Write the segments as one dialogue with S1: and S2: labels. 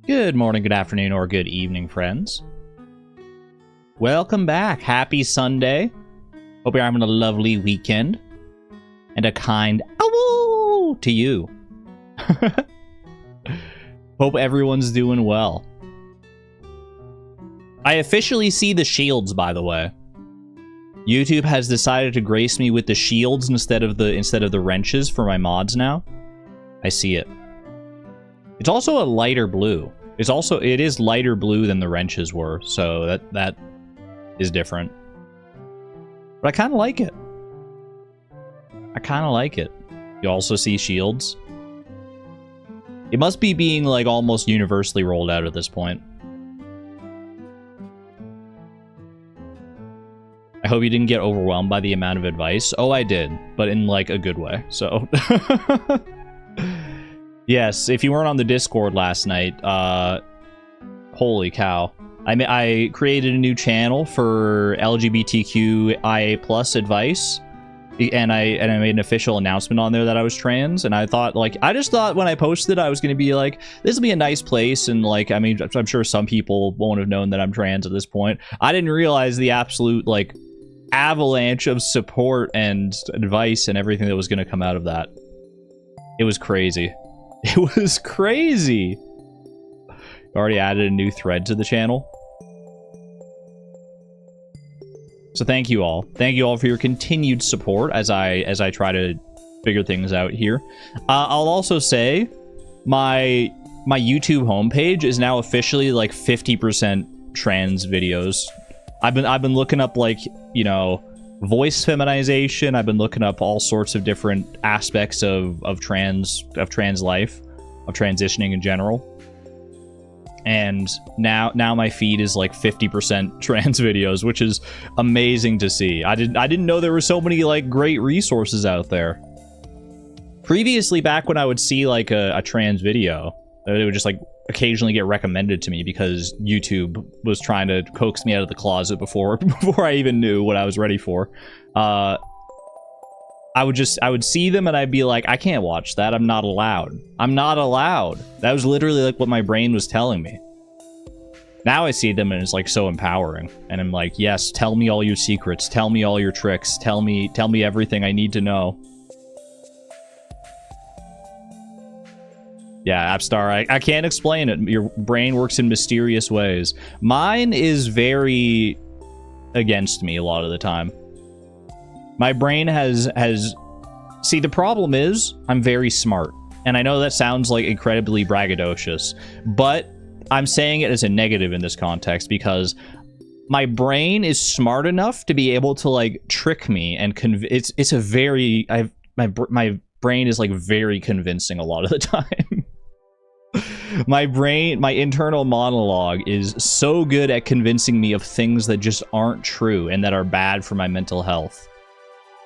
S1: Good morning, good afternoon, or good evening, friends. Welcome back. Happy Sunday. Hope you're having a lovely weekend. And a kind ow to you. Hope everyone's doing well. I officially see the shields, by the way. YouTube has decided to grace me with the shields instead of the wrenches for my mods now. I see it. It's also a lighter blue. It is lighter blue than the wrenches were, so that is different. But I kind of like it. You also see shields. It must be being like almost universally rolled out at this point. I hope you didn't get overwhelmed by the amount of advice. Oh, I did, but in like a good way. So yes, if you weren't on the Discord last night, holy cow. I created a new channel for LGBTQIA+ advice, and I made an official announcement on there that I was trans, and I just thought when I posted I was going to be like, this will be a nice place, and like, I mean, I'm sure some people won't have known that I'm trans at this point. I didn't realize the absolute like avalanche of support and advice and everything that was going to come out of that. It was crazy. It was crazy. Already added a new thread to the channel. So thank you all. Thank you all for your continued support as I try to figure things out here. I'll also say my YouTube homepage is now officially like 50% trans videos. I've been looking up, like, you know, voice feminization. I've been looking up all sorts of different aspects of trans life, of transitioning in general. And now my feed is like 50% trans videos, which is amazing to see. I didn't know there were so many like great resources out there. Previously, back when I would see like a trans video, it would just like occasionally get recommended to me because YouTube was trying to coax me out of the closet before I even knew what I was ready for. I would see them and I'd be like, I can't watch that. I'm not allowed. I'm not allowed. That was literally like what my brain was telling me. Now I see them and it's like so empowering. And I'm like, yes, tell me all your secrets. Tell me all your tricks. Tell me everything I need to know. Yeah, Appstar, I can't explain it. Your brain works in mysterious ways. Mine is very against me a lot of the time. My brain has... See, the problem is, I'm very smart. And I know that sounds like incredibly braggadocious, but I'm saying it as a negative in this context because my brain is smart enough to be able to, like, trick me and it's a very... My brain is, like, very convincing a lot of the time. My internal monologue is so good at convincing me of things that just aren't true and that are bad for my mental health.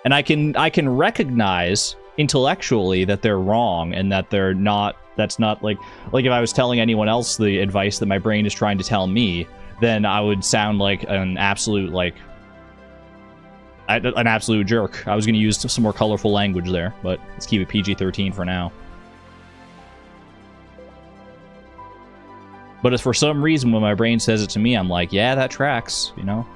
S1: And I can recognize intellectually that they're wrong and that they're not, that's not like if I was telling anyone else the advice that my brain is trying to tell me, then I would sound like an absolute jerk. I was going to use some more colorful language there, but let's keep it PG-13 for now. But if for some reason when my brain says it to me, I'm like, yeah, that tracks, you know?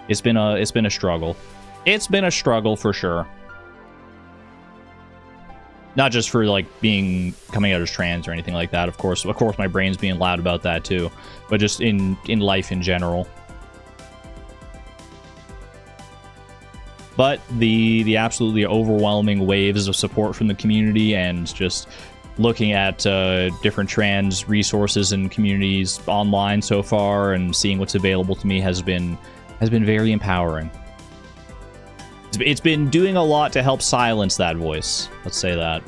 S1: It's been a struggle. It's been a struggle for sure. Not just for like coming out as trans or anything like that. Of course my brain's being loud about that too, but just in life in general. But the absolutely overwhelming waves of support from the community and just looking at different trans resources and communities online so far and seeing what's available to me has been very empowering. It's been doing a lot to help silence that voice. Let's say that.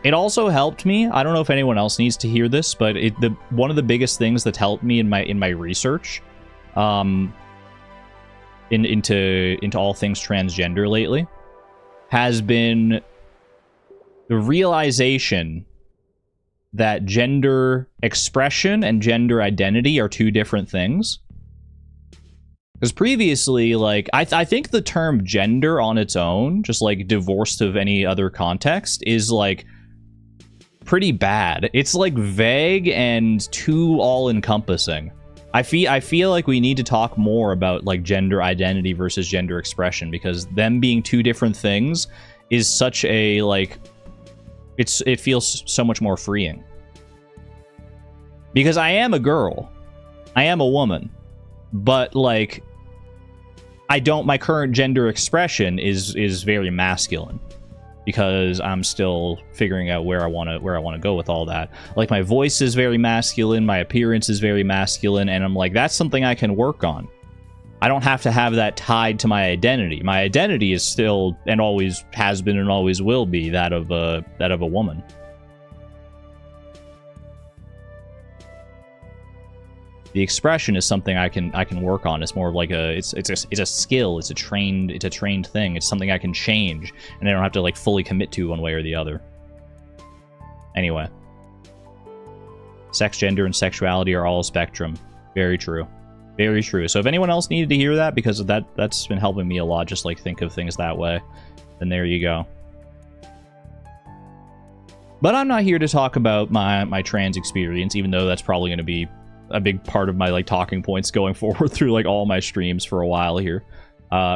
S1: It also helped me. I don't know if anyone else needs to hear this, but one of the biggest things that's helped me in my research, into all things transgender lately, has been the realization that gender expression and gender identity are two different things. Because previously, like, I think the term gender on its own, just like divorced of any other context, is like pretty bad. It's like vague and too all-encompassing. I feel like we need to talk more about like gender identity versus gender expression, because them being two different things is such a like it feels so much more freeing. Because I am a girl. I am a woman. But like my current gender expression is very masculine, because I'm still figuring out where I want to go with all that. Like, my voice is very masculine, my appearance is very masculine, and I'm like, that's something I can work on. I don't have to have that tied to my identity. My identity is still, and always has been and always will be, that of a woman. The expression is something I can work on. It's more of like it's a skill. It's a trained thing. It's something I can change, and I don't have to like fully commit to one way or the other. Anyway, sex, gender, and sexuality are all a spectrum. Very true. Very true. So if anyone else needed to hear that, because of that's been helping me a lot, just like think of things that way, then there you go. But I'm not here to talk about my trans experience, even though that's probably going to be a big part of my like talking points going forward through like all my streams for a while here,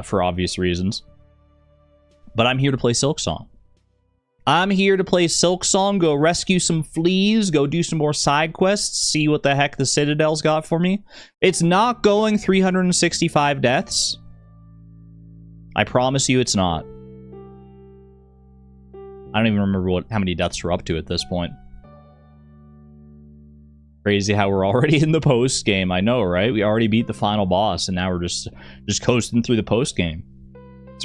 S1: for obvious reasons. But I'm here to play Silksong. I'm here to play Silksong, go rescue some fleas, go do some more side quests, see what the heck the Citadel's got for me. It's not going 365 deaths. I promise you it's not. I don't even remember how many deaths we're up to at this point. Crazy how we're already in the post game. I know, right? We already beat the final boss, and now we're just coasting through the post game.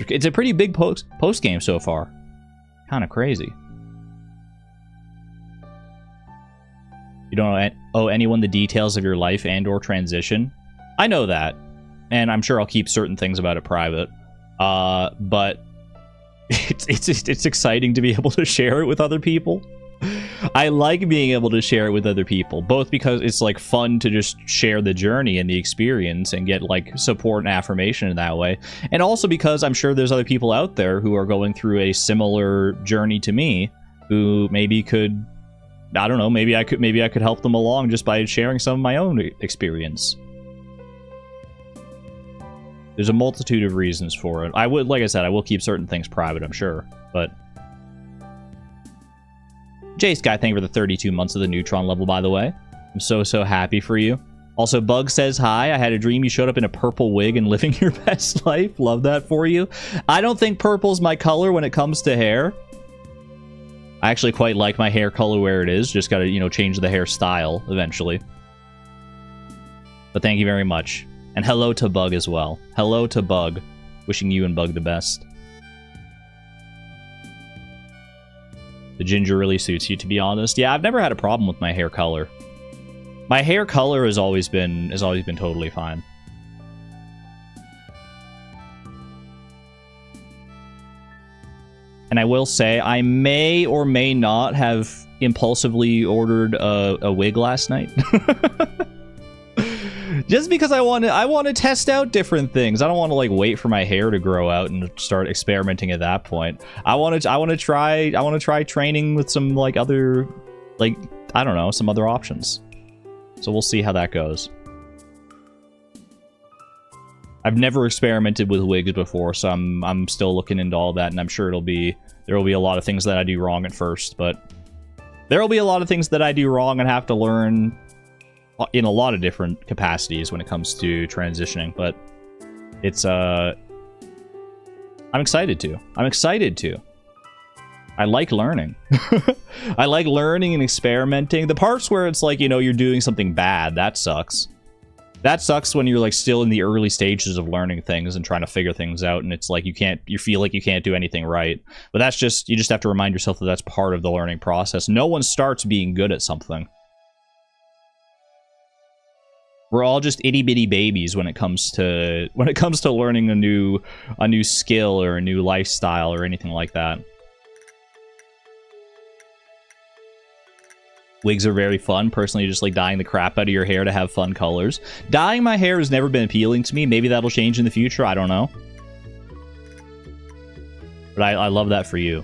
S1: It's a pretty big post game so far. Kind of crazy. You don't owe anyone the details of your life and/or transition. I know that, and I'm sure I'll keep certain things about it private. But it's exciting to be able to share it with other people. I like being able to share it with other people, both because it's like fun to just share the journey and the experience and get like support and affirmation in that way, and also because I'm sure there's other people out there who are going through a similar journey to me, who maybe could, I don't know, maybe I could help them along just by sharing some of my own experience. There's a multitude of reasons for it. Like I said, I will keep certain things private, I'm sure, but J Sky, thank you for the 32 months of the Neutron level, by the way. I'm so happy for you. Also, Bug says, hi, I had a dream you showed up in a purple wig and living your best life. Love that for you. I don't think purple's my color when it comes to hair. I actually quite like my hair color where it is. Just gotta, you know, change the hairstyle eventually. But thank you very much. And hello to Bug as well. Hello to Bug. Wishing you and Bug the best. The ginger really suits you, to be honest. Yeah, I've never had a problem with my hair color. My hair color has always been totally fine. And I will say, I may or may not have impulsively ordered a wig last night. Just because I want to test out different things. I don't want to like wait for my hair to grow out and start experimenting at that point. I want to try training with some like other, like, I don't know, some other options. So we'll see how that goes. I've never experimented with wigs before, so I'm still looking into all that, and I'm sure there will be a lot of things that I do wrong at first, but there will be a lot of things that I do wrong and have to learn in a lot of different capacities when it comes to transitioning, but it's I'm excited to. I like learning. I like learning and experimenting. The parts where it's like, you know, you're doing something bad, that sucks. That sucks when you're like still in the early stages of learning things and trying to figure things out, and it's like you feel like you can't do anything right. But that's just, you just have to remind yourself that that's part of the learning process. No one starts being good at something. We're all just itty-bitty babies when it comes to learning a new skill or a new lifestyle or anything like that. Wigs are very fun. Personally, just like dyeing the crap out of your hair to have fun colors. Dyeing my hair has never been appealing to me. Maybe that'll change in the future. I don't know. But I love that for you.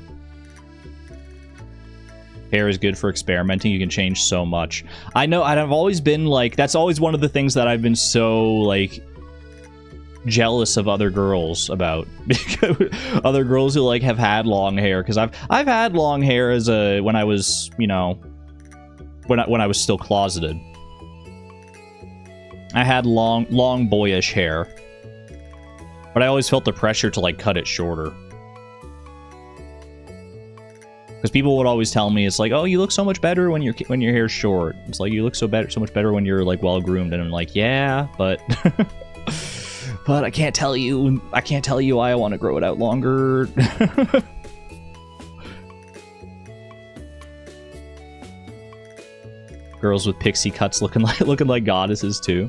S1: Hair is good for experimenting. You can change so much. I know, I've always been like, that's always one of the things that I've been so like jealous of other girls about. Other girls who like have had long hair, because I've had long hair as a when I was, you know, when I was still closeted. I had long boyish hair, but I always felt the pressure to like cut it shorter. Because people would always tell me, it's like, oh, you look so much better when your hair's short. It's like, you look so much better when you're like well groomed. And I'm like, yeah, but but I can't tell you why I want to grow it out longer. Girls with pixie cuts looking like goddesses too.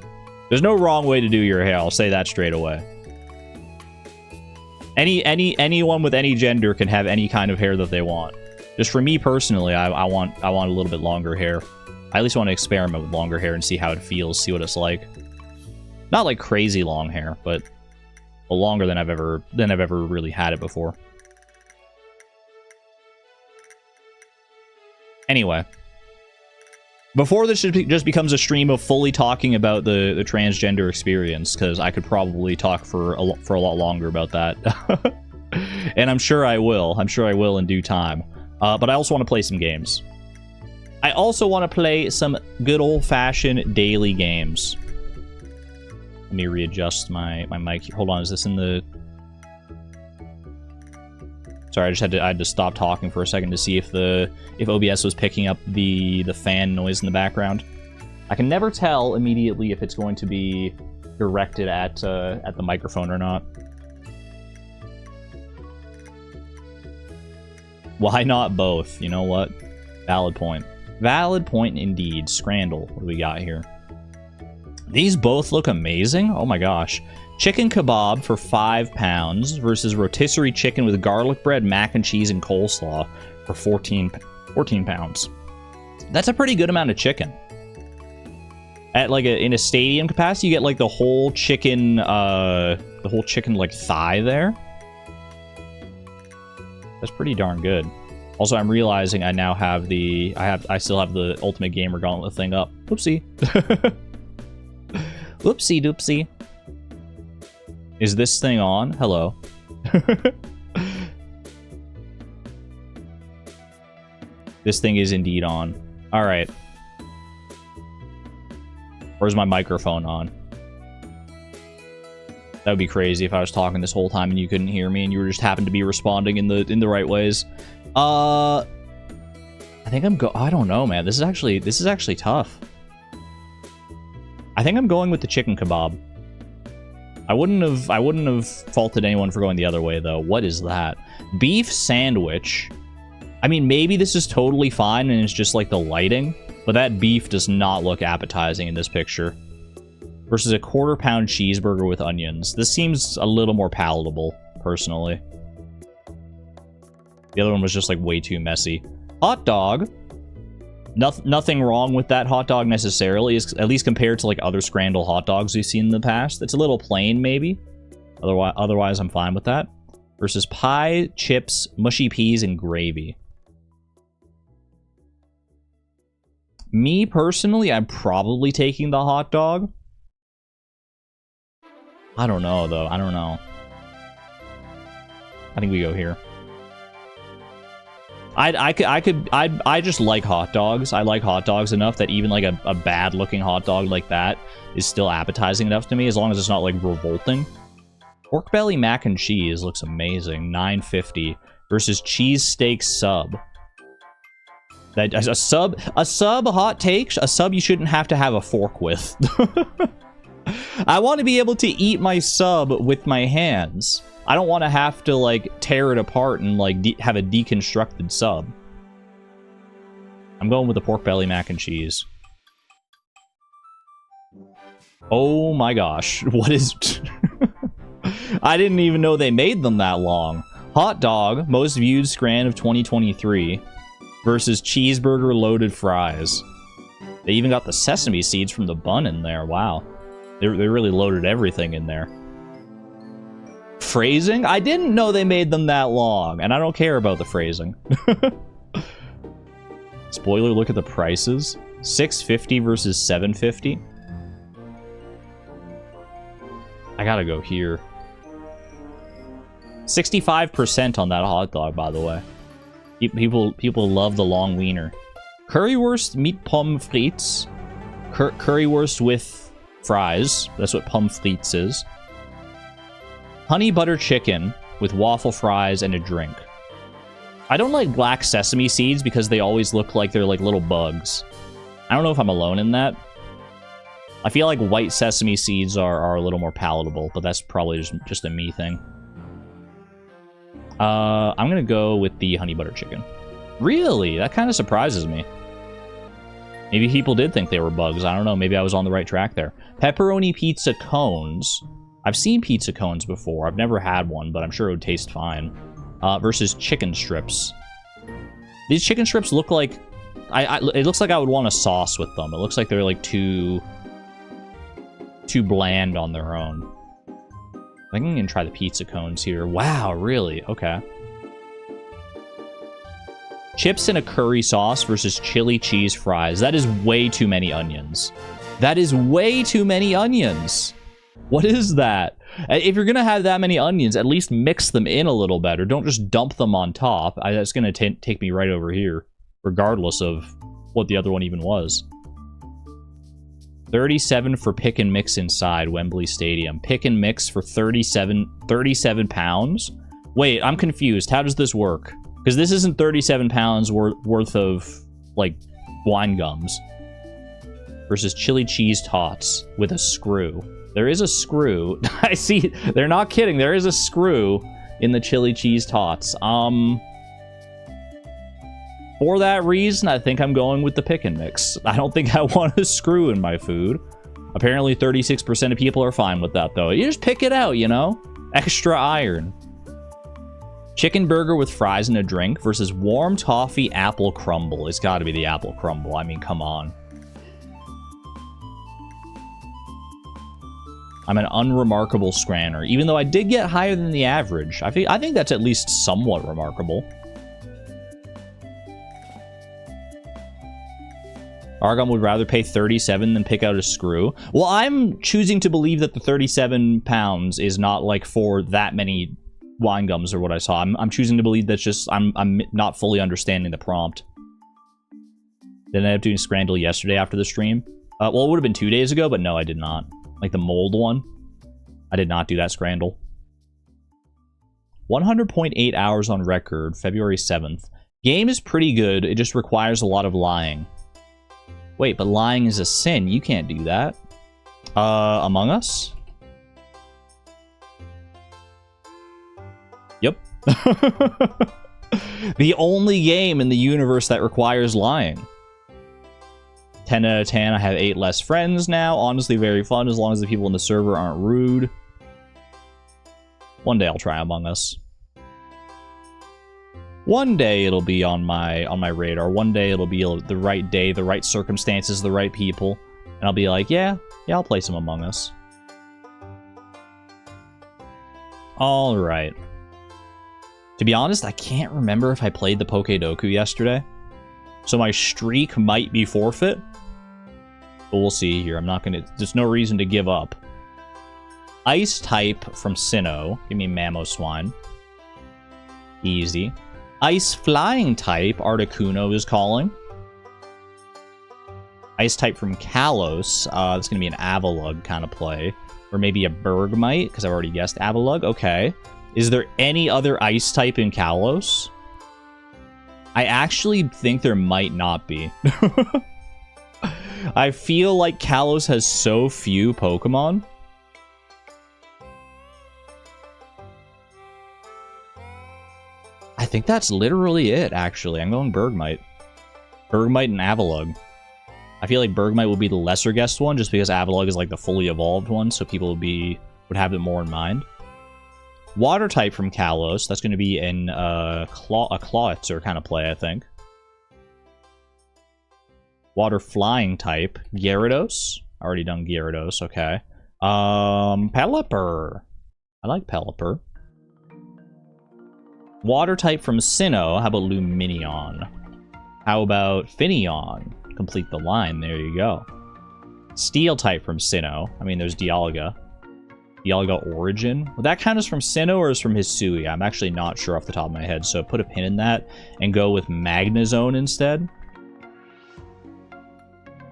S1: There's no wrong way to do your hair. I'll say that straight away. Anyone with any gender can have any kind of hair that they want. Just for me personally, I want a little bit longer hair. I at least want to experiment with longer hair and see how it feels, see what it's like. Not like crazy long hair, but longer than I've ever really had it before. Anyway, before this just becomes a stream of fully talking about the transgender experience, because I could probably talk for a lot longer about that. And I'm sure I will. I'm sure I will in due time. But I also want to play some games. I also want to play some good old-fashioned daily games. Let me readjust my mic here. Hold on, is this in the... Sorry, I had to stop talking for a second to see if OBS was picking up the fan noise in the background. I can never tell immediately if it's going to be directed at the microphone or not. Why not both? You know what? Valid point. Valid point indeed. Scrandle. What do we got here? These both look amazing. Oh my gosh. Chicken kebab for £5 versus rotisserie chicken with garlic bread, mac and cheese, and coleslaw for 14 pounds. That's a pretty good amount of chicken. At like in a stadium capacity, you get like the whole chicken like thigh there. That's pretty darn good. Also, I'm realizing I now have I still have the Ultimate Gamer Gauntlet thing up. Whoopsie. Whoopsie doopsie. Is this thing on? Hello. This thing is indeed on. Alright. Or is my microphone on? That would be crazy if I was talking this whole time and you couldn't hear me and you were just happened to be responding in the right ways. I think I don't know, man. This is actually tough. I think I'm going with the chicken kebab. I wouldn't have faulted anyone for going the other way, though. What is that? Beef sandwich. I mean, maybe this is totally fine and it's just like the lighting, but that beef does not look appetizing in this picture. Versus a quarter-pound cheeseburger with onions. This seems a little more palatable, personally. The other one was just like way too messy. Hot dog. Nothing wrong with that hot dog necessarily, at least compared to like other scramble hot dogs we've seen in the past. It's a little plain, maybe. Otherwise, I'm fine with that. Versus pie, chips, mushy peas, and gravy. Me, personally, I'm probably taking the hot dog. I don't know, though. I don't know. I think we go here. I just like hot dogs. I like hot dogs enough that even like a bad looking hot dog like that is still appetizing enough to me, as long as it's not like revolting. Pork belly mac and cheese looks amazing. $9.50 versus cheesesteak sub. That a sub hot take, a sub you shouldn't have to have a fork with. I want to be able to eat my sub with my hands. I don't want to have to, like, tear it apart and, like, have a deconstructed sub. I'm going with the pork belly mac and cheese. Oh my gosh. What is... I didn't even know they made them that long. Hot dog, most viewed scran of 2023. versus cheeseburger loaded fries. They even got the sesame seeds from the bun in there. Wow. They really loaded everything in there. Phrasing? I didn't know they made them that long, and I don't care about the phrasing. Spoiler, look at the prices. $6.50 versus $7.50. I gotta go here. 65% on that hot dog, by the way. People love the long wiener. Currywurst meat pommes frites. Currywurst with fries. That's what pommes frites is. Honey butter chicken with waffle fries and a drink. I don't like black sesame seeds because they always look like they're like little bugs. I don't know if I'm alone in that. I feel like white sesame seeds are a little more palatable, but that's probably just a me thing. I'm gonna go with the honey butter chicken. Really? That kind of surprises me. Maybe people did think they were bugs. I don't know. Maybe I was on the right track there. Pepperoni pizza cones. I've seen pizza cones before. I've never had one, but I'm sure it would taste fine. Versus chicken strips. These chicken strips look like... it looks like I would want a sauce with them. It looks like they're like too bland on their own. I think I'm gonna try the pizza cones here. Wow, really? Okay. Chips in a curry sauce versus chili cheese fries. That is way too many onions. That is way too many onions. What is that? If you're gonna have that many onions, at least mix them in a little better. Don't just dump them on top. That's gonna take me right over here, regardless of what the other one even was. 37 for pick and mix inside Wembley Stadium. Pick and mix for 37 pounds? Wait, I'm confused. How does this work? Because this isn't 37 pounds worth of, like, wine gums. Versus chili cheese tots with a screw. There is a screw. I see. They're not kidding. There is a screw in the chili cheese tots. For that reason, I think I'm going with the pick and mix. I don't think I want a screw in my food. Apparently 36% of people are fine with that, though. You just pick it out, you know? Extra iron. Chicken burger with fries and a drink versus warm toffee apple crumble. It's got to be the apple crumble. I mean, come on. I'm an unremarkable scranner, even though I did get higher than the average. I think that's at least somewhat remarkable. Argon would rather pay 37 than pick out a screw. Well, I'm choosing to believe that the 37 pounds is not like for that many wine gums or what I saw. I'm choosing to believe that's just I'm not fully understanding the prompt. Did I end up doing Scrandle yesterday after the stream? Well, it would have been 2 days ago, but no, I did not. Like the mold one. I did not do that Scrandle. 100.8 hours on record, February 7th. Game is pretty good. It just requires a lot of lying. Wait, but lying is a sin. You can't do that. Among Us? Yep. The only game in the universe that requires lying. 10 out of 10. I have 8 less friends now. Honestly, very fun as long as the people in the server aren't rude. One day I'll try Among Us. One day it'll be on my radar. One day it'll be the right day, the right circumstances, the right people. And I'll be like, yeah, I'll play some Among Us. Alright. To be honest, I can't remember if I played the Pokedoku yesterday. So my streak might be forfeit. But we'll see here. I'm not gonna... There's no reason to give up. Ice type from Sinnoh. Give me Mamoswine. Easy. Ice flying type, Articuno is calling. Ice type from Kalos. That's going to be an Avalugg kind of play. Or maybe a Bergmite, because I've already guessed Avalugg. Okay. Is there any other ice type in Kalos? I actually think there might not be. I feel like Kalos has so few Pokemon. I think that's literally it, actually. I'm going Bergmite. Bergmite and Avalugg. I feel like Bergmite will be the lesser guessed one, just because Avalugg is like the fully evolved one, so people would have it more in mind. Water type from Kalos. That's going to be a Clawitzer kind of play, I think. Water flying type. Gyarados. Already done Gyarados, okay. Pelipper. I like Pelipper. Water type from Sinnoh. How about Lumineon? How about Finneon? Complete the line. There you go. Steel type from Sinnoh. I mean, there's Dialga. Dialga Origin. Would that count as from Sinnoh or is from Hisui? I'm actually not sure off the top of my head, so put a pin in that and go with Magnezone instead.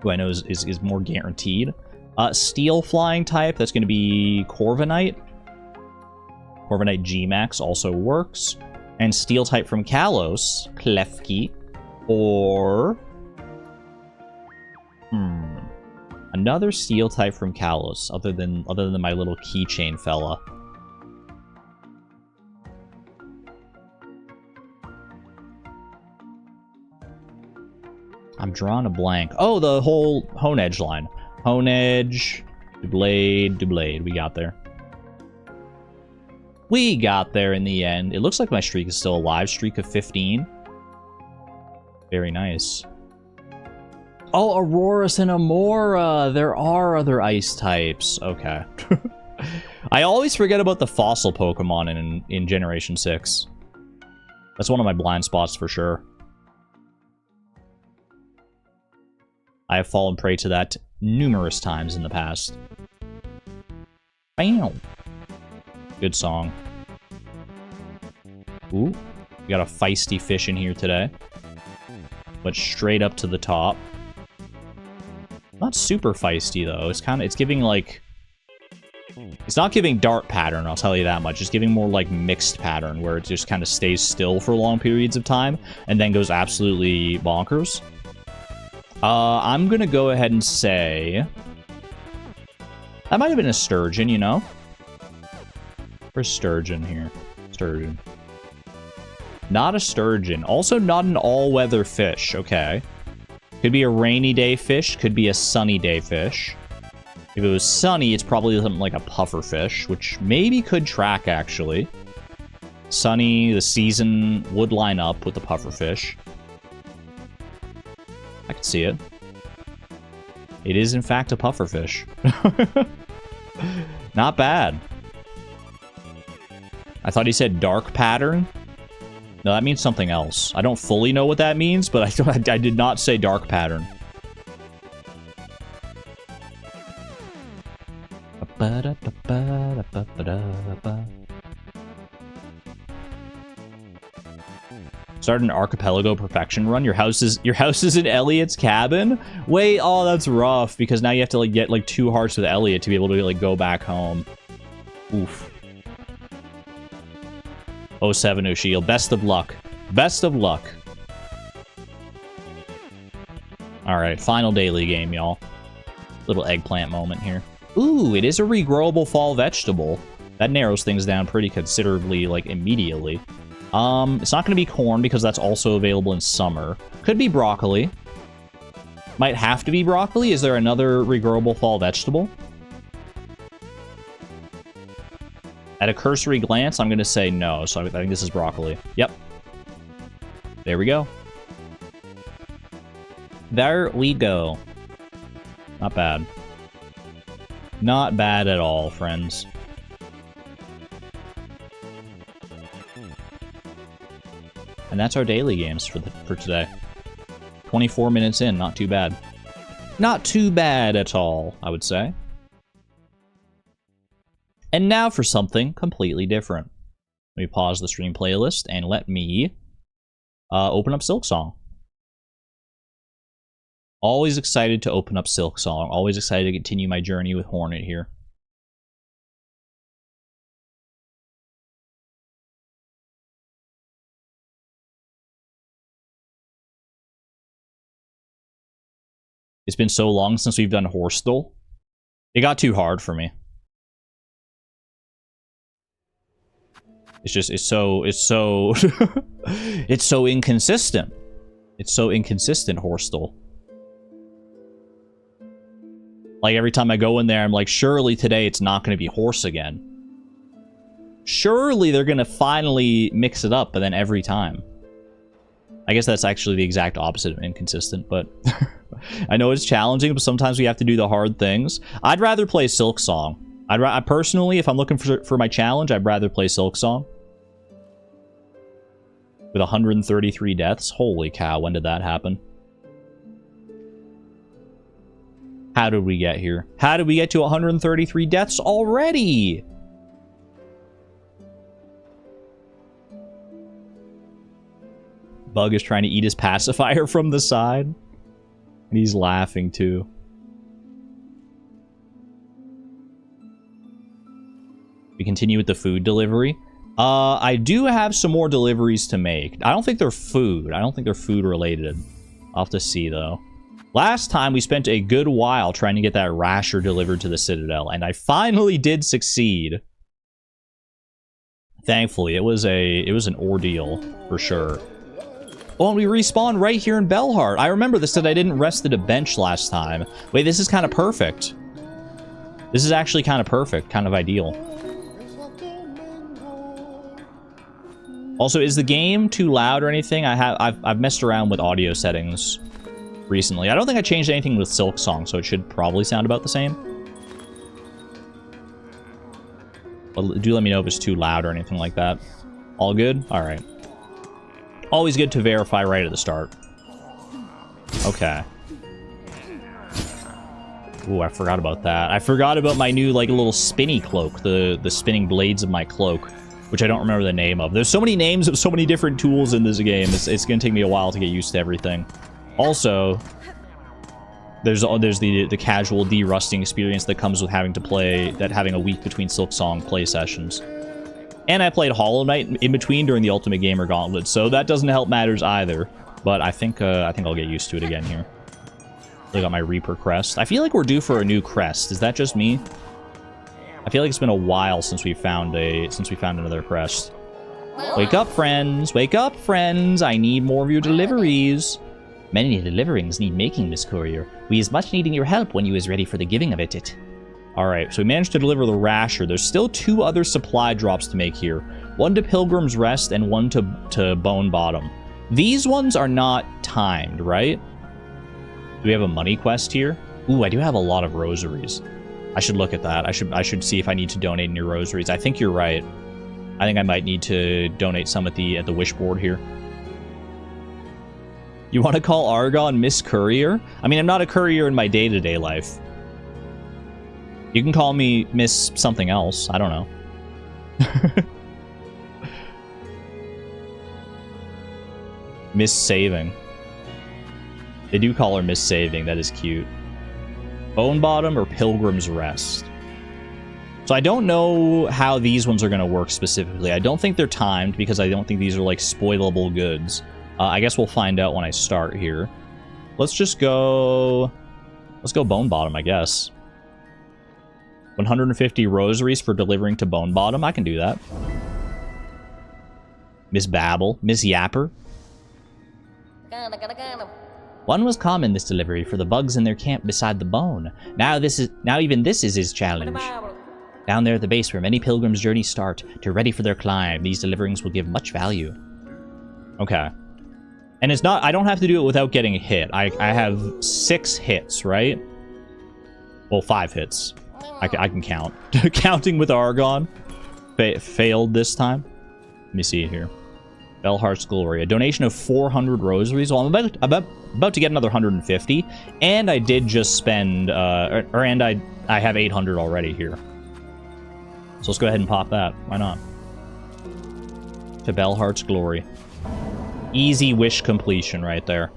S1: Who I know is more guaranteed. Steel flying type. That's going to be Corviknight. Corviknight G-Max also works. And steel type from Kalos, Klefki, or another steel type from Kalos, other than my little keychain fella. I'm drawing a blank. Oh, the whole Honedge line. Honedge, Doublade. We got there. We got there in the end. It looks like my streak is still alive. Streak of 15. Very nice. Oh, Aurorus and Amora. There are other ice types. Okay. I always forget about the fossil Pokemon in Generation 6. That's one of my blind spots for sure. I have fallen prey to that numerous times in the past. Bam! Good song. Ooh, we got a feisty fish in here today. But straight up to the top. Not super feisty though. It's giving like... It's not giving dart pattern, I'll tell you that much. It's giving more like mixed pattern, where it just kind of stays still for long periods of time, and then goes absolutely bonkers. I'm gonna go ahead and say... That might have been a sturgeon, you know? Where's sturgeon here? Sturgeon. Not a sturgeon. Also not an all-weather fish. Okay. Could be a rainy day fish. Could be a sunny day fish. If it was sunny, it's probably something like a puffer fish, which maybe could track, actually. Sunny, the season would line up with the puffer fish. I could see it. It is, in fact, a puffer fish. Not bad. I thought he said dark pattern. No, that means something else. I don't fully know what that means, but I did not say dark pattern. Start an archipelago perfection run. Your house is in Elliot's cabin. Wait, oh, that's rough because now you have to like get like 2 hearts with Elliot to be able to like go back home. Oof. 07 O'Shield. Best of luck. Best of luck. Alright, final daily game, y'all. Little eggplant moment here. Ooh, it is a regrowable fall vegetable. That narrows things down pretty considerably, like, immediately. It's not going to be corn because that's also available in summer. Could be broccoli. Might have to be broccoli. Is there another regrowable fall vegetable? At a cursory glance, I'm going to say no, so I think this is broccoli. Yep. There we go. There we go. Not bad. Not bad at all, friends. And that's our daily games for today. 24 minutes in, not too bad. Not too bad at all, I would say. And now for something completely different. Let me pause the stream playlist and let me open up Silksong. Always excited to open up Silksong. Always excited to continue my journey with Hornet here. It's been so long since we've done Horstel. It got too hard for me. It's so it's so inconsistent. It's so inconsistent, Horstel. Like every time I go in there, I'm like, surely today it's not going to be horse again. Surely they're going to finally mix it up, but then every time. I guess that's actually the exact opposite of inconsistent, but I know it's challenging, but sometimes we have to do the hard things. I'd rather play Silksong. I personally, if I'm looking for my challenge, I'd rather play Silksong. With 133 deaths. Holy cow, when did that happen? How did we get here? How did we get to 133 deaths already? Bug is trying to eat his pacifier from the side. And he's laughing too. We continue with the food delivery. I do have some more deliveries to make. I don't think they're food. I don't think they're food related. I'll have to see though. Last time we spent a good while trying to get that rasher delivered to the Citadel, and I finally did succeed. Thankfully, it was an ordeal for sure. Oh, and we respawned right here in Belhart. I remember this, that I didn't rest at a bench last time. Wait, this is kind of perfect. This is actually kind of perfect, kind of ideal. Also, is the game too loud or anything? I've messed around with audio settings recently. I don't think I changed anything with Silksong, so it should probably sound about the same. But do let me know if it's too loud or anything like that. All good? Alright. Always good to verify right at the start. Okay. Ooh, I forgot about that. I forgot about my new, like, little spinny cloak. The spinning blades of my cloak, which I don't remember the name of. There's so many names of so many different tools in this game. It's going to take me a while to get used to everything. Also, there's the casual de-rusting experience that comes with having a week between Silksong play sessions. And I played Hollow Knight in between during the Ultimate Gamer Gauntlet, so that doesn't help matters either. But I think I'll get used to it again here. I got my Reaper crest. I feel like we're due for a new crest. Is that just me? I feel like it's been a while since we found another crest. Wake up, friends! Wake up, friends! I need more of your deliveries. Many deliverings need making, Miss Courier. We is much needing your help when you is ready for the giving of it. Alright, so we managed to deliver the rasher. There's still 2 other supply drops to make here. One to Pilgrim's Rest and one to Bone Bottom. These ones are not timed, right? Do we have a money quest here? Ooh, I do have a lot of rosaries. I should look at that. I should see if I need to donate any rosaries. I think you're right. I think I might need to donate some at the wish board here. You want to call Argon Miss Courier? I mean, I'm not a courier in my day-to-day life. You can call me Miss something else. I don't know. Miss Saving. They do call her Miss Saving. That is cute. Bone Bottom or Pilgrim's Rest. So I don't know how these ones are going to work specifically. I don't think they're timed because I don't think these are like spoilable goods. I guess we'll find out when I start here. Let's go Bone Bottom, I guess. 150 rosaries for delivering to Bone Bottom. I can do that. Miss Babble. Miss Yapper. One was common this delivery for the bugs in their camp beside the bone. Now even this is his challenge. Down there at the base where many pilgrims' journeys start, to ready for their climb, these deliverings will give much value. Okay. And it's not, I don't have to do it without getting hit. I have 6 hits, right? Well, 5 hits. I can count. Counting with Argon. Failed this time. Let me see here. Belhart's Glory. A donation of 400 rosaries. Well, I'm about to get another 150. And I did just spend, and I have 800 already here. So let's go ahead and pop that. Why not? To Belhart's Glory. Easy wish completion right there.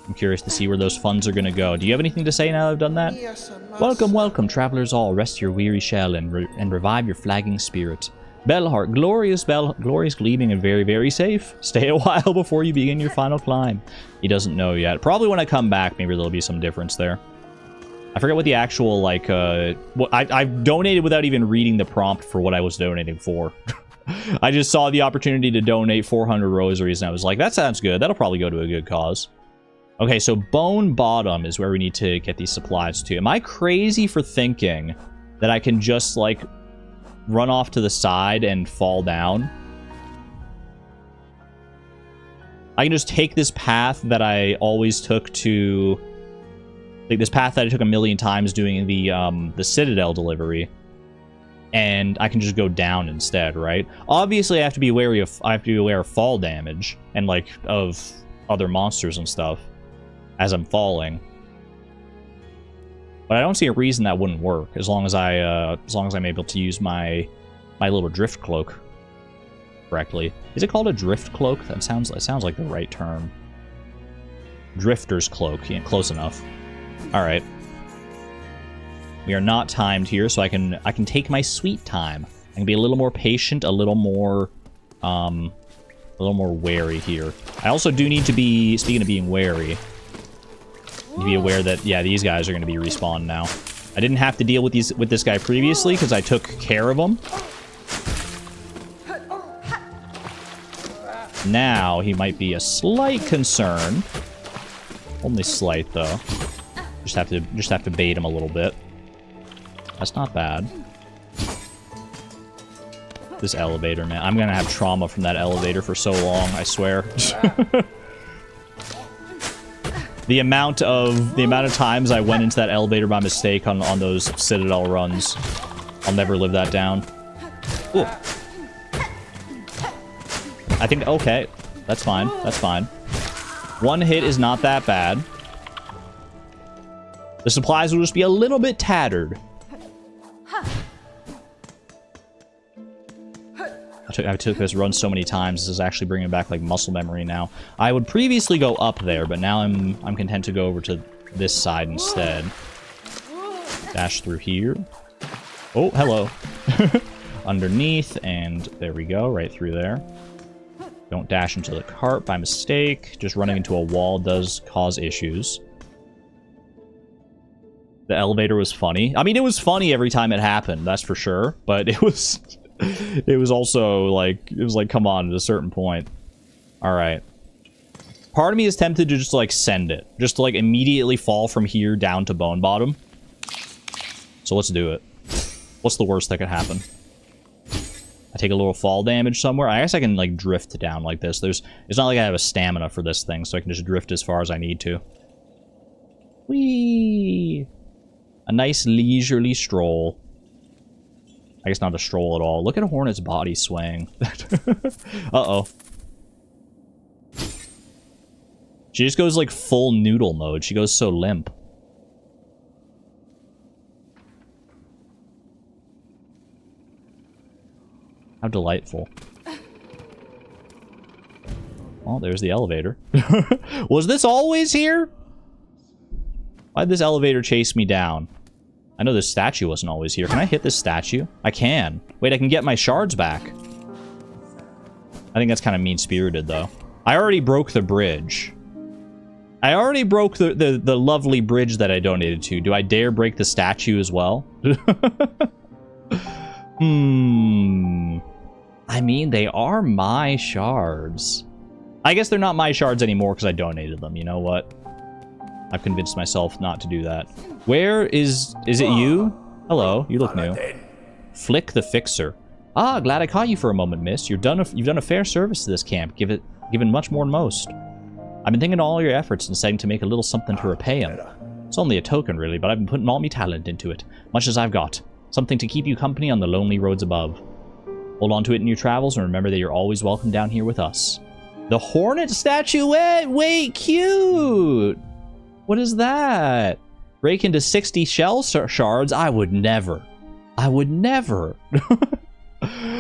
S1: I'm curious to see where those funds are going to go. Do you have anything to say now that I've done that? Yes, welcome, welcome, travelers all. Rest your weary shell and revive your flagging spirit. Belhart, glorious gleaming and very, very safe. Stay a while before you begin your final climb. He doesn't know yet. Probably when I come back, maybe there'll be some difference there. I forget what the actual, like, I've donated without even reading the prompt for what I was donating for. I just saw the opportunity to donate 400 rosaries, and I was like, that sounds good. That'll probably go to a good cause. Okay, so Bone Bottom is where we need to get these supplies to. Am I crazy for thinking that I can just, like, run off to the side and fall down? I can just take this path that I always took to... Like, this path that I took a million times doing the Citadel delivery. And I can just go down instead, right? Obviously, I have to be wary of fall damage and, like, of other monsters and stuff as I'm falling. But I don't see a reason that wouldn't work as long as I'm able to use my little drift cloak correctly. Is it called a drift cloak? It sounds like the right term. Drifter's cloak. Yeah, close enough. All right. We are not timed here, so I can take my sweet time. I can be a little more patient, a little more wary here. I also do need to be, speaking of being wary, to be aware that, yeah, these guys are going to be respawned now. I didn't have to deal with this guy previously because I took care of him. Now he might be a slight concern. Only slight though. Just have to bait him a little bit. That's not bad. This elevator, man. I'm gonna have trauma from that elevator for so long, I swear. The amount of times I went into that elevator by mistake on those Citadel runs. I'll never live that down. Ooh. I think, okay. That's fine. That's fine. One hit is not that bad. The supplies will just be a little bit tattered. I took this run so many times. This is actually bringing back like muscle memory now. I would previously go up there, but now I'm content to go over to this side instead. Dash through here. Oh, hello. Underneath, and there we go, right through there. Don't dash into the cart by mistake. Just running into a wall does cause issues. The elevator was funny. I mean, it was funny every time it happened, that's for sure. But it was also like, come on, at a certain point. All right. Part of me is tempted to just like send it. Just to like immediately fall from here down to Bone Bottom. So let's do it. What's the worst that could happen? I take a little fall damage somewhere. I guess I can like drift down like this. It's not like I have a stamina for this thing, so I can just drift as far as I need to. Whee! A nice leisurely stroll. I guess not a stroll at all. Look at a Hornet's body swaying. Uh-oh. She just goes like full noodle mode. She goes so limp. How delightful. Well, there's the elevator. Was this always here? Why'd this elevator chase me down? I know this statue wasn't always here. Can I hit this statue? I can. Wait, I can get my shards back. I think that's kind of mean-spirited, though. I already broke the bridge. I already broke the lovely bridge that I donated to. Do I dare break the statue as well? I mean, they are my shards. I guess they're not my shards anymore because I donated them. You know what? I've convinced myself not to do that. Where is it you? Hello, you look new. Flick the Fixer. Ah, glad I caught you for a moment, miss. You've done a fair service to this camp, given much more than most. I've been thinking of all your efforts and setting to make a little something to repay him. It's only a token, really, but I've been putting all my talent into it, much as I've got. Something to keep you company on the lonely roads above. Hold on to it in your travels, and remember that you're always welcome down here with us. The Hornet statuette! Wait, cute! What is that? Break into 60 shell shards? I would never. I would never.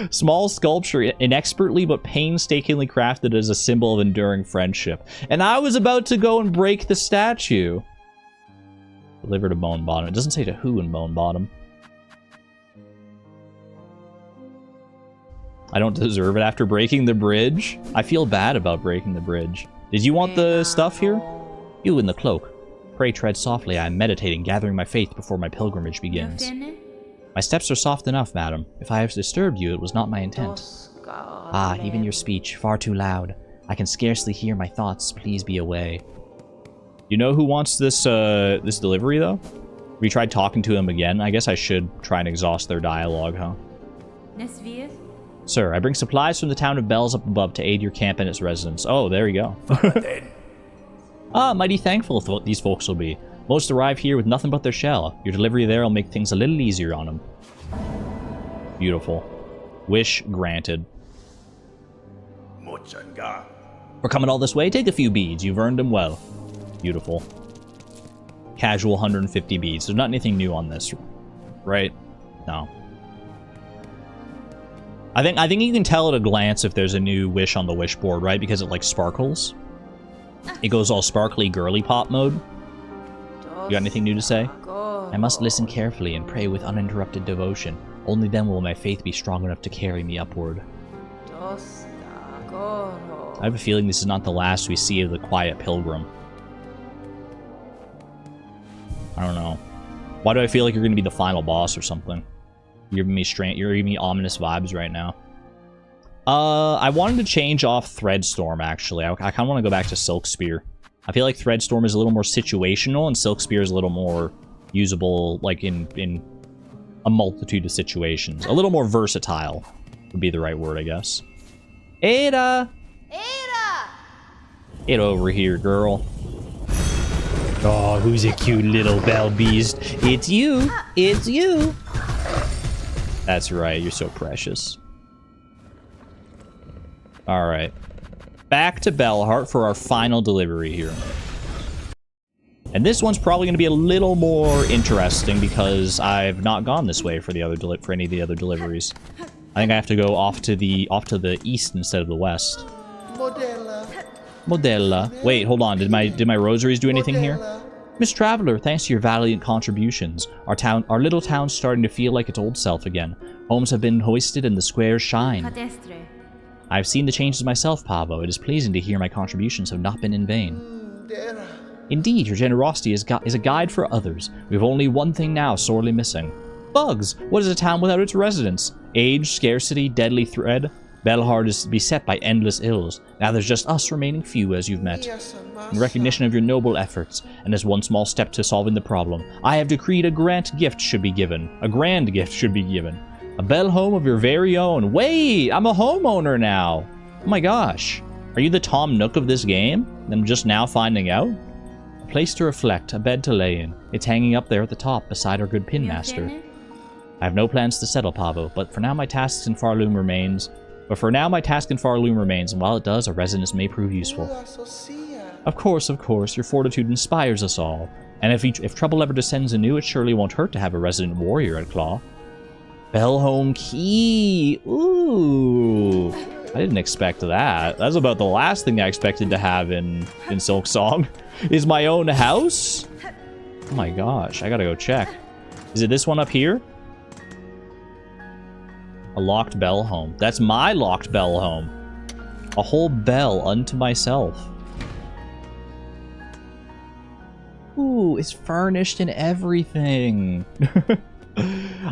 S1: Small sculpture, inexpertly but painstakingly crafted as a symbol of enduring friendship. And I was about to go and break the statue. Deliver to Bone Bottom. It doesn't say to who in Bone Bottom. I don't deserve it after breaking the bridge. I feel bad about breaking the bridge. Did you want the stuff here? You in the cloak. Pray tread softly. I am meditating, gathering my faith before my pilgrimage begins. My steps are soft enough, madam. If I have disturbed you, it was not my intent. Ah, even your speech, far too loud. I can scarcely hear my thoughts. Please be away. You know who wants this this delivery, though? We tried talking to him again. I guess I should try and exhaust their dialogue, huh? Sir, I bring supplies from the town of Bells up above to aid your camp and its residents. Oh, there you go. Mighty thankful these folks will be. Most arrive here with nothing but their shell. Your delivery there will make things a little easier on them. Beautiful. Wish granted. For coming all this way, take a few beads. You've earned them well. Beautiful. Casual 150 beads. There's not anything new on this, right? No. I think you can tell at a glance if there's a new wish on the wish board, right? Because it like sparkles. It goes all sparkly girly pop mode. You got anything new to say? I must listen carefully and pray with uninterrupted devotion. Only then will my faith be strong enough to carry me upward. I have a feeling this is not the last we see of the quiet pilgrim. I don't know. Why do I feel like you're going to be the final boss or something? You're giving me ominous vibes right now. I wanted to change off Threadstorm, actually. I kind of want to go back to Silkspear. I feel like Threadstorm is a little more situational, and Silkspear is a little more usable, like, in a multitude of situations. A little more versatile would be the right word, I guess. Ada! Ada! Get over here, girl. Oh, who's a cute little bell beast? It's you! It's you! That's right, you're so precious. Alright. Back to Bellheart for our final delivery here. And this one's probably going to be a little more interesting because I've not gone this way for the other for any of the other deliveries. I think I have to go off to the east instead of the west. Modella. Wait, hold on. Did my rosaries do anything here? Miss Traveler, thanks to your valiant contributions, our little town's starting to feel like its old self again. Homes have been hoisted and the squares shine. I've seen the changes myself, Pavo. It is pleasing to hear my contributions have not been in vain. Indeed, your generosity is a guide for others. We have only one thing now sorely missing. Bugs! What is a town without its residents? Age, scarcity, deadly threat. Bellheart is beset by endless ills. Now there's just us remaining few as you've met. In recognition of your noble efforts, and as one small step to solving the problem, I have decreed a grand gift should be given. A grand gift should be given. A bell home of your very own. Wait! I'm a homeowner now! Oh my gosh. Are you the Tom Nook of this game? I'm just now finding out? A place to reflect, a bed to lay in. It's hanging up there at the top beside our good pinmaster. I have no plans to settle, Pavo, but for now my task in Farloom remains, and while it does, a residence may prove useful. Of course, your fortitude inspires us all. And if trouble ever descends anew, it surely won't hurt to have a resident warrior at Claw. Bellhome Key! Ooh! I didn't expect that. That's about the last thing I expected to have in Silksong. Is my own house? Oh my gosh, I gotta go check. Is it this one up here? A locked bell home. That's my locked bell home. A whole bell unto myself. Ooh, it's furnished and everything.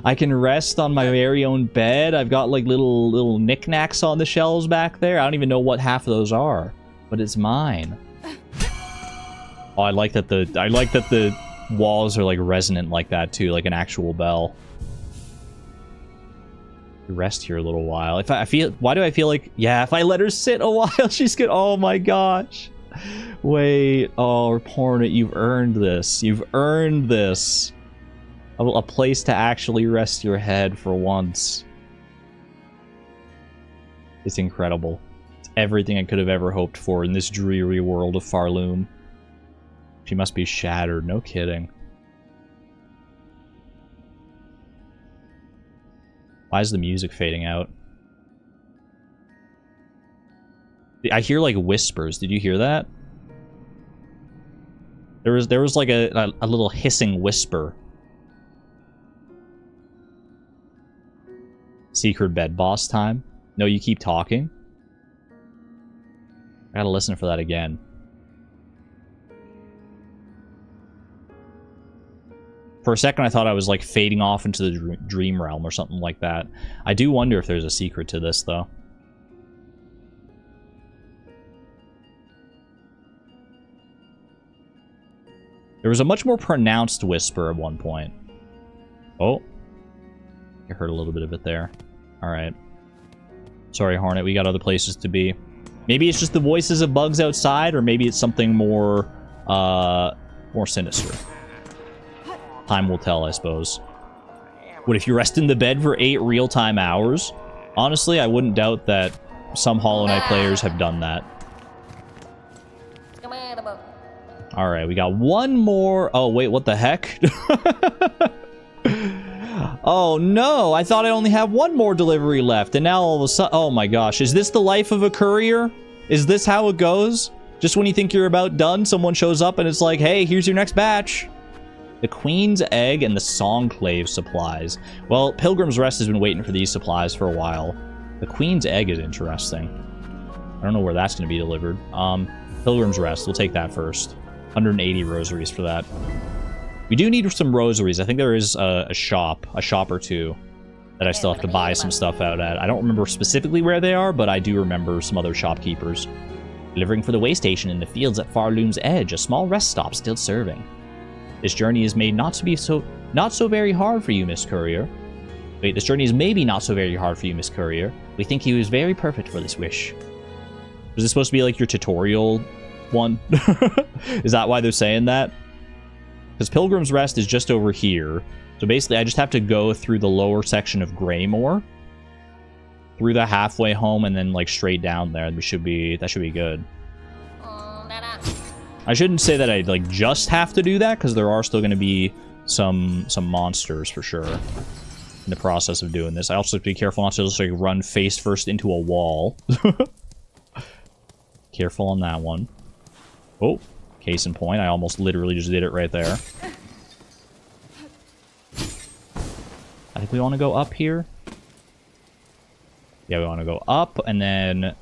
S1: I can rest on my very own bed. I've got like little knickknacks on the shelves back there. I don't even know what half of those are, but it's mine. Oh, I like that the walls are like resonant like that too, like an actual bell. Rest here a little while. Why do I feel like, yeah, if I let her sit a while, she's gonna, oh my gosh. Wait, oh, Pornit, you've earned this. You've earned this. A place to actually rest your head for once. It's incredible. It's everything I could have ever hoped for in this dreary world of Farloom. She must be shattered, no kidding. Why is the music fading out? I hear like whispers. Did you hear that? There was like a little hissing whisper. Secret bed boss time? No, you keep talking? I gotta listen for that again. For a second, I thought I was like fading off into the dream realm or something like that. I do wonder if there's a secret to this, though. There was a much more pronounced whisper at one point. Oh. I heard a little bit of it there. Alright. Sorry, Hornet, we got other places to be. Maybe it's just the voices of bugs outside, or maybe it's something more, more sinister. Time will tell, I suppose. What, if you rest in the bed for 8 real-time hours? Honestly, I wouldn't doubt that some Hollow Knight players have done that. Alright, we got one more... Oh, wait, what the heck? Oh, no! I thought I only have one more delivery left, and now all of a sudden... Oh my gosh, is this the life of a courier? Is this how it goes? Just when you think you're about done, someone shows up and it's like, hey, here's your next batch. The Queen's Egg and the Songclave supplies. Well, Pilgrim's Rest has been waiting for these supplies for a while. The Queen's Egg is interesting. I don't know where that's going to be delivered. Pilgrim's Rest, we'll take that first. 180 rosaries for that. We do need some rosaries. I think there is a shop or two that I still have to buy some stuff out at. I don't remember specifically where they are, but I do remember some other shopkeepers. Delivering for the way station in the fields at Farloom's Edge, a small rest stop still serving. This journey is made not so very hard for you, Miss Courier. Wait, this journey is maybe not so very hard for you, Miss Courier. We think he was very perfect for this wish. Was this supposed to be like your tutorial one? Is that why they're saying that? Because Pilgrim's Rest is just over here. So basically, I just have to go through the lower section of Greymoor, through the halfway home, and then like straight down there. That should be good. I shouldn't say that I like just have to do that, because there are still going to be some monsters for sure in the process of doing this. I also have to be careful not to just like run face first into a wall. Careful on that one. Oh, case in point, I almost literally just did it right there. I think we want to go up here. Yeah, we want to go up and then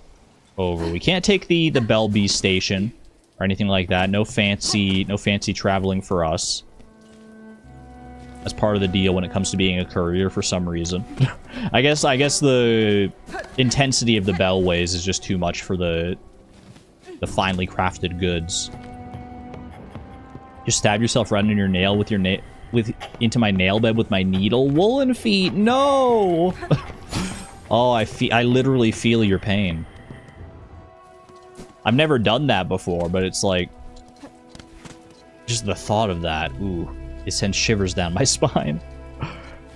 S1: over. We can't take the Bellby station or anything like that. No fancy traveling for us. That's part of the deal when it comes to being a courier for some reason. I guess the intensity of the Bellways is just too much for the finely crafted goods. Just stab yourself right in your nail with your into my nail bed with my needle. Woolen feet, no! Oh, I literally feel your pain. I've never done that before, but it's like just the thought of that. Ooh, it sends shivers down my spine.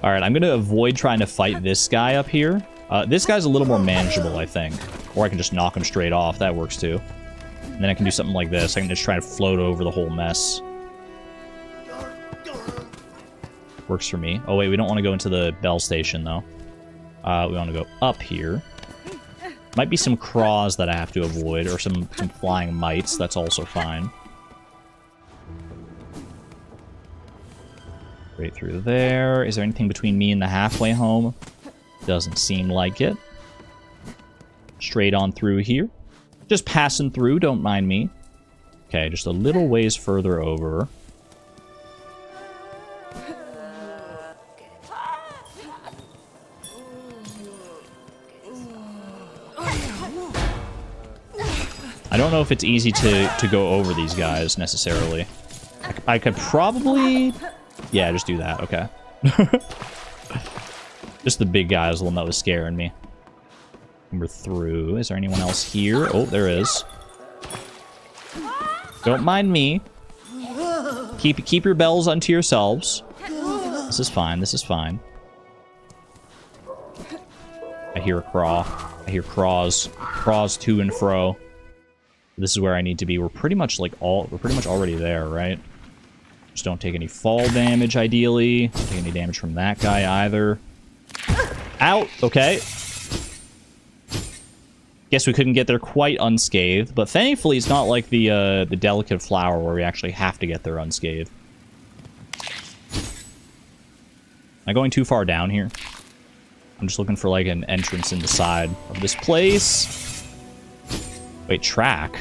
S1: All right, I'm gonna avoid trying to fight this guy up here. This guy's a little more manageable, I think, or I can just knock him straight off. That works too. And then I can do something like this. I can just try to float over the whole mess. Works for me. Oh wait, we don't want to go into the Bell station though. We want to go up here. Might be some craws that I have to avoid, or some flying mites. That's also fine. Right through there. Is there anything between me and the halfway home? Doesn't seem like it. Straight on through here. Just passing through, don't mind me. Okay, just a little ways further over. I don't know if it's easy to go over these guys, necessarily. I could probably... Yeah, just do that, okay. Just the big guy was the one that was scaring me. We're through. Is there anyone else here? Oh, there is. Don't mind me. Keep your bells unto yourselves. This is fine, this is fine. I hear a craw. I hear craws. Craws to and fro. This is where I need to be. We're pretty much already there, right? Just don't take any fall damage, ideally. Don't take any damage from that guy either. Out! Okay. Guess we couldn't get there quite unscathed, but thankfully it's not like the delicate flower where we actually have to get there unscathed. Am I going too far down here? I'm just looking for like an entrance in the side of this place. Wait, track?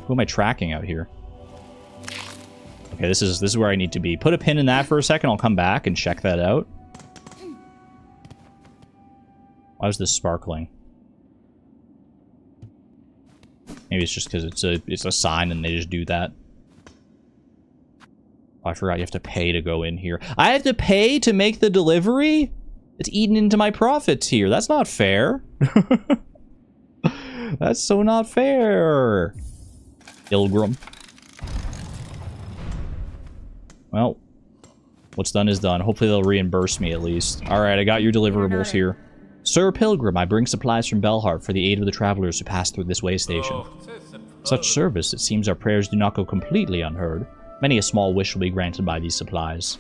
S1: Who am I tracking out here? Okay, this is where I need to be. Put a pin in that for a second. I'll come back and check that out. Why was this sparkling? Maybe it's just because it's a sign and they just do that. Oh, I forgot you have to pay to go in here. I have to pay to make the delivery? It's eating into my profits here. That's not fair. That's so not fair. Pilgrim. Well, what's done is done. Hopefully they'll reimburse me at least. Alright, I got your deliverables here. Sir Pilgrim, I bring supplies from Belhart for the aid of the travelers who pass through this way station. Such service, it seems our prayers do not go completely unheard. Many a small wish will be granted by these supplies.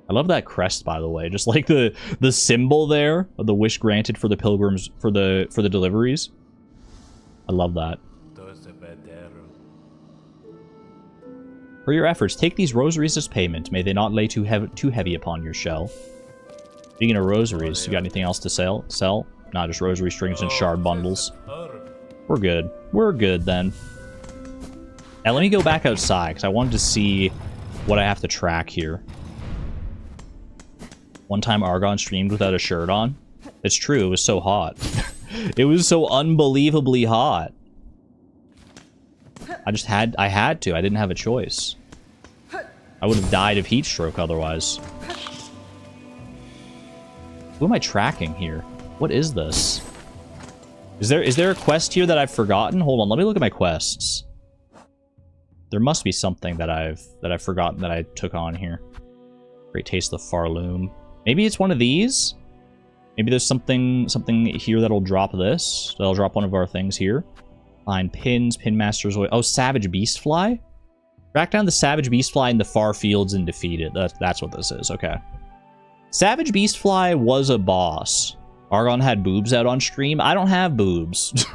S1: I love that crest, by the way. Just like the symbol there of the wish granted for the pilgrims for the deliveries. I love that. For your efforts, take these rosaries as payment. May they not lay too heavy upon your shell. Speaking of rosaries, you got anything else to sell? Not just rosary strings and shard bundles. We're good. We're good then. Now let me go back outside because I wanted to see what I have to track here. One time Argon streamed without a shirt on. It's true, it was so hot. It was so unbelievably hot. I had to. I didn't have a choice. I would have died of heat stroke otherwise. Who am I tracking here? What is this? Is there a quest here that I've forgotten? Hold on, let me look at my quests. There must be something that I've forgotten that I took on here. Great taste of Farloom. Maybe it's one of these? Maybe there's something here that'll drop this. That'll drop one of our things here. Find pins, pin masters. Oh, Savage Beastfly? Track down the Savage Beastfly in the far fields and defeat it. That's what this is. Okay. Savage Beastfly was a boss. Argon had boobs out on stream. I don't have boobs.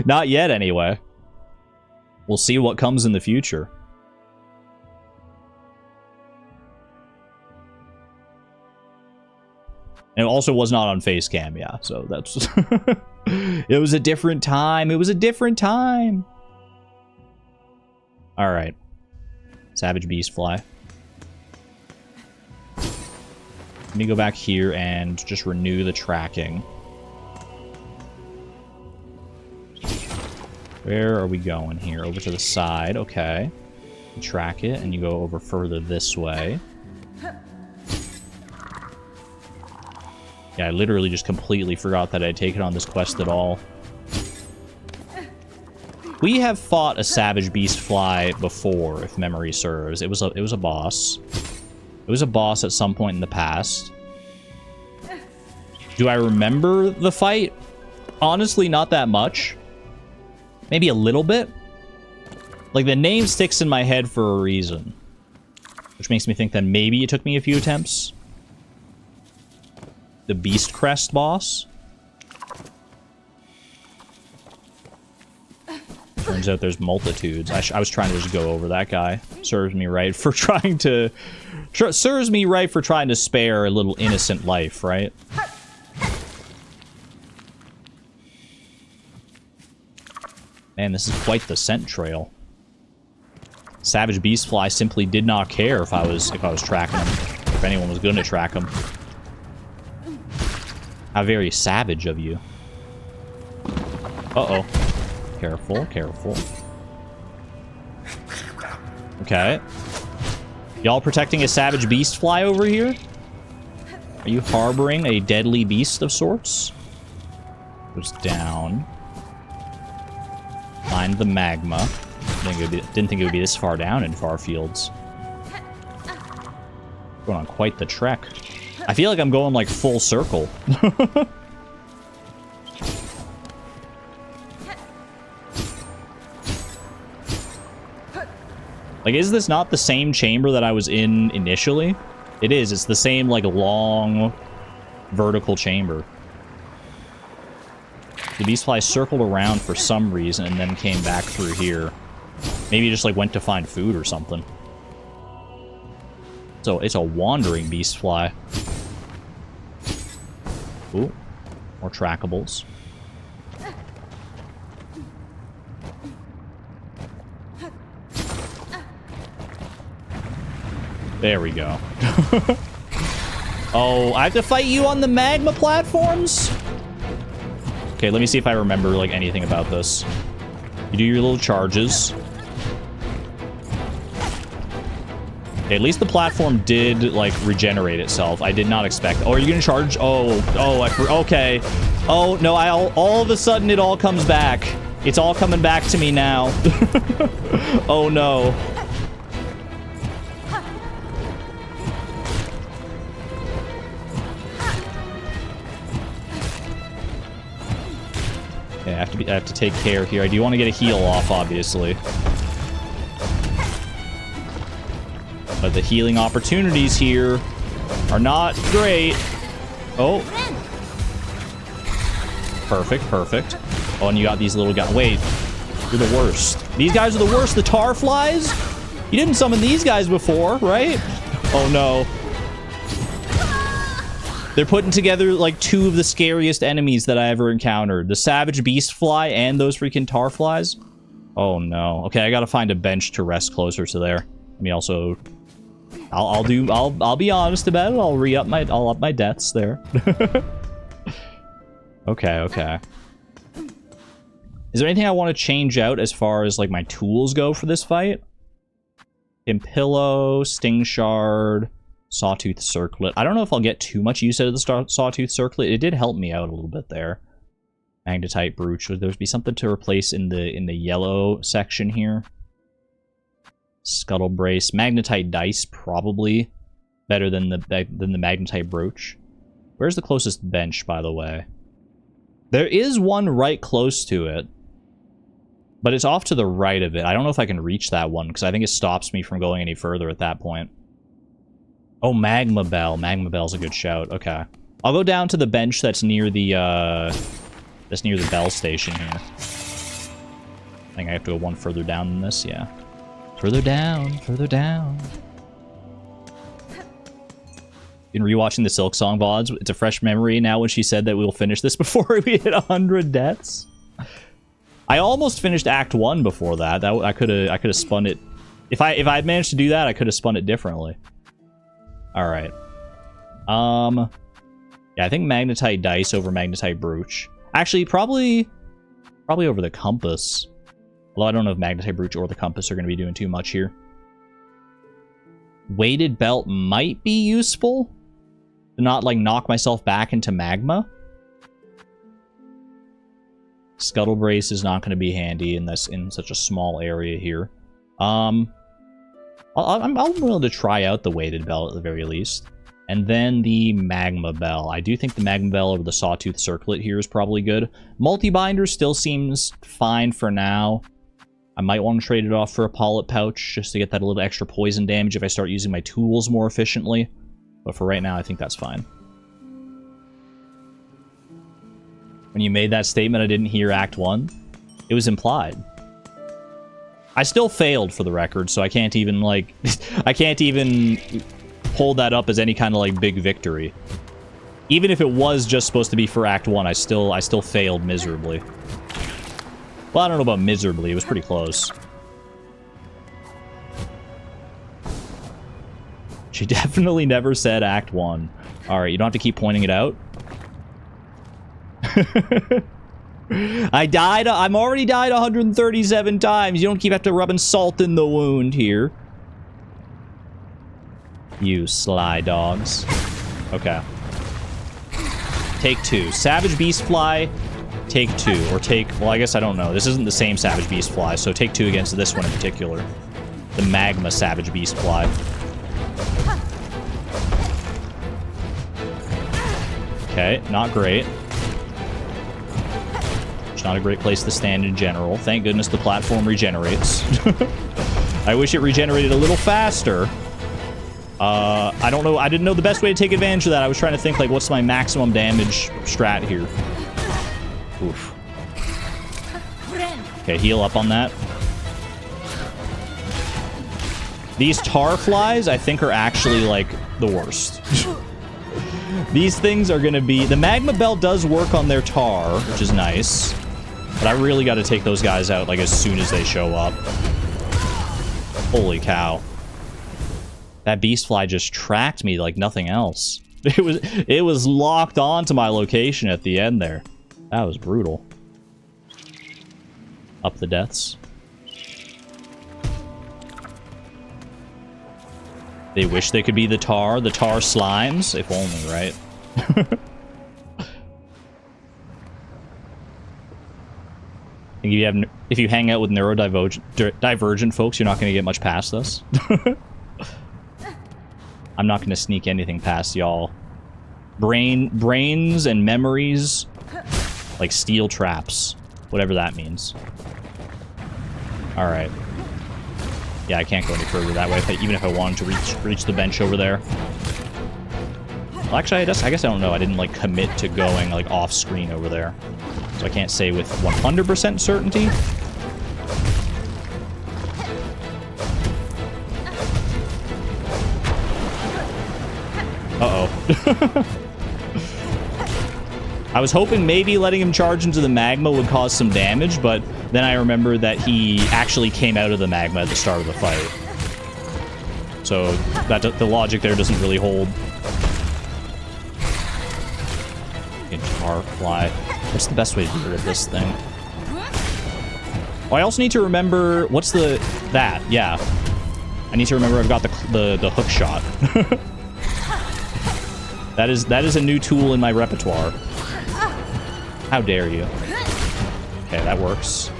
S1: Not yet, anyway. We'll see what comes in the future. And it also was not on face cam, yeah. So that's... It was a different time. It was a different time. Alright. Savage Beastfly. Let me go back here and just renew the tracking. Where are we going here? Over to the side. Okay. You track it, and you go over further this way. Yeah, I literally just completely forgot that I'd taken on this quest at all. We have fought a Savage Beastfly before, if memory serves. It was a boss. It was a boss at some point in the past. Do I remember the fight? Honestly, not that much. Maybe a little bit. Like, the name sticks in my head for a reason. Which makes me think that maybe it took me a few attempts. The Beast Crest boss. Turns out there's multitudes. I was trying to just go over that guy. Serves me right for trying to... Serves me right for trying to spare a little innocent life, right? Man, this is quite the scent trail. Savage Beastfly simply did not care if I was tracking him. If anyone was going to track him. How very savage of you. Uh-oh. Careful, careful. Okay. Y'all protecting a Savage Beastfly over here? Are you harboring a deadly beast of sorts? Goes down. Find the magma. Didn't think it would be this far down in far fields. Going on quite the trek. I feel like I'm going like full circle. Like, is this not the same chamber that I was in initially? It is. It's the same, like, long vertical chamber. The Beastfly circled around for some reason and then came back through here. Maybe he just, like, went to find food or something. So, it's a wandering Beastfly. Ooh. More trackables. There we go. Oh, I have to fight you on the magma platforms? Okay, let me see if I remember, like, anything about this. You do your little charges. Okay, at least the platform did, like, regenerate itself. I did not expect... Oh, are you gonna charge? Okay. Oh, no, all of a sudden it all comes back. It's all coming back to me now. Oh, no. Okay, I have to take care here. I do want to get a heal off, obviously. But the healing opportunities here are not great. Oh. Perfect, perfect. Oh, and you got these little guys. Wait, you're the worst. These guys are the worst. The tar flies? You didn't summon these guys before, right? Oh, no. They're putting together, like, two of the scariest enemies that I ever encountered. The savage beast fly and those freaking tar flies. Oh, no. Okay, I gotta find a bench to rest closer to there. Let me also... I'll be honest about it. I'll up my deaths there. Okay. Is there anything I want to change out as far as, like, my tools go for this fight? Impillow, Sting Shard, Sawtooth Circlet. I don't know if I'll get too much use out of the Sawtooth Circlet. It did help me out a little bit there. Magnetite Brooch. Would there be something to replace in the yellow section here? Scuttle Brace. Magnetite Dice, probably. Better than the Magnetite Brooch. Where's the closest bench, by the way? There is one right close to it. But it's off to the right of it. I don't know if I can reach that one, because I think it stops me from going any further at that point. Oh, Magma Bell. Magma Bell's a good shout. Okay. I'll go down to the bench that's near the bell station here. I think I have to go one further down than this, yeah. Further down, further down. Been rewatching the Silksong VODs. It's a fresh memory now when she said that we'll finish this before we hit 100 deaths. I almost finished Act 1 before that. I could have spun it. If I had managed to do that, I could have spun it differently. Alright. Yeah, I think Magnetite Dice over Magnetite Brooch. Actually, probably over the Compass. Although I don't know if Magnetite Brooch or the Compass are going to be doing too much here. Weighted Belt might be useful. To not, like, knock myself back into magma. Scuttle Brace is not going to be handy in such a small area here. I'm willing to try out the Weighted Belt at the very least. And then the Magma Bell. I do think the Magma Bell over the Sawtooth Circlet here is probably good. Multi-Binder still seems fine for now. I might want to trade it off for a Polyp Pouch just to get that a little extra poison damage if I start using my tools more efficiently. But for right now, I think that's fine. When you made that statement, I didn't hear Act 1. It was implied. I still failed, for the record, so I can't even, like... I can't even hold that up as any kind of, like, big victory. Even if it was just supposed to be for Act 1, I still failed miserably. Well, I don't know about miserably. It was pretty close. She definitely never said Act 1. Alright, you don't have to keep pointing it out. I died. I'm already died 137 times. You don't keep having to rubbing salt in the wound here. You sly dogs. Okay. Take 2. Savage Beast Fly. Take 2. Or take... Well, I guess I don't know. This isn't the same Savage Beast Fly, so take 2 against this one in particular. The Magma Savage Beast Fly. Okay, not great. It's not a great place to stand in general. Thank goodness the platform regenerates. I wish it regenerated a little faster. I don't know. I didn't know the best way to take advantage of that. I was trying to think, like, what's my maximum damage strat here? Oof. Okay, heal up on that. These tar flies, I think, are actually, like, the worst. These things are going to be... The Magma Bell does work on their tar, which is nice. But I really got to take those guys out, like, as soon as they show up. Holy cow. That beast fly just tracked me like nothing else. It was locked onto my location at the end there. That was brutal. Up the deaths. They wish they could be the tar slimes. If only, right? If you hang out with neurodivergent folks, you're not going to get much past us. I'm not going to sneak anything past y'all. Brains and memories, like steel traps, whatever that means. All right. Yeah, I can't go any further that way, even if I wanted to reach the bench over there. Well, actually, I guess I don't know. I didn't like commit to going like off screen over there, so I can't say with 100% certainty. Uh-oh. I was hoping maybe letting him charge into the magma would cause some damage, but then I remember that he actually came out of the magma at the start of the fight. So that the logic there doesn't really hold. Tar fly. What's the best way to get rid of this thing? Oh, I also need to remember what's that. Yeah, I need to remember I've got the hook shot. That is a new tool in my repertoire. How dare you? Okay, that works.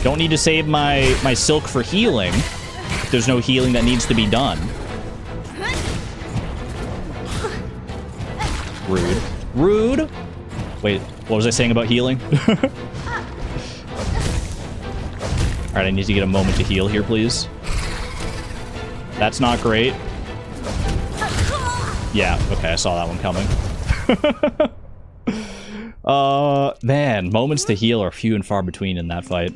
S1: Don't need to save my silk for healing. If there's no healing that needs to be done. Rude. Rude! Wait, what was I saying about healing? Alright, I need to get a moment to heal here, please. That's not great. Yeah, okay, I saw that one coming. Man, moments to heal are few and far between in that fight.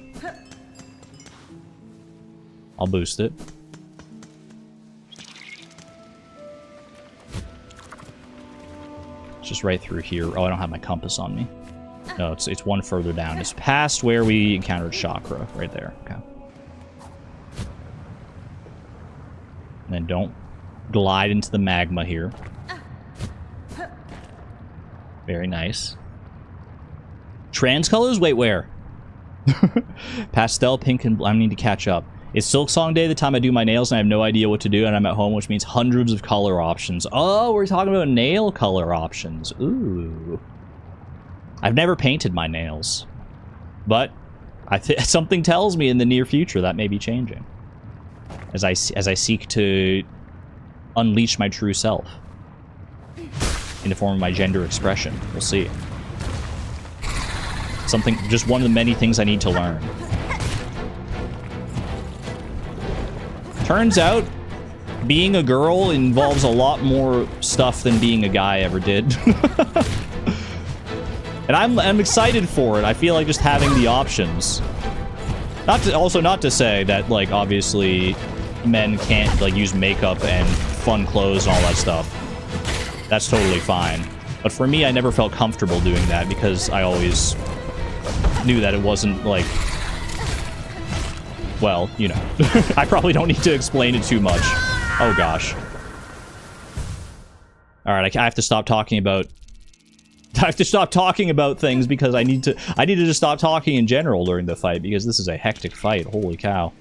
S1: I'll boost it. It's just right through here. Oh, I don't have my compass on me. No, it's one further down. It's past where we encountered Chakra, right there. Okay. And then don't glide into the magma here. Very nice. Trans colors? Wait, where? Pastel, pink, and I need to catch up. It's Silksong Day, the time I do my nails, and I have no idea what to do, and I'm at home, which means hundreds of color options. Oh, we're talking about nail color options. Ooh. I've never painted my nails. But something tells me in the near future that may be changing. As I seek to unleash my true self in the form of my gender expression. We'll see. Just one of the many things I need to learn. Turns out, being a girl involves a lot more stuff than being a guy ever did. And I'm excited for it. I feel like just having the options. Not to say that, like, obviously men can't, like, use makeup and fun clothes and all that stuff. That's totally fine. But for me, I never felt comfortable doing that because I always knew that it wasn't, like... Well, you know. I probably don't need to explain it too much. Oh, gosh. Alright, I have to stop talking about... I have to stop talking about things because I need to just stop talking in general during the fight because this is a hectic fight. Holy cow.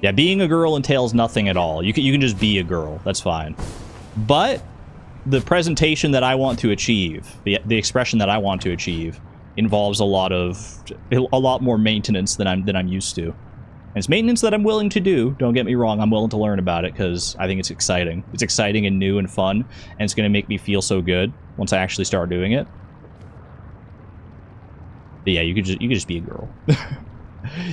S1: Yeah, being a girl entails nothing at all. You can just be a girl. That's fine. But the presentation that I want to achieve, the expression that I want to achieve, involves a lot more maintenance than I'm used to. And it's maintenance that I'm willing to do. Don't get me wrong, I'm willing to learn about it because I think it's exciting. It's exciting and new and fun, and it's going to make me feel so good once I actually start doing it. But yeah, you could just be a girl.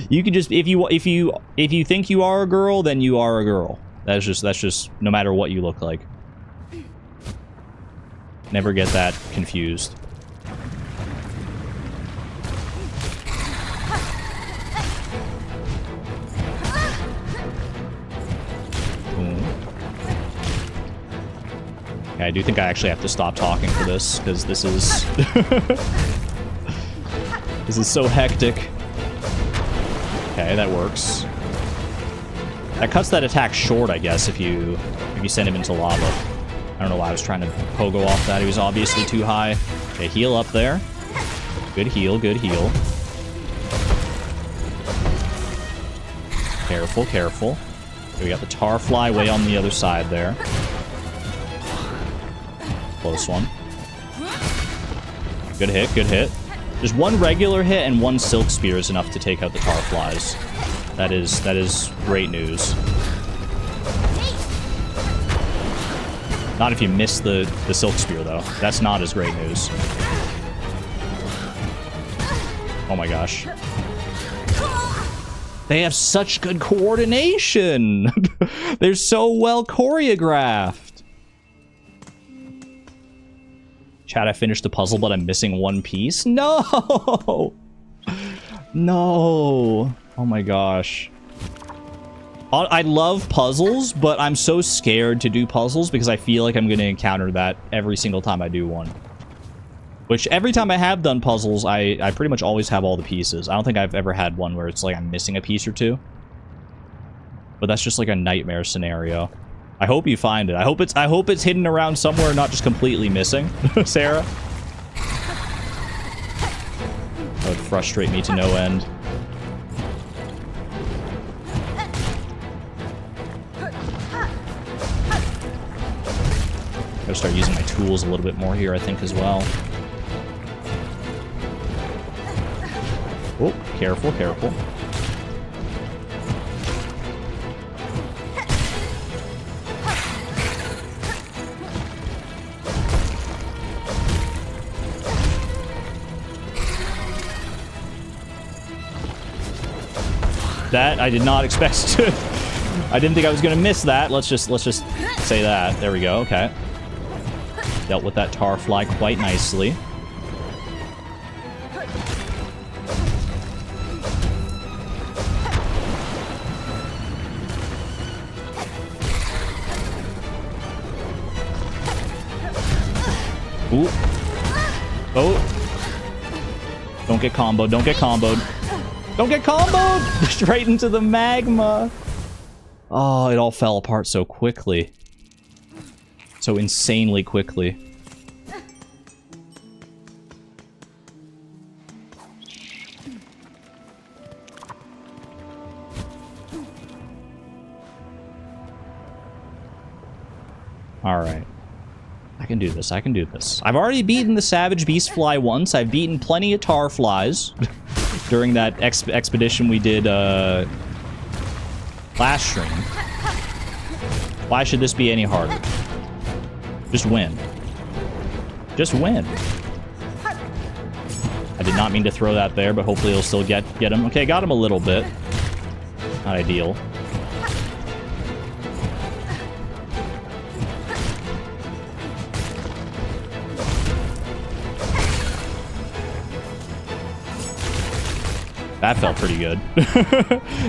S1: You could just if you think you are a girl, then you are a girl. That's just no matter what you look like. Never get that confused. I do think I actually have to stop talking for this, because this is... this is so hectic. Okay, that works. That cuts that attack short, I guess, if you send him into lava. I don't know why I was trying to pogo off that. He was obviously too high. Okay, heal up there. Good heal, good heal. Careful, careful. We got the tar fly way on the other side there. Close one. Good hit, good hit. Just one regular hit and one silk spear is enough to take out the tar flies. That is great news. Not if you miss the silk spear, though. That's not as great news. Oh my gosh. They have such good coordination! They're so well choreographed! Chat, I finished the puzzle, but I'm missing one piece? No! No! Oh my gosh. I love puzzles, but I'm so scared to do puzzles because I feel like I'm going to encounter that every single time I do one. Which, every time I have done puzzles, I pretty much always have all the pieces. I don't think I've ever had one where it's like I'm missing a piece or two. But that's just like a nightmare scenario. I hope you find it. I hope it's hidden around somewhere, not just completely missing, Sarah. That would frustrate me to no end. Gotta start using my tools a little bit more here, I think, as well. Oh, careful, careful. That I did not expect to. I didn't think I was gonna miss that. Let's just say that. There we go. Okay. Dealt with that tar fly quite nicely. Ooh. Oh. Don't get comboed. Don't get comboed. Don't get comboed! Straight into the magma. Oh, it all fell apart so quickly. So insanely quickly. Alright. I can do this, I can do this. I've already beaten the Savage Beast Fly once. I've beaten plenty of tar flies during that expedition we did last stream. Why should this be any harder? Just win. Just win. I did not mean to throw that there, but hopefully it'll still get him. Okay, got him a little bit. Not ideal. That felt pretty good.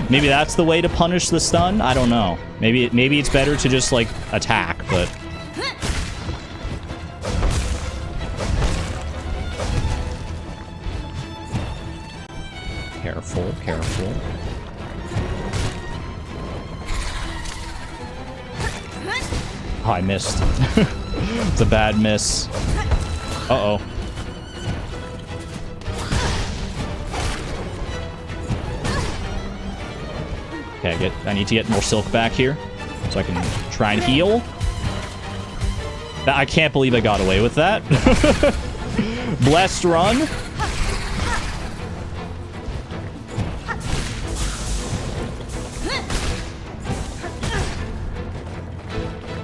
S1: Maybe that's the way to punish the stun? I don't know. Maybe it's better to just, like, attack, but... Careful, careful. Oh, I missed. It's a bad miss. Uh-oh. Okay, I need to get more silk back here so I can try and heal. I can't believe I got away with that. Blessed run.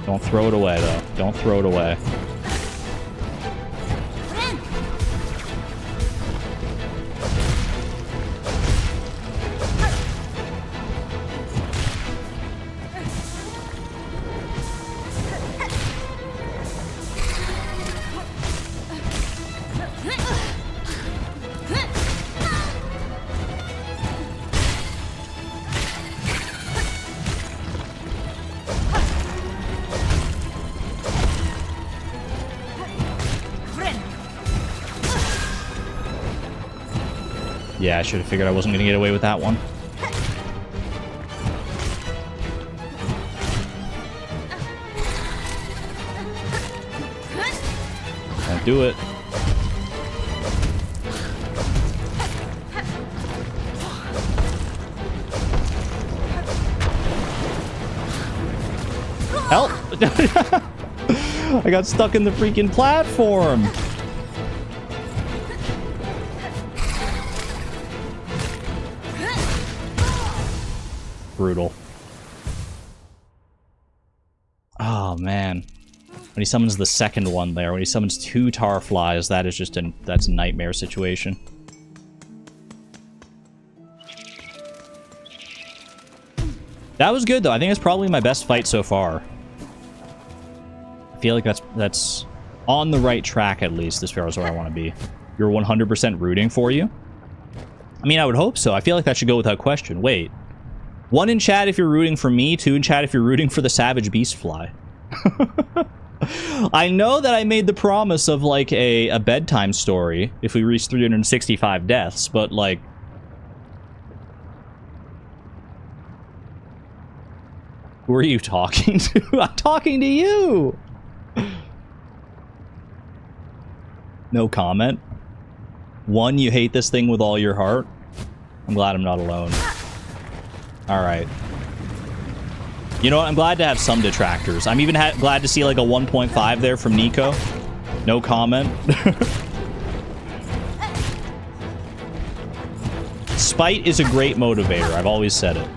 S1: Don't throw it away, though. Don't throw it away. Yeah, I should have figured I wasn't going to get away with that one. Can't do it. Help! I got stuck in the freaking platform. Brutal. Oh, man. When he summons the second one there, when he summons 2 tar flies, that is just that's a nightmare situation. That was good, though. I think it's probably my best fight so far. I feel like that's on the right track, at least, as far as where I want to be. You're 100% rooting for you? I mean, I would hope so. I feel like that should go without question. Wait. 1 in chat if you're rooting for me, 2 in chat if you're rooting for the Savage Beast Fly. I know that I made the promise of, like, a bedtime story if we reach 365 deaths, but, like... Who are you talking to? I'm talking to you! No comment. 1, you hate this thing with all your heart. I'm glad I'm not alone. Alright. You know what? I'm glad to have some detractors. I'm even glad to see like a 1.5 there from Nico. No comment. Spite is a great motivator. I've always said it.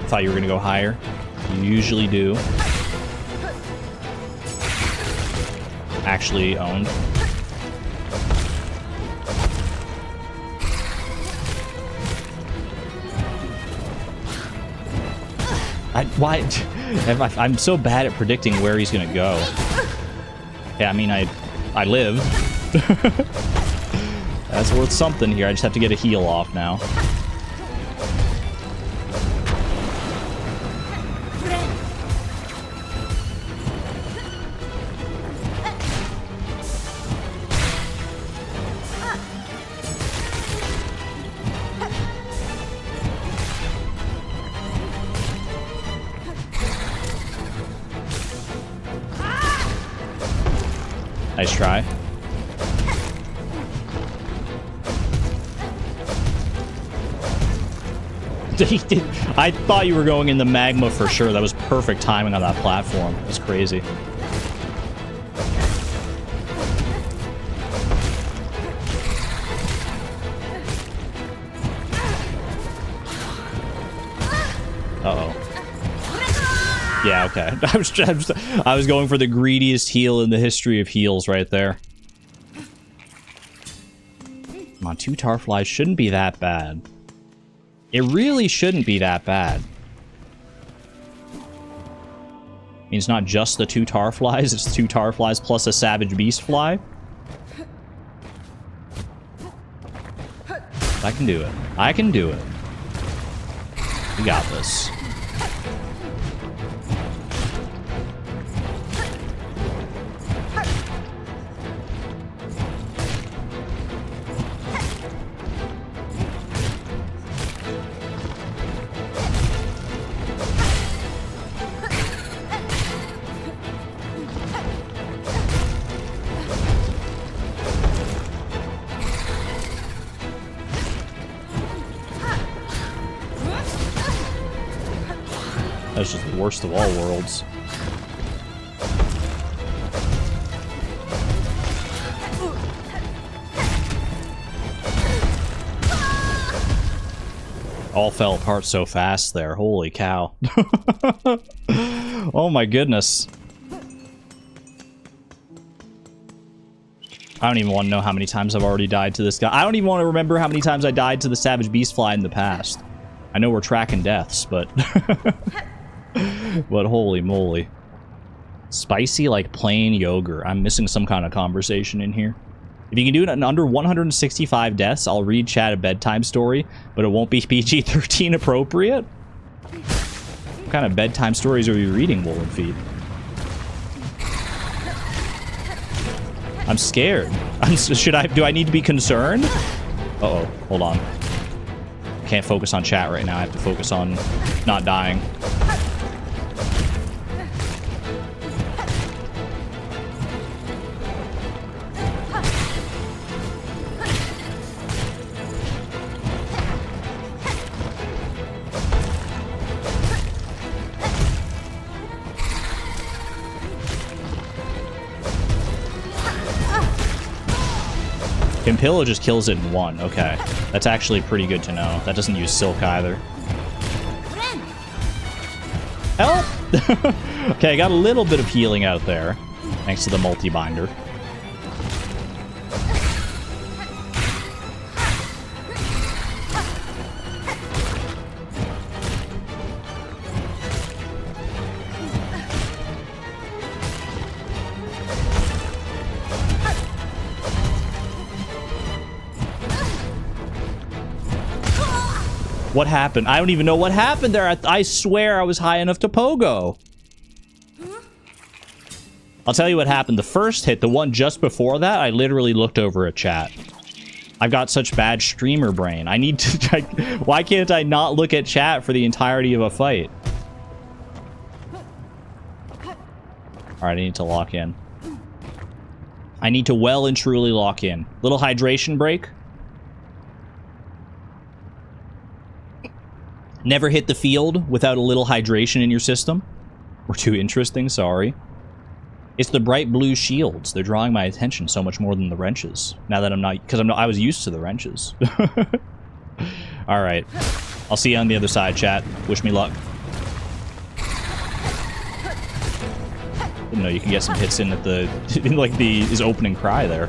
S1: Thought you were gonna go higher. You usually do. Actually owned. Why? I'm so bad at predicting where he's gonna go. Yeah, I mean, I lived. That's worth something here. I just have to get a heal off now. Nice try. I thought you were going in the magma for sure. That was perfect timing on that platform. That's crazy. Uh-oh. Yeah, okay. I was going for the greediest heal in the history of heals right there. Come on, 2 tarflies shouldn't be that bad. It really shouldn't be that bad. I mean, it's not just the 2 tarflies, it's 2 tarflies plus a savage beast fly. I can do it. I can do it. We got this. That's just the worst of all worlds. All fell apart so fast there. Holy cow. Oh my goodness. I don't even want to know how many times I've already died to this guy. I don't even want to remember how many times I died to the Savage Beast Fly in the past. I know we're tracking deaths, but... But holy moly. Spicy like plain yogurt. I'm missing some kind of conversation in here. If you can do it in under 165 deaths, I'll read chat a bedtime story, but it won't be PG-13 appropriate. What kind of bedtime stories are you reading, Wolven Feet? I'm scared. Do I need to be concerned? Uh-oh, hold on. Can't focus on chat right now. I have to focus on not dying. Pimpillo just kills it in one. Okay. That's actually pretty good to know. That doesn't use Silk either. Help! Okay, got a little bit of healing out there. Thanks to the multi-binder. What happened? I don't even know what happened there. I swear I was high enough to pogo. I'll tell you what happened. The first hit, the one just before that, I literally looked over at chat. I've got such bad streamer brain. I need to... why can't I not look at chat for the entirety of a fight? Alright, I need to lock in. I need to well and truly lock in. Little hydration break. Never hit the field without a little hydration in your system. We're too interesting, sorry. It's the bright blue shields. They're drawing my attention so much more than the wrenches. Now that I'm not... because I was used to the wrenches. Alright. I'll see you on the other side, chat. Wish me luck. Didn't know you could get some hits in at the... in like his opening cry there.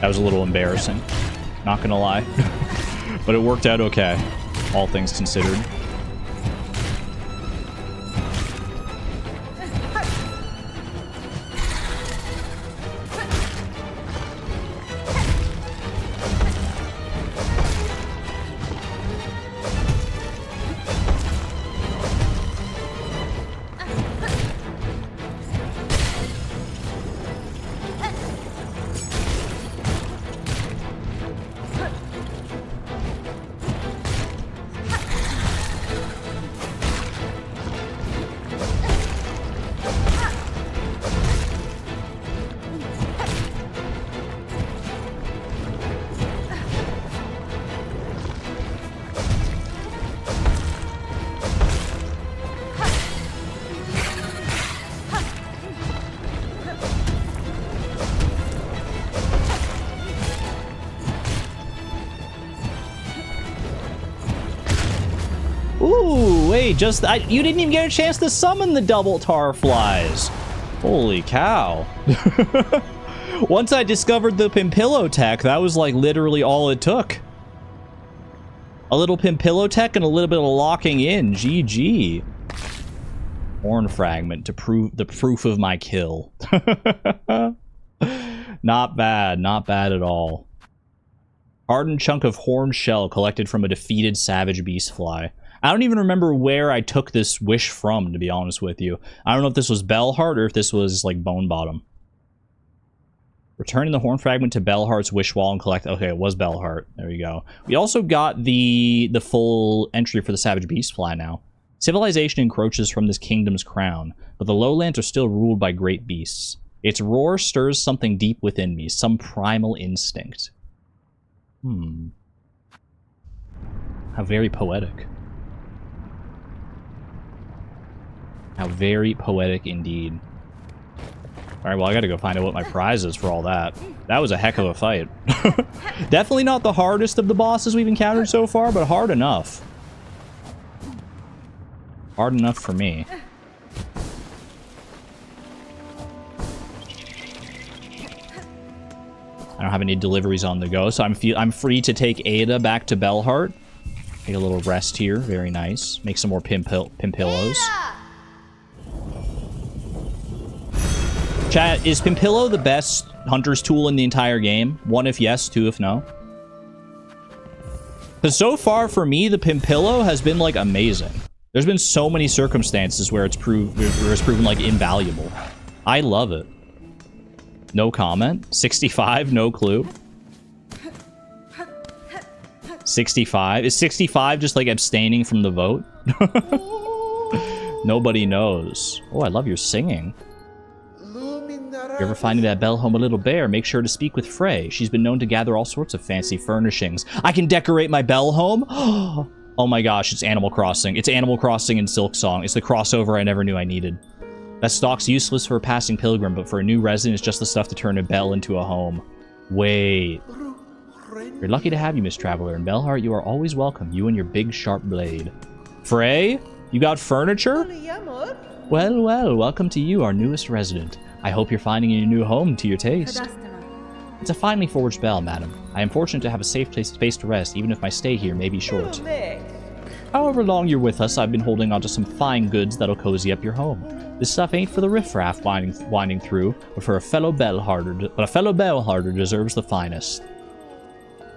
S1: That was a little embarrassing, not gonna lie. But it worked out okay, all things considered. Ooh, wait, you didn't even get a chance to summon the double tar flies. Holy cow. Once I discovered the Pimpillo tech, that was like literally all it took. A little Pimpillo tech and a little bit of locking in. GG. Horn fragment to prove the proof of my kill. Not bad, not bad at all. Hardened chunk of horn shell collected from a defeated savage beast fly. I don't even remember where I took this wish from, to be honest with you. I don't know if this was Bellheart or if this was, like, Bone Bottom. Returning the horn fragment to Bellheart's wish wall and collect... Okay, it was Bellheart. There you go. We also got the full entry for the savage beast fly now. Civilization encroaches from this kingdom's crown, but the lowlands are still ruled by great beasts. Its roar stirs something deep within me, some primal instinct. How very poetic. How very poetic indeed. Alright, well, I gotta go find out what my prize is for all that. That was a heck of a fight. Definitely not the hardest of the bosses we've encountered so far, but hard enough. Hard enough for me. I don't have any deliveries on the go, so I'm free to take Ada back to Bellheart. Take a little rest here. Very nice. Make some more Pimpillos. Chat, is Pimpillo the best hunter's tool in the entire game? 1 if yes, 2 if no. Because so far for me, the Pimpillo has been like amazing. There's been so many circumstances where it's proven like invaluable. I love it. No comment. 65, no clue. 65. Is 65 just like abstaining from the vote? Nobody knows. Oh, I love your singing. If you're ever finding that bell home a little bare, make sure to speak with Frey. She's been known to gather all sorts of fancy furnishings. I can decorate my bell home? Oh my gosh, it's Animal Crossing. It's Animal Crossing and Silksong. It's the crossover I never knew I needed. That stock's useless for a passing pilgrim, but for a new resident, it's just the stuff to turn a bell into a home. Wait. You're lucky to have you, Miss Traveler. In Bellheart, you are always welcome. You and your big, sharp blade. Frey? You got furniture? Well, well, welcome to you, our newest resident. I hope you're finding your new home to your taste. It's a finely forged bell, madam. I am fortunate to have a safe space to rest, even if my stay here may be short. However long you're with us, I've been holding on to some fine goods that'll cozy up your home. This stuff ain't for the riffraff winding through, but for a fellow bellhearter deserves the finest.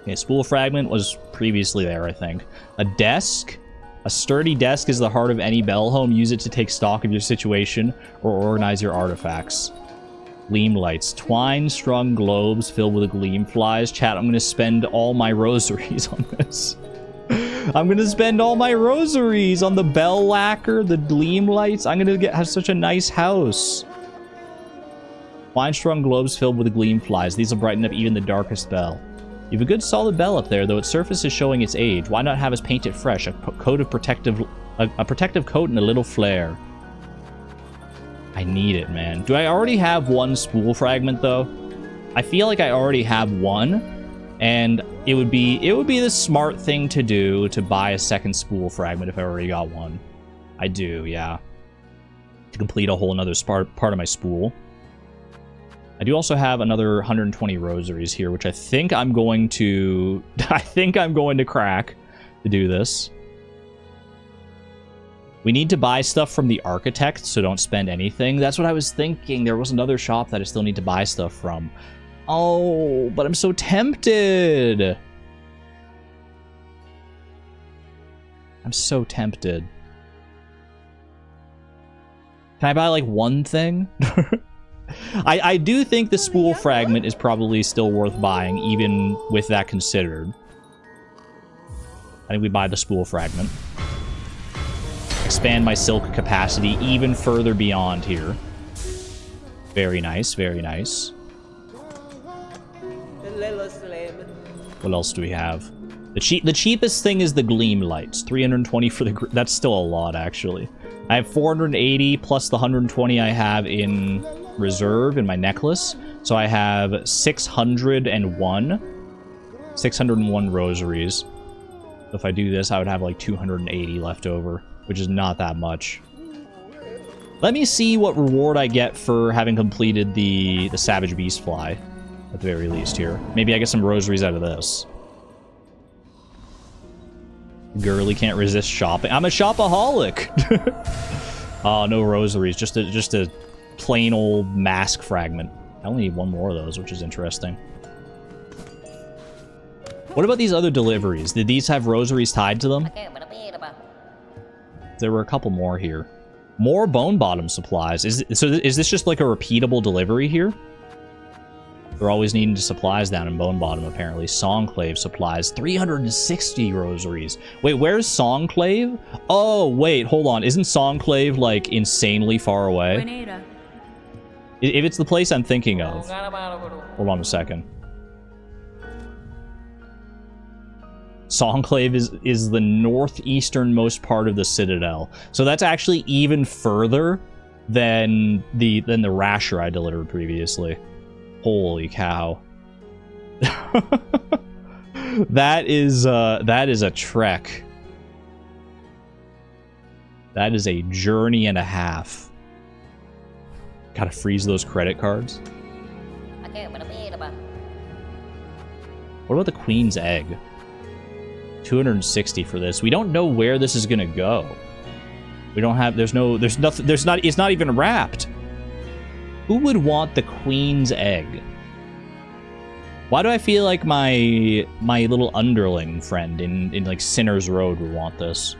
S1: Okay, spool fragment was previously there, I think. A desk? A sturdy desk is the heart of any bell home. Use it to take stock of your situation or organize your artifacts. Gleam lights. Twine-strung globes filled with gleam flies. Chat, I'm going to spend all my rosaries on this. I'm going to spend all my rosaries on the bell lacquer, the gleam lights. I'm going to have such a nice house. Twine-strung globes filled with gleam flies. These will brighten up even the darkest bell. You have a good solid bell up there, though its surface is showing its age. Why not have us paint it fresh? A protective coat and a little flair. I need it, man. Do I already have one spool fragment, though? I feel like I already have one, and it would be the smart thing to do to buy a second spool fragment if I already got one. I do, yeah. To complete a whole another part of my spool. I do also have another 120 rosaries here, which I think I'm going to... crack to do this. We need to buy stuff from the architect, so don't spend anything. That's what I was thinking. There was another shop that I still need to buy stuff from. Oh, but I'm so tempted. I'm so tempted. Can I buy, like, one thing? I do think the spool fragment is probably still worth buying, even with that considered. I think we buy the spool fragment. Expand my silk capacity even further beyond here. Very nice, very nice. What else do we have? The cheapest thing is the gleam lights. 320 for the... That's still a lot, actually. I have 480 plus the 120 I have in reserve in my necklace. So I have 601 rosaries. If I do this, I would have like 280 left over, which is not that much. Let me see what reward I get for having completed the Savage Beast Fly, at the very least here. Maybe I get some rosaries out of this. Girly can't resist shopping. I'm a shopaholic! Oh, no rosaries. Just a plain old mask fragment. I only need one more of those, which is interesting. What about these other deliveries? Did these have rosaries tied to them? There were a couple more here. More bone bottom supplies. Is this just like a repeatable delivery here? They're always needing supplies down in Bone Bottom, apparently. Songclave supplies. 360 rosaries. Wait, where's Songclave? Oh, wait, hold on. Isn't Songclave, like, insanely far away? If it's the place I'm thinking of. Hold on a second. Songclave is the northeasternmost part of the Citadel. So that's actually even further than the Rasher I delivered previously. Holy cow. That is a trek. That is a journey and a half. Gotta freeze those credit cards. What about the Queen's Egg? 260 for this. We don't know where this is gonna go. We don't have, it's not even wrapped. Who would want the Queen's Egg? Why do I feel like my little underling friend in like Sinner's Road would want this?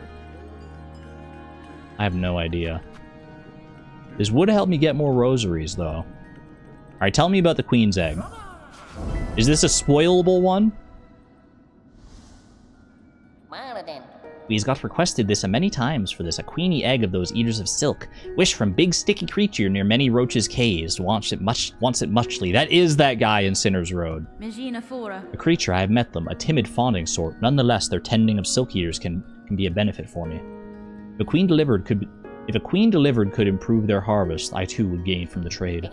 S1: I have no idea. This would help me get more rosaries, though. Alright, tell me about the queen's egg. Is this a spoilable one? We's got requested this a many times for this, a queenie egg of those eaters of silk. Wish from big sticky creature near many roaches' caves. Wants it muchly. That is that guy in Sinner's Road. A creature, I have met them, a timid fawning sort. Nonetheless, their tending of silk eaters can be a benefit for me. If a queen delivered could improve their harvest, I too would gain from the trade.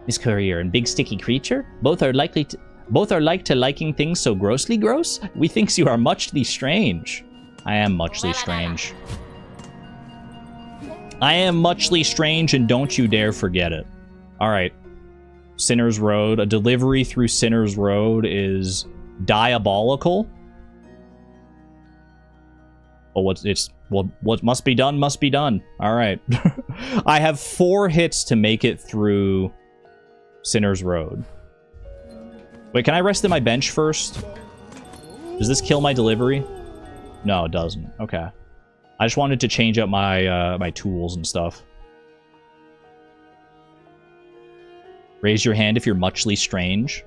S1: Miss Courier and big sticky creature, both are like to liking things so grossly gross. We thinks you are muchly strange. I am muchly strange. I am muchly strange, and don't you dare forget it. All right, Sinner's Road. A delivery through Sinner's Road is diabolical. Oh, what must be done must be done. All right. I have 4 hits to make it through Sinner's Road. Wait, can I rest in my bench first? Does this kill my delivery? No, it doesn't. Okay. I just wanted to change up my my tools and stuff. Raise your hand if you're muchly strange.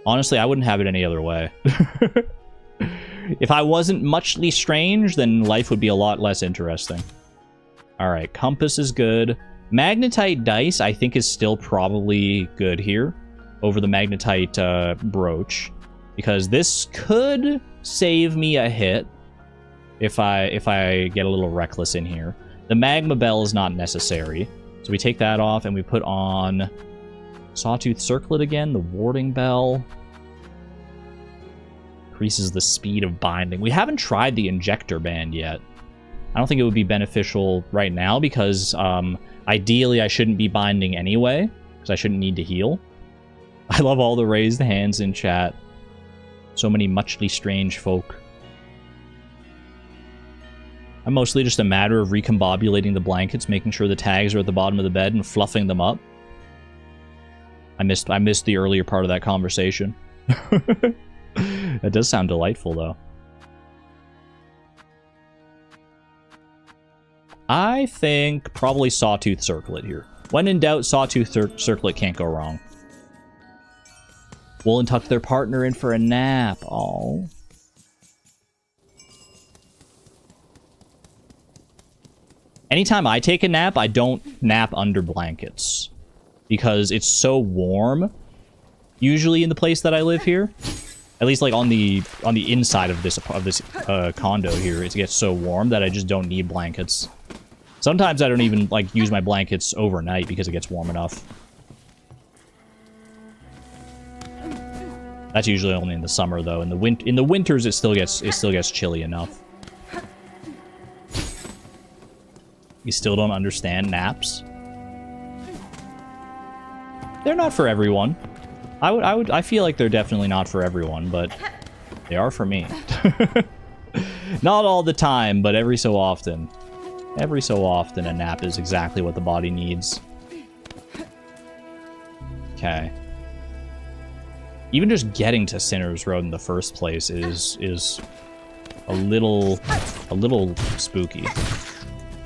S1: Honestly, I wouldn't have it any other way. If I wasn't muchly strange, then life would be a lot less interesting. Alright, compass is good. Magnetite dice, I think, is still probably good here over the magnetite brooch, because this could save me a hit if I get a little reckless in here. The magma bell is not necessary, so we take that off and we put on sawtooth circlet again. The warding bell increases the speed of binding. We haven't tried the injector band yet. I don't think it would be beneficial right now because ideally I shouldn't be binding anyway, because I shouldn't need to heal. I love all the raised hands in chat. So many muchly strange folk. I'm mostly just a matter of recombobulating the blankets, making sure the tags are at the bottom of the bed and fluffing them up. I missed the earlier part of that conversation. That does sound delightful, though. I think probably sawtooth circlet here. When in doubt, sawtooth circlet can't go wrong. Woolen tucked their partner in for a nap. Oh. Anytime I take a nap, I don't nap under blankets because it's so warm. Usually in the place that I live here, at least like on the inside of this condo here, it gets so warm that I just don't need blankets. Sometimes I don't even like use my blankets overnight because it gets warm enough. That's usually only in the summer, though. In the winters, it still gets chilly enough. You still don't understand naps? They're not for everyone. I feel like they're definitely not for everyone, but they are for me. Not all the time, but every so often. Every so often, a nap is exactly what the body needs. Okay. Even just getting to Sinner's Road in the first place is a little spooky.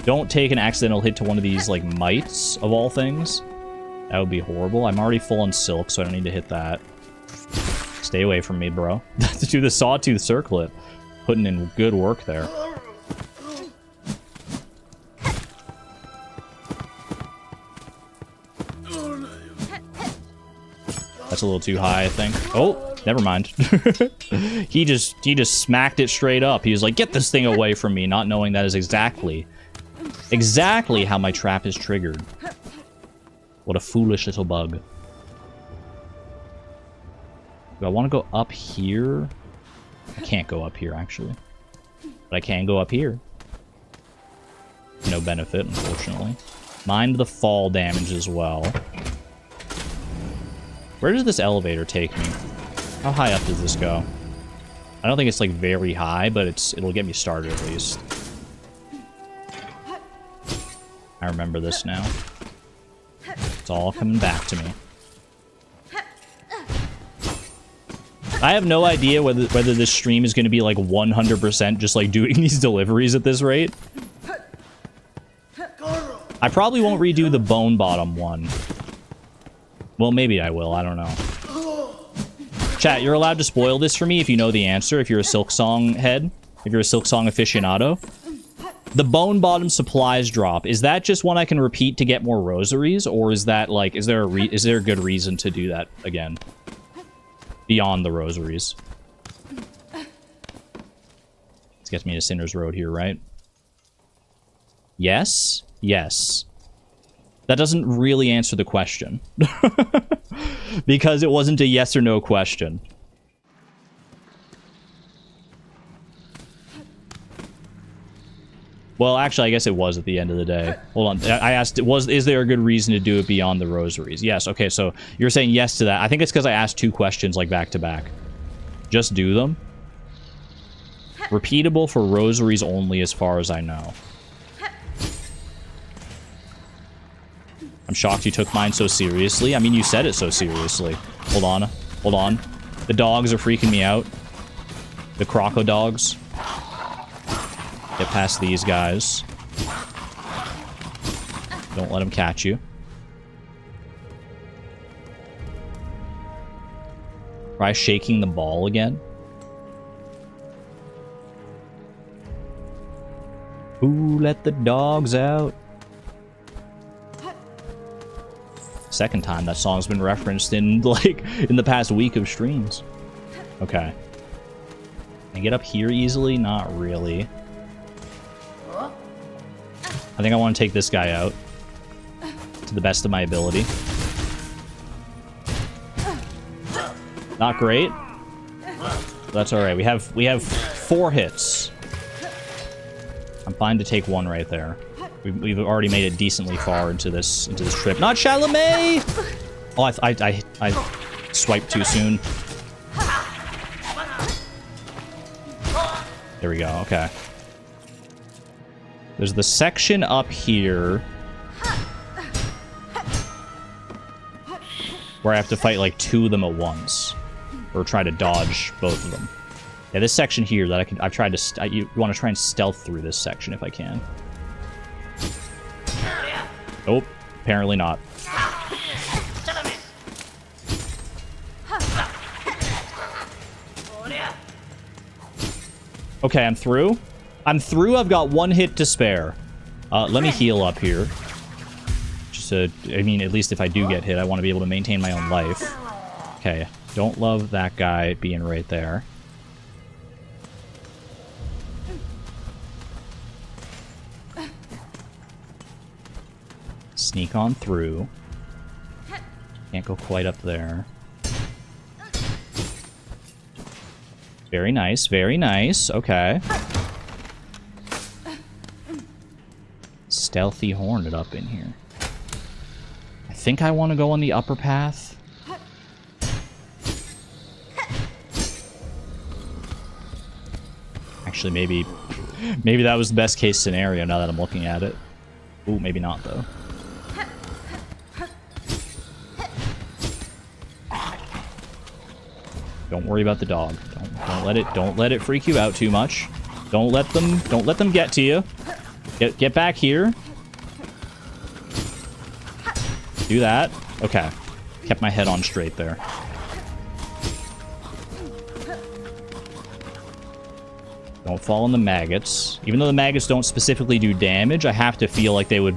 S1: Don't take an accidental hit to one of these, like, mites, of all things. That would be horrible. I'm already full on silk, so I don't need to hit that. Stay away from me, bro. To do the sawtooth circlet. Putting in good work there. That's a little too high, I think. Oh, never mind. He just smacked it straight up. He was like, get this thing away from me, not knowing that is exactly how my trap is triggered. What a foolish little bug. Do I want to go up here? I can't go up here, actually. But I can go up here. No benefit, unfortunately. Mind the fall damage as well. Where does this elevator take me? How high up does this go? I don't think it's, like, very high, but it'll get me started, at least. I remember this now. It's all coming back to me. I have no idea whether this stream is going to be, like, 100% just, like, doing these deliveries at this rate. I probably won't redo the bone bottom one. Well, maybe I will. I don't know. Chat, you're allowed to spoil this for me if you know the answer, if you're a Silksong head, if you're a Silksong aficionado. The bone bottom supplies drop, is that just one I can repeat to get more rosaries, or is that like, is there a good reason to do that again? Beyond the rosaries. This gets me to Sinner's Road here, right? Yes? Yes. That doesn't really answer the question. Because it wasn't a yes or no question. Well, actually, I guess it was at the end of the day. Hold on. I asked, is there a good reason to do it beyond the rosaries? Yes. Okay, so you're saying yes to that. I think it's because I asked 2 questions, like, back to back. Just do them. Repeatable for rosaries only, as far as I know. I'm shocked you took mine so seriously. I mean, you said it so seriously. Hold on. Hold on. The dogs are freaking me out. The croco dogs. Get past these guys. Don't let them catch you. Try shaking the ball again. Who let the dogs out? Second time that song's been referenced in, like, in the past week of streams. Okay. Can I get up here easily? Not really. I think I want to take this guy out. To the best of my ability. Not great. That's alright. We have 4 hits. I'm fine to take 1 right there. We've already made it decently far into this trip. Not Chalamet! Oh, I swiped too soon. There we go. Okay. There's the section up here where I have to fight like 2 of them at once, or try to dodge both of them. Yeah, this section here that I've tried to. You want to try and stealth through this section if I can. Nope, apparently not. Okay, I'm through. I'm through. I've got 1 hit to spare. Let me heal up here. Just I mean, at least if I do get hit, I want to be able to maintain my own life. Okay, don't love that guy being right there. Sneak on through. Can't go quite up there. Very nice, very nice. Okay. Stealthy hornet up in here. I think I want to go on the upper path. Actually, maybe that was the best case scenario now that I'm looking at it. Ooh, maybe not though. Don't worry about the dog. Don't let it freak you out too much. Don't let them get to you. Get back here. Do that. Okay. Kept my head on straight there. Don't fall in the maggots. Even though the maggots don't specifically do damage, I have to feel like they would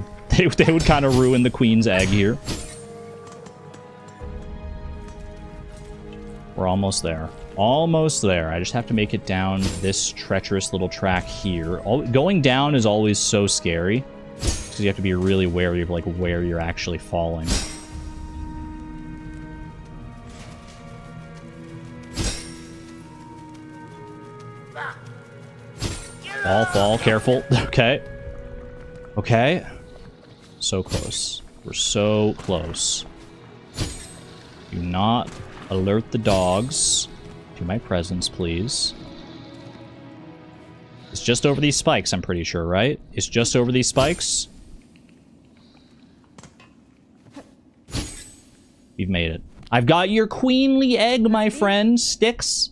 S1: kind of ruin the queen's egg here. We're almost there. Almost there. I just have to make it down this treacherous little track here. Going down is always so scary. Because you have to be really wary of like where you're actually falling. Fall, careful. Okay. Okay. So close. We're so close. Do not alert the dogs to my presence, please. It's just over these spikes, I'm pretty sure, right? It's just over these spikes. We've made it. I've got your queenly egg, my friend. Sticks.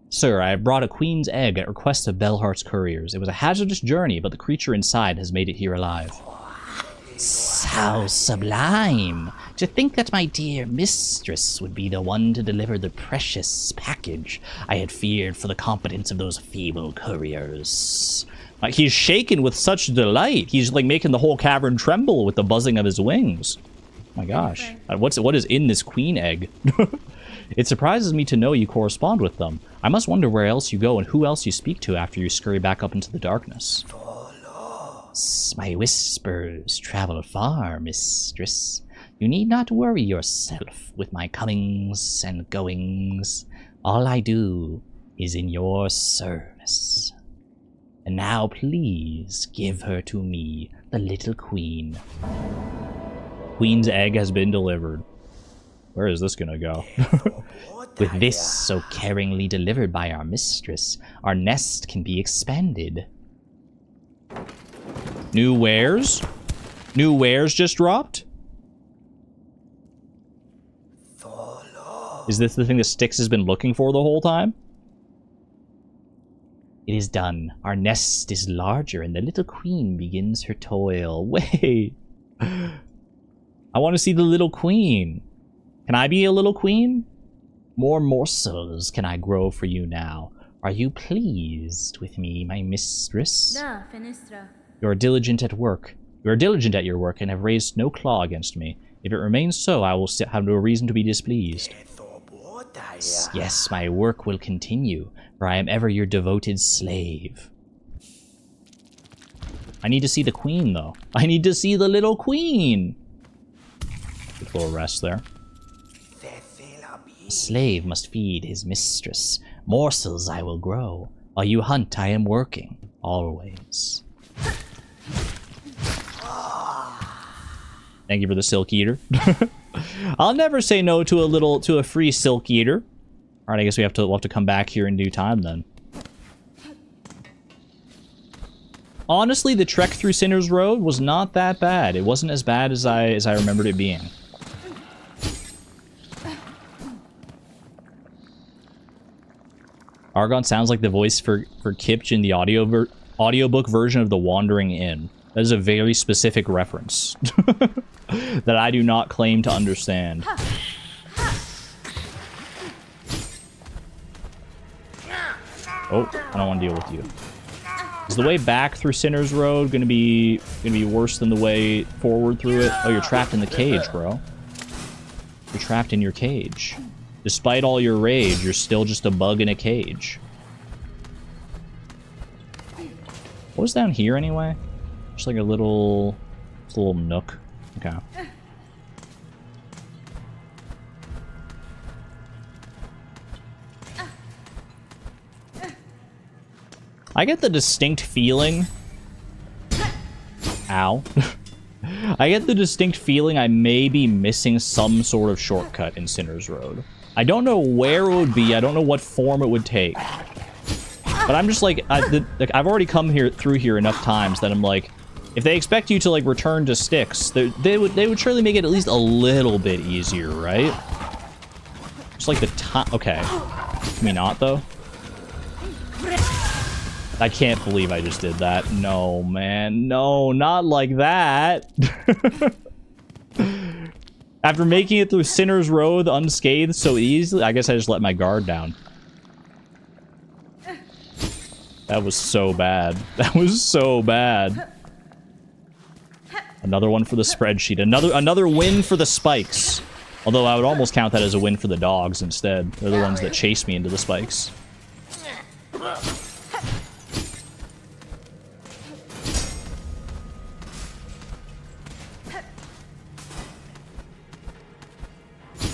S1: Sir, I have brought a queen's egg at request of Bellheart's couriers. It was a hazardous journey, but the creature inside has made it here alive.
S2: How sublime! To think that my dear mistress would be the one to deliver the precious package I had feared for the competence of those feeble couriers.
S1: Like, he's shaken with such delight. He's like making the whole cavern tremble with the buzzing of his wings. My gosh. What is in this queen egg? It surprises me to know you correspond with them. I must wonder where else you go and who else you speak to after you scurry back up into the darkness.
S2: My whispers travel far, mistress. You need not worry yourself with my comings and goings. All I do is in your service. And now please give her to me, the little queen.
S1: Queen's egg has been delivered. Where is this gonna go?
S2: With this so caringly delivered by our mistress, our nest can be expanded.
S1: New wares? New wares just dropped? Is this the thing that Styx has been looking for the whole time?
S2: It is done. Our nest is larger and the little queen begins her toil. Wait.
S1: I want to see the little queen. Can I be a little queen?
S2: More morsels can I grow for you now. Are you pleased with me, my mistress?
S3: Da, fenestra.
S1: You are diligent at work. You are diligent at your work and have raised no claw against me. If it remains so, I will have no reason to be displeased.
S2: Yes, my work will continue, for I am ever your devoted slave.
S1: I need to see the queen, though. I need to see the little queen! Good little rest there.
S2: A slave must feed his mistress. Morsels I will grow. While you hunt, I am working. Always.
S1: Thank you for the silk eater. I'll never say no to a free silk eater. All right, I guess we'll have to come back here in due time then. Honestly, the trek through Sinner's Road was not that bad. It wasn't as bad as I remembered it being. Argon sounds like the voice for Kipch in the audiobook version of The Wandering Inn. That is a very specific reference that I do not claim to understand. Oh, I don't want to deal with you. Is the way back through Sinner's Road gonna be worse than the way forward through it? Oh, you're trapped in the cage, bro. You're trapped in your cage. Despite all your rage, you're still just a bug in a cage. What was down here anyway? Just like a little nook. Okay. I get the distinct feeling... Ow. I get the distinct feeling I may be missing some sort of shortcut in Sinner's Road. I don't know where it would be, I don't know what form it would take. But I'm just like, I've already come through here enough times that I'm like, if they expect you to like return to Styx, they would surely make it at least a little bit easier, right? Just like the time. Okay. Can we not though? I can't believe I just did that. No, man. No, not like that. After making it through Sinner's Road unscathed so easily, I guess I just let my guard down. That was so bad. That was so bad. Another one for the spreadsheet. Another win for the spikes. Although I would almost count that as a win for the dogs instead. They're the ones that chase me into the spikes.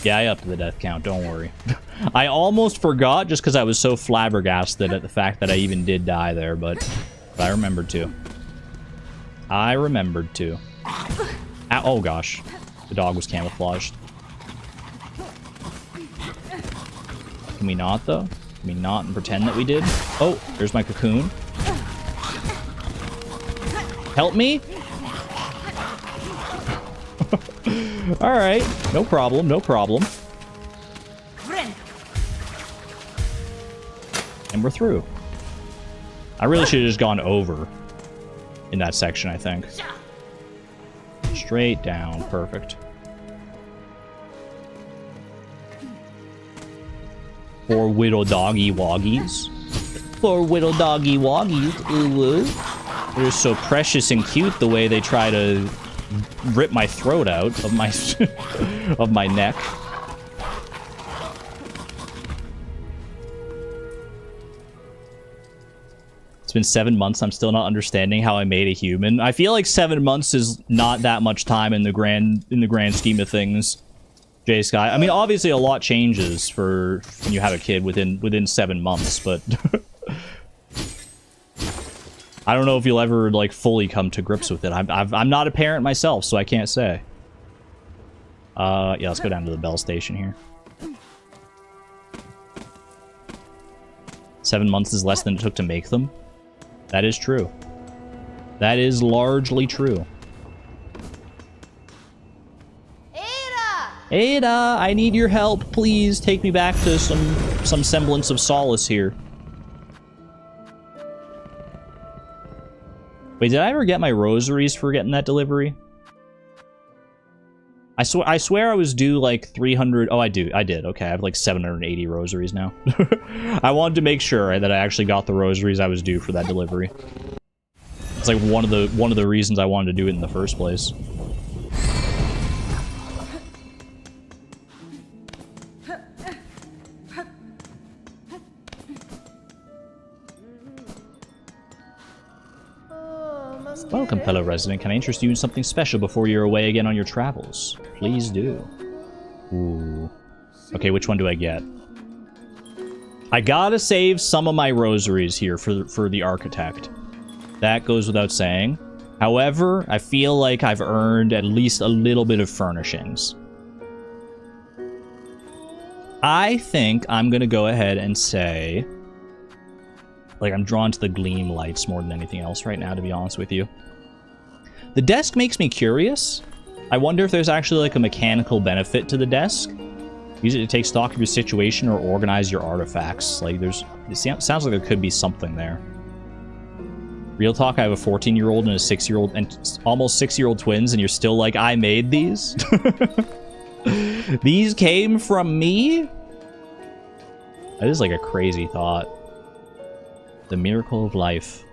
S1: Yeah, I upped the death count, don't worry. I almost forgot just because I was so flabbergasted at the fact that I even did die there, but I remembered to. I remembered to. Ow, oh gosh. The dog was camouflaged. Can we not, though? Can we not and pretend that we did? Oh, there's my cocoon. Help me? Alright, no problem, no problem. And we're through. I really should have just gone over in that section, I think. straight down. Perfect. 4 whittle doggy woggies. 4 whittle doggy woggies. Ooh. They're so precious and cute the way they try to rip my throat out of my of my neck. It's been 7 months. I'm still not understanding how I made a human. I feel like 7 months is not that much time in the grand scheme of things. J Sky. I mean, obviously a lot changes for when you have a kid within 7 months, but I don't know if you'll ever like fully come to grips with it. I'm not a parent myself, so I can't say. Yeah, let's go down to the Bell Station here. 7 months is less than it took to make them. That is true. That is largely true. Ada, I need your help. Please take me back to some semblance of solace here. Wait, did I ever get my rosaries for getting that delivery? I swear I was due like 300. Oh, I did. Okay, I have like 780 rosaries now. I wanted to make sure that I actually got the rosaries I was due for that delivery. It's like one of the reasons I wanted to do it in the first place. Welcome, fellow resident. Can I interest you in something special before you're away again on your travels? Please do. Ooh. Okay, which one do I get? I gotta save some of my rosaries here for the architect. That goes without saying. However, I feel like I've earned at least a little bit of furnishings. I think I'm gonna go ahead and say... Like, I'm drawn to the gleam lights more than anything else right now, to be honest with you. The desk makes me curious. I wonder if there's actually, like, a mechanical benefit to the desk. Use it to take stock of your situation or organize your artifacts. Like, it sounds like there could be something there. Real talk, I have a 14-year-old and a 6-year-old, and almost 6-year-old twins, and you're still like, I made these? These came from me? That is, like, a crazy thought. The miracle of life.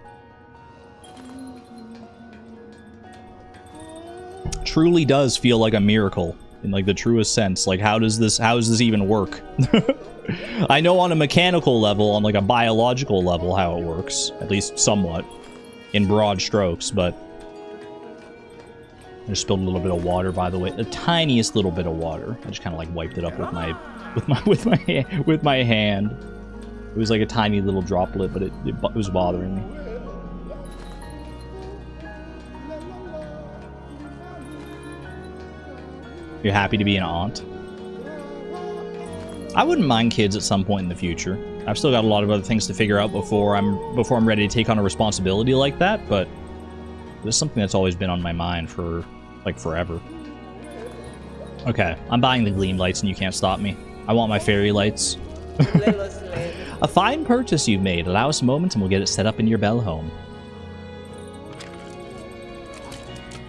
S1: Truly does feel like a miracle in like the truest sense. Like, how does this even work? I know on a mechanical level, on like a biological level, how it works, at least somewhat, in broad strokes. But I just spilled a little bit of water, by the way, the tiniest little bit of water. I just kind of like wiped it up with my hand. It was like a tiny little droplet, but it was bothering me. You're happy to be an aunt? I wouldn't mind kids at some point in the future. I've still got a lot of other things to figure out before I'm ready to take on a responsibility like that, but it's something that's always been on my mind for like forever. Okay, I'm buying the gleam lights and you can't stop me. I want my fairy lights. A fine purchase you've made. Allow us a moment and we'll get it set up in your bell home. Do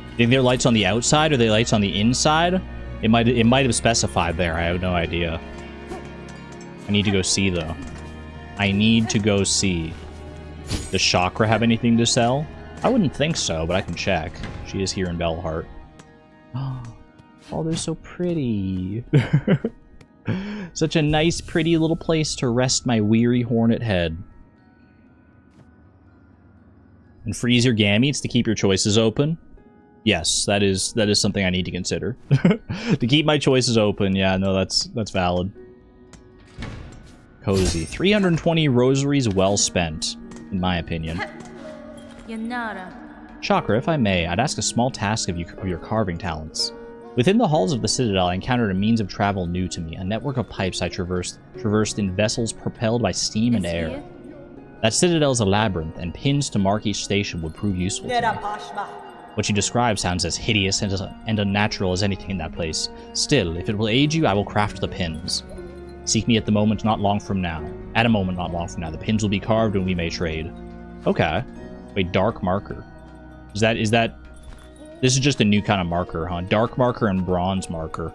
S1: you think they're lights on the outside or are they lights on the inside? It might have specified there. I have no idea. I need to go see though. I need to go see. Does Chakra have anything to sell? I wouldn't think so, but I can check. She is here in Bellheart. Oh, they're so pretty. Such a nice, pretty little place to rest my weary hornet head. And freeze your gametes to keep your choices open? Yes, that is something I need to consider. To keep my choices open, yeah, no, that's valid. Cozy. 320 rosaries well spent, in my opinion. Chakra, if I may, I'd ask a small task of your carving talents. Within the halls of the Citadel, I encountered a means of travel new to me, a network of pipes I traversed in vessels propelled by steam and air. That Citadel is a labyrinth, and pins to mark each station would prove useful to me. What you describe sounds as hideous and unnatural as anything in that place. Still, if it will aid you, I will craft the pins. Seek me at a moment not long from now. The pins will be carved and we may trade. Okay. Wait, dark marker. Is that This is just a new kind of marker, huh? Dark marker and bronze marker.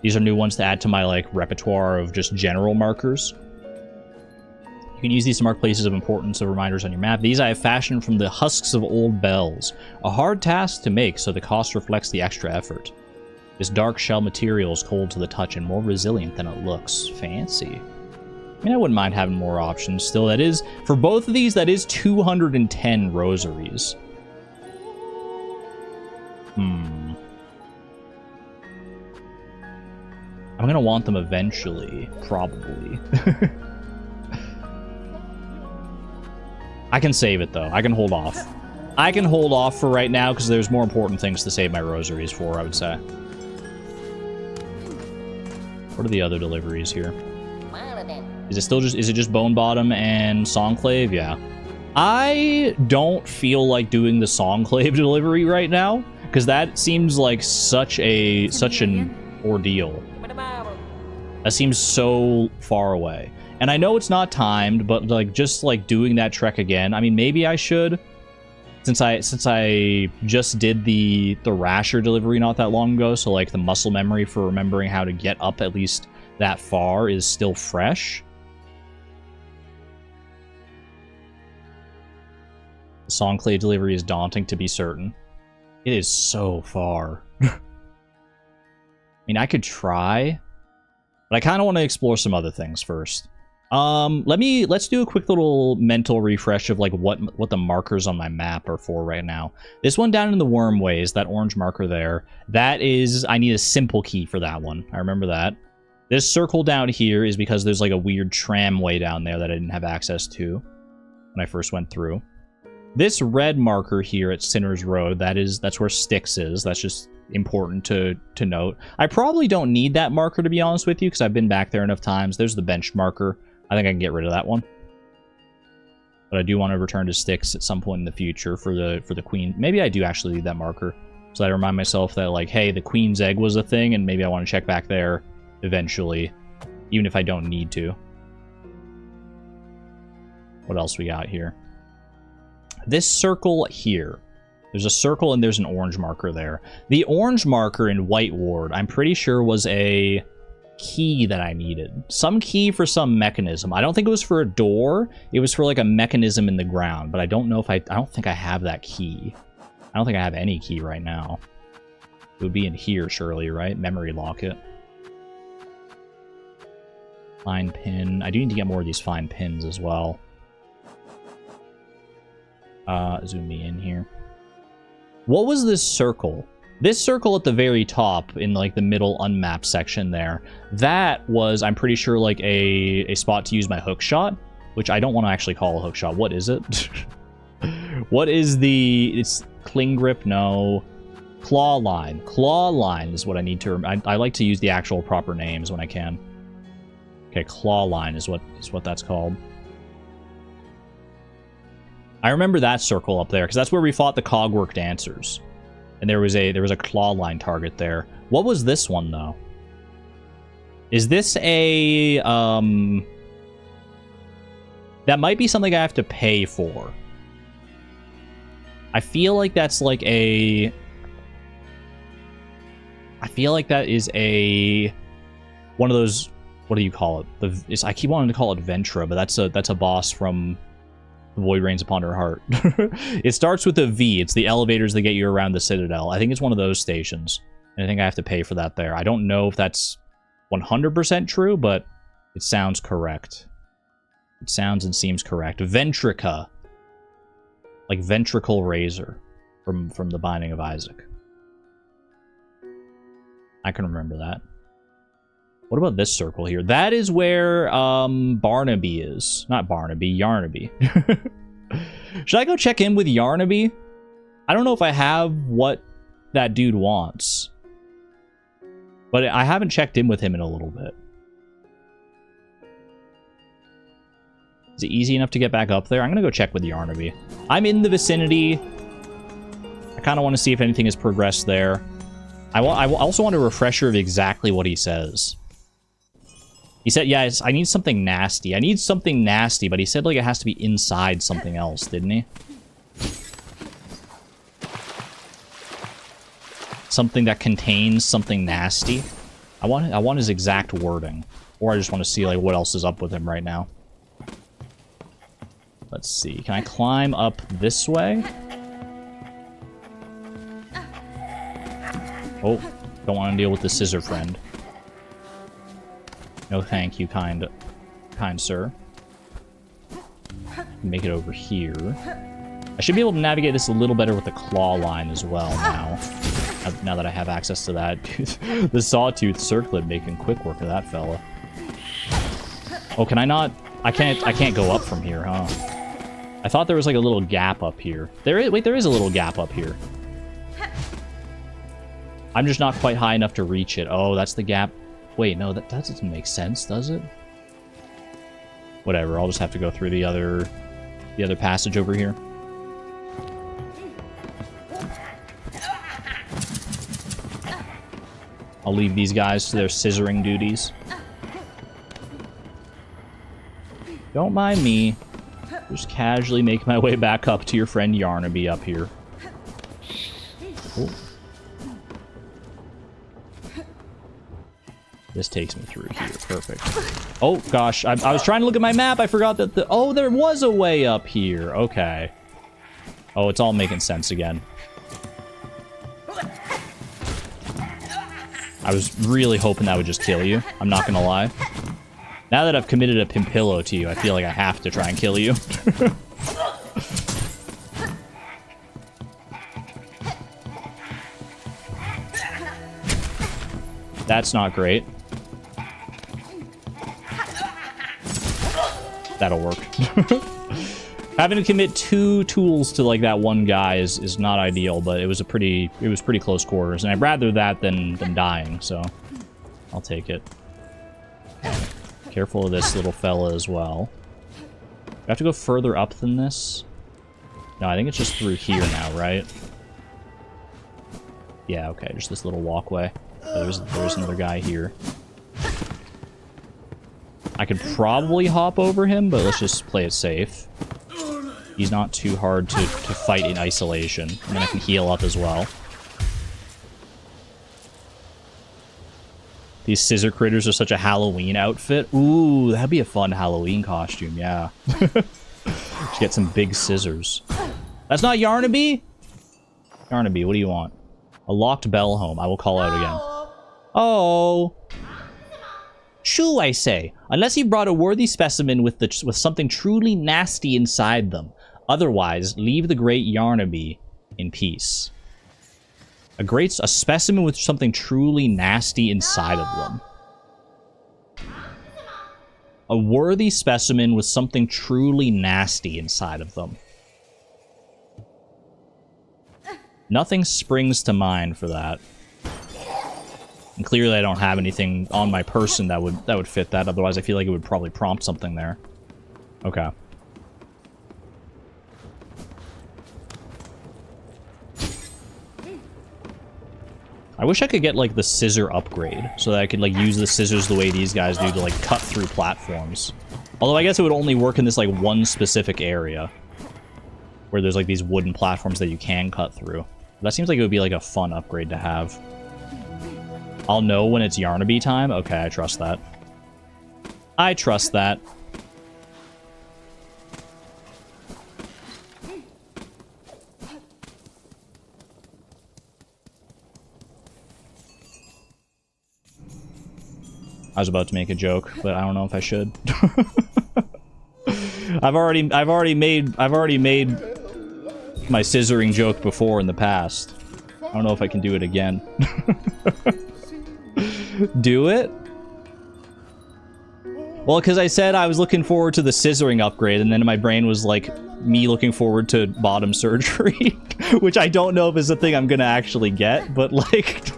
S1: These are new ones to add to my, like, repertoire of just general markers. You can use these to mark places of importance of reminders on your map. These I have fashioned from the husks of old bells. A hard task to make, so the cost reflects the extra effort. This dark shell material is cold to the touch and more resilient than it looks. Fancy. I mean, I wouldn't mind having more options. Still, that is, for both of these, that is 210 rosaries. I'm gonna want them eventually, probably. I can save it, though. I can hold off. I can hold off for right now, because there's more important things to save my rosaries for, I would say. What are the other deliveries here? Is it still just, is it just Bone Bottom and Songclave? Yeah. I don't feel like doing the Songclave delivery right now, because that seems like such an ordeal. That seems so far away. And I know it's not timed, but like just like doing that trek again. I mean, maybe I should, since I just did the Rasher delivery not that long ago, so like the muscle memory for remembering how to get up at least that far is still fresh. The Songclave delivery is daunting, to be certain. It is so far. I mean, I could try, but I kind of want to explore some other things first. Let's do a quick little mental refresh of like what the markers on my map are for right now. This one down in the Wormways, that orange marker there, that is, I need a simple key for that one. I remember that. This circle down here is because there's like a weird tramway down there that I didn't have access to when I first went through. This red marker here at Sinner's Road, that's where Styx is. That's just important to note. I probably don't need that marker, to be honest with you, because I've been back there enough times. There's the bench marker. I think I can get rid of that one. But I do want to return to Styx at some point in the future for the Queen. Maybe I do actually need that marker, so I remind myself that, like, hey, the Queen's Egg was a thing, and maybe I want to check back there eventually, even if I don't need to. What else we got here? This circle here. There's a circle and there's an orange marker there. The orange marker in White Ward, I'm pretty sure was a key that I needed. Some key for some mechanism. I don't think it was for a door. It was for like a mechanism in the ground, but I don't know if I don't think I have that key. I don't think I have any key right now. It would be in here, surely, right? Memory locket. Fine pin. I do need to get more of these fine pins as well. Zoom me in here. What was this circle? This circle at the very top in like the middle unmapped section there, that was, I'm pretty sure, like a spot to use my hook shot, which I don't want to actually call a hook shot. What is it? What is it's cling grip? No. Claw line. Claw line is what I need to, I like to use the actual proper names when I can. Okay, claw line is what that's called. I remember that circle up there, because that's where we fought the Cogwork Dancers. And there was a claw line target there. What was this one, though? Is this a, that might be something I have to pay for. I feel like that's like a... I feel like that is a... one of those... What do you call it? I keep wanting to call it Ventra, but that's a boss from... Void Reigns Upon Her Heart. It starts with a V. It's the elevators that get you around the Citadel. I think it's one of those stations. And I think I have to pay for that there. I don't know if that's 100% true, but it sounds correct. It sounds and seems correct. Ventrica. Like ventricle razor from The Binding of Isaac. I can remember that. What about this circle here? That is where Barnaby is. Not Barnaby, Yarnaby. Should I go check in with Yarnaby? I don't know if I have what that dude wants. But I haven't checked in with him in a little bit. Is it easy enough to get back up there? I'm going to go check with Yarnaby. I'm in the vicinity. I kind of want to see if anything has progressed there. I also want a refresher of exactly what he says. He said, yeah, I need something nasty. I need something nasty, but he said like it has to be inside something else, didn't he? something that contains something nasty. I want his exact wording. Or I just want to see, like, what else is up with him right now. Let's see. Can I climb up this way? Oh, don't want to deal with the scissor friend. No thank you, kind sir. Make it over here. I should be able to navigate this a little better with the claw line as well now that I have access to that. The sawtooth circlet making quick work of that fella. Oh, can I not? I can't go up from here, huh? I thought there was like a little gap up here. Wait, there is a little gap up here. I'm just not quite high enough to reach it. Oh, that's the gap. Wait, no, that doesn't make sense, does it? Whatever, I'll just have to go through the other passage over here. I'll leave these guys to their scissoring duties. Don't mind me. Just casually make my way back up to your friend Yarnaby up here. Oh. This takes me through here. Perfect. Oh, gosh. I was trying to look at my map. I forgot that oh, there was a way up here. Okay. Oh, it's all making sense again. I was really hoping that would just kill you. I'm not gonna lie. Now that I've committed a pimpillo to you, I feel like I have to try and kill you. That's not great. That'll work. Having to commit 2 tools to like that one guy is not ideal, but it was pretty close quarters, and I'd rather that than dying, so I'll take it. Careful of this little fella as well. Do I have to go further up than this? No, I think it's just through here now, right? Yeah, okay, just this little walkway. There's another guy here. I could probably hop over him, but let's just play it safe. He's not too hard to fight in isolation. And then I can heal up as well. These scissor critters are such a Halloween outfit. Ooh, that'd be a fun Halloween costume, yeah. Just get some big scissors. That's not Yarnaby? Yarnaby, what do you want? A locked bell home. I will call out again. Oh. Shoo, I say. Unless you brought a worthy specimen with something truly nasty inside them. Otherwise, leave the great Yarnaby in peace. A specimen with something truly nasty inside of them. A worthy specimen with something truly nasty inside of them. Nothing springs to mind for that. And clearly I don't have anything on my person that would fit that, otherwise I feel like it would probably prompt something there. Okay. I wish I could get, like, the scissor upgrade, so that I could, like, use the scissors the way these guys do to, like, cut through platforms. Although I guess it would only work in this, like, one specific area. Where there's, like, these wooden platforms that you can cut through. That seems like it would be, like, a fun upgrade to have. I'll know when it's Yarnaby time? Okay, I trust that. I trust that. I was about to make a joke, but I don't know if I should. I've already made my scissoring joke before in the past. I don't know if I can do it again. Do it? Well, because I said I was looking forward to the scissoring upgrade, and then my brain was like, me looking forward to bottom surgery, which I don't know if is a thing I'm gonna actually get, but like...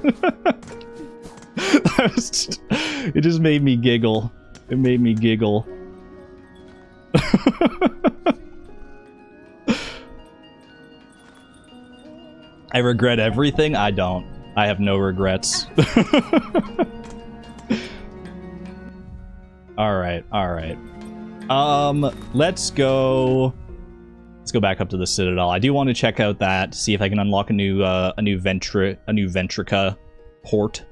S1: it just made me giggle. It made me giggle. I regret everything? I don't. I have no regrets. Alright, alright. Let's go... Let's go back up to the Citadel. I do want to check out that, see if I can unlock a new Ventrica port.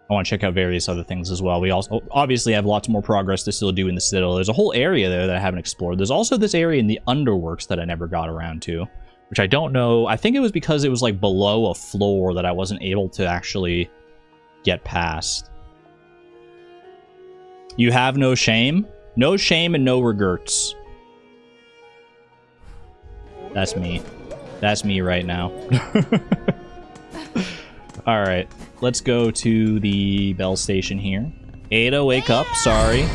S1: I want to check out various other things as well. We also obviously have lots more progress to still do in the Citadel. There's a whole area there that I haven't explored. There's also this area in the Underworks that I never got around to, which I don't know. I think it was because it was like below a floor that I wasn't able to actually get past. You have no shame? No shame and no regrets. That's me. That's me right now. Alright, let's go to the bell station here. Ada, wake up. Sorry.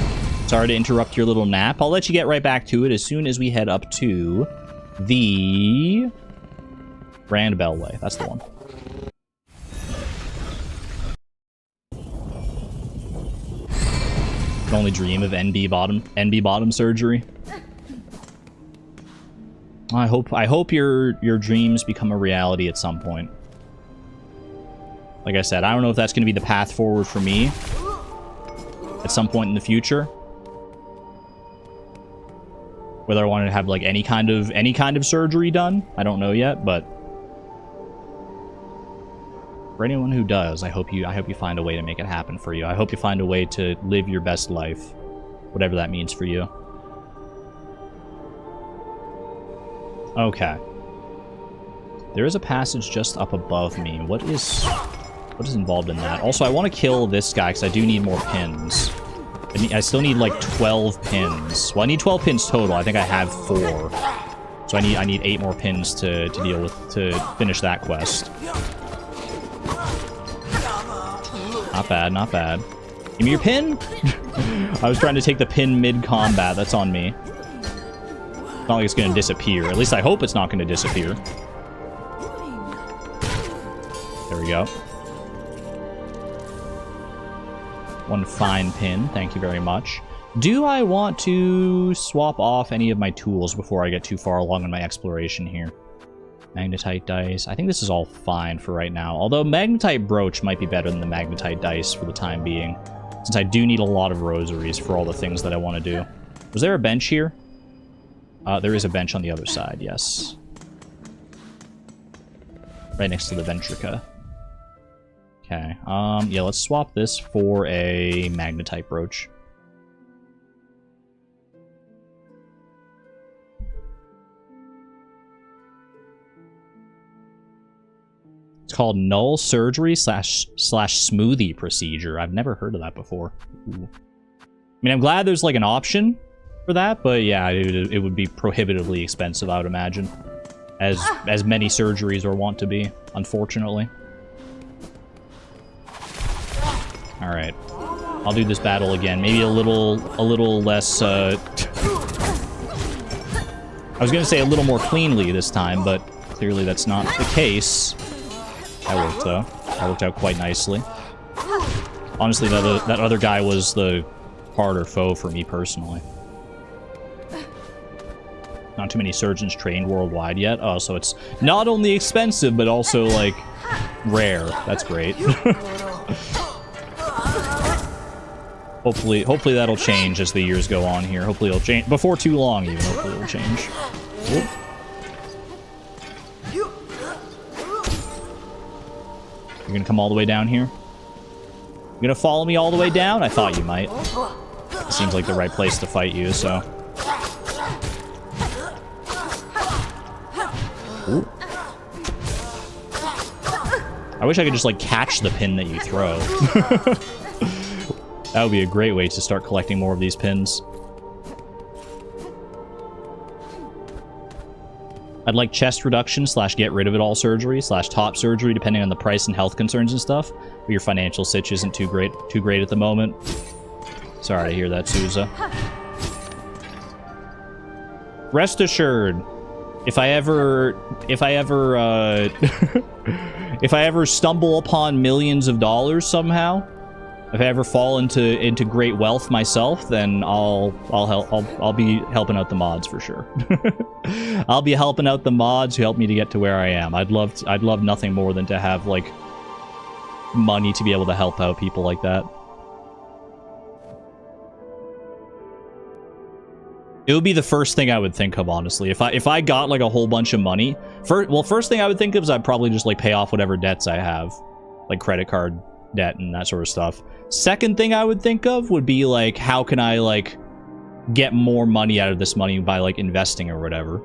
S1: Sorry to interrupt your little nap. I'll let you get right back to it as soon as we head up to the Grand Bellway. That's the one. Can only dream of NB bottom surgery. I hope your dreams become a reality at some point. Like I said, I don't know if that's going to be the path forward for me at some point in the future. Whether I want to have like any kind of surgery done, I don't know yet, but for anyone who does, I hope you find a way to make it happen for you. I hope you find a way to live your best life, whatever that means for you. Okay. There is a passage just up above me. What is involved in that? Also, I want to kill this guy because I do need more pins. I still need like 12 pins. Well, I need 12 pins total. I think I have 4. So I need 8 more pins to deal with to finish that quest. Not bad, not bad. Give me your pin! I was trying to take the pin mid-combat. That's on me. It's not like it's going to disappear. At least I hope it's not going to disappear. There we go. One fine pin. Thank you very much. Do I want to swap off any of my tools before I get too far along in my exploration here? Magnetite dice. I think this is all fine for right now. Although magnetite brooch might be better than the magnetite dice for the time being, since I do need a lot of rosaries for all the things that I want to do. Was there a bench here? There is a bench on the other side, yes. Right next to the Ventrica. Okay, yeah, let's swap this for a magnetite brooch. It's called null surgery slash smoothie procedure. I've never heard of that before. Ooh. I mean, I'm glad there's like an option for that, but yeah, it would be prohibitively expensive, I would imagine. As many surgeries are wont to be, unfortunately. Alright. I'll do this battle again. Maybe a little less, I was gonna say a little more cleanly this time, but clearly that's not the case. That worked, though. That worked out quite nicely. Honestly, that other guy was the harder foe for me personally. Not too many surgeons trained worldwide yet. Oh, so it's not only expensive, but also, like, rare. That's great. Hopefully that'll change as the years go on here. Hopefully it'll change. Before too long, even. Hopefully it'll change. Oop. You're gonna come all the way down here? You're gonna follow me all the way down? I thought you might. It seems like the right place to fight you, so... Ooh. I wish I could just, like, catch the pin that you throw. That would be a great way to start collecting more of these pins. I'd like chest reduction slash get rid of it all surgery slash top surgery, depending on the price and health concerns and stuff. But your financial sitch isn't too great at the moment. Sorry to hear that, Souza. Rest assured, if I ever if I ever stumble upon millions of dollars somehow, if I ever fall into great wealth myself, then I'll be helping out the mods for sure. I'll be helping out the mods who help me to get to where I am. I'd love nothing more than to have like money to be able to help out people like that. It would be the first thing I would think of, honestly. If I got like a whole bunch of money, first thing I would think of is I'd probably just like pay off whatever debts I have, like credit card debt and that sort of stuff. Second thing I would think of would be like, how can I like get more money out of this money by like investing or whatever.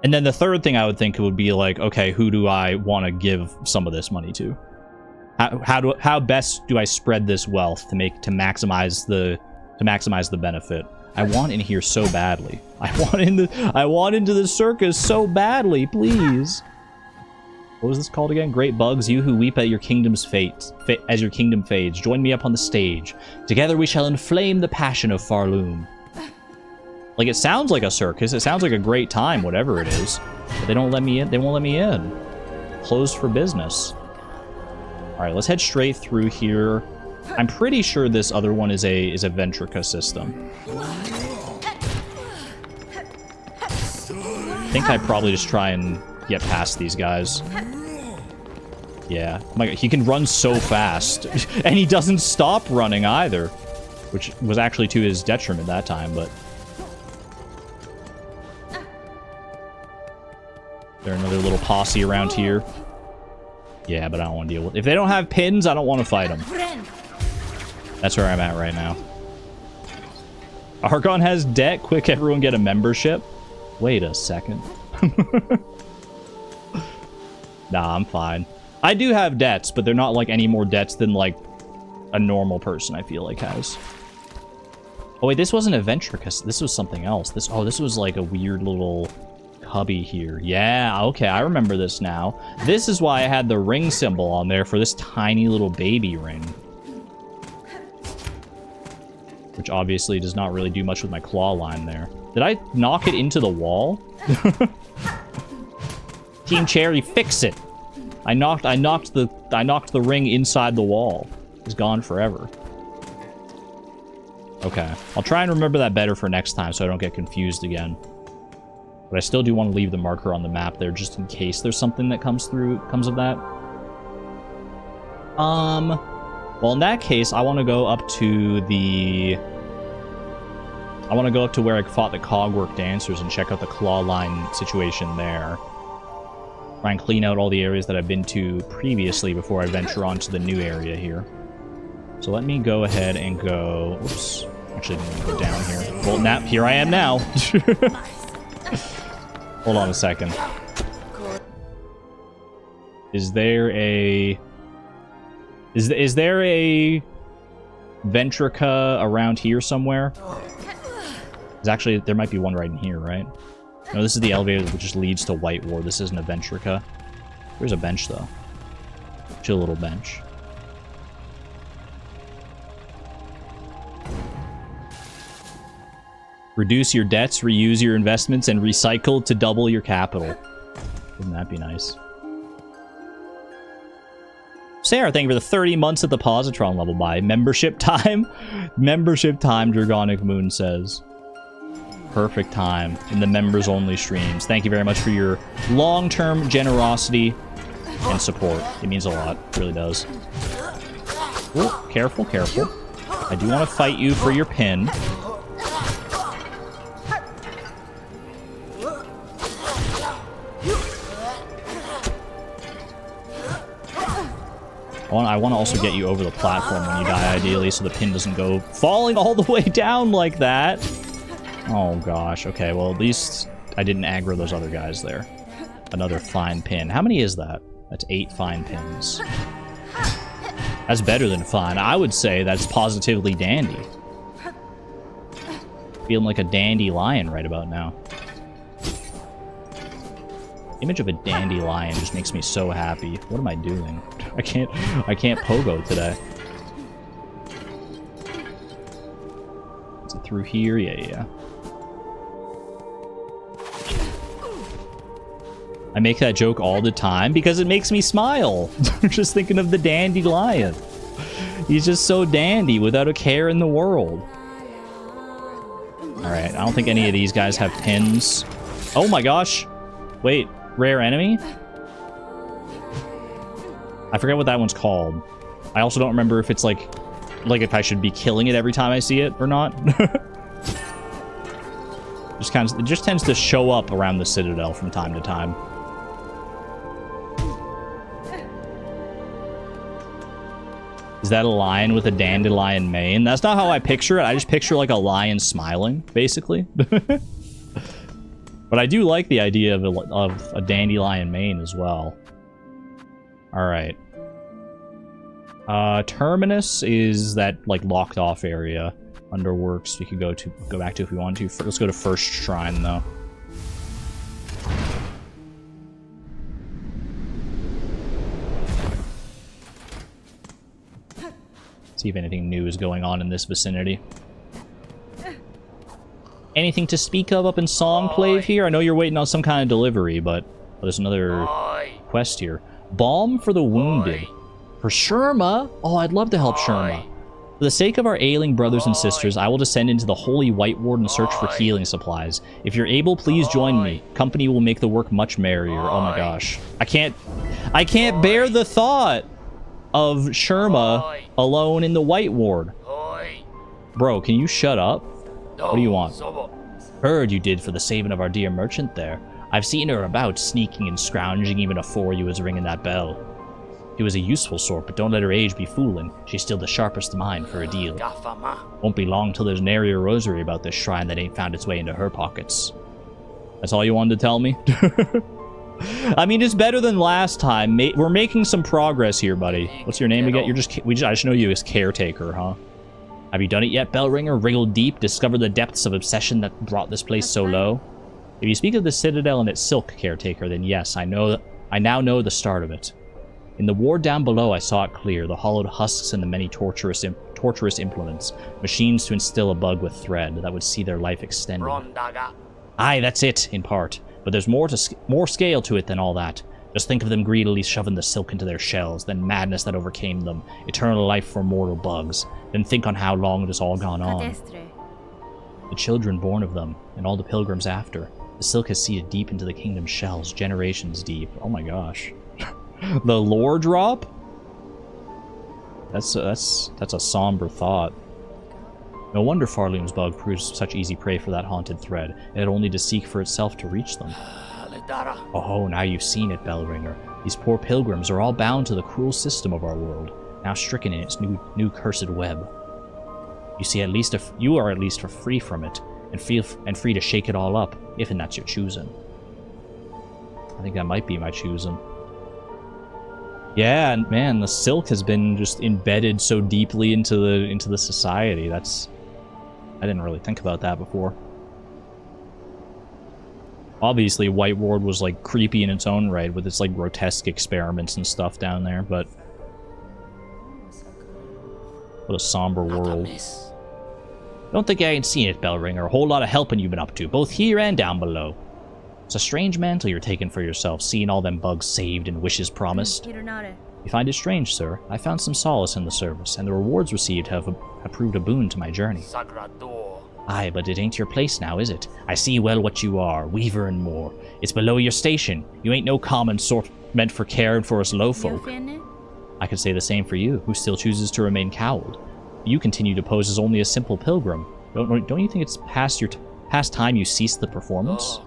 S1: And then the third thing I would think would be like, okay, who do I want to give some of this money to? How best do I spread this wealth to maximize the benefit? I want in here so badly. I want into the circus so badly, please. What was this called again? Great bugs, you who weep at your kingdom's fate, as your kingdom fades, join me up on the stage. Together we shall inflame the passion of Farloom. Like, it sounds like a circus. It sounds like a great time, whatever it is. But they don't let me in. They won't let me in. Closed for business. All right, let's head straight through here. I'm pretty sure this other one is a Ventrica system. I think I'd probably just try and get past these guys. Yeah. Oh my God, he can run so fast. And he doesn't stop running either. Which was actually to his detriment that time, but... Is there another little posse around here? Yeah, but I don't want to deal with it. If they don't have pins, I don't want to fight them. That's where I'm at right now. Archon has debt. Quick, everyone get a membership. Wait a second. Nah, I'm fine. I do have debts, but they're not like any more debts than like a normal person, I feel like, has. Oh wait, this wasn't a Ventrica. This was something else. This was like a weird little cubby here. Yeah, okay, I remember this now. This is why I had the ring symbol on there for this tiny little baby ring. Which obviously does not really do much with my claw line there. Did I knock it into the wall? Team Cherry, fix it! I knocked the ring inside the wall. It's gone forever. Okay. I'll try and remember that better for next time so I don't get confused again. But I still do want to leave the marker on the map there just in case there's something that comes of that. Well, in that case, I want to go up to where I fought the Cogwork Dancers and check out the claw line situation there. Try and clean out all the areas that I've been to previously before I venture on to the new area here. So let me go ahead and go... Oops. Actually, I'm going to go down here. Well, now, here I am now. Hold on a second. Is there a Ventrica around here somewhere? Actually, there might be one right in here, right? No, this is the elevator that just leads to White Ward. This isn't a Ventrica. There's a bench, though. Chill little bench. Reduce your debts, reuse your investments, and recycle to double your capital. Wouldn't that be nice? Sarah, thank you for the 30 months at the Positron level by. Membership time? Membership time, Dragonic Moon says. Perfect time in the members-only streams. Thank you very much for your long-term generosity and support. It means a lot. It really does. Ooh, careful, careful. I do want to fight you for your pin. I want to also get you over the platform when you die, ideally, so the pin doesn't go falling all the way down like that. Oh, gosh. Okay, well, at least I didn't aggro those other guys there. Another fine pin. How many is that? That's 8 fine pins. That's better than fine. I would say that's positively dandy. Feeling like a dandelion right about now. Image of a dandelion just makes me so happy. What am I doing? I can't pogo today. Is it through here? Yeah. I make that joke all the time because it makes me smile. Just thinking of the dandelion. He's just so dandy without a care in the world. Alright, I don't think any of these guys have pins. Oh my gosh. Wait, rare enemy? I forget what that one's called. I also don't remember if it's like if I should be killing it every time I see it or not. It just tends to show up around the Citadel from time to time. Is that a lion with a dandelion mane? That's not how I picture it. I just picture like a lion smiling, basically. But I do like the idea of a dandelion mane as well. Alright. Terminus is that like locked off area under works we could go back to if we want to. Let's go to First Shrine though. See if anything new is going on in this vicinity. Anything to speak of up in Songclave here? I know you're waiting on some kind of delivery, but there's another quest here. Balm for the wounded. For Sherma? Oh, I'd love to help Sherma. For the sake of our ailing brothers and sisters, I will descend into the Holy White Ward and search for healing supplies. If you're able, please join me. Company will make the work much merrier. Oh my gosh. I can't bear the thought of Sherma alone in the White Ward. Bro, can you shut up? What do you want? Heard you did for the saving of our dear merchant there. I've seen her about, sneaking and scrounging even afore you was ringing that bell. She was a useful sort, but don't let her age be fooling. She's still the sharpest mind for a deal. Won't be long till there's nary a rosary about this shrine that ain't found its way into her pockets. That's all you wanted to tell me? I mean, it's better than last time. We're making some progress here, buddy. What's your name again? I just know you as Caretaker, huh? Have you done it yet, Bellringer? Wriggled deep, discovered the depths of obsession that brought this place so low? If you speak of the Citadel and its silk, Caretaker, then yes, I now know the start of it. In the ward down below, I saw it clear, the hollowed husks and the many torturous implements, machines to instill a bug with thread that would see their life extended. Aye, that's it, in part. But there's more scale to it than all that. Just think of them greedily shoving the silk into their shells, then madness that overcame them, eternal life for mortal bugs. Then think on how long it has all gone on. The children born of them, and all the pilgrims after. The silk has seeded deep into the kingdom's shells, generations deep. Oh my gosh. The lore drop? That's a somber thought. No wonder Farloom's bug proves such easy prey for that haunted thread. It had only to seek for itself to reach them. Oh, now you've seen it, Bellringer. These poor pilgrims are all bound to the cruel system of our world, now stricken in its new cursed web. You see, you are at least free from it, and free to shake it all up, if and that's your choosing. I think that might be my choosing. Yeah, and man, the silk has been just embedded so deeply into the society. I didn't really think about that before. Obviously, White Ward was like creepy in its own right with its like grotesque experiments and stuff down there, but what a somber world. Don't think I ain't seen it, Bellringer. A whole lot of helping you've been up to, both here and down below. It's a strange mantle you're taking for yourself, seeing all them bugs saved and wishes promised. You find it strange, sir. I found some solace in the service, and the rewards received have proved a boon to my journey. Aye, but it ain't your place now, is it? I see well what you are, weaver and more. It's below your station. You ain't no common sort meant for caring for us low folk. I could say the same for you, who still chooses to remain cowled. You continue to pose as only a simple pilgrim. Don't you think it's past time you ceased the performance?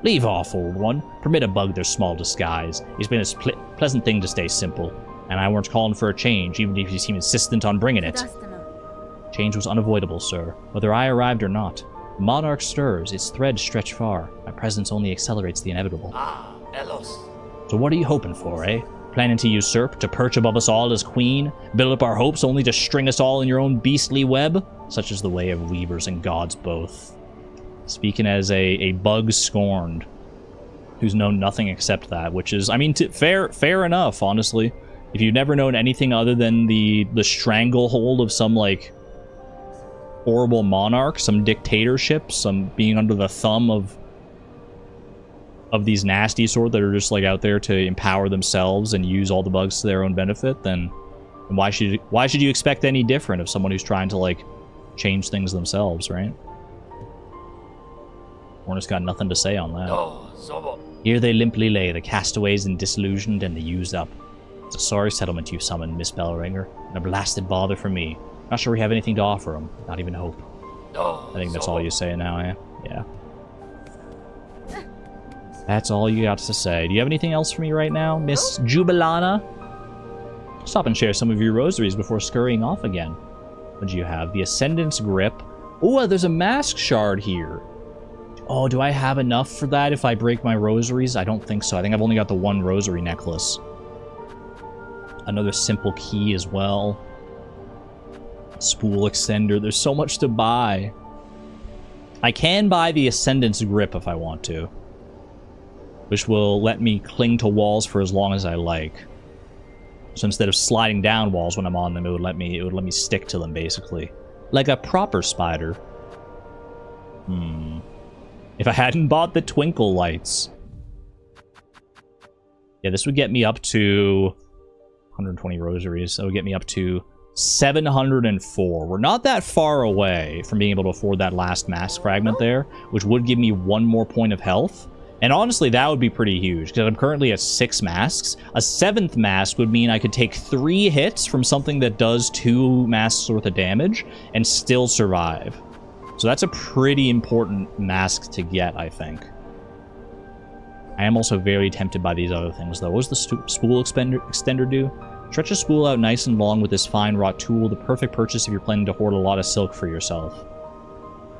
S1: Leave off, old one. Permit a bug their small disguise. It's been a pleasant thing to stay simple, and I weren't calling for a change, even if you seem insistent on bringing it. Change was unavoidable, sir, whether I arrived or not. The monarch stirs, its threads stretch far. My presence only accelerates the inevitable. So what are you hoping for, eh? Planning to usurp, to perch above us all as queen? Build up our hopes only to string us all in your own beastly web? Such is the way of weavers and gods both. Speaking as a bug scorned, who's known nothing except that, which is, I mean, fair enough, honestly. If you've never known anything other than the stranglehold of some, like, horrible monarch, some dictatorship, some being under the thumb of these nasty sort that are just, like, out there to empower themselves and use all the bugs to their own benefit, then why should you expect any different of someone who's trying to, like, change things themselves, right? Warner's got nothing to say on that. Here they limply lay, the castaways and disillusioned and the used up. It's a sorry settlement you've summoned, Miss Bellringer, and a blasted bother for me. Not sure we have anything to offer them, not even hope. I think that's all you say now, eh? Yeah. That's all you got to say. Do you have anything else for me right now, Miss Jubilana? Stop and share some of your rosaries before scurrying off again. What do you have? The Ascendant's Grip. Oh, there's a mask shard here. Oh, do I have enough for that if I break my rosaries? I don't think so. I think I've only got the one rosary necklace. Another simple key as well. Spool extender. There's so much to buy. I can buy the Ascendant's Grip if I want to, which will let me cling to walls for as long as I like. So instead of sliding down walls when I'm on them, it would let me stick to them, basically. Like a proper spider. If I hadn't bought the twinkle lights. Yeah, this would get me up to 120 rosaries. That would get me up to 704. We're not that far away from being able to afford that last mask fragment there, which would give me 1 more point of health. And honestly, that would be pretty huge, because I'm currently at 6 masks. A 7th mask would mean I could take 3 hits from something that does 2 masks worth of damage and still survive. So that's a pretty important mask to get, I think. I am also very tempted by these other things, though. What does the spool extender do? Stretch a spool out nice and long with this fine wrought tool. The perfect purchase if you're planning to hoard a lot of silk for yourself.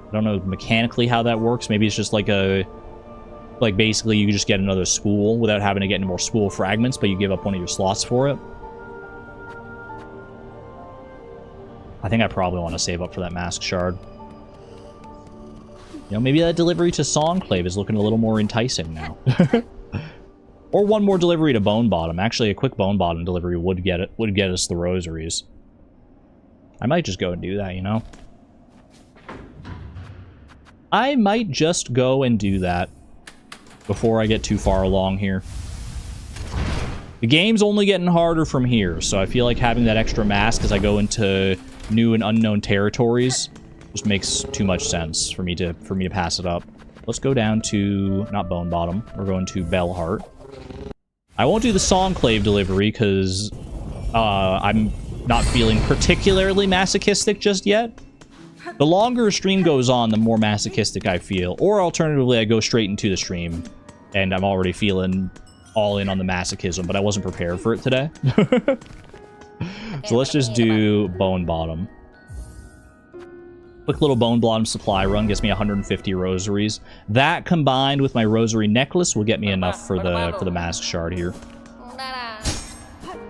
S1: I don't know mechanically how that works. Maybe it's just like a... Like, basically, you just get another spool without having to get any more spool fragments, but you give up one of your slots for it. I think I probably want to save up for that mask shard. You know, maybe that delivery to Songclave is looking a little more enticing now. Or one more delivery to Bone Bottom. Actually, a quick Bone Bottom delivery would get us the rosaries. I might just go and do that, you know? I might just go and do that before I get too far along here. The game's only getting harder from here, so I feel like having that extra mask as I go into new and unknown territories just makes too much sense for me to pass it up. Let's go down to, not Bone Bottom, we're going to Bellheart. I won't do the Songclave delivery because I'm not feeling particularly masochistic just yet. The longer a stream goes on, the more masochistic I feel. Or alternatively, I go straight into the stream and I'm already feeling all in on the masochism, but I wasn't prepared for it today. So let's just do Bone Bottom. Quick little Bone Bottom supply run gets me 150 rosaries. That combined with my rosary necklace will get me enough for the mask shard here.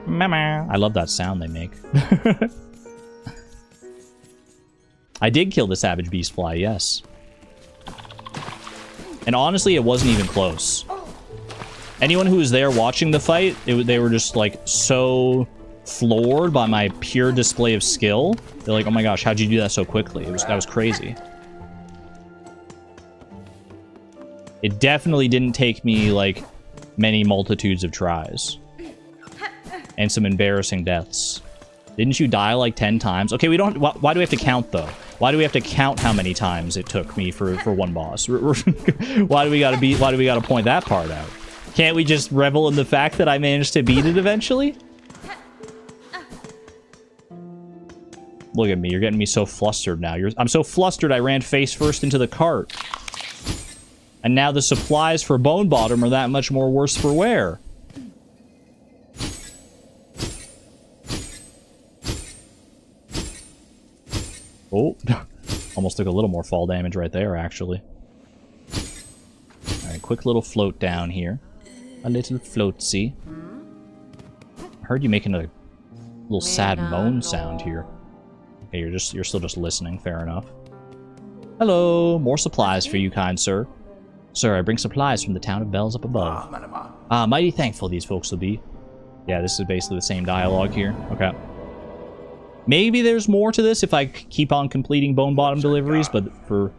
S1: Mama. I love that sound they make. I did kill the Savage Beast Fly, yes. And honestly, it wasn't even close. Anyone who was there watching the fight, they were just like so floored by my pure display of skill. They're like, oh my gosh, how'd you do that so quickly? That was crazy. It definitely didn't take me like many multitudes of tries. And some embarrassing deaths. Didn't you die like 10 times? Okay, we don't... Why do we have to count, though? Why do we have to count how many times it took me for one boss? Why do we gotta point that part out? Can't we just revel in the fact that I managed to beat it eventually? Look at me, you're getting me so flustered now. I'm so flustered I ran face first into the cart. And now the supplies for Bone Bottom are that much more worse for wear. Oh, almost took a little more fall damage right there, actually. Alright, quick little float down here. A little floatsy. I heard you making a little sad moan sound here. Okay, you're still just listening, fair enough. Hello, more supplies for you, kind sir. Sir, I bring supplies from the town of Bells up above. Mighty thankful these folks will be. Yeah, this is basically the same dialogue here. Okay. Maybe there's more to this if I keep on completing Bone Bottom deliveries, but for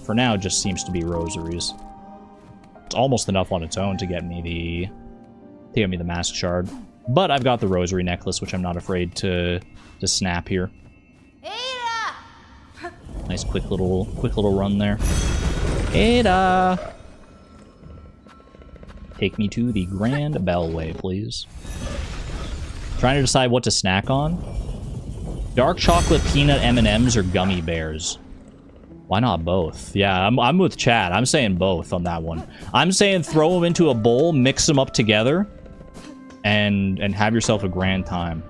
S1: now, it just seems to be rosaries. It's almost enough on its own to get me the mask shard. But I've got the rosary necklace, which I'm not afraid to snap here. Nice quick little run there. Ada! Take me to the Grand Bellway, please. Trying to decide what to snack on. Dark chocolate peanut M&Ms or gummy bears? Why not both? Yeah, I'm with Chad. I'm saying both on that one. I'm saying throw them into a bowl, mix them up together, and have yourself a grand time.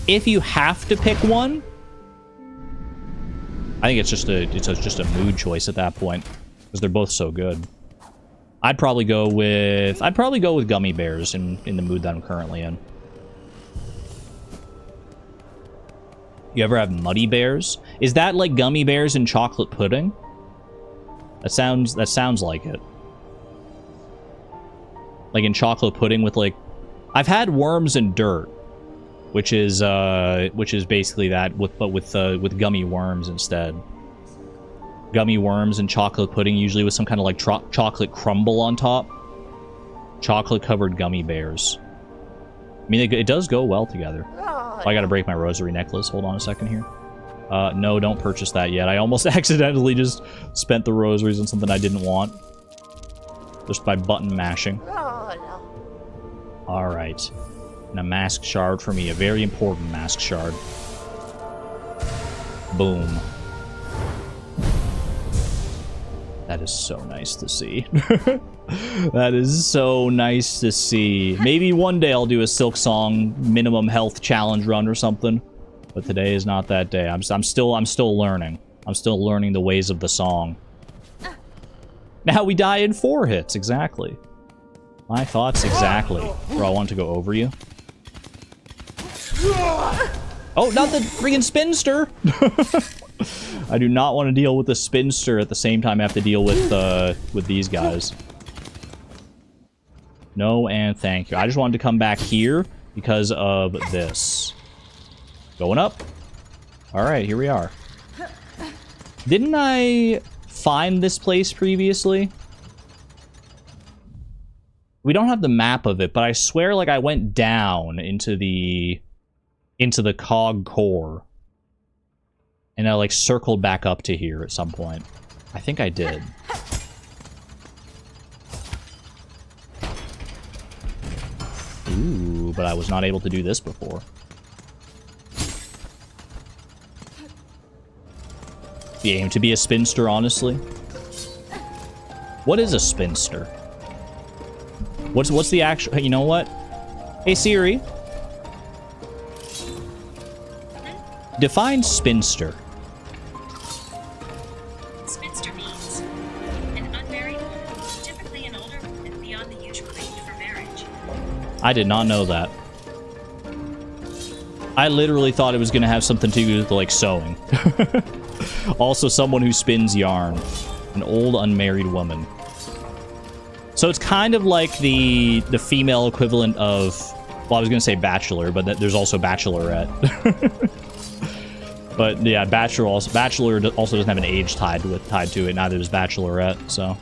S1: If you have to pick one, I think it's just a mood choice at that point, because they're both so good. I'd probably go with gummy bears in the mood that I'm currently in. You ever have muddy bears? Is that like gummy bears and chocolate pudding? That sounds like it. Like in chocolate pudding with like, I've had worms and dirt, which is basically that with gummy worms instead. Gummy worms and chocolate pudding, usually with some kind of like chocolate crumble on top. Chocolate covered gummy bears. I mean, it does go well together. Oh, I gotta break my rosary necklace. Hold on a second here. No, don't purchase that yet. I almost accidentally just spent the rosaries on something I didn't want. Just by button mashing. Oh, no. Alright. And a mask shard for me. A very important mask shard. Boom. That is so nice to see. That is so nice to see. Maybe one day I'll do a Silksong minimum health challenge run or something. But today is not that day. I'm still learning. I'm still learning the ways of the song. Now we die in 4 hits, exactly. My thoughts exactly. Bro, I want to go over you. Oh, not the freaking spinster! I do not want to deal with the spinster at the same time I have to deal with these guys. No and thank you. I just wanted to come back here because of this. Going up. Alright, here we are. Didn't I find this place previously? We don't have the map of it, but I swear like I went down into the cog core. And I like circled back up to here at some point. I think I did. Ooh, but I was not able to do this before. You aim to be a spinster, honestly? What is a spinster? What's the actual... You know what? Hey, Siri. Define spinster.
S3: Spinster means an unmarried woman, typically an older woman beyond the usual age for marriage.
S1: I did not know that. I literally thought it was going to have something to do with, like, sewing. Also, someone who spins yarn. An old unmarried woman. So it's kind of like the female equivalent of... Well, I was going to say bachelor, but there's also bachelorette. But yeah, bachelor also doesn't have an age tied to it. Neither does bachelorette. So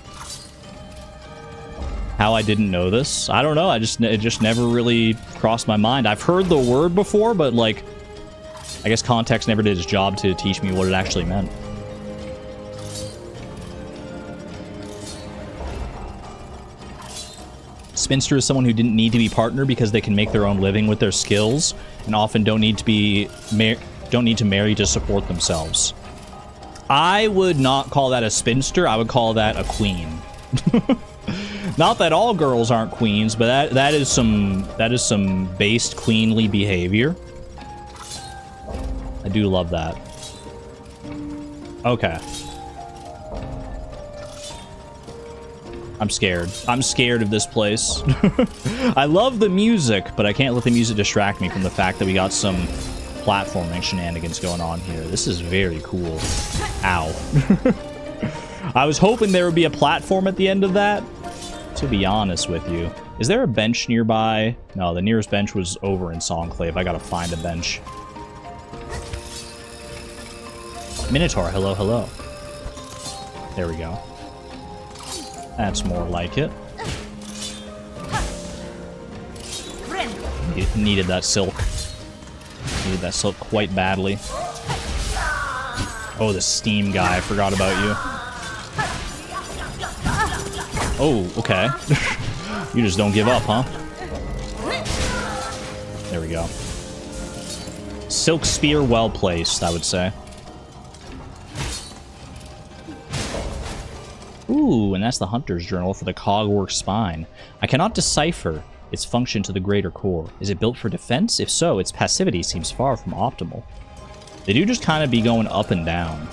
S1: how I didn't know this, I don't know. It just never really crossed my mind. I've heard the word before, but like, I guess context never did its job to teach me what it actually meant. Spinster is someone who didn't need to be partnered because they can make their own living with their skills, and often don't need to marry to support themselves. I would not call that a spinster. I would call that a queen. Not that all girls aren't queens, but that is some based queenly behavior. I do love that. Okay. I'm scared. I'm scared of this place. I love the music, but I can't let the music distract me from the fact that we got some platforming shenanigans going on here. This is very cool. Ow. I was hoping there would be a platform at the end of that, to be honest with you. Is there a bench nearby? No, the nearest bench was over in Songclave. I gotta find a bench. Minotaur, hello, hello. There we go. That's more like it. Needed that silk. Needed that silk quite badly. Oh, the steam guy. I forgot about you. Oh, okay. You just don't give up, huh? There we go. Silk spear well placed, I would say. Ooh, and that's the Hunter's Journal for the Cogwork Spine. I cannot decipher its function to the greater core. Is it built for defense? If so, its passivity seems far from optimal. They do just kind of be going up and down.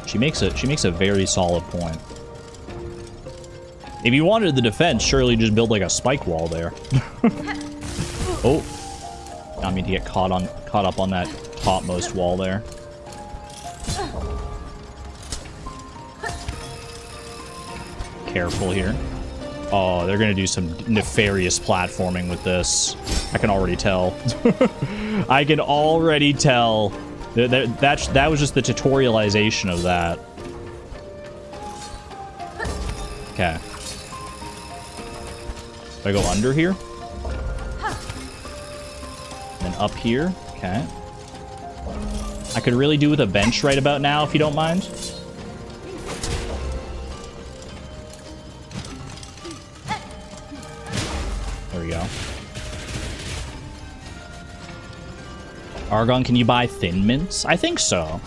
S1: She makes a very solid point. If you wanted the defense, surely just build like a spike wall there. Oh, not mean to get caught up on that topmost wall there. Careful here. Oh, they're gonna do some nefarious platforming with this. I can already tell. I can already tell. That was just the tutorialization of that. Okay. Do I go under here? Then up here. Okay. I could really do with a bench right about now, if you don't mind. There we go. Argon, can you buy Thin Mints? I think so.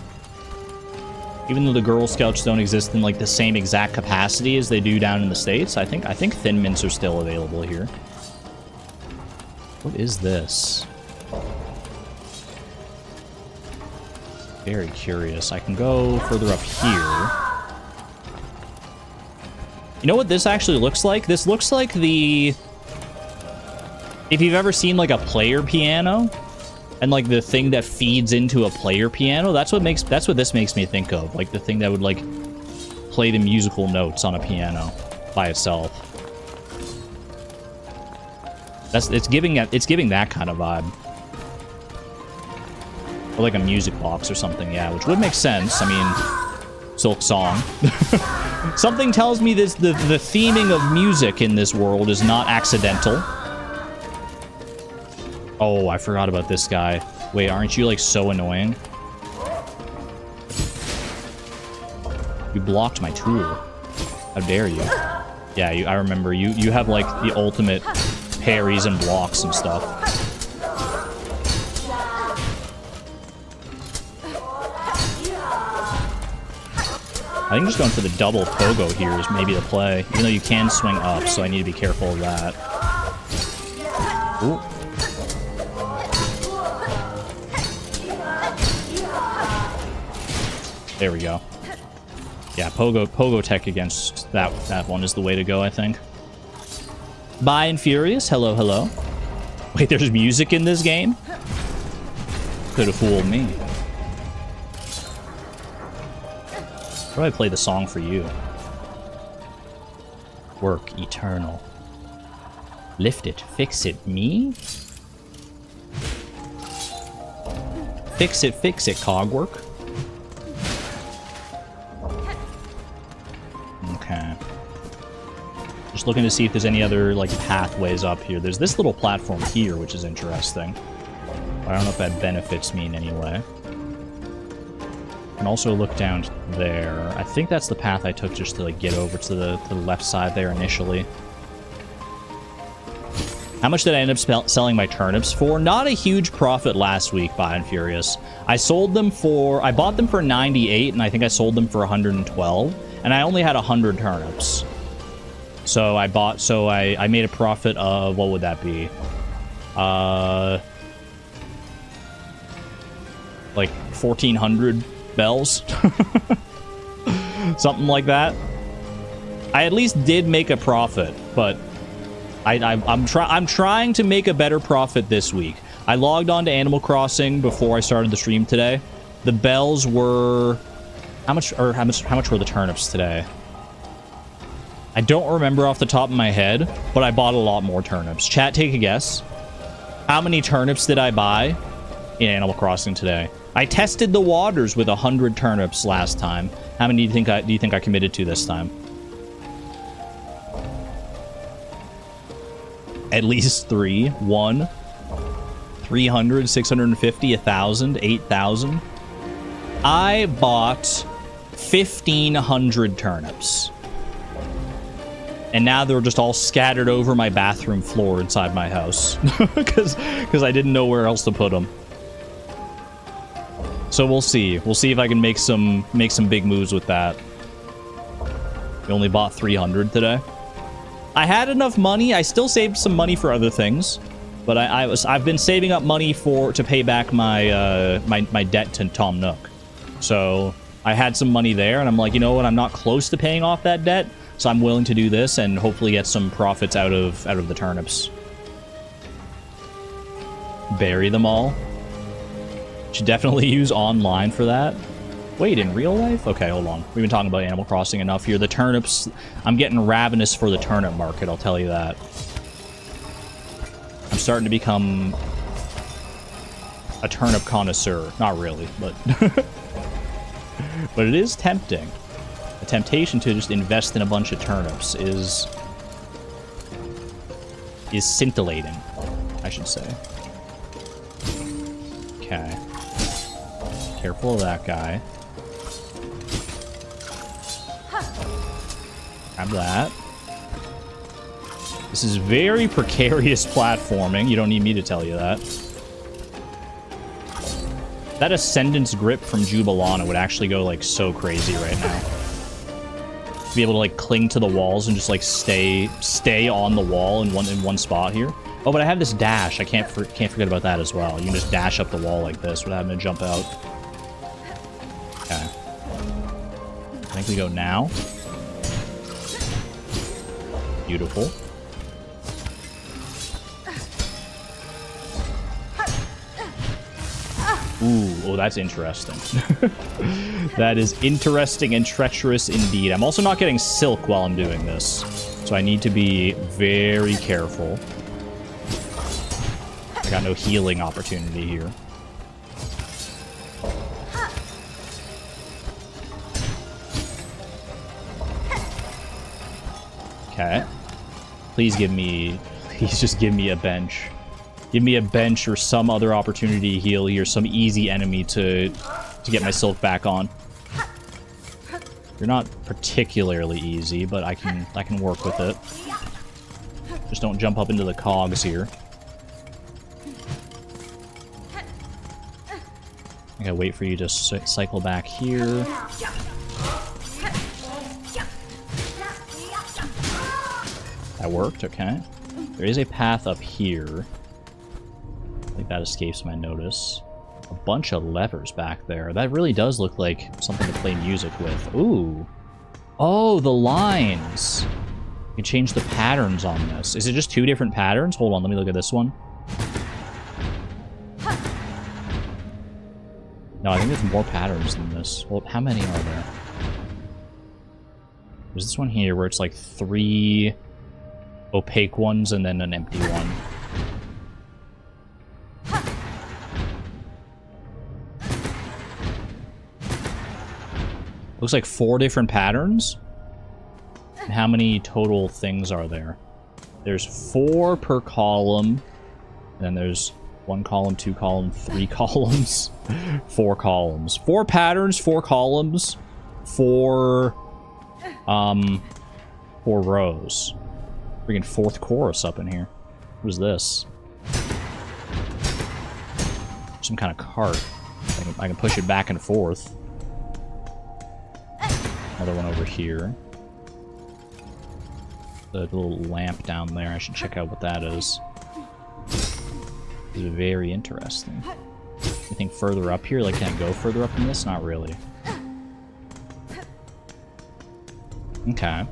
S1: Even though the Girl Scouts don't exist in like the same exact capacity as they do down in the States, I think Thin Mints are still available here. What is this? Very curious. I can go further up here. You know what this actually looks like? This looks like the... If you've ever seen like a player piano, and like the thing that feeds into a player piano, that's what this makes me think of. Like the thing that would like play the musical notes on a piano by itself. It's giving that kind of vibe. Or like a music box or something, yeah, which would make sense. I mean, Silksong. Something tells me the theming of music in this world is not accidental. Oh, I forgot about this guy. Wait, aren't you, like, so annoying? You blocked my tool. How dare you? Yeah, I remember. You have, like, the ultimate parries and blocks and stuff. I think just going for the double pogo here is maybe the play. Even though you can swing up, so I need to be careful of that. Ooh. There we go. Yeah, pogo tech against that one is the way to go, I think. Bye and Furious, hello, hello. Wait, there's music in this game? Could have fooled me. How do I play the song for you? Work eternal. Lift it, fix it, me? Fix it, cogwork. Okay. Just looking to see if there's any other, like, pathways up here. There's this little platform here, which is interesting. But I don't know if that benefits me in any way. And also look down there. I think that's the path I took just to, like, get over to the left side there initially. How much did I end up selling my turnips for? Not a huge profit last week, By and Furious. I bought them for 98, and I think I sold them for 112. And I only had 100 turnips. So I made a profit of, what would that be? Like 1,400 bells? Something like that. I at least did make a profit, but I'm trying to make a better profit this week. I logged on to Animal Crossing before I started the stream today. The bells were... How much were the turnips today? I don't remember off the top of my head, but I bought a lot more turnips. Chat, take a guess. How many turnips did I buy in Animal Crossing today? I tested the waters with 100 turnips last time. How many do you think I committed to this time? At least 3. 1. 300, 650, 1,000, 8,000. I bought 1,500 turnips. And now they're just all scattered over my bathroom floor inside my house. Because I didn't know where else to put them. So we'll see. We'll see if I can make some big moves with that. We only bought 300 today. I had enough money. I still saved some money for other things, but I've been saving up money to pay back my my debt to Tom Nook. So I had some money there, and I'm like, you know what? I'm not close to paying off that debt, so I'm willing to do this and hopefully get some profits out of the turnips. Bury them all. Should definitely use online for that. Wait, in real life? Okay, hold on. We've been talking about Animal Crossing enough here. The turnips, I'm getting ravenous for the turnip market, I'll tell you that. I'm starting to become a turnip connoisseur. Not really, but but it is tempting. The temptation to just invest in a bunch of turnips is scintillating, I should say. Okay. Careful of that guy. Grab that. This is very precarious platforming. You don't need me to tell you that. That Ascendant's Grip from Jubilana would actually go, like, so crazy right now. To be able to, like, cling to the walls and just, like, stay on the wall in one spot here. Oh, but I have this dash. I can't forget about that as well. You can just dash up the wall like this without having to jump out. Okay. I think we go now. Beautiful. Ooh, oh, that's interesting. That is interesting and treacherous indeed. I'm also not getting silk while I'm doing this, so I need to be very careful. I got no healing opportunity here. Okay. Please just give me a bench. Give me a bench or some other opportunity to heal here, some easy enemy to get my silk back on. You're not particularly easy, but I can work with it. Just don't jump up into the cogs here. I gotta wait for you to cycle back here. That worked, okay. There is a path up here. I think that escapes my notice. A bunch of levers back there. That really does look like something to play music with. Ooh. Oh, the lines. You can change the patterns on this. Is it just 2 different patterns? Hold on, let me look at this one. No, I think there's more patterns than this. Well, how many are there? There's this one here where it's like 3 opaque ones and then an empty one. Looks like 4 different patterns. And how many total things are there? There's 4 per column. And then there's 1 column, 2 column, 3 columns, 4 columns. 4 patterns, 4 columns, 4 rows. Freaking 4th chorus up in here. What is this? Some kind of cart. I can push it back and forth. Another one over here. The little lamp down there. I should check out what that is. This is very interesting. Anything further up here? Like, can I go further up than this? Not really. Okay.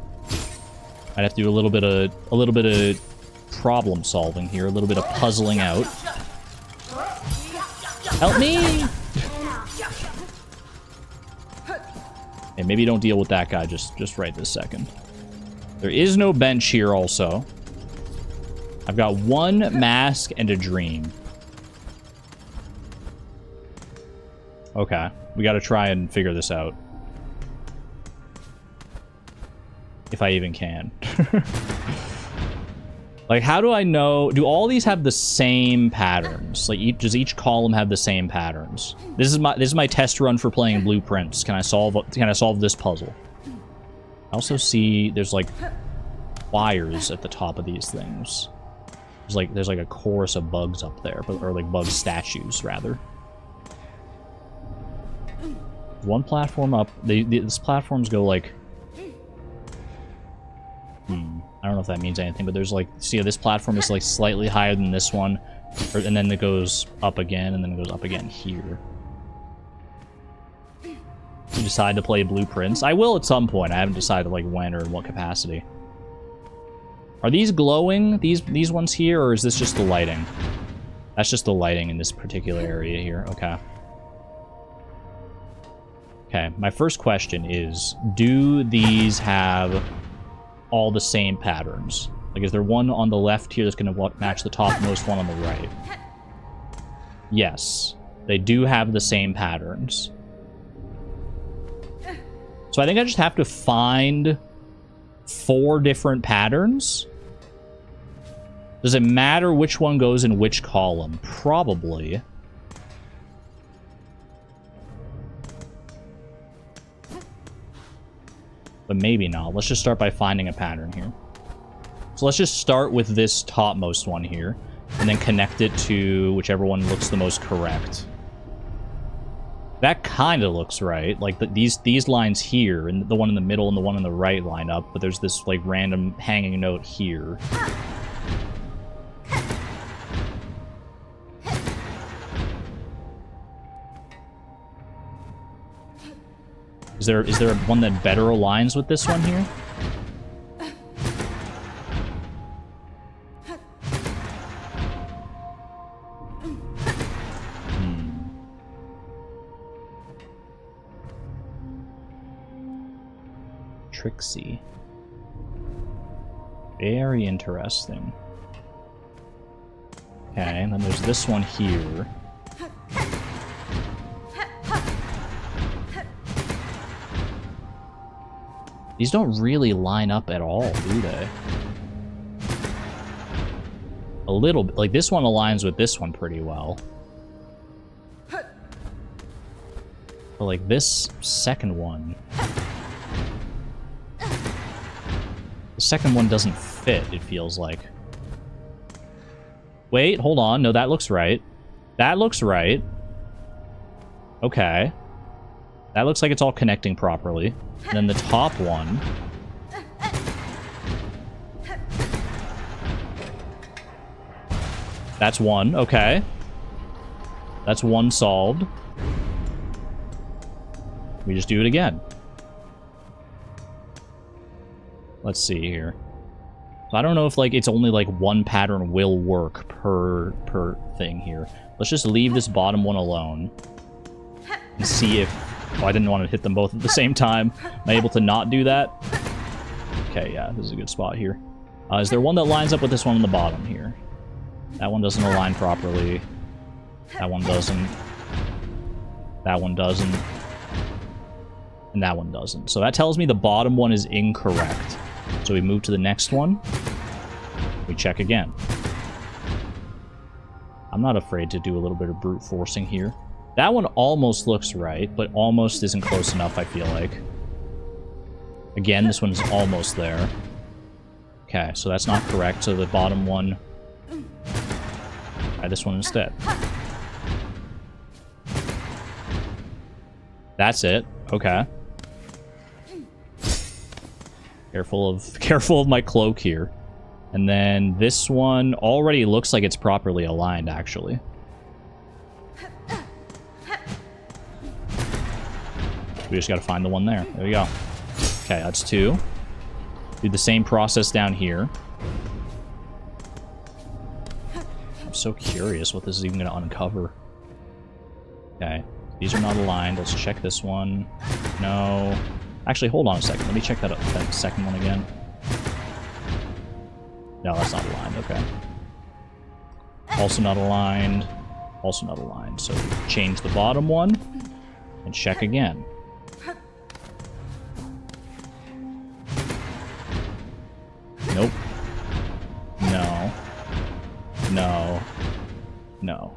S1: I'd have to do a little bit of problem solving here, a little bit of puzzling out. Help me! Hey, maybe don't deal with that guy just right this second. There is no bench here also. I've got 1 mask and a dream. Okay, we gotta try and figure this out. If I even can. Like, how do I know? Do all these have the same patterns? Like, does each column have the same patterns? This is my test run for playing Blueprints. Can I solve this puzzle? I also see there's like wires at the top of these things. There's like a chorus of bugs up there, or like bug statues rather. One platform up. These platforms go like... I don't know if that means anything, but there's like... See, this platform is like slightly higher than this one. And then it goes up again, and then it goes up again here. You decide to play Blueprints. I will at some point. I haven't decided like when or in what capacity. Are these glowing? These ones here, or is this just the lighting? That's just the lighting in this particular area here. Okay. Okay, my first question is, do these have all the same patterns? Like, is there one on the left here that's going to match the topmost one on the right? Yes, they do have the same patterns. So I think I just have to find 4 different patterns. Does it matter which one goes in which column? Probably. But maybe not. Let's just start by finding a pattern here. So let's just start with this topmost one here, and then connect it to whichever one looks the most correct. That kind of looks right. Like these lines here, and the one in the middle and the one on the right line up, but there's this like random hanging note here. Is there one that better aligns with this one here? Trixie. Very interesting. Okay, and then there's this one here. These don't really line up at all, do they? A little bit. Like, this one aligns with this one pretty well. But, like, this second one... The second one doesn't fit, it feels like. Wait, hold on. No, that looks right. That looks right. Okay. That looks like it's all connecting properly. And then the top one... That's one. Okay. That's one solved. We just do it again. Let's see here. So I don't know if like it's only like one pattern will work per thing here. Let's just leave this bottom one alone and see if... Oh, I didn't want to hit them both at the same time. Am I able to not do that? Okay, yeah, this is a good spot here. Is there one that lines up with this one on the bottom here? That one doesn't align properly. That one doesn't. That one doesn't. And that one doesn't. So that tells me the bottom one is incorrect. So we move to the next one. We check again. I'm not afraid to do a little bit of brute forcing here. That one almost looks right, but almost isn't close enough, I feel like. Again, this one's almost there. Okay, so that's not correct. So the bottom one... Try this one instead. That's it. Okay. Careful of my cloak here. And then this one already looks like it's properly aligned, actually. We just gotta find the one there. There we go. Okay, that's 2. Do the same process down here. I'm so curious what this is even gonna uncover. Okay, these are not aligned. Let's check this one. No. Actually, hold on a second. Let me check that second one again. No, that's not aligned. Okay. Also not aligned. Also not aligned. So change the bottom one and check again. Nope. No. No. No.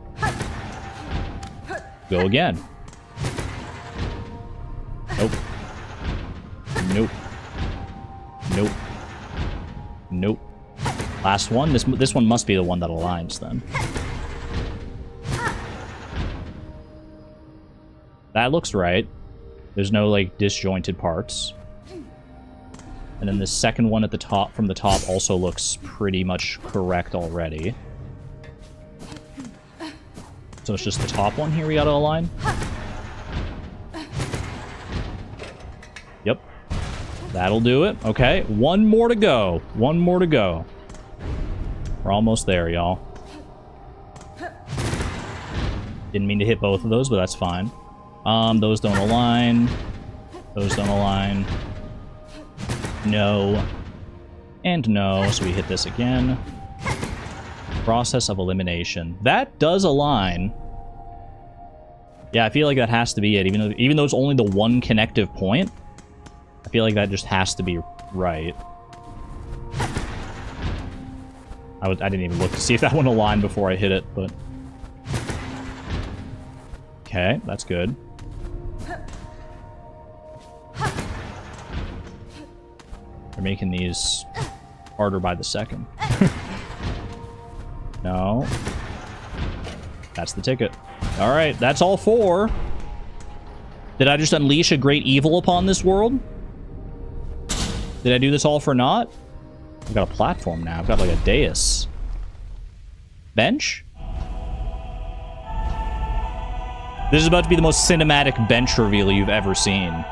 S1: Go again. Nope. Nope. Nope. Nope. Last one. This one must be the one that aligns then. That looks right. There's no, like, disjointed parts. And then the second one at the top, from the top, also looks pretty much correct already. So it's just the top one here we gotta align? Yep. That'll do it. Okay, one more to go. One more to go. We're almost there, y'all. Didn't mean to hit both of those, but that's fine. Those don't align. Those don't align. No. And no, so we hit this again. Process of elimination. That does align. Yeah, I feel like that has to be it. Even though it's only the one connective point, I feel like that just has to be right. I didn't even look to see if that one aligned before I hit it, but... Okay, that's good. They're making these harder by the second. No. That's the ticket. Alright, that's all 4. Did I just unleash a great evil upon this world? Did I do this all for naught? I've got a platform now. I've got like a dais. Bench? This is about to be the most cinematic bench reveal you've ever seen.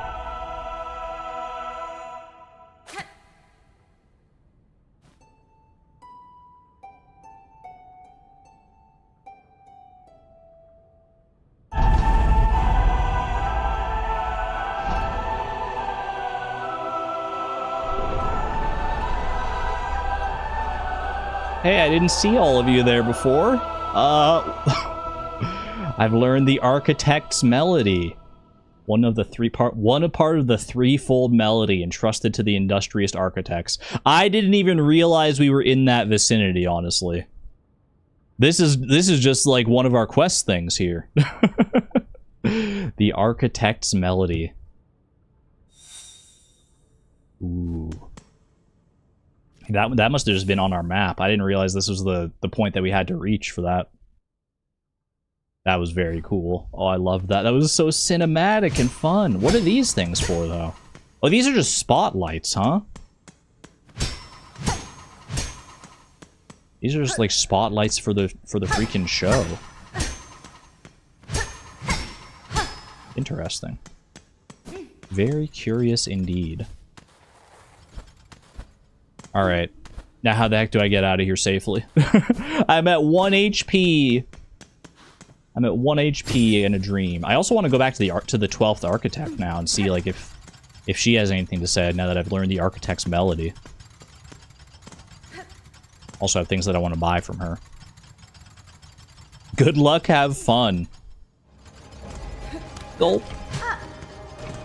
S1: Hey, I didn't see all of you there before. I've learned the architect's melody. One part of the threefold melody entrusted to the industrious architects. I didn't even realize we were in that vicinity, honestly. This is just like one of our quest things here. The architect's melody. Ooh. That must have just been on our map. I didn't realize this was the point that we had to reach for that. That was very cool. Oh, I love that. That was so cinematic and fun. What are these things for, though? Oh, these are just spotlights, huh? These are just like spotlights for the freaking show. Interesting. Very curious indeed. Alright. Now how the heck do I get out of here safely? I'm at 1 HP. I'm at 1 HP in a dream. I also want to go back to the 12th architect now and see like if she has anything to say now that I've learned the architect's melody. Also have things that I want to buy from her. Good luck, have fun. Gulp.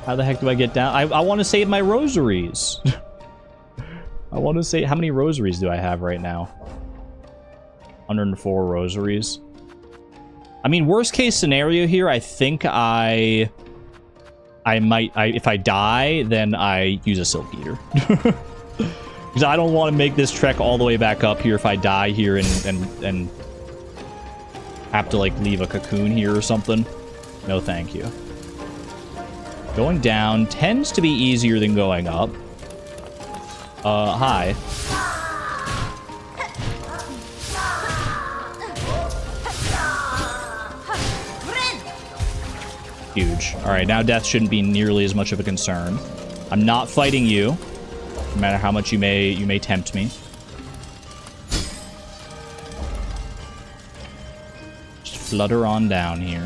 S1: How the heck do I get down? I want to save my rosaries. I want to say, how many rosaries do I have right now? 104 rosaries. I mean, worst case scenario here, I think if I die, then I use a silk eater. Because I don't want to make this trek all the way back up here if I die here and have to, like, leave a cocoon here or something. No, thank you. Going down tends to be easier than going up. Hi. Huge. Alright, now death shouldn't be nearly as much of a concern. I'm not fighting you, no matter how much you may tempt me. Just flutter on down here.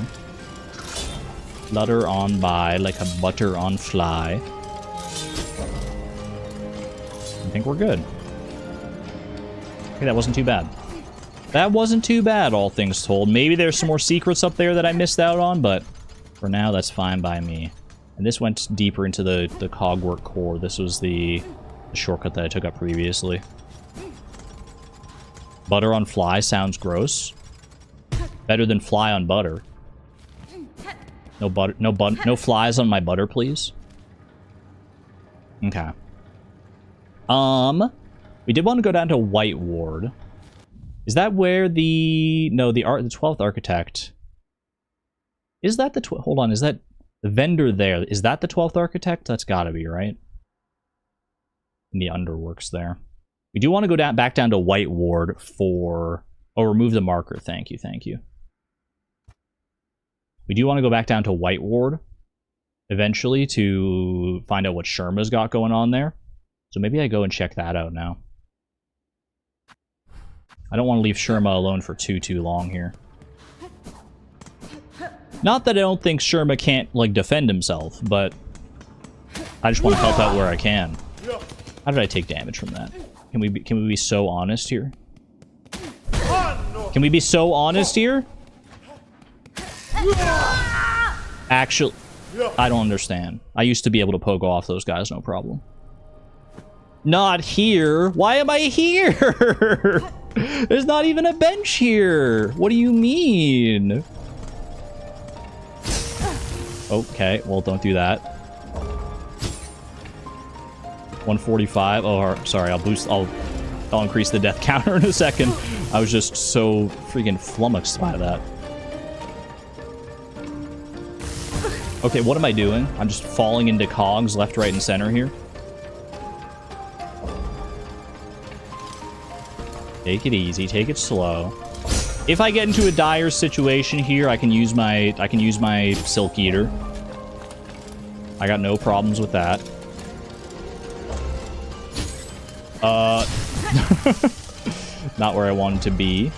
S1: Flutter on by like a butter on fly. I think we're good. Okay, that wasn't too bad. That wasn't too bad, all things told. Maybe there's some more secrets up there that I missed out on, but for now, that's fine by me. And this went deeper into the cogwork core. This was the shortcut that I took up previously. Butter on fly sounds gross. Better than fly on butter. No flies on my butter, please. Okay. We did want to go down to White Ward. Is that where the 12th architect? Is that the hold on, is that The vendor there, is that the 12th architect? That's gotta be, right? In the underworks there. We do want to go back down to White Ward for... Oh, remove the marker. Thank you, thank you. We do want to go back down to White Ward eventually to find out what Sherma's got going on there. So maybe I go and check that out now. I don't want to leave Sherma alone for too long here. Not that I don't think Sherma can't, like, defend himself, but I just want to help out where I can. How did I take damage from that? Can we be so honest here? Can we be so honest here? Actually, I don't understand. I used to be able to poke off those guys, no problem. Not here. Why am I here? There's not even a bench here. What do you mean? Okay, well, don't do that. 145. Oh, sorry. I'll increase the death counter in a second. I was just so freaking flummoxed by that. Okay, what am I doing? I'm just falling into cogs left, right, and center here. Take it easy. Take it slow. If I get into a dire situation here, I can use my Silk Eater. I got no problems with that. Not where I wanted to be.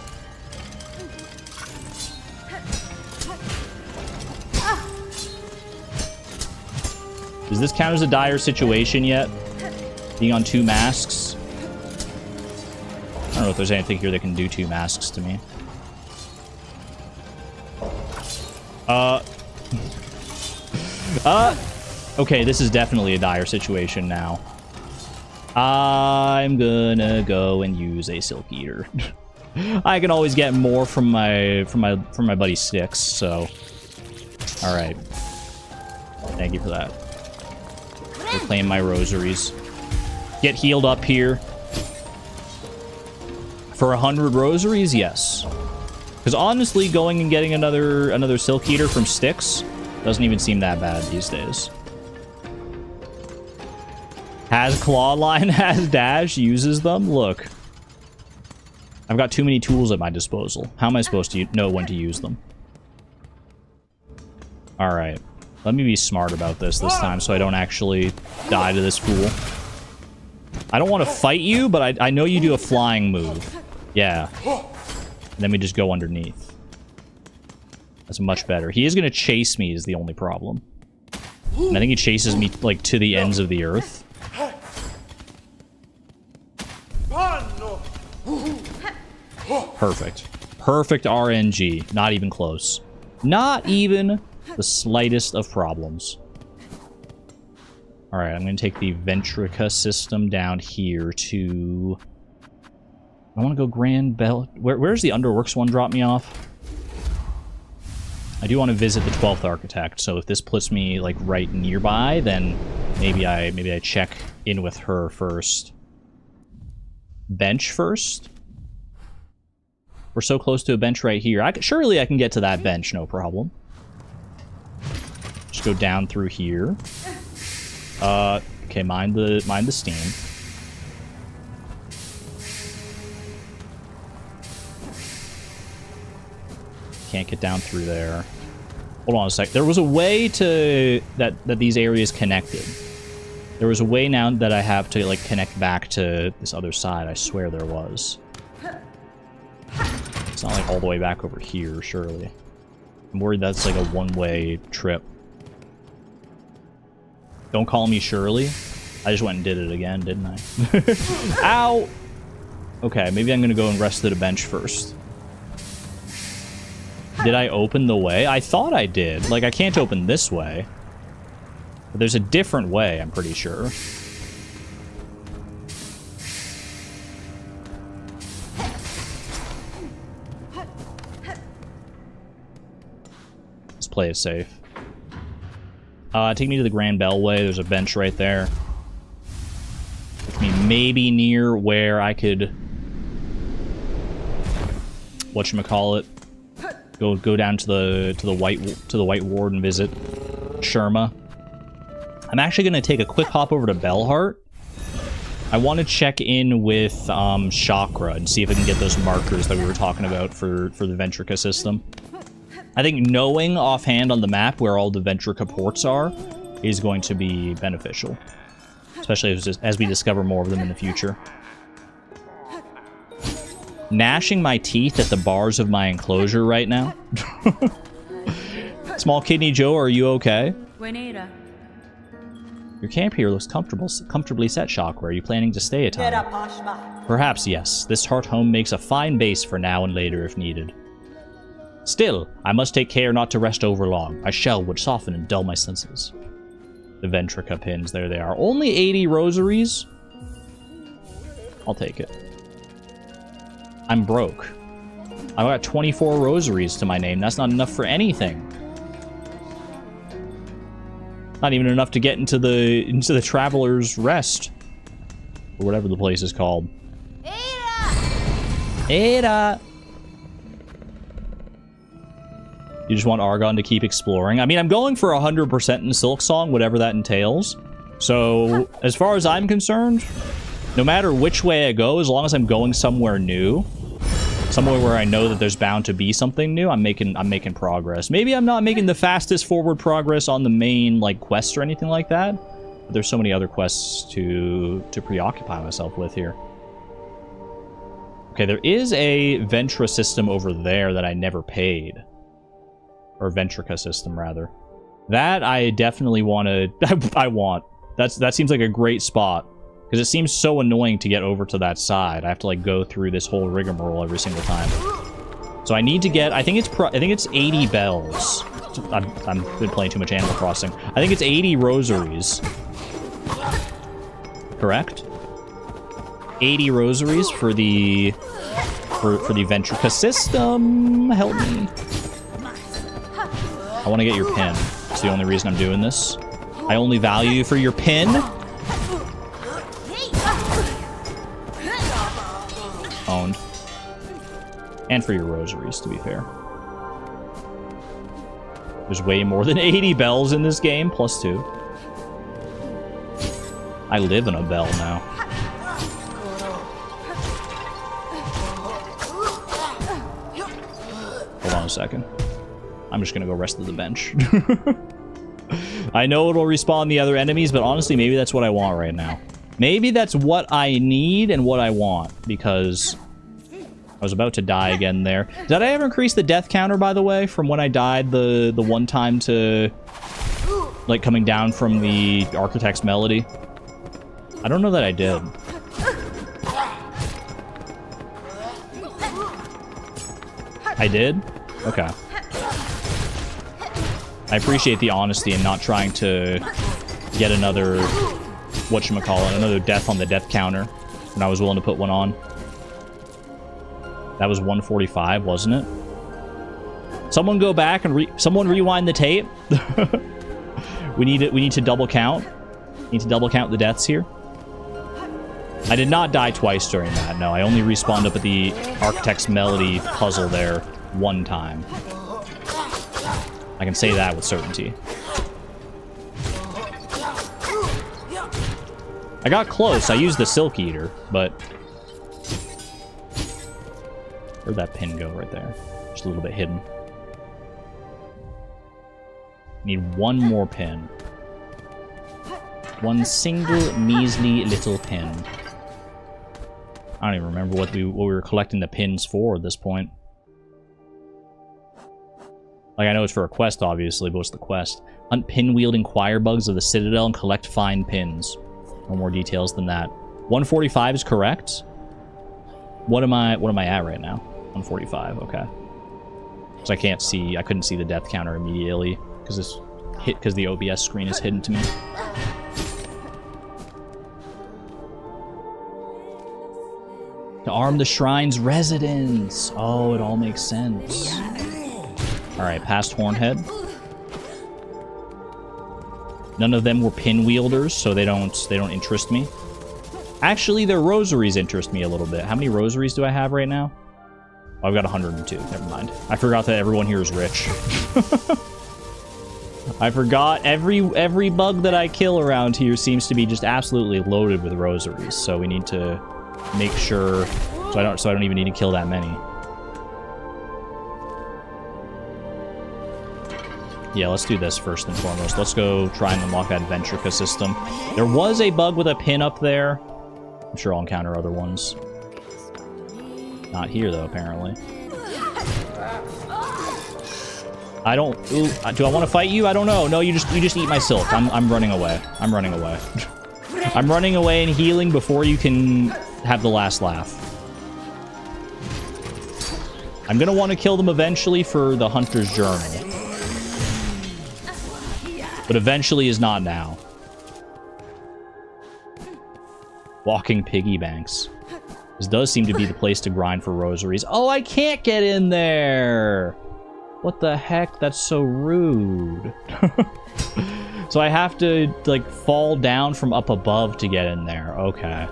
S1: Does this count as a dire situation yet? Being on 2 masks? I don't know if there's anything here that can do 2 masks to me. Okay, this is definitely a dire situation now. I'm gonna go and use a Silk Eater. I can always get more from my buddy Sticks, so all right. Thank you for that. Reclaim my rosaries. Get healed up here. For 100 rosaries, yes. Because honestly, going and getting another Silk Eater from Sticks doesn't even seem that bad these days. Has Clawline, has Dash, uses them? Look. I've got too many tools at my disposal. How am I supposed to know when to use them? Alright. Let me be smart about this time so I don't actually die to this fool. I don't want to fight you, but I know you do a flying move. Yeah. And then we just go underneath. That's much better. He is going to chase me is the only problem. And I think he chases me, like, to the ends of the earth. Perfect. Perfect RNG. Not even close. Not even the slightest of problems. Alright, I'm going to take the Ventrica system down here to... I want to go Grand Bell... Where's the Underworks one drop me off? I do want to visit the 12th Architect, so if this puts me, like, right nearby, then maybe I check in with her first. Bench first? We're so close to a bench right here. Surely I can get to that bench, no problem. Just go down through here. Okay, mind the steam. Can't get down through there. Hold on a sec. There was a way to that these areas connected. There was a way now that I have to, like, connect back to this other side. I swear there was. It's not, like, all the way back over here, surely. I'm worried that's, like, a one-way trip. Don't call me Shirley. I just went and did it again, didn't I? Ow! Okay, maybe I'm gonna go and rest at a bench first. Did I open the way? I thought I did. Like, I can't open this way. But there's a different way, I'm pretty sure. Let's play it safe. Take me to the Grand Bellway. There's a bench right there. Take me maybe near where I could... whatchamacallit? Go down to the White Ward and visit. Sherma. I'm actually going to take a quick hop over to Bellheart. I want to check in with Chakra and see if I can get those markers that we were talking about for the Ventrica system. I think knowing offhand on the map where all the Ventrica ports are is going to be beneficial. Especially as we discover more of them in the future. Gnashing my teeth at the bars of my enclosure right now. Small Kidney Joe, are you okay? Your camp here looks comfortably set, Chakra. Are you planning to stay a time? Perhaps, yes. This heart home makes a fine base for now and later if needed. Still, I must take care not to rest over long. My shell would soften and dull my senses. The Ventrica pins, there they are. Only 80 rosaries? I'll take it. I'm broke. I got 24 rosaries to my name. That's not enough for anything. Not even enough to get into the Traveler's Rest. Or whatever the place is called. Ada! You just want Argon to keep exploring? I mean, I'm going for 100% in Silksong, whatever that entails. So, as far as I'm concerned, no matter which way I go, as long as I'm going somewhere new, somewhere where I know that there's bound to be something new, I'm making progress. Maybe I'm not making the fastest forward progress on the main, like, quest or anything like that. But there's so many other quests to preoccupy myself with here. Okay, there is a Ventra system over there that I never paid. Or Ventrica system, rather. That I definitely want to... I want. That seems like a great spot. Because it seems so annoying to get over to that side. I have to, like, go through this whole rigmarole every single time. So I need to get... I think it's 80 bells. I've been playing too much Animal Crossing. I think it's 80 rosaries. Correct? 80 rosaries for the... For the Ventrica system. Help me. I want to get your pin. That's the only reason I'm doing this. I only value you for your pin. Owned. And for your rosaries, to be fair. There's way more than 80 bells in this game, plus 2. I live in a bell now. Hold on a second. I'm just gonna go rest of the bench. I know it'll respawn the other enemies, but honestly, maybe that's what I want right now. Maybe that's what I need and what I want, because I was about to die again there. Did I ever increase the death counter, by the way, from when I died the one time to, like, coming down from the Architect's Melody? I don't know that I did. I did? Okay. I appreciate the honesty and not trying to get another, whatchamacallit, another death on the death counter when I was willing to put one on. That was 145, wasn't it? Someone go back and someone rewind the tape. We need to double count. Need to double count the deaths here. I did not die twice during that. No, I only respawned up at the Architect's Melody puzzle there one time. I can say that with certainty. I got close. I used the Silk Eater, but... Where'd that pin go right there? Just a little bit hidden. Need one more pin. One single, measly little pin. I don't even remember what we were collecting the pins for at this point. Like, I know it's for a quest, obviously, but what's the quest? Hunt pin-wielding choir bugs of the Citadel and collect fine pins. No more details than that. 145 is correct. What am I at right now? 145, okay. So I couldn't see the death counter immediately because the OBS screen is hidden to me. To arm the shrine's residents. Oh, it all makes sense. Alright, past Hornhead. None of them were pin wielders, so they don't interest me. Actually, their rosaries interest me a little bit. How many rosaries do I have right now? Oh, I've got 102. Never mind. I forgot that everyone here is rich. I forgot every bug that I kill around here seems to be just absolutely loaded with rosaries. So we need to make sure so I don't even need to kill that many. Yeah, let's do this first and foremost. Let's go try and unlock that Ventrica system. There was a bug with a pin up there. I'm sure I'll encounter other ones. Not here, though, apparently. I don't... Ooh, do I want to fight you? I don't know. No, you just eat my silk. I'm running away. I'm running away. I'm running away and healing before you can have the last laugh. I'm going to want to kill them eventually for the Hunter's Journal. But eventually is not now. Walking piggy banks. This does seem to be the place to grind for rosaries. Oh, I can't get in there! What the heck? That's so rude. So I have to, like, fall down from up above to get in there. Okay.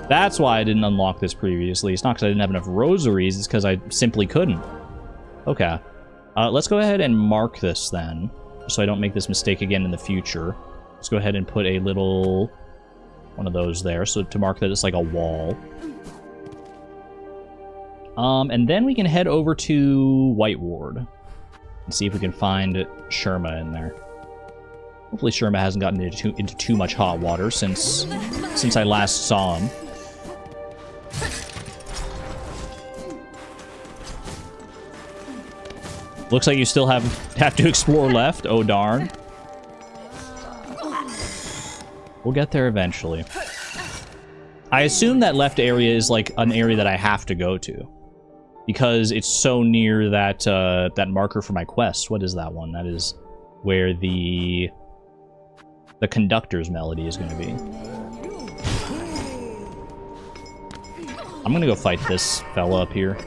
S1: That's why I didn't unlock this previously. It's not because I didn't have enough rosaries. It's because I simply couldn't. Okay. Let's go ahead and mark this then, so I don't make this mistake again in the future. Let's go ahead and put a little one of those there, so to mark that it's like a wall. And then we can head over to White Ward and see if we can find Sherma in there. Hopefully Sherma hasn't gotten into too much hot water since I last saw him. Looks like you still have to explore left. Oh, darn. We'll get there eventually. I assume that left area is like an area that I have to go to, because it's so near that that marker for my quest. What is that one? That is where the conductor's melody is going to be. I'm going to go fight this fella up here.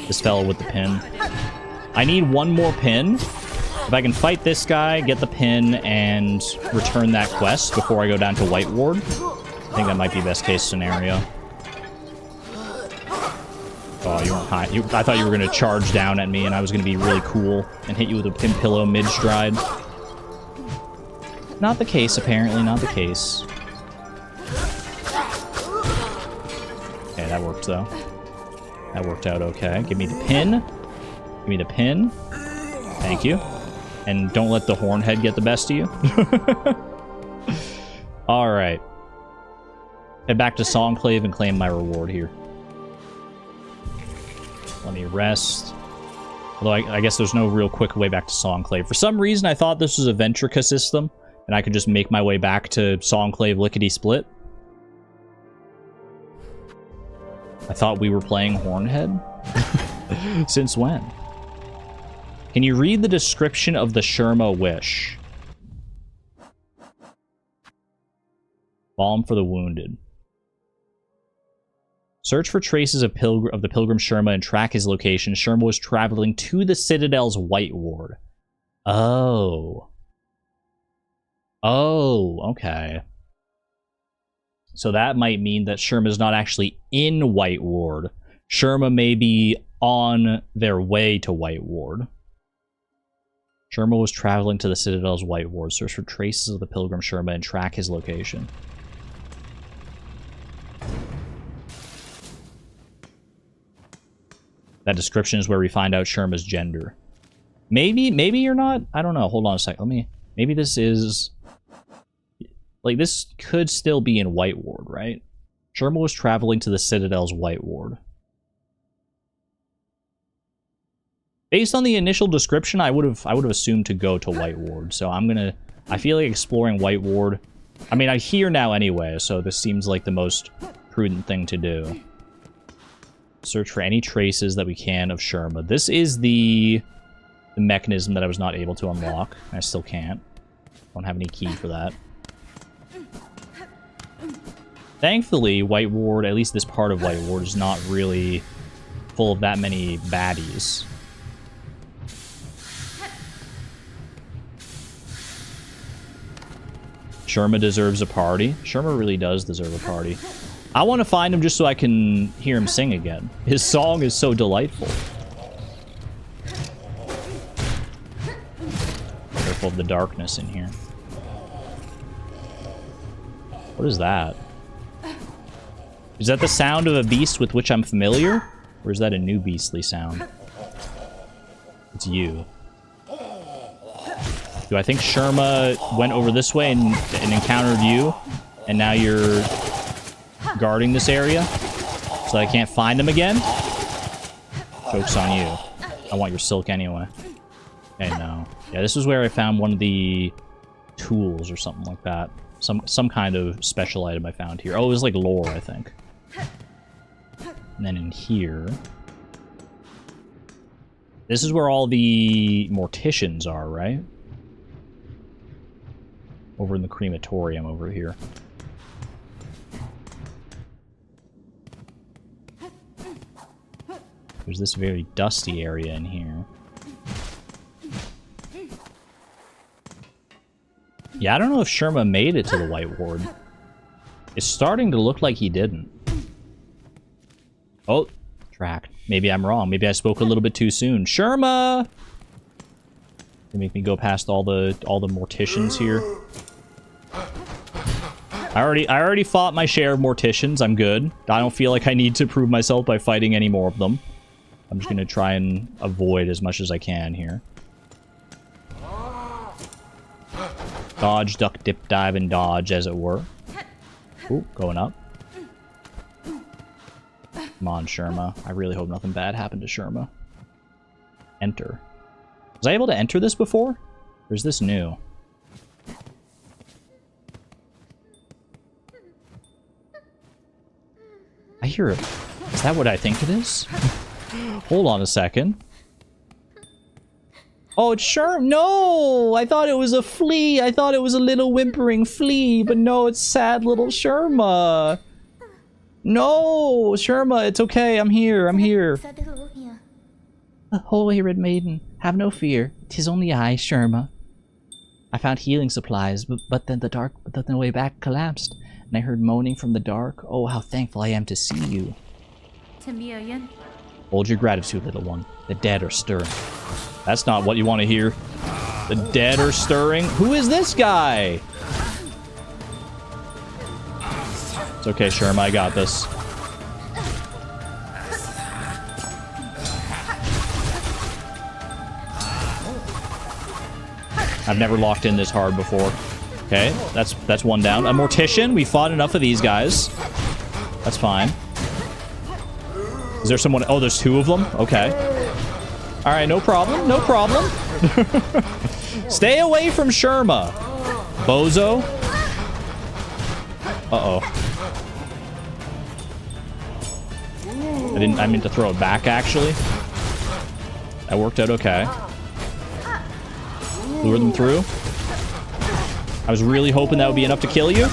S1: This fella with the pin. I need one more pin. If I can fight this guy, get the pin, and return that quest before I go down to White Ward, I think that might be best case scenario. Oh, you weren't high. I thought you were going to charge down at me and I was going to be really cool and hit you with a pin pillow mid-stride. Not the case, apparently. Not the case. Okay, that worked, though. That worked out okay. Give me the pin. Give me the pin. Thank you. And don't let the hornhead get the best of you. Alright. Head back to Songclave and claim my reward here. Let me rest. Although I guess there's no real quick way back to Songclave. For some reason, I thought this was a Ventrica system, and I could just make my way back to Songclave lickety-split. I thought we were playing Hornhead? Since when? Can you read the description of the Sherma Wish? Balm for the wounded. Search for traces of the Pilgrim Sherma and track his location. Sherma was traveling to the Citadel's White Ward. Oh. Oh, okay. So that might mean that Sherma's not actually in White Ward. Sherma may be on their way to White Ward. Sherma was traveling to the Citadel's White Ward. Search for traces of the Pilgrim Sherma and track his location. That description is where we find out Sherma's gender. Maybe you're not. I don't know. Hold on a sec. Maybe this is... Like, this could still be in White Ward, right? Sherma was traveling to the Citadel's White Ward. Based on the initial description, I would have assumed to go to White Ward. So I feel like exploring White Ward. I mean, I'm here now anyway, so this seems like the most prudent thing to do. Search for any traces that we can of Sherma. This is the mechanism that I was not able to unlock. I still can't. Don't have any key for that. Thankfully, White Ward, at least this part of White Ward, is not really full of that many baddies. Sherma deserves a party. Sherma really does deserve a party. I want to find him just so I can hear him sing again. His song is so delightful. careful of the darkness in here. What is that? Is that the sound of a beast with which I'm familiar? Or is that a new beastly sound? It's you. Do I think Sherma went over this way and encountered you? And now you're guarding this area? So I can't find them again? Joke's on you. I want your silk anyway. Okay, no. Yeah, this is where I found one of the tools or something like that. Some kind of special item I found here. Oh, it was like lore, I think. And then in here... This is where all the morticians are, right? Over in the crematorium over here. There's this very dusty area in here. Yeah, I don't know if Sherma made it to the White Ward. It's starting to look like he didn't. Oh, track. Maybe I'm wrong. Maybe I spoke a little bit too soon. Sherma! They make me go past all the morticians here. I already fought my share of morticians. I'm good. I don't feel like I need to prove myself by fighting any more of them. I'm just gonna try and avoid as much as I can here. Dodge, duck, dip, dive, and dodge, as it were. Ooh, going up. Come on, Sherma. I really hope nothing bad happened to Sherma. Enter. Was I able to enter this before? Or is this new? I hear it. Is that what I think it is? Hold on a second. Oh, it's Sherma. No! I thought it was a flea. I thought it was a little whimpering flea. But no, it's sad little Sherma. No! Sherma, it's okay. I'm here. I'm here.
S2: Oh, Red Maiden, have no fear. 'Tis only I, Sherma. I found healing supplies, but then the way back collapsed, and I heard moaning from the dark. Oh, how thankful I am to see you. Hold your gratitude, little one. The dead are stirring.
S1: That's not what you want to hear. The dead are stirring. Who is this guy? It's okay, Sherma. I got this. I've never locked in this hard before. Okay, that's one down. A mortician. We fought enough of these guys. That's fine. Is there someone? Oh, there's two of them? Okay. All right, no problem. No problem. Stay away from Sherma. Bozo. Uh-oh. I meant to throw it back, actually. That worked out okay. Lure them through. I was really hoping that would be enough to kill you.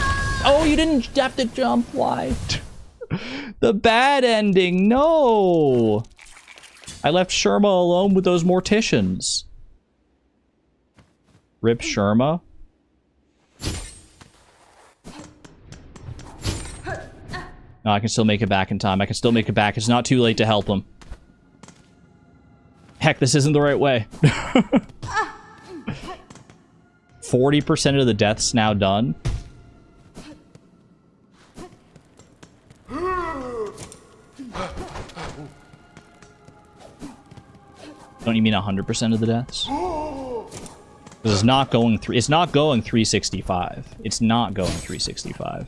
S1: Oh, you didn't have to jump. Why? The bad ending. No. I left Sherma alone with those morticians. Rip Sherma. No, I can still make it back in time. I can still make it back. It's not too late to help him. Heck, this isn't the right way. 40% of the deaths now done. Don't you mean 100% of the deaths? Because it's not going 365. It's not going 365.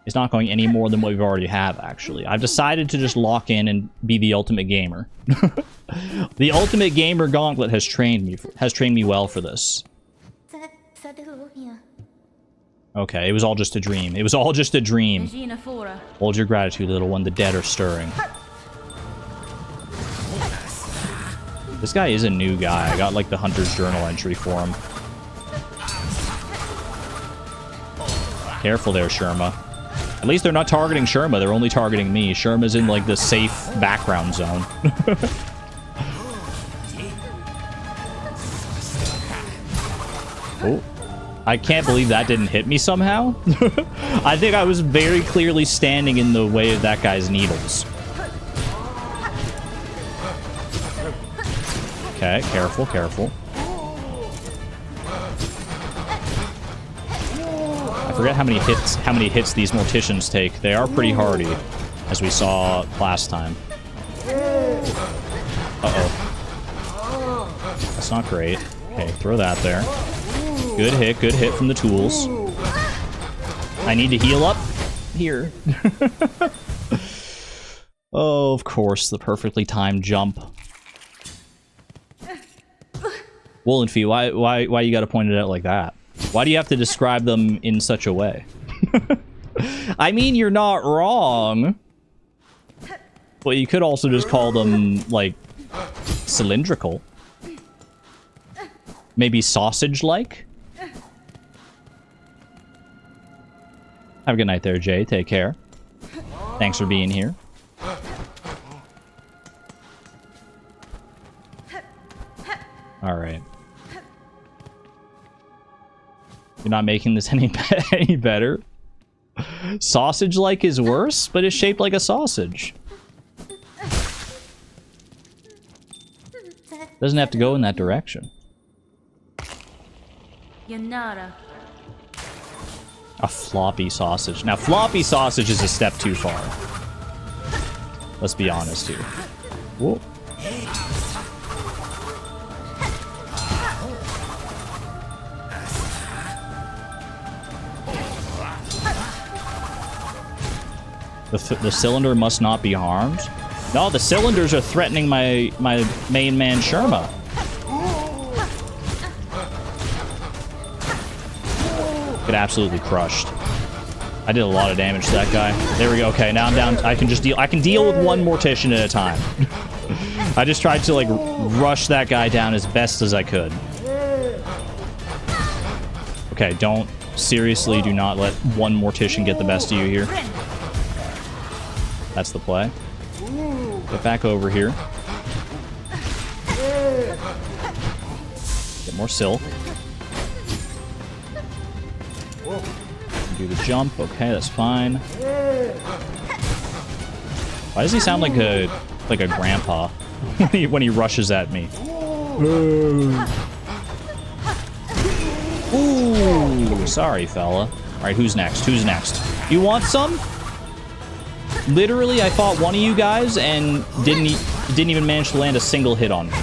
S1: It's not going any more than what we already have, actually. I've decided to just lock in and be the ultimate gamer. The ultimate gamer gauntlet has trained me well for this. Okay, it was all just a dream. It was all just a dream. Hold your gratitude, little one. The dead are stirring. This guy is a new guy. I got, like, the Hunter's Journal entry for him. Careful there, Sherma. At least they're not targeting Sherma. They're only targeting me. Sherma's in, like, the safe background zone. Oh. I can't believe that didn't hit me somehow. I think I was very clearly standing in the way of that guy's needles. Okay, careful, careful. forget how many hits these morticians take. They are pretty hardy, as we saw last time. Uh-oh. That's not great. Okay, throw that there. Good hit from the tools. I need to heal up here. Oh, of course, the perfectly timed jump. Woolen Fee, why you gotta point it out like that? Why do you have to describe them in such a way? I mean, you're not wrong. But you could also just call them, like, cylindrical. Maybe sausage-like? Have a good night there, Jay. Take care. Thanks for being here. Alright. You're not making this any better? Sausage-like is worse, but it's shaped like a sausage. Doesn't have to go in that direction. A floppy sausage. Now, floppy sausage is a step too far. Let's be honest here. Whoa. The cylinder must not be harmed. No, the cylinders are threatening my main man Sherma. Get absolutely crushed. I did a lot of damage to that guy. There we go. Okay, now I'm down. I can deal with one mortician at a time. I just tried to like rush that guy down as best as I could. Okay, seriously do not let one mortician get the best of you here. That's the play. Get back over here. Get more silk. Do the jump. Okay, that's fine. Why does he sound like a grandpa when he rushes at me? Ooh, sorry, fella. All right, who's next? Who's next? You want some? Literally, I fought one of you guys and didn't even manage to land a single hit on me.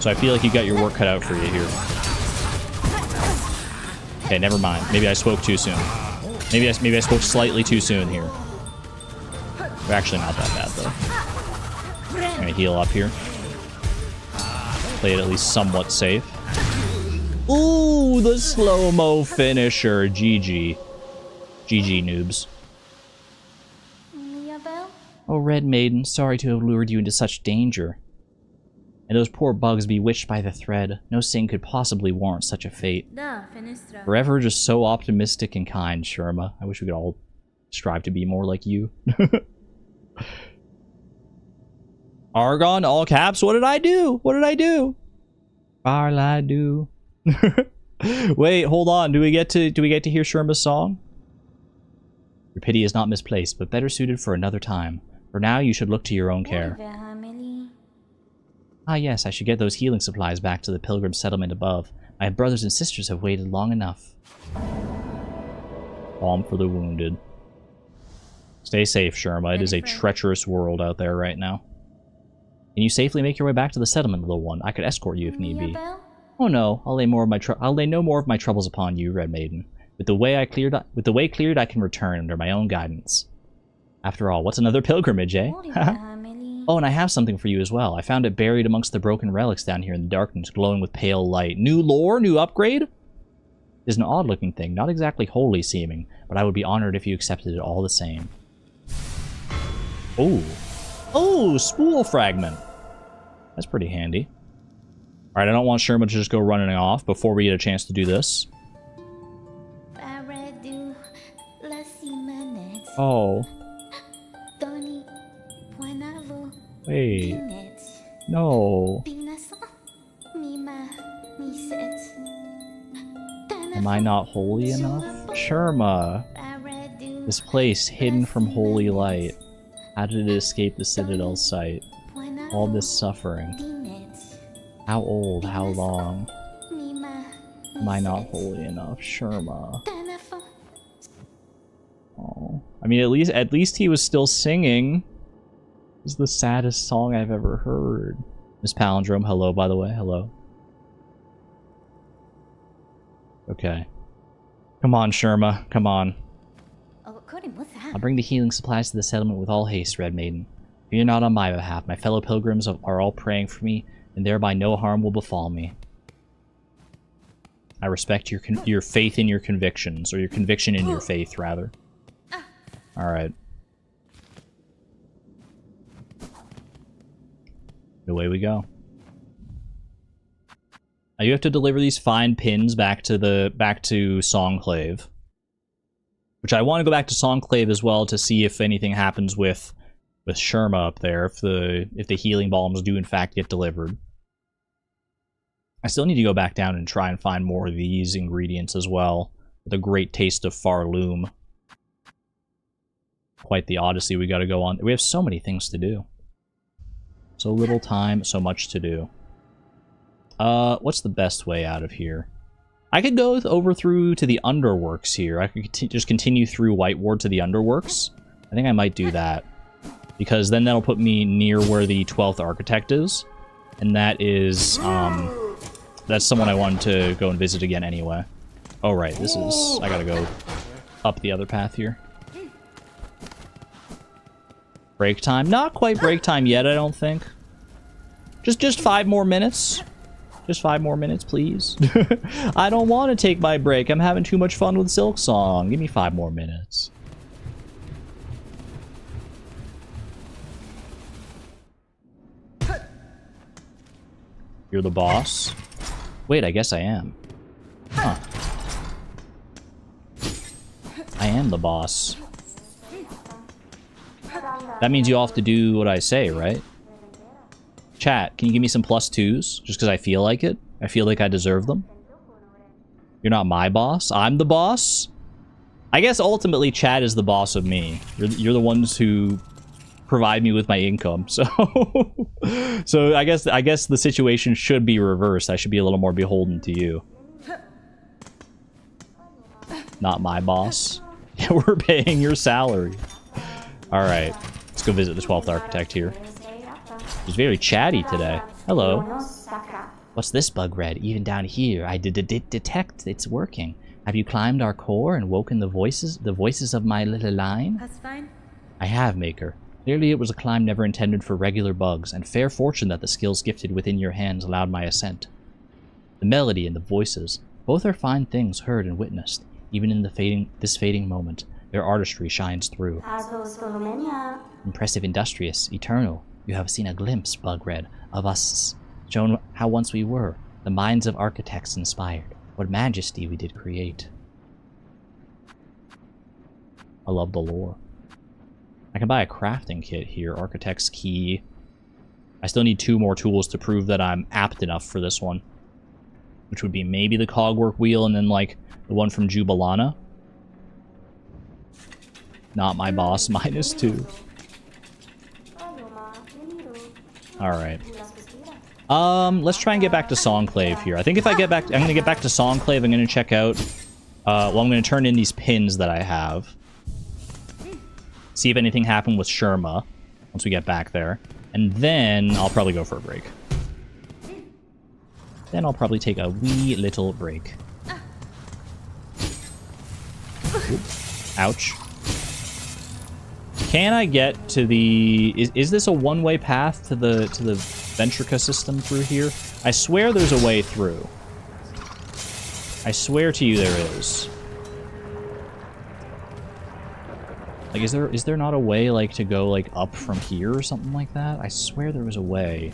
S1: So I feel like you got your work cut out for you here. Okay, never mind. Maybe I spoke too soon. Maybe I spoke slightly too soon here. We're actually not that bad though. I'm gonna heal up here. Play it at least somewhat safe. Ooh, the slow-mo finisher. GG. GG, noobs. Oh, Red Maiden, sorry to have lured you into such danger. And those poor bugs bewitched by the thread. No sin could possibly warrant such a fate. Forever just so optimistic and kind, Sherma. I wish we could all strive to be more like you. Argon, all caps, what did I do? What did I do? All I do. Wait, hold on. Do we get to hear Sherma's song? Your pity is not misplaced, but better suited for another time. For now, you should look to your own care. Ah yes, I should get those healing supplies back to the pilgrim settlement above. My brothers and sisters have waited long enough. Balm for the wounded. Stay safe, Sherma. It is a treacherous world out there right now. Can you safely make your way back to the settlement, little one? I could escort you if need be. Oh no, I'll lay no more of my troubles upon you, Red Maiden. With the way cleared, I can return under my own guidance. After all, what's another pilgrimage, eh? Oh, and I have something for you as well. I found it buried amongst the broken relics down here in the darkness, glowing with pale light. New lore? New upgrade? It is an odd-looking thing, not exactly holy seeming, but I would be honored if you accepted it all the same. Oh. Oh, spool fragment. That's pretty handy. Alright, I don't want Sherma to just go running off before we get a chance to do this. Oh. Wait. No. Am I not holy enough? Sherma. This place, hidden from holy light. How did it escape the Citadel's sight? All this suffering. How old? How long? Am I not holy enough? Sherma. I mean, at least he was still singing. This is the saddest song I've ever heard. Miss Palindrome, hello, by the way, hello. Okay. Come on, Sherma, come on. I'll bring the healing supplies to the settlement with all haste, Red Maiden. Fear not on my behalf. My fellow pilgrims are all praying for me, and thereby no harm will befall me. I respect your faith in your convictions, or your conviction in your faith, rather. Alright. Away we go. Now you have to deliver these fine pins back to Songclave. Which I want to go back to Songclave as well to see if anything happens with Sherma up there, if the healing balms do in fact get delivered. I still need to go back down and try and find more of these ingredients as well. The great taste of Farloom. Quite the odyssey we gotta go on. We have so many things to do. So little time, so much to do. What's the best way out of here? I could go over through to the Underworks here. I could just continue through White Ward to the Underworks. I think I might do that. Because then that'll put me near where the 12th Architect is. And that is, that's someone I wanted to go and visit again anyway. Oh, right, this is... I gotta go up the other path here. Break time? Not quite break time yet, I don't think. Just 5 more minutes. Just 5 more minutes, please. I don't want to take my break. I'm having too much fun with Silksong. Give me 5 more minutes. You're the boss? Wait, I guess I am. Huh. I am the boss. That means you all have to do what I say, right? Chat, can you give me some +2s? Just because I feel like it? I feel like I deserve them? You're not my boss? I'm the boss? I guess ultimately chat is the boss of me. You're the ones who provide me with my income, so... so I guess the situation should be reversed. I should be a little more beholden to you. Not my boss. Yeah, we're paying your salary. Alright, let's go visit the 12th Architect here. He's very chatty today. Hello.
S2: What's this, Bug Red? Even down here, I detect it's working. Have you climbed our core and woken the voices of my little line?
S3: That's fine.
S2: I have, Maker. Clearly it was a climb never intended for regular bugs, and fair fortune that the skills gifted within your hands allowed my ascent. The melody and the voices, both are fine things heard and witnessed. Even in this fading moment, their artistry shines through. Impressive, industrious, eternal. You have seen a glimpse, Bug Red, of us, shown how once we were, the minds of architects inspired. What majesty we did create. I love the lore. I can buy a crafting kit here, Architect's Key. I still need 2 more tools to prove that I'm apt enough for this one. Which would be maybe the Cogwork Wheel and then, like, the one from Jubilana. Not my boss, -2. Alright. Let's try and get back to Songclave here. I think if I get back... I'm gonna get back to Songclave, I'm gonna check out... well, I'm gonna turn in these pins that I have. See if anything happened with Sherma once we get back there. And then I'll probably go for a break. Then I'll probably take a wee little break. Oop. Ouch. Can I get to the... Is this a one-way path to the Ventrica system through here? I swear there's a way through. I swear to you there is. Like, is there not a way, like, to go, like, up from here or something like that? I swear there was a way.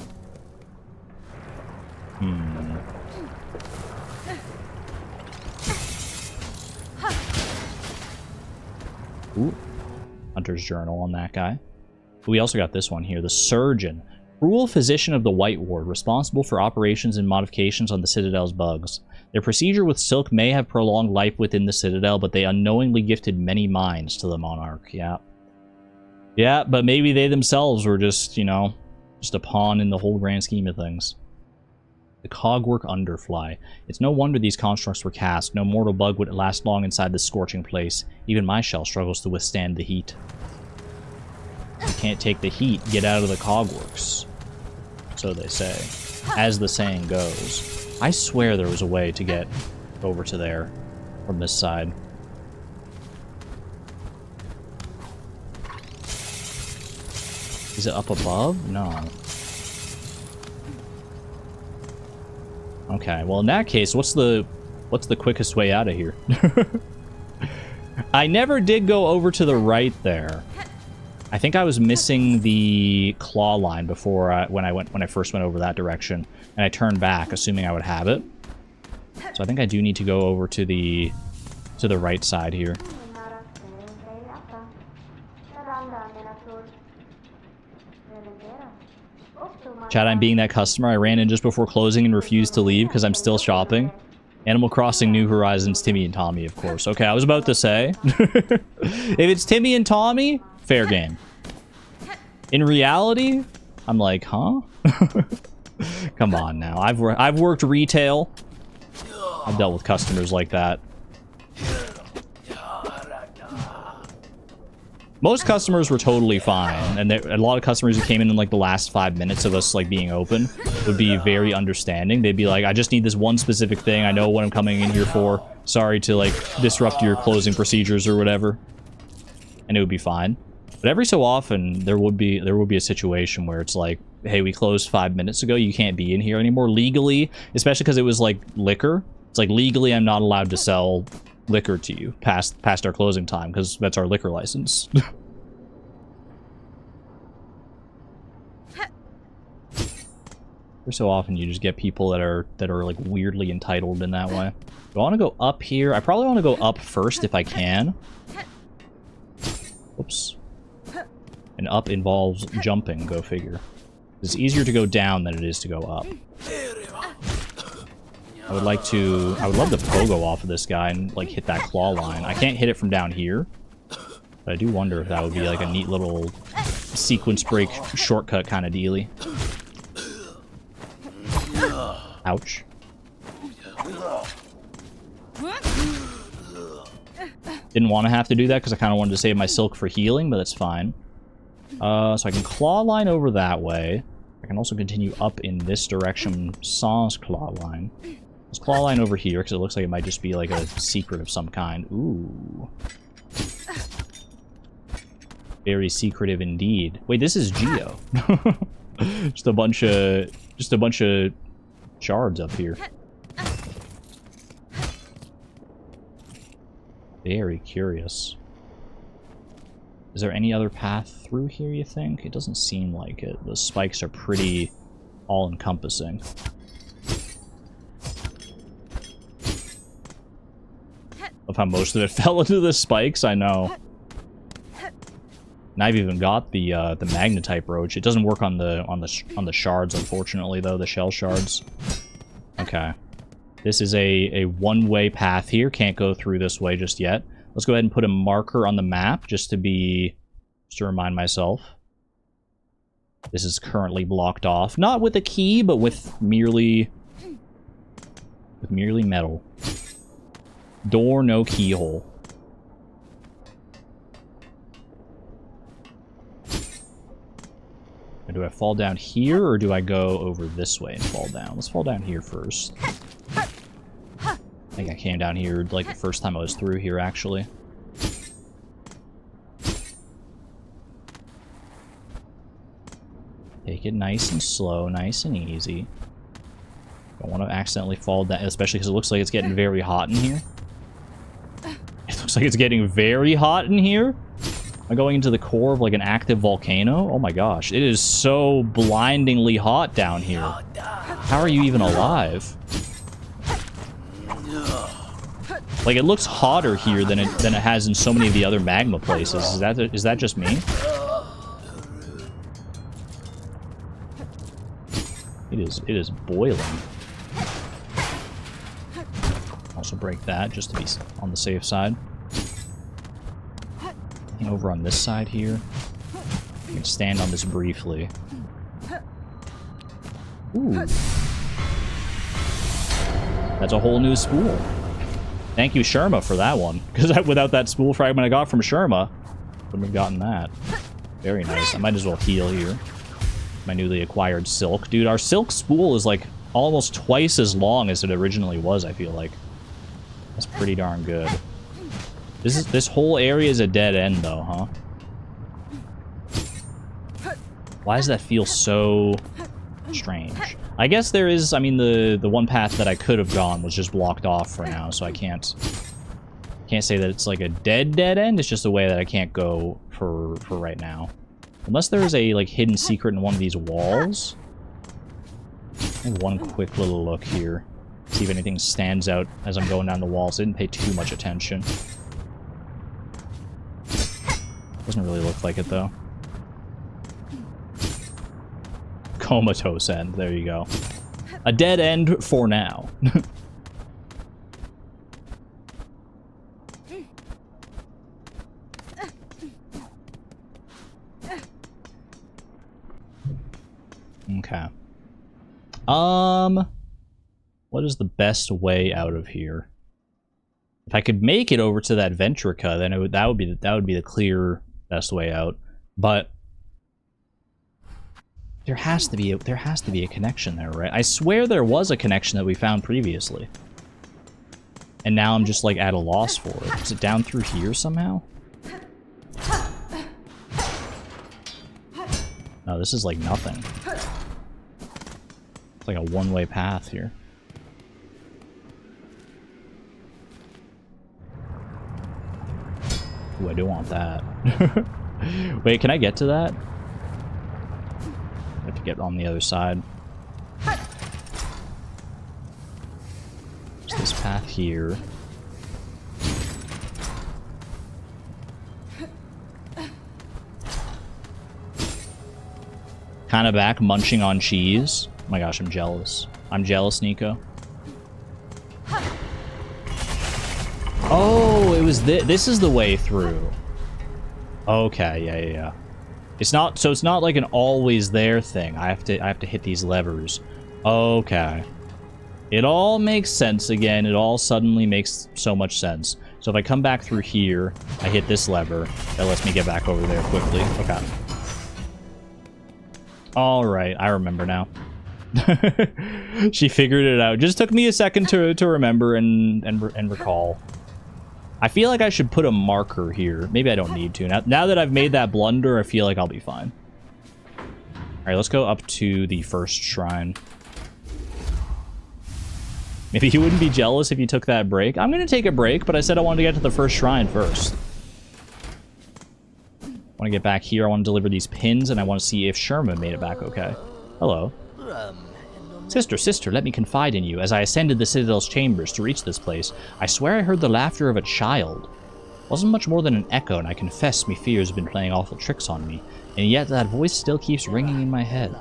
S2: Ooh. Hunter's Journal on that guy. We also got this one here. The Surgeon. Cruel physician of the White Ward, responsible for operations and modifications on the Citadel's bugs. Their procedure with Silk may have prolonged life within the Citadel, but they unknowingly gifted many minds to the Monarch. Yeah. Yeah, but maybe they themselves were just, you know, just a pawn in the whole grand scheme of things.
S1: The cogwork underfly. It's no wonder these constructs were cast. No mortal bug would last long inside this scorching place. Even my shell struggles to withstand the heat. You can't take the heat, get out of the cogworks. So they say. As the saying goes. I swear there was a way to get over to there from this side. Is it up above? No. Okay, well in that case, what's the quickest way out of here? I never did go over to the right there. I think I was missing the claw line before when I first went over that direction, and I turned back, assuming I would have it. So I think I do need to go over to the right side here. Chad, I'm being that customer. I ran in just before closing and refused to leave because I'm still shopping. Animal Crossing New Horizons, Timmy and Tommy, of course. Okay, I was about to say. If it's Timmy and Tommy, fair game. In reality, I'm like, huh? Come on now. I've worked retail. I've dealt with customers like that. Most customers were totally fine, and a lot of customers who came in like the last 5 minutes of us like being open would be very understanding. They'd be like, I just need this one specific thing. I know what I'm coming in here for. Sorry to like disrupt your closing procedures or whatever. And it would be fine. But every so often there would be a situation where it's like, hey, we closed 5 minutes ago. You can't be in here anymore legally, especially because it was like liquor. It's like legally I'm not allowed to sell liquor to you past our closing time because that's our liquor license. So often you just get people that are like weirdly entitled in that way. Do I want to go up here? I probably want to go up first if I can. Whoops. And up involves jumping, go figure. It's easier to go down than it is to go up. I would love to pogo off of this guy and like hit that claw line. I can't hit it from down here. But I do wonder if that would be like a neat little sequence break shortcut kind of dealy. Ouch. Didn't want to have to do that because I kind of wanted to save my silk for healing, but that's fine. So I can claw line over that way. I can also continue up in this direction, sans claw line. Let's claw line over here because it looks like it might just be like a secret of some kind. Ooh. Very secretive indeed. Wait, this is Geo. just a bunch of shards up here. Very curious. Is there any other path through here, you think? It doesn't seem like it. The spikes are pretty all-encompassing. Of how most of it fell into the spikes, I know. And I've even got the magnetite brooch. It doesn't work on the shards, unfortunately, though, the shell shards. Okay. This is a one-way path here. Can't go through this way just yet. Let's go ahead and put a marker on the map just to remind myself. This is currently blocked off. Not with a key, but with merely metal. Door, no keyhole. Do I fall down here, or do I go over this way and fall down? Let's fall down here first. I think I came down here, like, the first time I was through here, actually. Take it nice and slow, nice and easy. Don't want to accidentally fall down, especially because it looks like it's getting very hot in here. It looks like it's getting very hot in here. Am I going into the core of like an active volcano? Oh my gosh, it is so blindingly hot down here. How are you even alive? Like, it looks hotter here than it has in so many of the other magma places. Is that just me? It is boiling. Also break that just to be on the safe side. Over on this side here. I can stand on this briefly. Ooh. That's a whole new spool. Thank you, Sherma, for that one. Because without that spool fragment I got from Sherma, wouldn't have gotten that. Very nice. I might as well heal here. My newly acquired silk. Dude, our silk spool is like almost twice as long as it originally was, I feel like. That's pretty darn good. This whole area is a dead end though, huh? Why does that feel so strange? I guess there is, I mean, the one path that I could have gone was just blocked off for now, so I can't say that it's like a dead end. It's just a way that I can't go for right now. Unless there is a like hidden secret in one of these walls. And one quick little look here. See if anything stands out as I'm going down the walls. I didn't pay too much attention. Doesn't really look like it though. Comatose end. There you go. A dead end for now. Okay. What is the best way out of here? If I could make it over to that Ventrica, then that would be the clear best way out. But there has to be a connection there, right? I swear there was a connection that we found previously. And now I'm just like at a loss for it. Is it down through here somehow? No, this is like nothing. It's like a one-way path here. Ooh, I do want that. Wait, can I get to that? I have to get on the other side. There's this path here. Kind of back, munching on cheese. Oh my gosh, I'm jealous. I'm jealous, Nico. Oh, it was this is the way through. Okay, yeah. It's not like an always there thing. I have to hit these levers. Okay. It all makes sense again. It all suddenly makes so much sense. So if I come back through here, I hit this lever. That lets me get back over there quickly. Okay. All right, I remember now. She figured it out. Just took me a second to remember and recall. I feel like I should put a marker here. Maybe I don't need to. Now that I've made that blunder, I feel like I'll be fine. Alright, let's go up to the first shrine. Maybe you wouldn't be jealous if you took that break. I'm going to take a break, but I said I wanted to get to the first shrine first. I want to get back here. I want to deliver these pins, and I want to see if Sherman made it back okay. Hello. Sister, let me confide in you. As I ascended the Citadel's chambers to reach this place, I swear I heard the laughter of a child. Wasn't much more than an echo, and I confess me fears have been playing awful tricks on me, and yet that voice still keeps ringing in my head.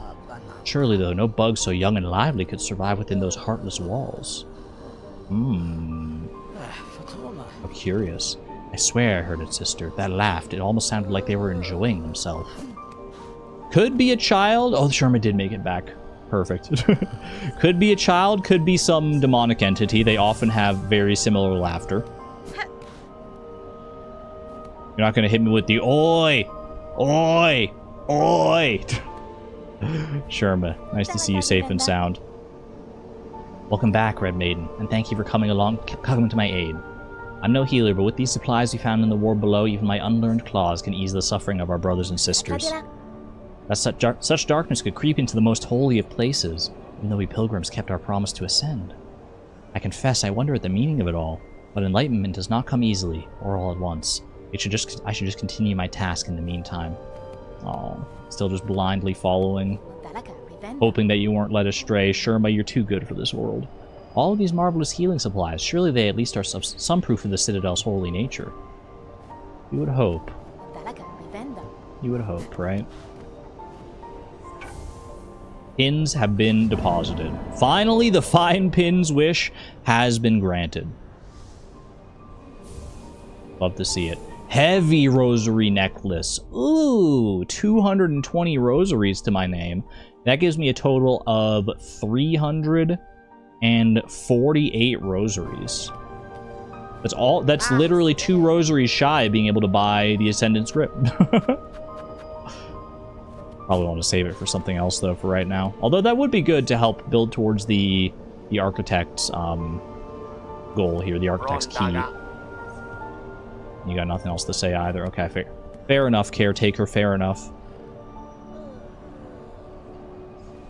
S1: Surely, though, no bug so young and lively could survive within those heartless walls. How curious. I swear I heard it, sister. That laughed. It almost sounded like they were enjoying themselves. Could be a child. Oh, Sherman did make it back. Perfect. Could be a child, could be some demonic entity. They often have very similar laughter. You're not going to hit me with the oi! Oi! Oi! Sherma, nice to see you safe and sound. Welcome back, Red Maiden, and thank you for coming to my aid. I'm no healer, but with these supplies we found in the ward below, even my unlearned claws can ease the suffering of our brothers and sisters. That such darkness could creep into the most holy of places, even though we pilgrims kept our promise to ascend. I confess I wonder at the meaning of it all, but enlightenment does not come easily, or all at once. I should just continue my task in the meantime. Oh, still just blindly following, hoping that you weren't led astray. Sherma, you're too good for this world. All of these marvelous healing supplies, surely they at least are some proof of the Citadel's holy nature. You would hope. You would hope, right? Pins have been deposited. Finally, the fine pin's wish has been granted. Love to see it. Heavy rosary necklace. Ooh, 220 rosaries to my name. That gives me a total of 300 and 48 rosaries. That's all. That's literally 2 rosaries shy of being able to buy the Ascendant script. Probably want to save it for something else though for right now. Although that would be good to help build towards the architect's goal here, the architect's key. You got nothing else to say either. Okay, fair enough, caretaker. Fair enough.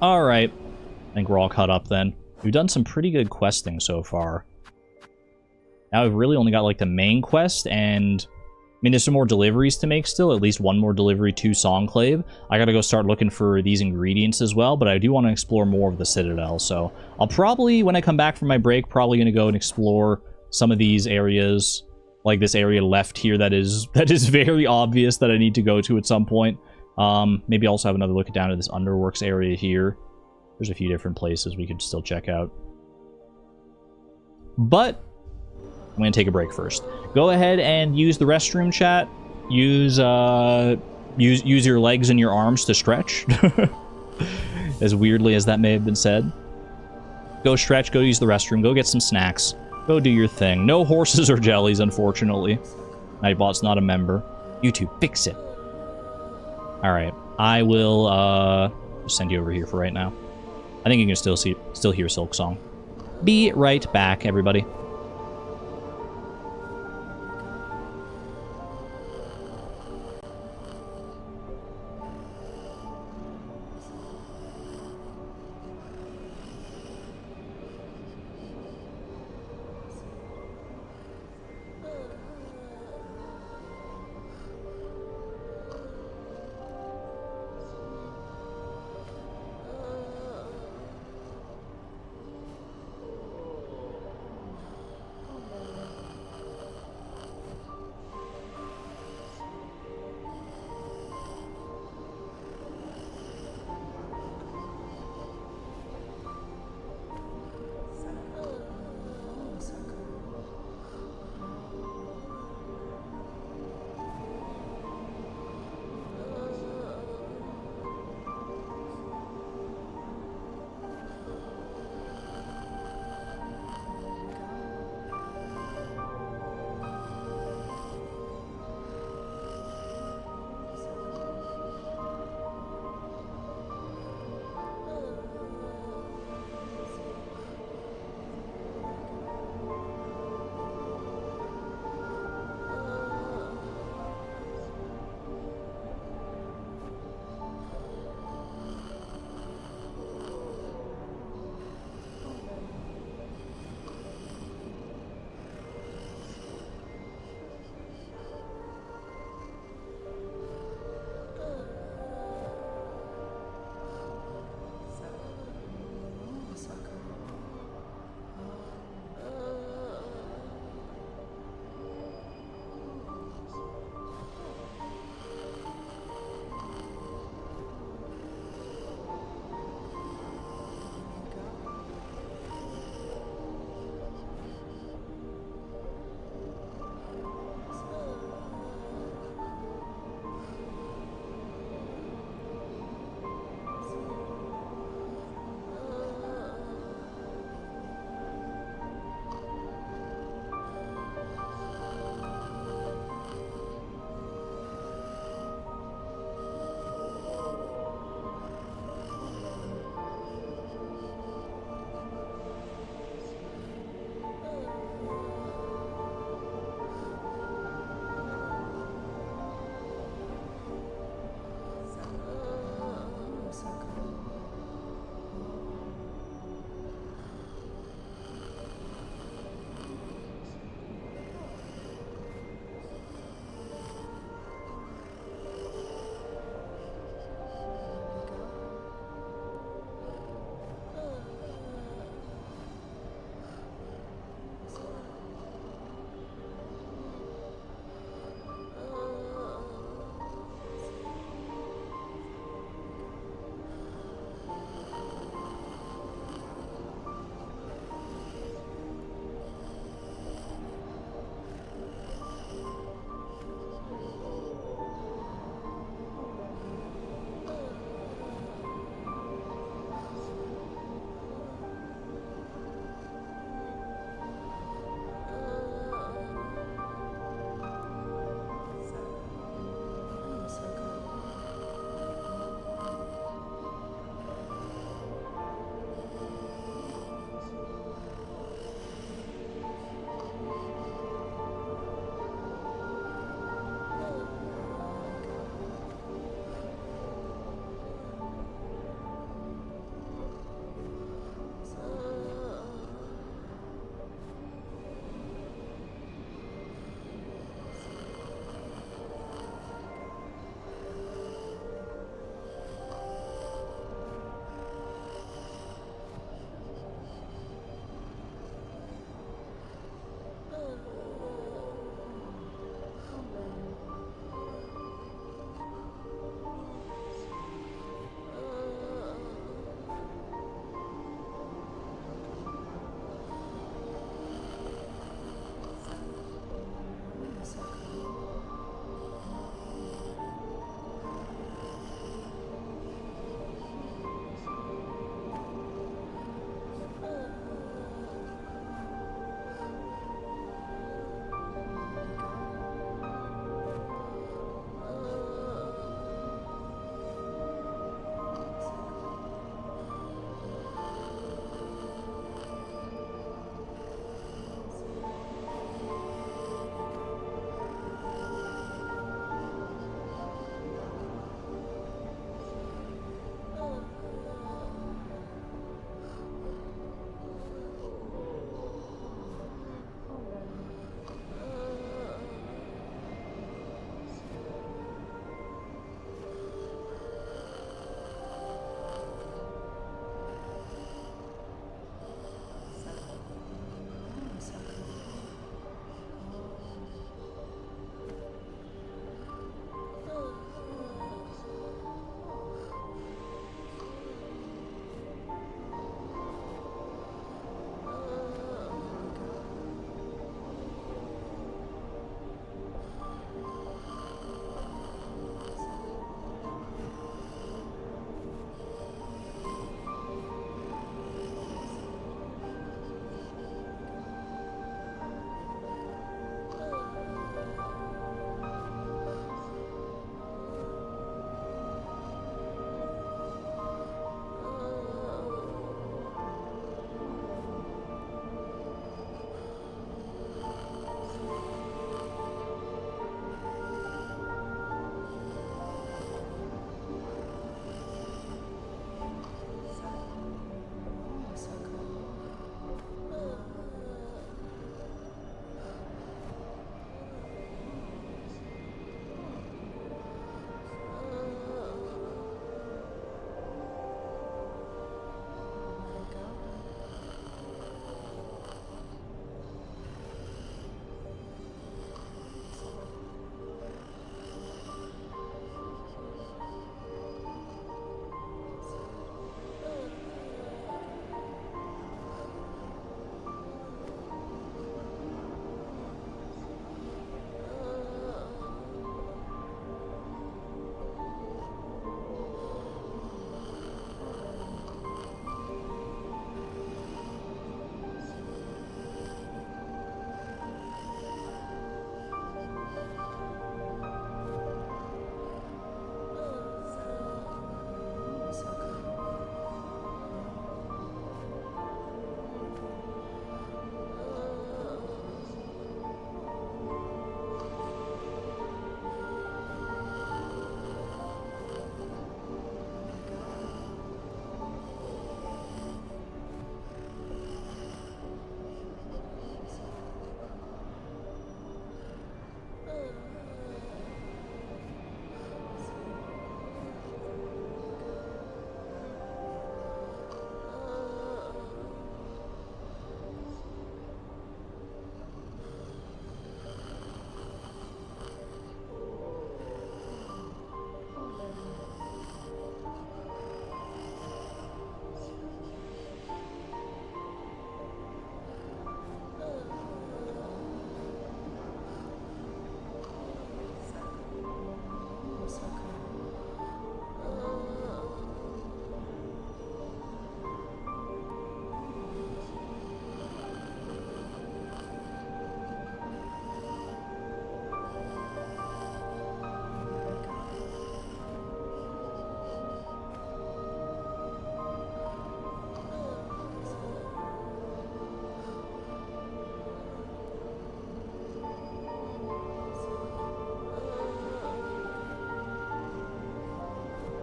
S1: All right, I think we're all caught up then. We've done some pretty good questing so far. Now we've really only got like the main quest, and I mean there's some more deliveries to make still, at least one more delivery to Songclave. I gotta go start looking for these ingredients as well, but I do want to explore more of the Citadel, so I'll probably, when I come back from my break, probably gonna go and explore some of these areas, like this area left here that is very obvious that I need to go to at some point. Maybe also have another look down at this Underworks area here. There's a few different places we could still check out. But I'm going to take a break first. Go ahead and use the restroom, chat. Use your legs and your arms to stretch. As weirdly as that may have been said. Go stretch, go use the restroom, go get some snacks. Go do your thing. No horses or jellies, unfortunately. Nightbot's not a member. YouTube, fix it. Alright, I will just send you over here for right now. I think you can still hear Silksong. Be right back, everybody.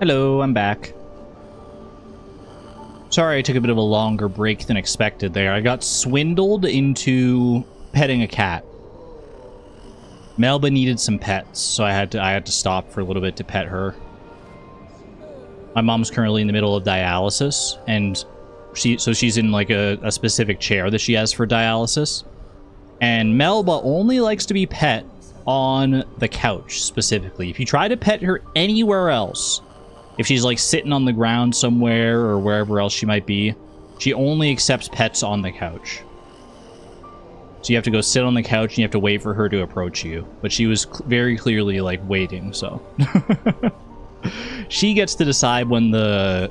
S1: Hello, I'm back. Sorry I took a bit of a longer break than expected there. I got swindled into petting a cat. Melba needed some pets, so I had to stop for a little bit to pet her. My mom's currently in the middle of dialysis, and she's in like a specific chair that she has for dialysis. And Melba only likes to be pet on the couch, specifically. If you try to pet her anywhere else, if she's like sitting on the ground somewhere or wherever else she might be, she only accepts pets on the couch. So you have to go sit on the couch and you have to wait for her to approach you. But she was very clearly like waiting, so. She gets to decide when the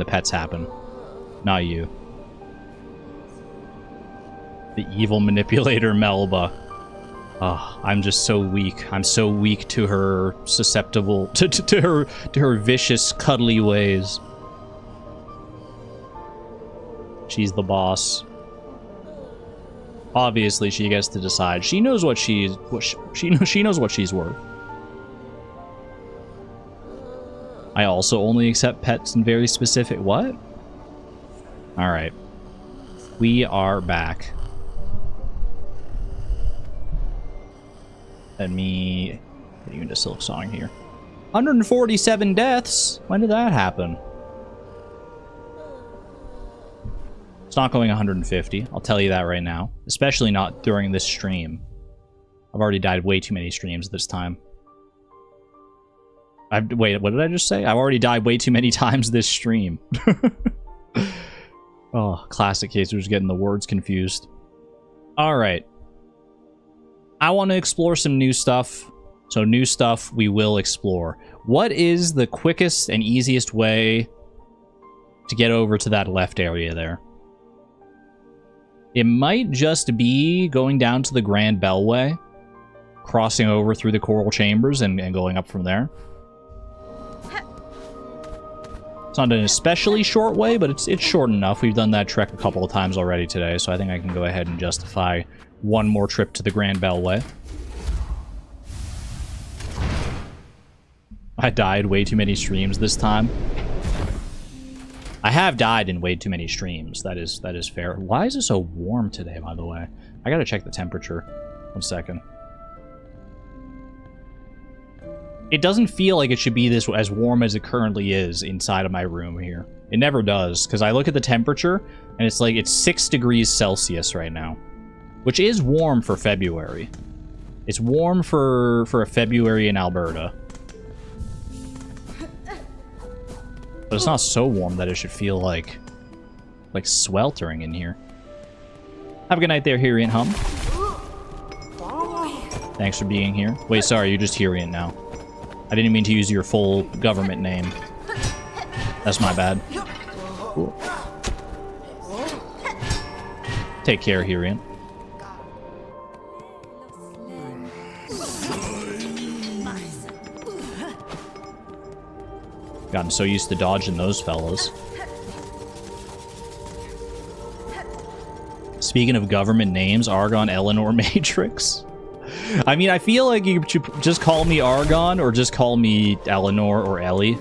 S1: pets happen, not you. The evil manipulator Melba. Oh, I'm just so weak. I'm so weak to her susceptible to her vicious, cuddly ways. She's the boss. Obviously, she gets to decide. She knows what she knows what she's worth. I also only accept pets in very specific... What? Alright. We are back. Let me get you into Silksong here. 147 deaths? When did that happen? It's not going 150. I'll tell you that right now. Especially not during this stream. I've already died way too many streams this time. Wait, what did I just say? I've already died way too many times this stream. Oh, classic case. We're just getting the words confused. Alright. I want to explore some new stuff. So new stuff we will explore. What is the quickest and easiest way to get over to that left area there? It might just be going down to the Grand Bellway, crossing over through the Coral Chambers and going up from there. It's not an especially short way, but it's short enough. We've done that trek a couple of times already today, so I think I can go ahead and justify one more trip to the Grand Bellway. I died way too many streams this time. I have died in way too many streams. That is fair. Why is it so warm today, by the way? I gotta check the temperature. 1 second. It doesn't feel like it should be this as warm as it currently is inside of my room here. It never does, because I look at the temperature, and it's like it's 6 degrees Celsius right now. Which is warm for February. It's warm for a February in Alberta. But it's not so warm that it should feel like sweltering in here. Have a good night there, Hirian Hum. Thanks for being here. Wait, sorry, you're just Hirian now. I didn't mean to use your full government name. That's my bad. Cool. Take care, Hirian. Gotten so used to dodging those fellas. Speaking of government names, Argon, Eleanor, Matrix. I mean, I feel like you should just call me Argon or just call me Eleanor or Ellie.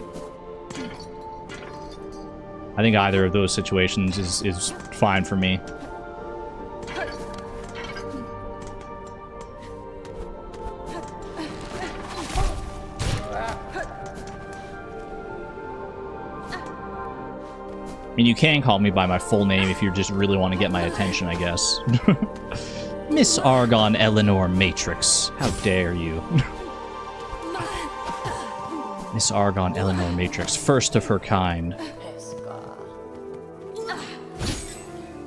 S1: I think either of those situations is fine for me. I mean, you can call me by my full name if you just really want to get my attention, I guess. Miss Argon Eleanor Matrix. How dare you? Miss Argon Eleanor Matrix. First of her kind.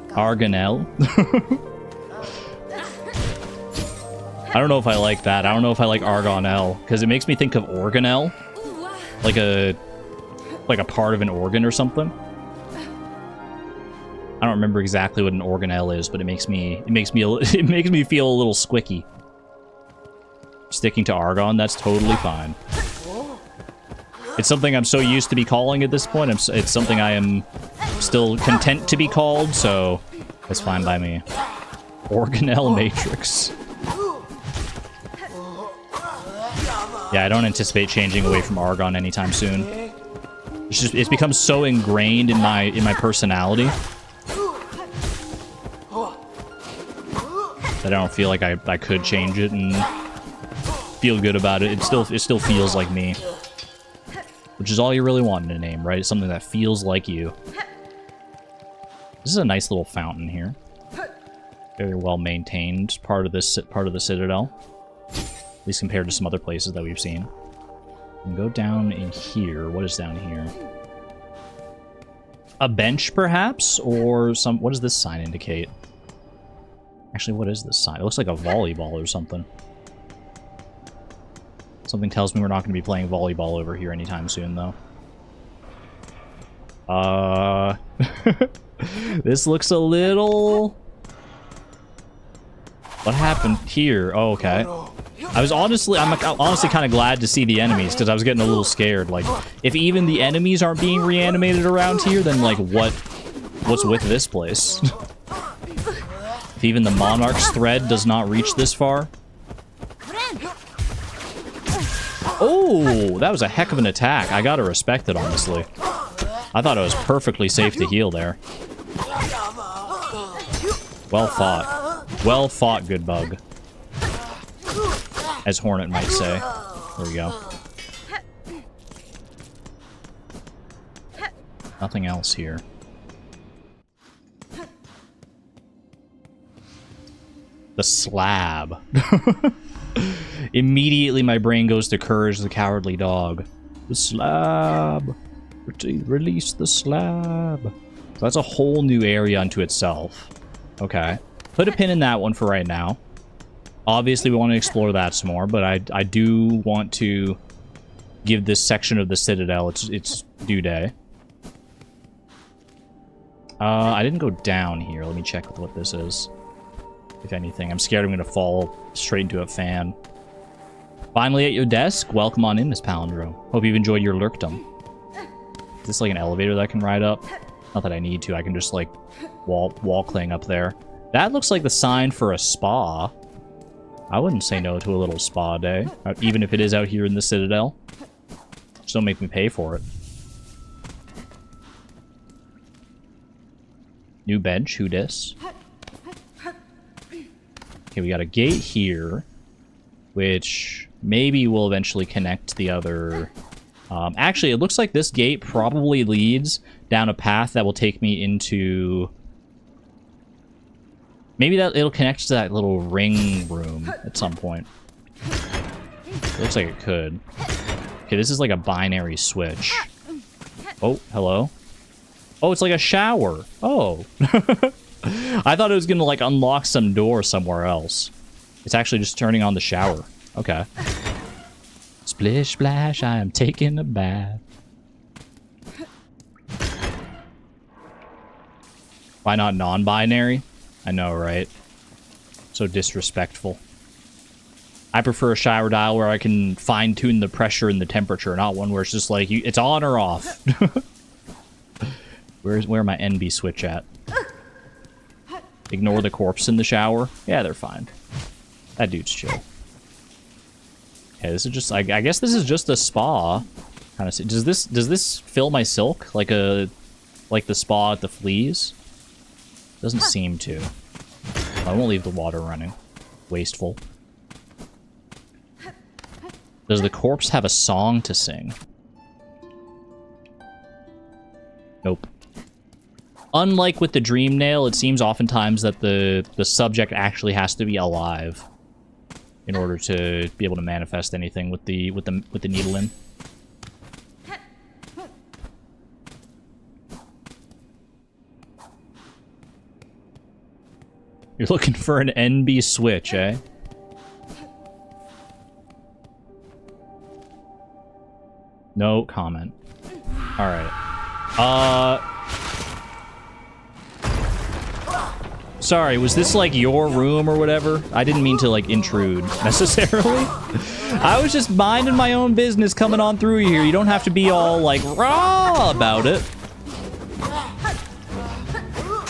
S1: Argonelle? I don't know if I like that. I don't know if I like Argonelle, because it makes me think of organelle. Like a part of an organ or something. I don't remember exactly what an organelle is, but it makes me feel a little squicky. Sticking to Argon, that's totally fine. It's something I'm so used to be calling at this point. It's something I am still content to be called, so that's fine by me. Organelle Matrix. Yeah, I don't anticipate changing away from Argon anytime soon. It's become so ingrained in my personality that I don't feel like I could change it and feel good about it. It still feels like me, which is all you really want in a name, right? Something that feels like you. This is a nice little fountain here. Very well maintained part of the Citadel, at least compared to some other places that we've seen. And go down in here. What is down here? A bench, perhaps, or some. What does this sign indicate? Actually, what is this sign? It looks like a volleyball or something. Something tells me we're not going to be playing volleyball over here anytime soon, though. This looks a little... What happened here? Oh, okay. I'm honestly kind of glad to see the enemies, because I was getting a little scared. Like, if even the enemies aren't being reanimated around here, then, like, what's with this place? If even the Monarch's thread does not reach this far. Oh, that was a heck of an attack. I gotta respect it, honestly. I thought it was perfectly safe to heal there. Well fought. Well fought, good bug. As Hornet might say. There we go. Nothing else here. The slab. Immediately my brain goes to Courage the Cowardly Dog. The slab. Release the slab. So that's a whole new area unto itself. Okay. Put a pin in that one for right now. Obviously, we want to explore that some more, but I do want to give this section of the Citadel its due day. I didn't go down here. Let me check what this is. If anything, I'm scared I'm going to fall straight into a fan. Finally at your desk. Welcome on in, Miss Palindrome. Hope you've enjoyed your lurkdom. Is this like an elevator that I can ride up? Not that I need to. I can just like wall cling up there. That looks like the sign for a spa. I wouldn't say no to a little spa day, even if it is out here in the Citadel. Just don't make me pay for it. New bench, who dis? Okay, we got a gate here, which maybe will eventually connect the other... actually, it looks like this gate probably leads down a path that will take me into... Maybe it'll connect to that little ring room at some point. It looks like it could. Okay, this is like a binary switch. Oh, hello. Oh, it's like a shower. Oh. I thought it was gonna like unlock some door somewhere else. It's actually just turning on the shower. Okay. Splish splash, I am taking a bath. Why not non-binary? I know, right? So disrespectful. I prefer a shower dial where I can fine-tune the pressure and the temperature, not one where it's just like, it's on or off. Where my NB switch at? Ignore the corpse in the shower? Yeah, they're fine. That dude's chill. Okay, this is just, I guess this is just a spa. Kind of. Does this fill my silk? Like the spa at the Fleas? Doesn't seem to. I won't leave the water running. Wasteful. Does the corpse have a song to sing? Nope. Unlike with the dream nail, it seems oftentimes that the subject actually has to be alive in order to be able to manifest anything with the needle in. You're looking for an NB switch, eh? No comment. Alright. Sorry, was this like your room or whatever? I didn't mean to like intrude necessarily. I was just minding my own business coming on through here. You don't have to be all like raw about it.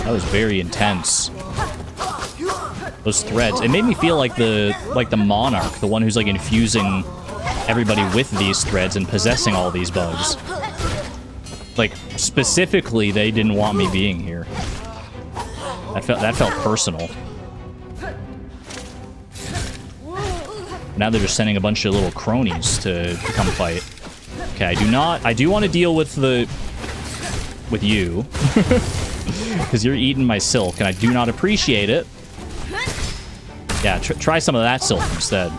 S1: That was very intense. Those threads. It made me feel like the Monarch, the one who's like infusing everybody with these threads and possessing all these bugs. Like, specifically, they didn't want me being here. That felt personal. Now they're just sending a bunch of little cronies to come fight. Okay, I do want to deal with you. Because you're eating my silk, and I do not appreciate it. Yeah, try some of that silk instead.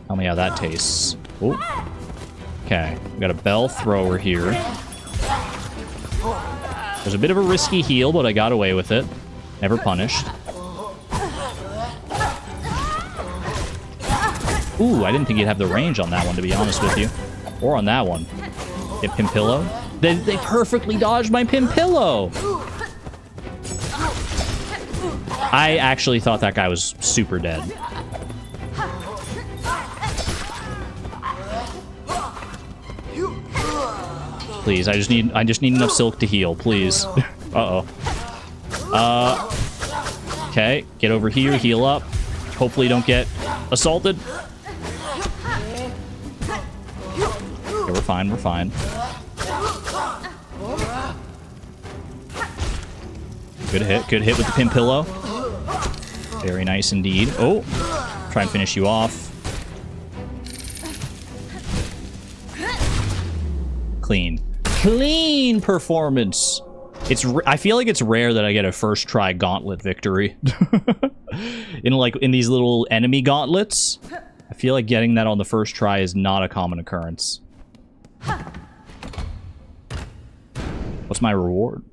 S1: Tell me how that tastes. Oh. Okay, we got a bell thrower here. There's a bit of a risky heal, but I got away with it. Never punished. Ooh, I didn't think you'd have the range on that one, to be honest with you. Or on that one. Get Pimpillo. They perfectly dodged my Pimpillo! I actually thought that guy was super dead. Please, I just need enough silk to heal, please. Uh-oh. Okay, get over here, heal up. Hopefully don't get assaulted. Okay, we're fine, we're fine. Good hit with the Pimpillo. Very nice indeed. Oh, try and finish you off. Clean performance. I feel like it's rare that I get a first try gauntlet victory. in these little enemy gauntlets, I feel like getting that on the first try is not a common occurrence. What's my reward?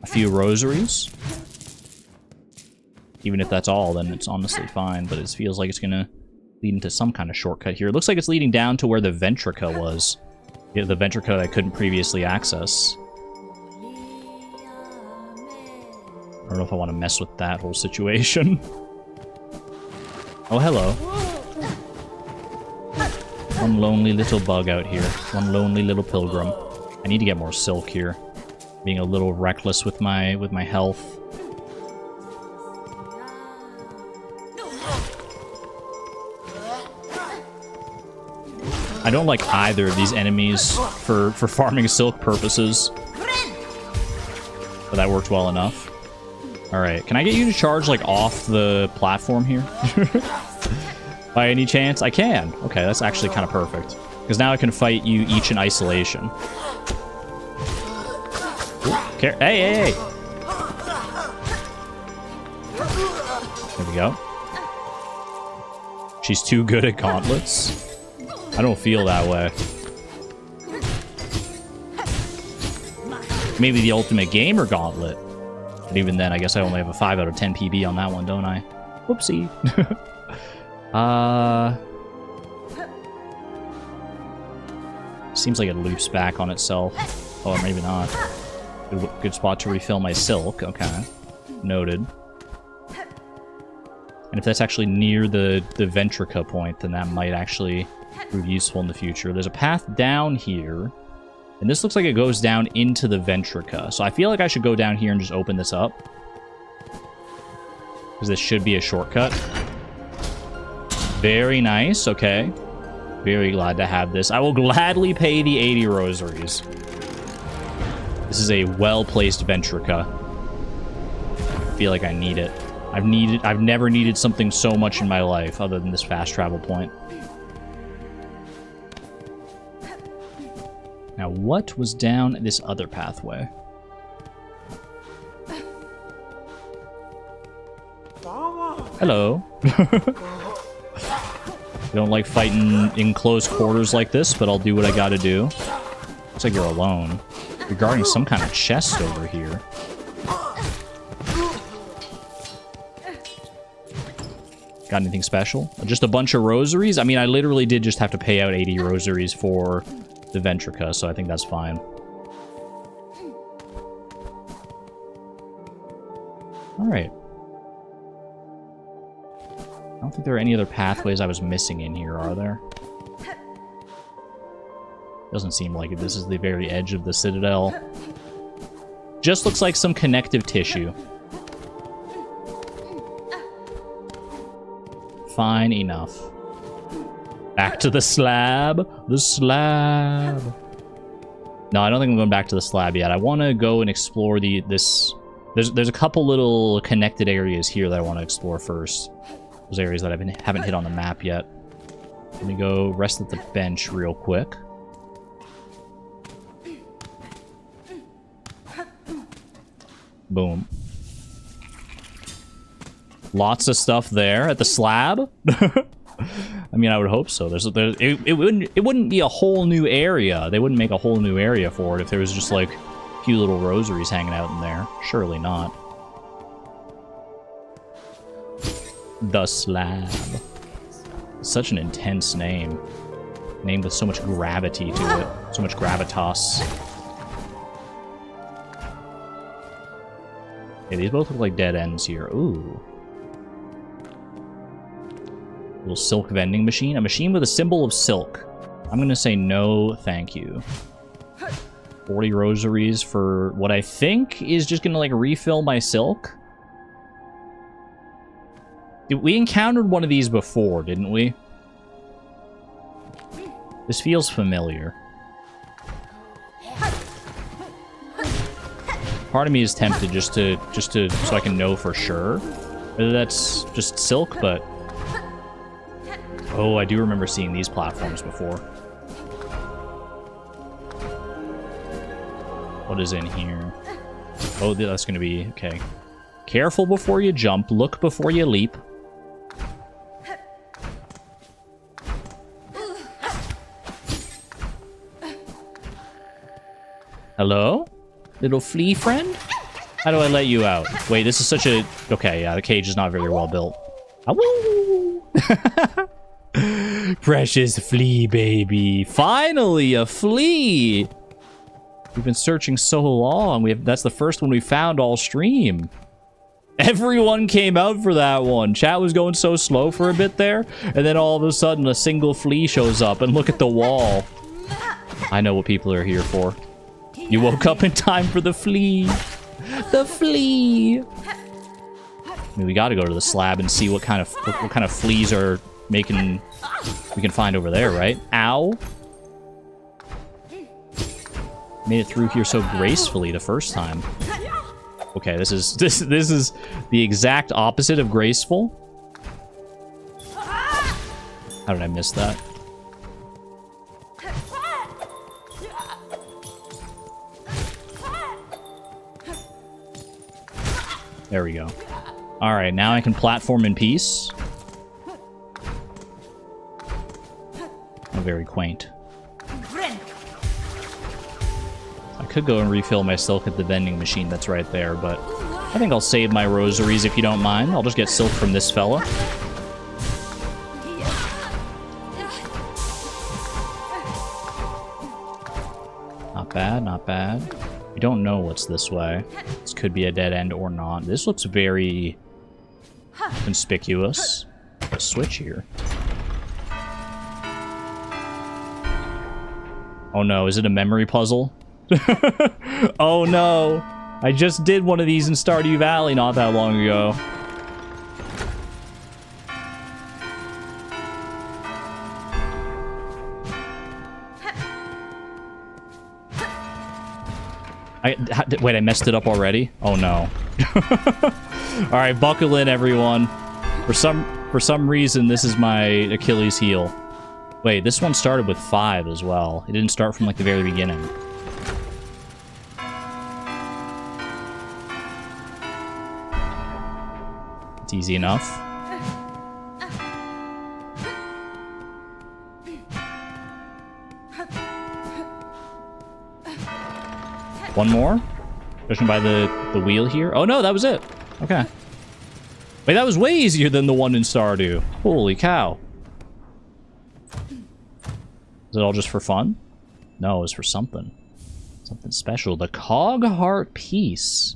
S1: A few rosaries? Even if that's all, then it's honestly fine, but it feels like it's gonna lead into some kind of shortcut here. It looks like it's leading down to where the Ventrica was. Yeah, the Ventrica that I couldn't previously access. I don't know if I want to mess with that whole situation. Oh, hello. One lonely little bug out here. One lonely little pilgrim. I need to get more silk here. Being a little reckless with my health. I don't like either of these enemies for farming silk purposes. But that worked well enough. Alright, can I get you to charge, like, off the platform here? By any chance? I can. Okay, that's actually kind of perfect. Because now I can fight you each in isolation. Hey, hey, hey! There we go. She's too good at gauntlets. I don't feel that way. Maybe the ultimate gamer gauntlet. But even then, I guess I only have a 5 out of 10 PB on that one, don't I? Whoopsie. Seems like it loops back on itself. Oh, maybe not. Good spot to refill my silk. Okay. Noted. And if that's actually near the Ventrica point, then that might actually prove useful in the future. There's a path down here. And this looks like it goes down into the Ventrica. So I feel like I should go down here and just open this up. Because this should be a shortcut. Very nice. Okay. Very glad to have this. I will gladly pay the 80 rosaries. This is a well-placed Ventrica. I feel like I need it. I've never needed something so much in my life other than this fast travel point. Now, what was down this other pathway? Hello. I don't like fighting in close quarters like this, but I'll do what I gotta do. Looks like you're alone. You're guarding some kind of chest over here. Got anything special? Just a bunch of rosaries? I mean, I literally did just have to pay out 80 rosaries for the Ventrica, so I think that's fine. Alright. I don't think there are any other pathways I was missing in here, are there? Doesn't seem like it. This is the very edge of the Citadel. Just looks like some connective tissue. Fine enough. Back to the slab. The slab. No, I don't think I'm going back to the slab yet. I want to go and explore this. There's a couple little connected areas here that I want to explore first. Those areas that I haven't hit on the map yet. Let me go rest at the bench real quick. Boom. Lots of stuff there at the slab. I mean, I would hope so. It wouldn't be a whole new area. They wouldn't make a whole new area for it if there was just like a few little rosaries hanging out in there. Surely not. The slab. Such an intense name. Name with so much gravity to it. So much gravitas. Yeah, these both look like dead ends here. Ooh. Little silk vending machine. A machine with a symbol of silk. I'm gonna say no, thank you. 40 rosaries for what I think is just gonna like refill my silk. We encountered one of these before, didn't we? This feels familiar. Part of me is tempted just to so I can know for sure whether that's just silk, but oh, I do remember seeing these platforms before. What is in here? Oh, that's gonna be okay. Careful before you jump. Look before you leap. Hello? Little flea friend? How do I let you out? Wait, this is such a... Okay, yeah, the cage is not very well built. Awoo! Precious flea baby. Finally, a flea! We've been searching so long. That's the first one we found all stream. Everyone came out for that one. Chat was going so slow for a bit there. And then all of a sudden, a single flea shows up. And look at the wall. I know what people are here for. You woke up in time for the flea. The flea. I mean, we got to go to the slab and see what kind of fleas are making. We can find over there, right? Ow! Made it through here so gracefully the first time. Okay, this is the exact opposite of graceful. How did I miss that? There we go. Alright, now I can platform in peace. Oh, very quaint. I could go and refill my silk at the vending machine that's right there, but I think I'll save my rosaries if you don't mind. I'll just get silk from this fella. Not bad, not bad. We don't know what's this way. This could be a dead end or not. This looks very conspicuous. A switch here. Oh no, is it a memory puzzle? Oh no! I just did one of these in Stardew Valley not that long ago. Wait, I messed it up already? Oh no. Alright, buckle in everyone. For some reason, this is my Achilles heel. Wait, this one started with 5 as well. It didn't start from like the very beginning. It's easy enough. One more? Judging by the wheel here. Oh no, that was it. Okay. Wait, that was way easier than the one in Stardew. Holy cow. Is it all just for fun? No, it's for something. Something special. The cog heart piece.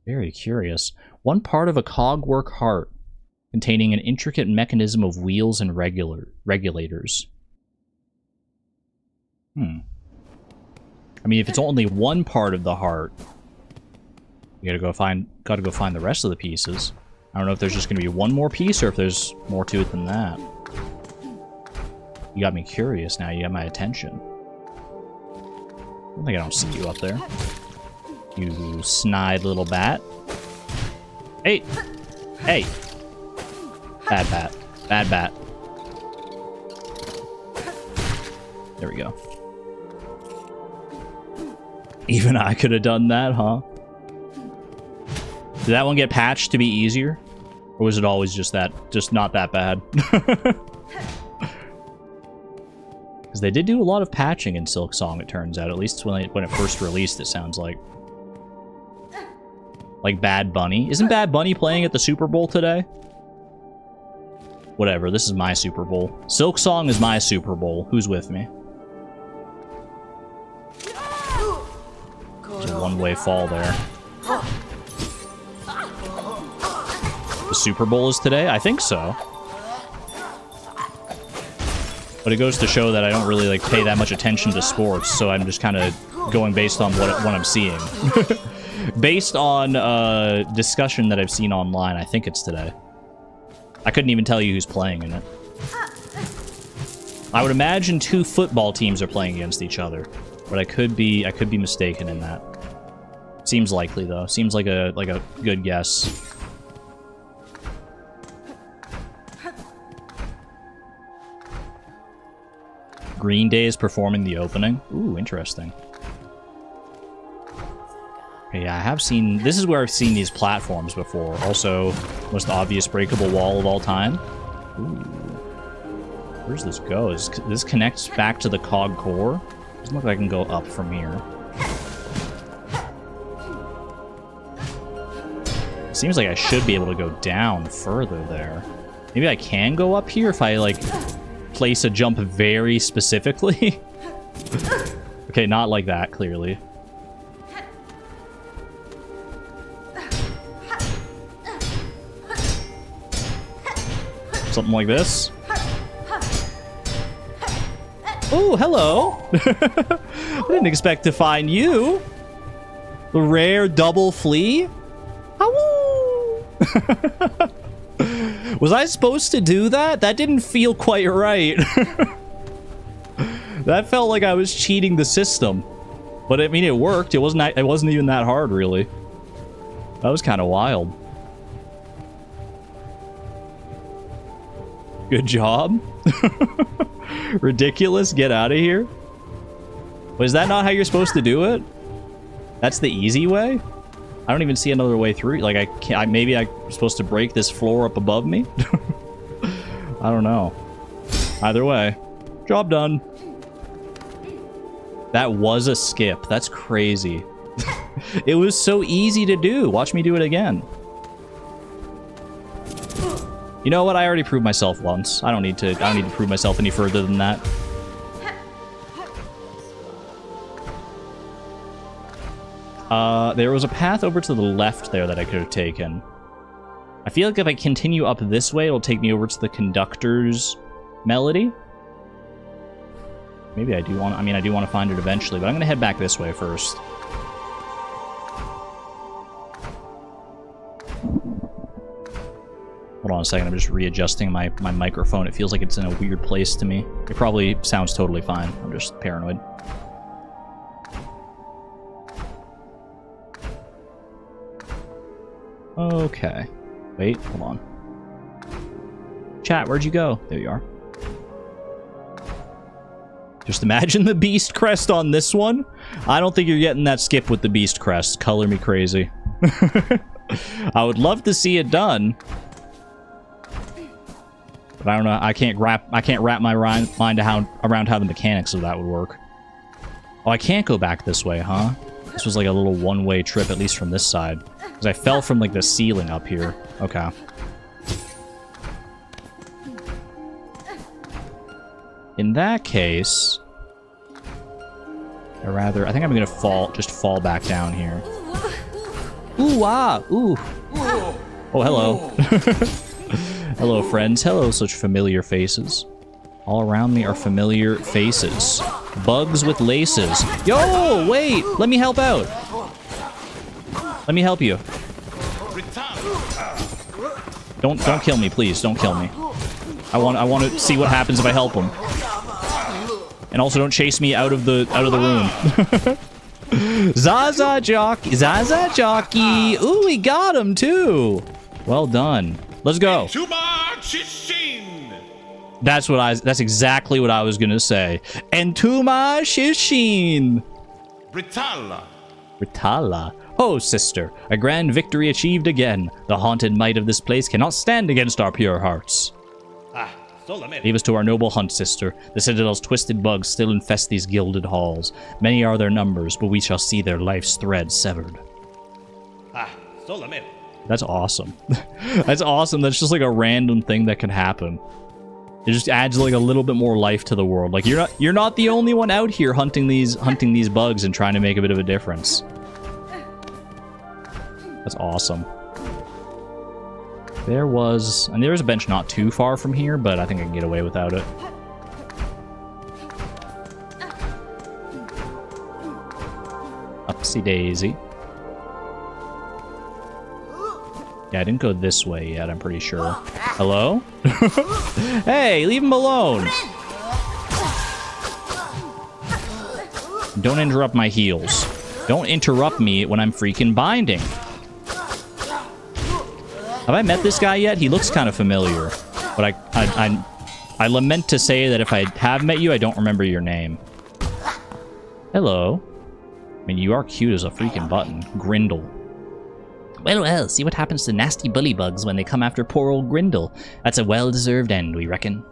S1: Very curious. One part of a cogwork heart containing an intricate mechanism of wheels and regulators. I mean, if it's only one part of the heart, you gotta go find the rest of the pieces. I don't know if there's just gonna be one more piece or if there's more to it than that. You got me curious now. You got my attention. I think I don't see you up there. You snide little bat. Hey! Hey! Bad bat. Bad bat. There we go. Even I could have done that, huh? Did that one get patched to be easier? Or was it always just not that bad? Because they did do a lot of patching in Silksong, it turns out. At least when it first released, it sounds like. Like Bad Bunny. Isn't Bad Bunny playing at the Super Bowl today? Whatever, this is my Super Bowl. Silksong is my Super Bowl. Who's with me? There's a one-way fall there. The Super Bowl is today? I think so. But it goes to show that I don't really like pay that much attention to sports, so I'm just kind of going based on what I'm seeing. Based on discussion that I've seen online, I think it's today. I couldn't even tell you who's playing in it. I would imagine 2 football teams are playing against each other, but I could be mistaken in that. Seems likely though. Seems like a good guess. Green Day is performing the opening. Ooh, interesting. Okay, yeah, I have seen... This is where I've seen these platforms before. Also, most obvious breakable wall of all time. Ooh. Where's this go? This connects back to the cog core. Doesn't look like I can go up from here. Seems like I should be able to go down further there. Maybe I can go up here if I, like... place a jump very specifically. Okay, not like that, clearly. Something like this. Oh, hello. I didn't expect to find you. The rare double flea. Was I supposed to do that? That didn't feel quite right. That felt like I was cheating the system. But I mean, it worked. It wasn't even that hard, really. That was kind of wild. Good job. Ridiculous. Get out of here. Was that not how you're supposed to do it? That's the easy way? I don't even see another way through. Like, I can't... maybe I'm supposed to break this floor up above me? I don't know. Either way. Job done. That was a skip. That's crazy. It was so easy to do. Watch me do it again. You know what? I already proved myself once. I don't need to prove myself any further than that. There was a path over to the left there that I could have taken. I feel like if I continue up this way, it'll take me over to the conductor's melody. Maybe I do want... I mean, I do want to find it eventually, but I'm going to head back this way first. Hold on a second, I'm just readjusting my microphone. It feels like it's in a weird place to me. It probably sounds totally fine. I'm just paranoid. Okay. Wait, hold on. Chat, where'd you go? There you are. Just imagine the beast crest on this one. I don't think you're getting that skip with the beast crest. Color me crazy. I would love to see it done. But I don't know. I can't wrap my mind around how the mechanics of that would work. Oh, I can't go back this way, huh? This was like a little one-way trip, at least from this side. Because I fell from, like, the ceiling up here. Okay. In that case... I think I'm gonna just fall back down here. Ooh, ah! Ooh! Oh, hello. Hello, friends. Hello, such familiar faces. All around me are familiar faces. Bugs with laces. Yo, wait! Let me help out. Let me help you. Don't kill me, please. Don't kill me. I want to see what happens if I help him. And also don't chase me out of the room. Zaza jockey. Ooh, we got him too. Well done. Let's go. That's exactly what I was gonna say. Entuma Shishin. Ritala. Oh, sister, a grand victory achieved again. The haunted might of this place cannot stand against our pure hearts. Leave us to our noble hunt, sister. The Citadel's twisted bugs still infest these gilded halls. Many are their numbers, but we shall see their life's thread severed. That's awesome. That's awesome. That's just like a random thing that can happen. It just adds like a little bit more life to the world. Like you're not the only one out here hunting these bugs and trying to make a bit of a difference. That's awesome. There's a bench not too far from here, but I think I can get away without it. Upsy daisy. Yeah, I didn't go this way yet, I'm pretty sure. Hello? Hey, leave him alone! Don't interrupt my heals. Don't interrupt me when I'm freaking binding. Have I met this guy yet? He looks kind of familiar. But I lament to say that if I have met you, I don't remember your name. Hello. I mean, you are cute as a freaking button. Grindle.
S2: Well, well, see what happens to nasty bully bugs when they come after poor old Grindle. That's a well-deserved end, we reckon.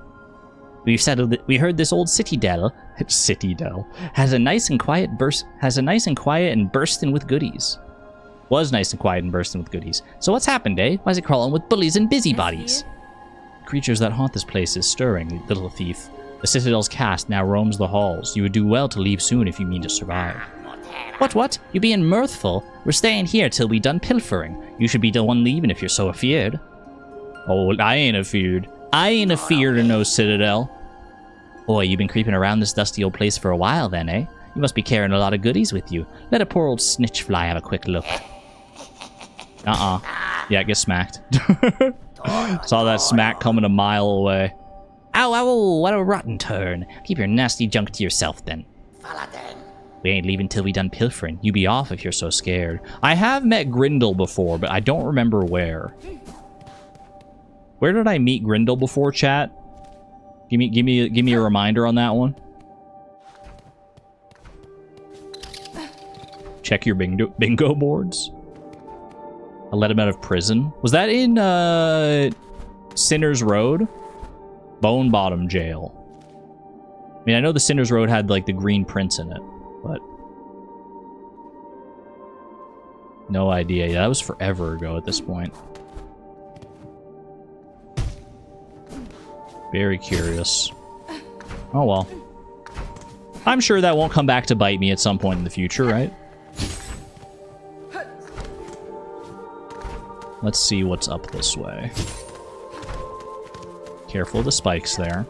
S2: We've settled that we heard this old Citadel has a nice and quiet and bursting with goodies. Was nice and quiet and bursting with goodies. So what's happened, eh? Why is it crawling with bullies and busybodies?
S1: The creatures that haunt this place is stirring, little thief. The Citadel's cast now roams the halls. You would do well to leave soon if you mean to survive.
S2: What? You being mirthful? We're staying here till we done pilfering. You should be the one leaving if you're so afeard.
S1: Oh, I ain't afeard. I ain't afeard of no Citadel.
S2: Boy, you've been creeping around this dusty old place for a while then, eh? You must be carrying a lot of goodies with you. Let a poor old snitch fly have a quick look.
S1: Yeah, get smacked. Saw that smack coming a mile away.
S2: Ow, what a rotten turn. Keep your nasty junk to yourself, then. We ain't leaving till we done pilfering. You be off if you're so scared.
S1: I have met Grindle before, but I don't remember where. Where did I meet Grindle before, chat? Give me a reminder on that one. Check your bingo boards. I let him out of prison. Was that in Sinner's Road? Bone Bottom Jail. I mean, I know the Sinner's Road had like the green prince in it, but no idea. Yeah, that was forever ago at this point. Very curious. Oh well. I'm sure that won't come back to bite me at some point in the future, right? Let's see what's up this way. Careful of the spikes there.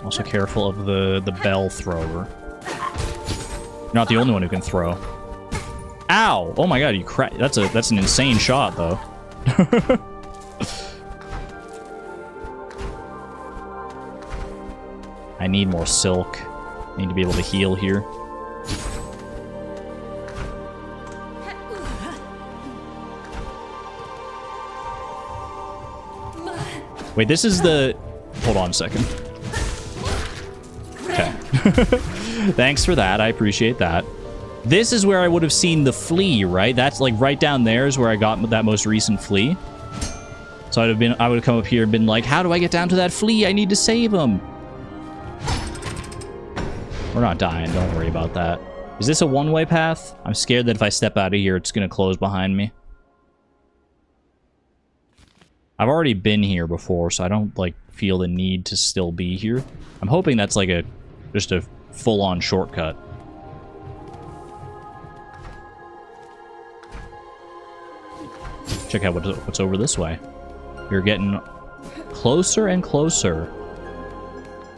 S1: Also careful of the bell thrower. You're not the only one who can throw. Ow! Oh my god, you that's an insane shot though. I need more silk. I need to be able to heal here. Wait, this is the... Hold on a second. Okay. Thanks for that. I appreciate that. This is where I would have seen the flea, right? That's like right down there is where I got that most recent flea. So I would have come up here and been like, how do I get down to that flea? I need to save him. We're not dying. Don't worry about that. Is this a one-way path? I'm scared that if I step out of here, it's going to close behind me. I've already been here before, so I don't, like, feel the need to still be here. I'm hoping that's, like, just a full-on shortcut. Check out what's over this way. You're getting closer and closer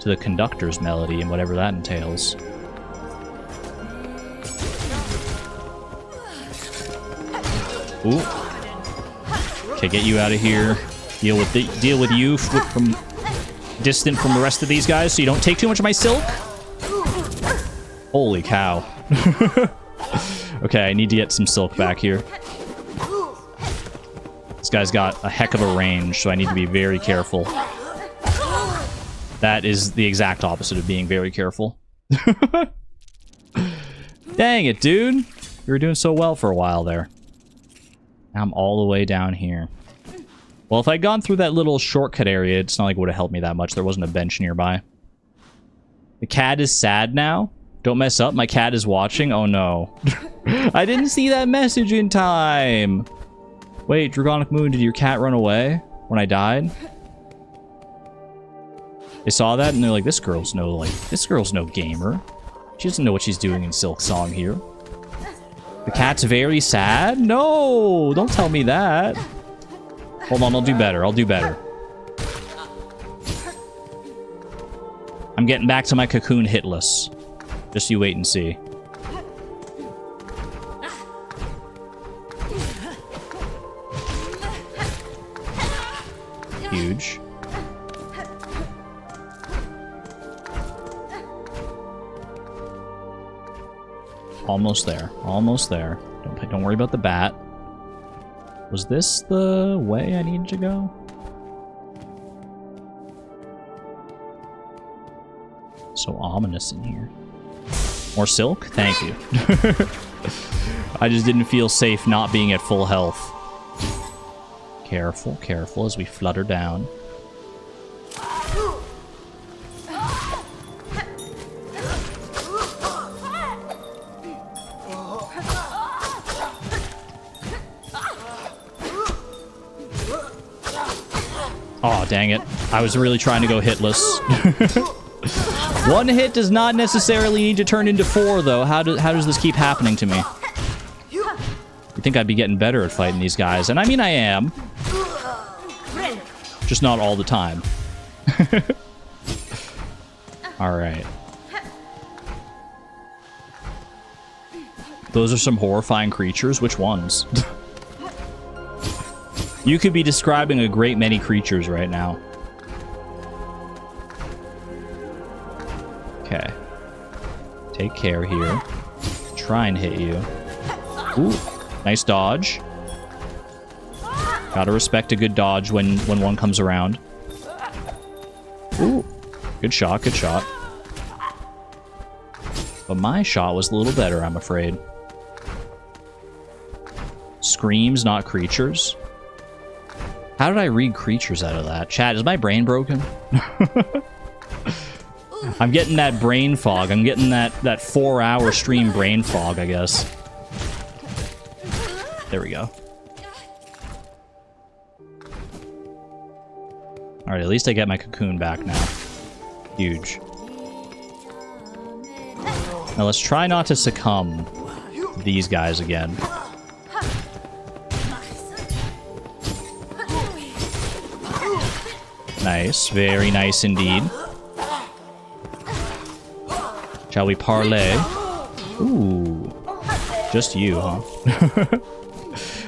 S1: to the conductor's melody and whatever that entails. Ooh. Okay, get you out of here. Deal with you from distant from the rest of these guys so you don't take too much of my silk. Holy cow. Okay, I need to get some silk back here. This guy's got a heck of a range, so I need to be very careful. That is the exact opposite of being very careful. Dang it, dude. You were doing so well for a while there. Now I'm all the way down here. Well, if I'd gone through that little shortcut area, it's not like it would have helped me that much. There wasn't a bench nearby. The cat is sad now. Don't mess up. My cat is watching. Oh, no. I didn't see that message in time. Wait, Dragonic Moon, did your cat run away when I died? They saw that and they're like, this girl's no gamer. She doesn't know what she's doing in Silksong here. The cat's very sad? No, don't tell me that. Hold on, I'll do better. I'll do better. I'm getting back to my cocoon hitless. Just you wait and see. Huge. Almost there. Almost there. Don't worry about the bat. Was this the way I needed to go? So ominous in here. More silk? Thank you. I just didn't feel safe not being at full health. Careful, careful as we flutter down. Oh, dang it. I was really trying to go hitless. One hit does not necessarily need to turn into 4, though. How does this keep happening to me? You think I'd be getting better at fighting these guys. And I mean, I am. Just not all the time. Alright. Those are some horrifying creatures. Which ones? You could be describing a great many creatures right now. Okay. Take care here. Try and hit you. Ooh, nice dodge. Gotta respect a good dodge when one comes around. Ooh, good shot, good shot. But my shot was a little better, I'm afraid. Screams, not creatures. How did I read creatures out of that? Chat, is my brain broken? I'm getting that brain fog. I'm getting that 4-hour stream brain fog, I guess. There we go. Alright, at least I get my cocoon back now. Huge. Now let's try not to succumb to these guys again. Nice. Very nice indeed. Shall we parlay? Ooh. Just you, huh?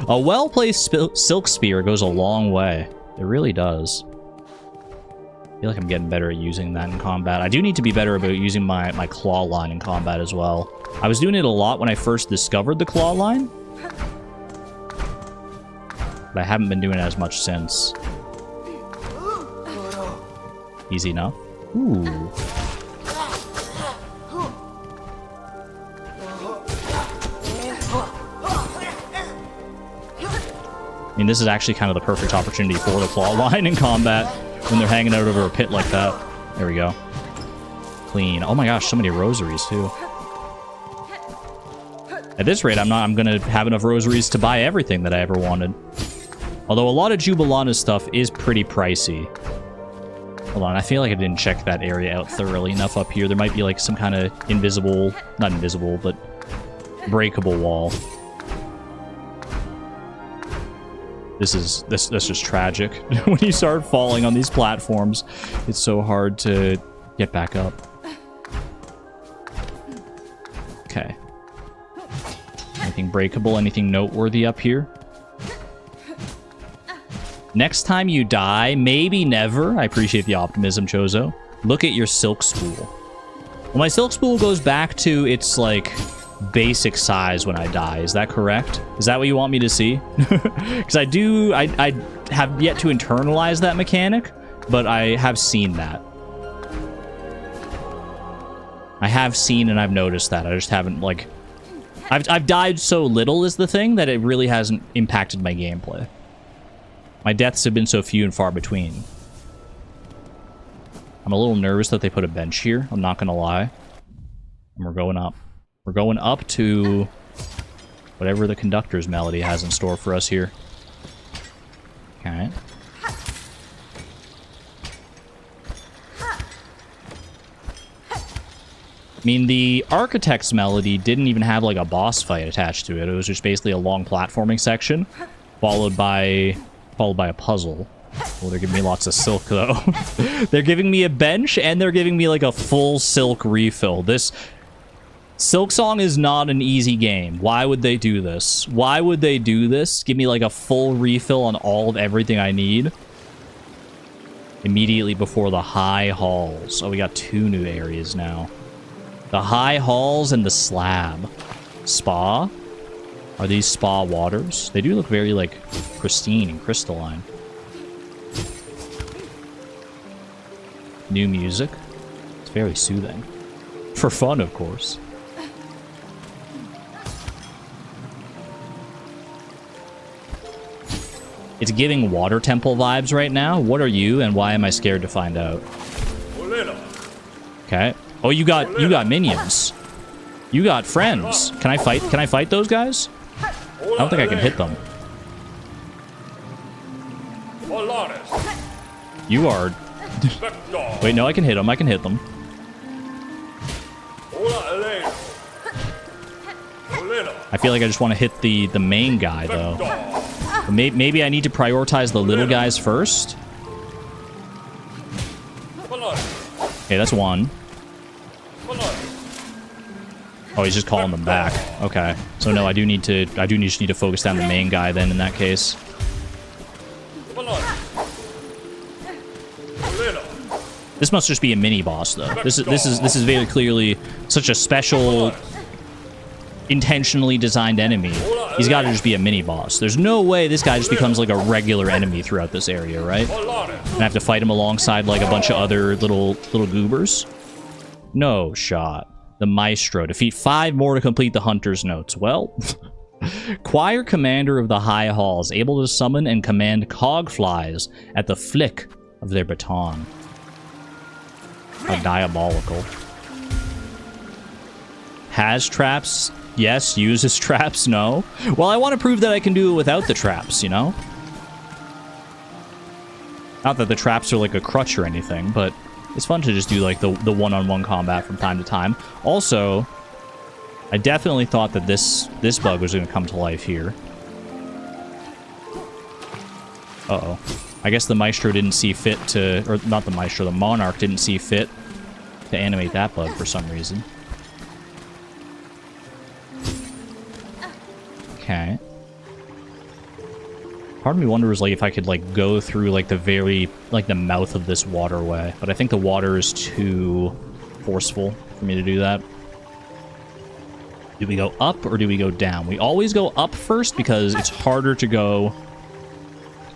S1: A well-placed silk spear goes a long way. It really does. I feel like I'm getting better at using that in combat. I do need to be better about using my claw line in combat as well. I was doing it a lot when I first discovered the claw line. But I haven't been doing it as much since. Easy enough. Ooh. I mean, this is actually kind of the perfect opportunity for the claw line in combat when they're hanging out over a pit like that. There we go. Clean. Oh my gosh, so many rosaries too. At this rate, I'm gonna have enough rosaries to buy everything that I ever wanted. Although a lot of Jubilana's stuff is pretty pricey. Hold on, I feel like I didn't check that area out thoroughly enough up here. There might be like some kind of invisible, not invisible, but breakable wall. This is just tragic. When you start falling on these platforms, it's so hard to get back up. Okay. Anything breakable? Anything noteworthy up here? Next time you die, maybe never. I appreciate the optimism, Chozo. Look at your silk spool. Well, my silk spool goes back to its, like, basic size when I die. Is that correct? Is that what you want me to see? Because I have yet to internalize that mechanic, but I have seen that. I have seen and I've noticed that. I just haven't, like... I've died so little is the thing that it really hasn't impacted my gameplay. My deaths have been so few and far between. I'm a little nervous that they put a bench here. I'm not gonna lie. And we're going up. We're going up to whatever the conductor's melody has in store for us here. Okay. I mean, the Architect's Melody didn't even have, like, a boss fight attached to it. It was just basically a long platforming section, followed by a puzzle. Well, they're giving me lots of silk, though. They're giving me a bench, and they're giving me, like, a full silk refill. This... Silksong is not an easy game. Why would they do this? Why would they do this? Give me, like, a full refill on all of everything I need? Immediately before the High Halls. Oh, we got 2 new areas now. The High Halls and the Slab. Spa? Are these spa waters? They do look very, like, pristine and crystalline. New music. It's very soothing. For fun, of course. It's giving water temple vibes right now. What are you, and why am I scared to find out? Okay. Oh, you got minions. You got friends. Can I fight those guys? I don't think I can hit them. You are... Wait, no, I can hit them. I can hit them. I feel like I just want to hit the main guy, though. Maybe I need to prioritize the little guys first. Okay, that's one. Oh, he's just calling them back. Okay. So no, I do just need to focus down the main guy then in that case. This must just be a mini boss though. This is very clearly such a special, intentionally designed enemy. He's got to just be a mini boss. There's no way this guy just becomes like a regular enemy throughout this area, right? And I have to fight him alongside like a bunch of other little goobers. No shot. The Maestro. Defeat 5 more to complete the Hunter's Notes. Well, Choir Commander of the High Halls, able to summon and command cogflies at the flick of their baton. How diabolical. Has traps? Yes. Uses traps? No. Well, I want to prove that I can do it without the traps, you know? Not that the traps are like a crutch or anything, but it's fun to just do like the one-on-one combat from time to time. Also, I definitely thought that this bug was going to come to life here. Uh-oh. I guess the Maestro didn't see fit to... Or not the Maestro, the Monarch didn't see fit to animate that bug for some reason. Okay. Part of me wonders, like, if I could, like, go through, like, the mouth of this waterway. But I think the water is too forceful for me to do that. Do we go up or do we go down? We always go up first because it's harder to go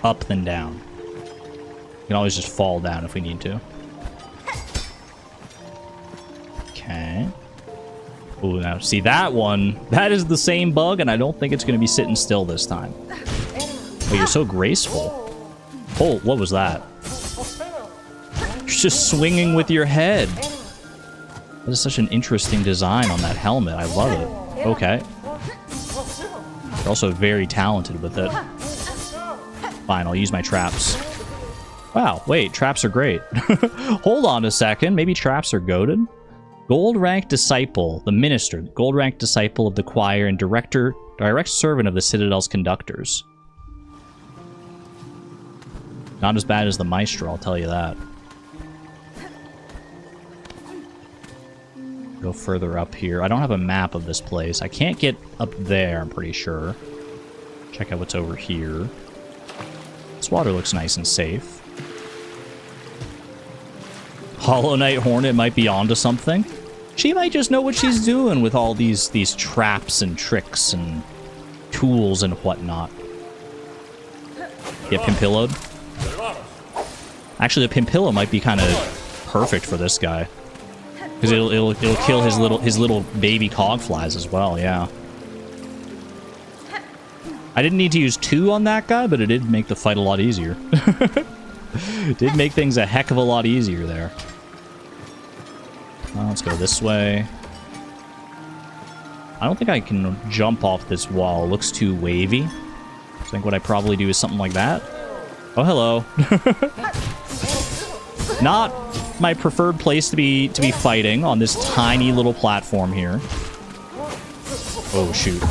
S1: up than down. We can always just fall down if we need to. Okay. Ooh, now, see that one? That is the same bug, and I don't think it's going to be sitting still this time. Oh, you're so graceful. Oh, what was that? You're just swinging with your head. That is such an interesting design on that helmet. I love it. Okay. You're also very talented with it. Fine, I'll use my traps. Wow, wait, traps are great. Hold on a second. Maybe traps are goated? Gold-ranked disciple, the minister, gold-ranked disciple of the choir and direct servant of the Citadel's conductors. Not as bad as the Maestro, I'll tell you that. Go further up here. I don't have a map of this place. I can't get up there, I'm pretty sure. Check out what's over here. This water looks nice and safe. Hollow Knight Hornet might be onto something. She might just know what she's doing with all these traps and tricks and tools and whatnot. Get Pimpillowed. Actually, the Pimpillow might be kind of perfect for this guy. Because it'll kill his little baby cogflies as well, yeah. I didn't need to use 2 on that guy, but it did make the fight a lot easier. It did make things a heck of a lot easier there. Let's go this way. I don't think I can jump off this wall. It looks too wavy. I think what I probably do is something like that. Oh, hello. Not my preferred place to be fighting on this tiny little platform here. Oh, shoot.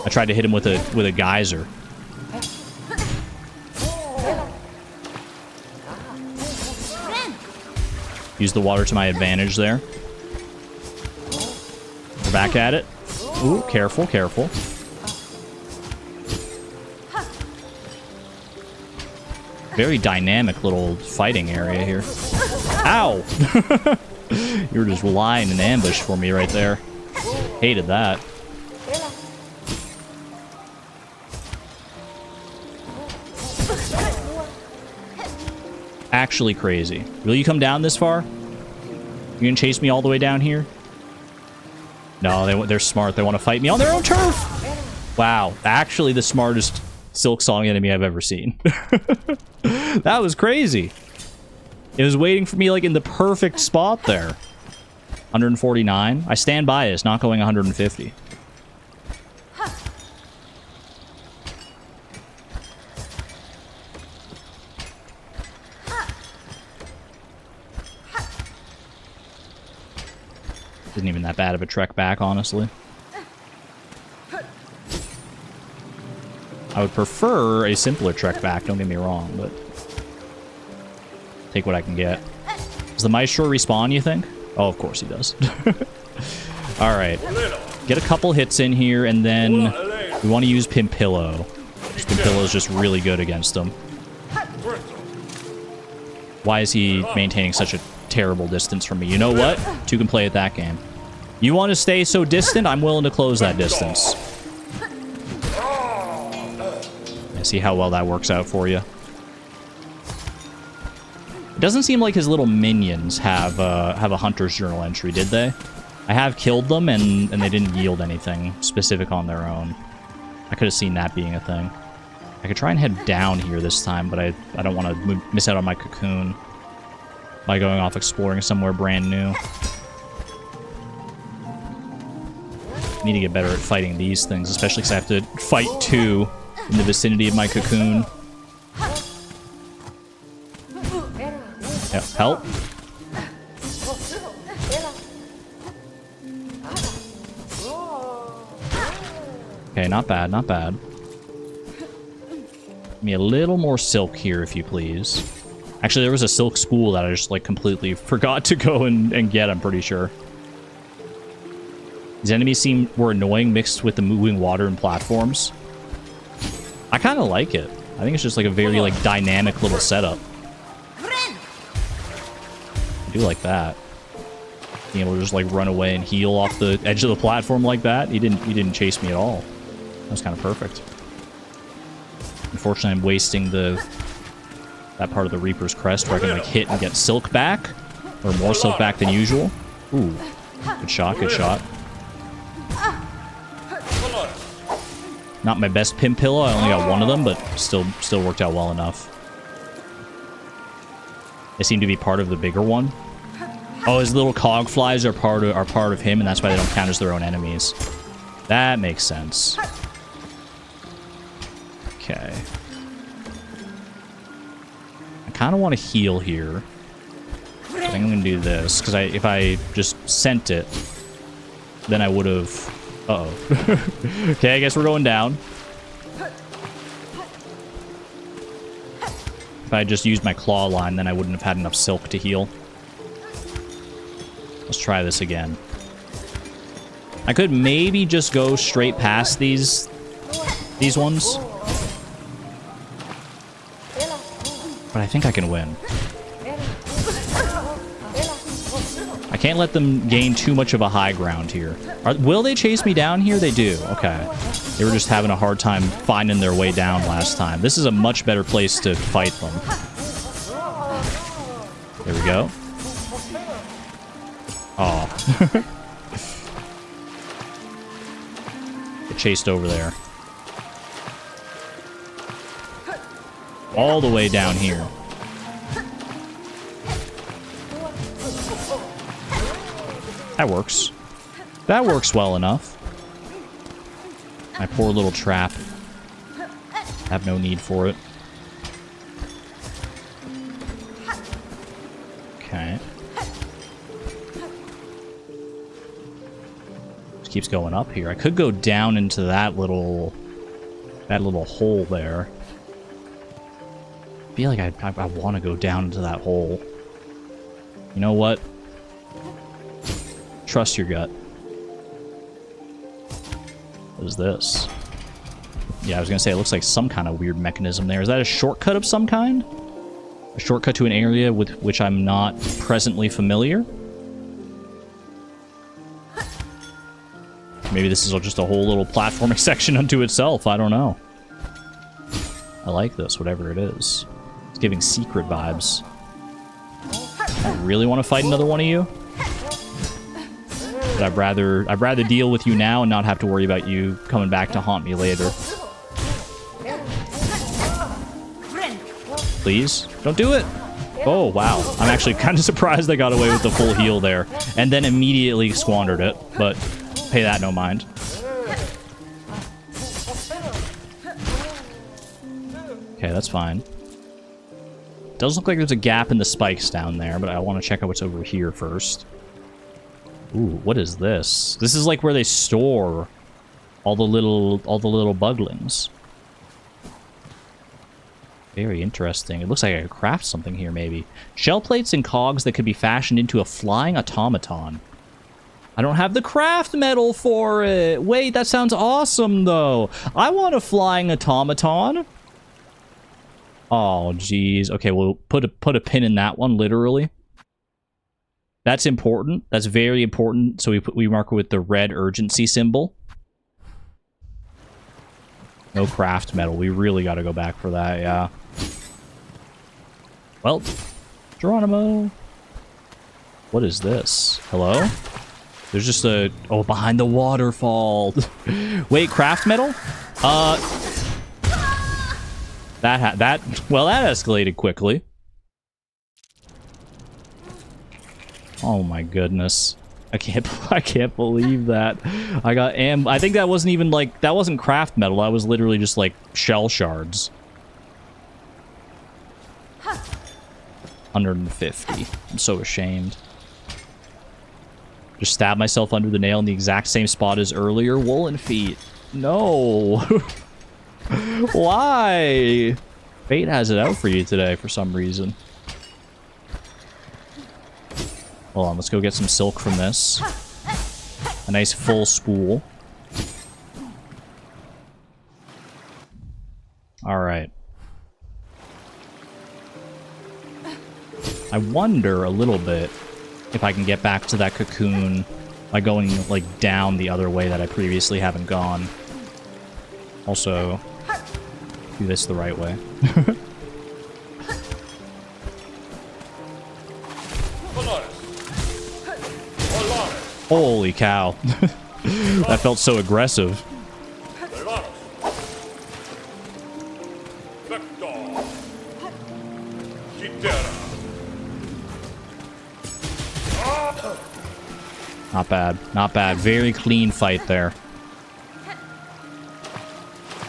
S1: I tried to hit him with a geyser. Use the water to my advantage there. We're back at it. Ooh, careful, careful. Very dynamic little fighting area here. Ow! You were just lying in ambush for me right there. Hated that. Actually crazy. Will you come down this far? You gonna chase me all the way down here? No, they're smart. They want to fight me on their own turf! Wow. Actually the smartest Silksong enemy I've ever seen. That was crazy. It was waiting for me like in the perfect spot there. 149. I stand by it. It's not going 150. Isn't even that bad of a trek back, honestly. I would prefer a simpler trek back, don't get me wrong, but take what I can get. Does the Maestro respawn, you think? Oh, of course he does. Alright. Get a couple hits in here, and then we want to use Pimpillow. Pimpillow is just really good against them. Why is he maintaining such a terrible distance from me? You know what? 2 can play at that game. You want to stay so distant? I'm willing to close that distance. See how well that works out for you. It doesn't seem like his little minions have a Hunter's Journal entry, did they? I have killed them, and they didn't yield anything specific on their own. I could have seen that being a thing. I could try and head down here this time, but I don't want to miss out on my cocoon by going off exploring somewhere brand new. I need to get better at fighting these things, especially because I have to fight 2 in the vicinity of my cocoon. Yeah, help. Okay, not bad, not bad. Give me a little more silk here, if you please. Actually, there was a silk spool that I just, like, completely forgot to go and get, I'm pretty sure. These enemies were annoying mixed with the moving water and platforms. I kind of like it. I think it's just like a very like dynamic little setup. I do like that. Being able to just like run away and heal off the edge of the platform like that. He didn't chase me at all. That was kind of perfect. Unfortunately, I'm wasting that part of the Reaper's Crest where I can like hit and get silk back, or more silk back than usual. Ooh, good shot, good shot. Not my best Pimpillow. I only got 1 of them, but still worked out well enough. They seem to be part of the bigger one. Oh, his little cogflies are part of him, and that's why they don't count as their own enemies. That makes sense. Okay. I kind of want to heal here. I think I'm going to do this, because if I just sent it, then I would have... Uh-oh. Okay, I guess we're going down. If I had just used my claw line, then I wouldn't have had enough silk to heal. Let's try this again. I could maybe just go straight past these ones. But I think I can win. I can't let them gain too much of a high ground here. Will they chase me down here? They do. Okay. They were just having a hard time finding their way down last time. This is a much better place to fight them. There we go. Oh. Get chased over there. All the way down here. That works. That works well enough. My poor little trap. Have no need for it. Okay. Just keeps going up here. I could go down into that little hole there. I feel like I want to go down into that hole. You know what? Trust your gut. What is this? Yeah, I was gonna say it looks like some kind of weird mechanism there. Is that a shortcut of some kind? A shortcut to an area with which I'm not presently familiar? Maybe this is just a whole little platforming section unto itself. I don't know. I like this, whatever it is. It's giving secret vibes. I really want to fight another one of you? But I'd rather deal with you now and not have to worry about you coming back to haunt me later. Please, don't do it. Oh, wow. I'm actually kind of surprised I got away with the full heal there. And then immediately squandered it, but pay that no mind. Okay, that's fine. Does look like there's a gap in the spikes down there, but I want to check out what's over here first. Ooh, what is this? This is like where they store all the little buglings. Very interesting. It looks like I could craft something here, maybe. Shell plates and cogs that could be fashioned into a flying automaton. I don't have the craft metal for it. Wait, that sounds awesome, though. I want a flying automaton. Oh, geez. Okay, we'll put a pin in that one, literally. That's important. That's very important. So we mark it with the red urgency symbol. No craft metal. We really got to go back for that, yeah. Well, Geronimo. What is this? Hello? There's just a... Oh, behind the waterfall. Wait, craft metal? That escalated quickly. Oh my goodness. I can't believe that. I think that wasn't even like, that wasn't craft metal. That was literally just like shell shards. 150. I'm so ashamed. Just stabbed myself under the nail in the exact same spot as earlier. Woolen feet. No. Why? Fate has it out for you today for some reason. Hold on, let's go get some silk from this. A nice full spool. Alright. I wonder a little bit if I can get back to that cocoon by going, like, down the other way that I previously haven't gone. Also, do this the right way. Holy cow. That felt so aggressive. Not bad. Not bad. Very clean fight there.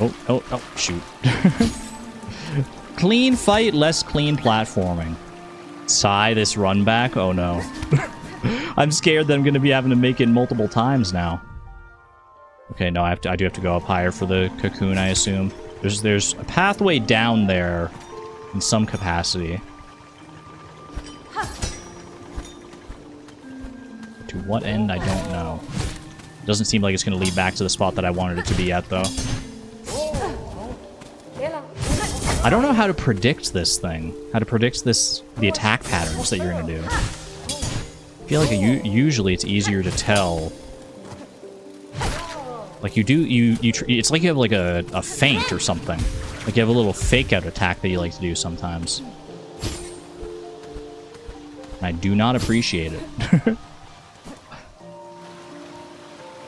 S1: Oh, shoot. Clean fight, less clean platforming. Sigh this run back? Oh no. I'm scared that I'm going to be having to make it multiple times now. Okay, no, I do have to go up higher for the cocoon, I assume. There's a pathway down there in some capacity. To what end, I don't know. Doesn't seem like it's going to lead back to the spot that I wanted it to be at, though. I don't know how to predict this thing. How to predict the attack patterns that you're gonna do. I feel like usually it's easier to tell. Like it's like you have like a feint or something. Like you have a little fake out attack that you like to do sometimes. And I do not appreciate it.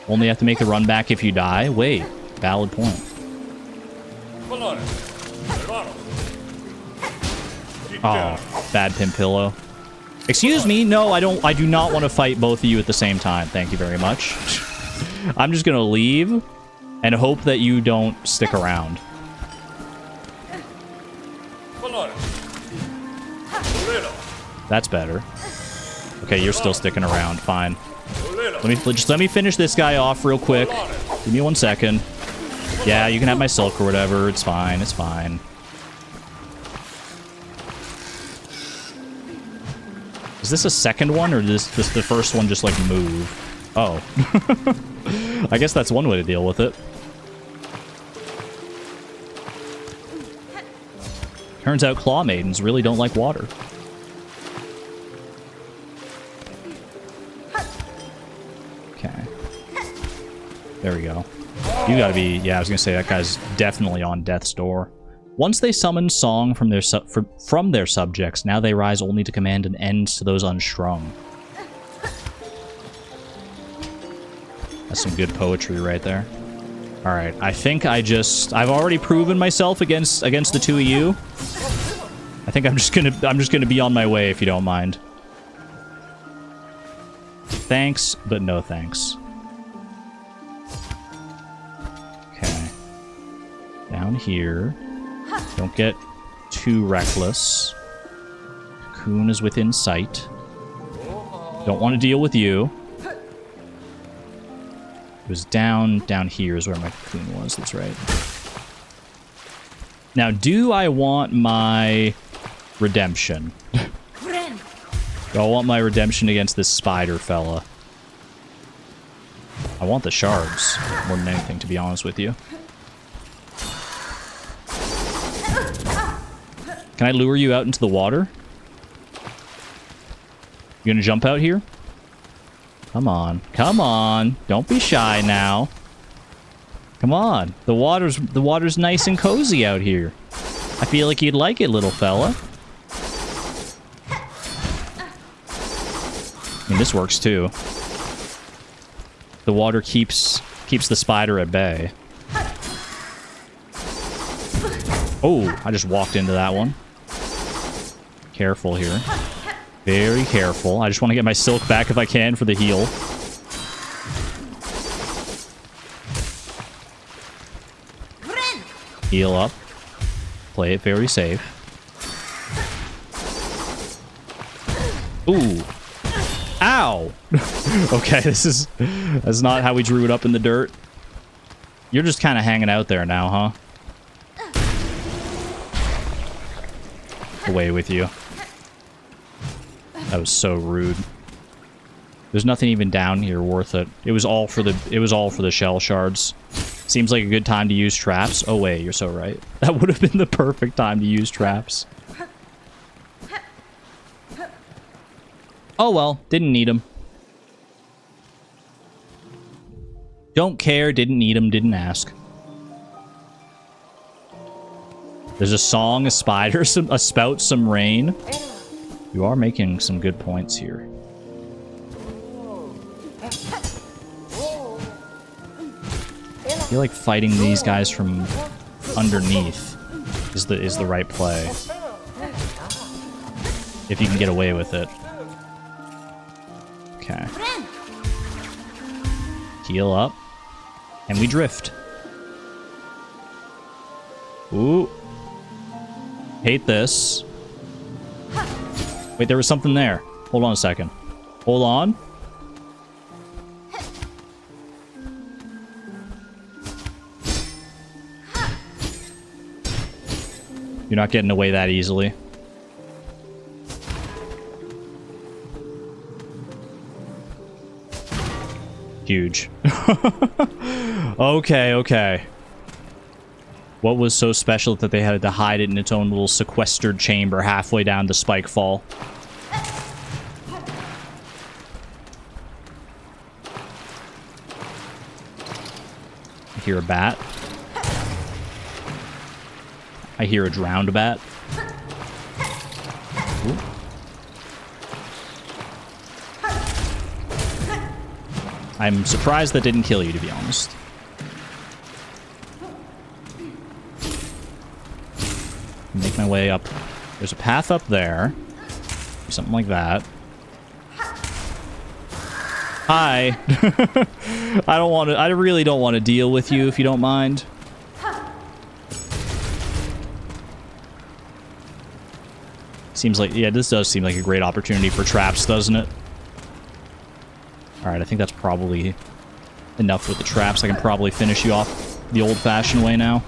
S1: Only have to make the run back if you die? Wait, valid point. Oh, bad pin pillow. Excuse me, no, I do not want to fight both of you at the same time. Thank you very much. I'm just gonna leave and hope that you don't stick around. That's better. Okay, you're still sticking around. Fine. Let me finish this guy off real quick. Give me 1 second. Yeah, you can have my silk or whatever. It's fine. It's fine. Is this a second one, or does the first one just like move? Oh. I guess that's one way to deal with it. Turns out claw maidens really don't like water. Okay. There we go. You gotta be... Yeah, I was gonna say, that guy's definitely on death's door. Once they summon song from their subjects, now they rise only to command an end to those unstrung. That's some good poetry right there. Alright, I think I've already proven myself against the two of you. I think I'm just gonna be on my way if you don't mind. Thanks, but no thanks. Okay. Down here. Don't get too reckless. Cocoon is within sight. Don't want to deal with you. It was down here is where my cocoon was, that's right. Now, do I want my redemption? Do I want my redemption against this spider fella? I want the shards more than anything, to be honest with you. Can I lure you out into the water? You gonna jump out here? Come on. Come on. Don't be shy now. Come on. The water's nice and cozy out here. I feel like you'd like it, little fella. I mean, this works too. The water keeps the spider at bay. Oh, I just walked into that one. Careful here. Very careful. I just want to get my silk back if I can for the heal. Heal up. Play it very safe. Ooh. Ow! Okay, that's not how we drew it up in the dirt. You're just kind of hanging out there now, huh? Away with you. That was so rude. There's nothing even down here worth it. It was all for the shell shards. Seems like a good time to use traps. Oh wait, you're so right. That would have been the perfect time to use traps. Oh well, didn't need them. Don't care, didn't need them, didn't ask. There's a song, a spider, a spout, some rain. You are making some good points here. I feel like fighting these guys from underneath is the right play. If you can get away with it. Okay. Heal up. And we drift. Ooh. Hate this. Wait, there was something there. Hold on a second. Hold on. You're not getting away that easily. Huge. Okay, okay. What was so special that they had to hide it in its own little sequestered chamber halfway down the spike fall? I hear a bat. I hear a drowned bat. Ooh. I'm surprised that didn't kill you, to be honest. Make my way up. There's a path up there. Something like that. Hi. I really don't want to deal with you if you don't mind. Seems like, yeah, this does seem like a great opportunity for traps, doesn't it? Alright, I think that's probably enough with the traps. I can probably finish you off the old-fashioned way now.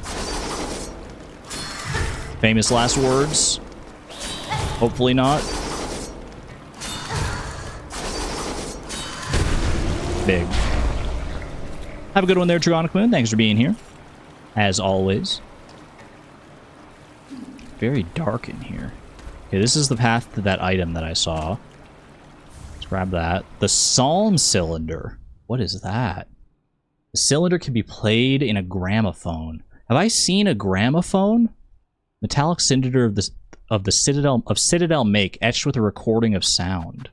S1: Famous last words. Hopefully not. Big. Have a good one there, Dragonic Moon. Thanks for being here. As always. Very dark in here. Okay, this is the path to that item that I saw. Let's grab that. The Psalm Cylinder. What is that? The cylinder can be played in a gramophone. Have I seen a gramophone? Metallic cylinder of the Citadel make, etched with a recording of sound.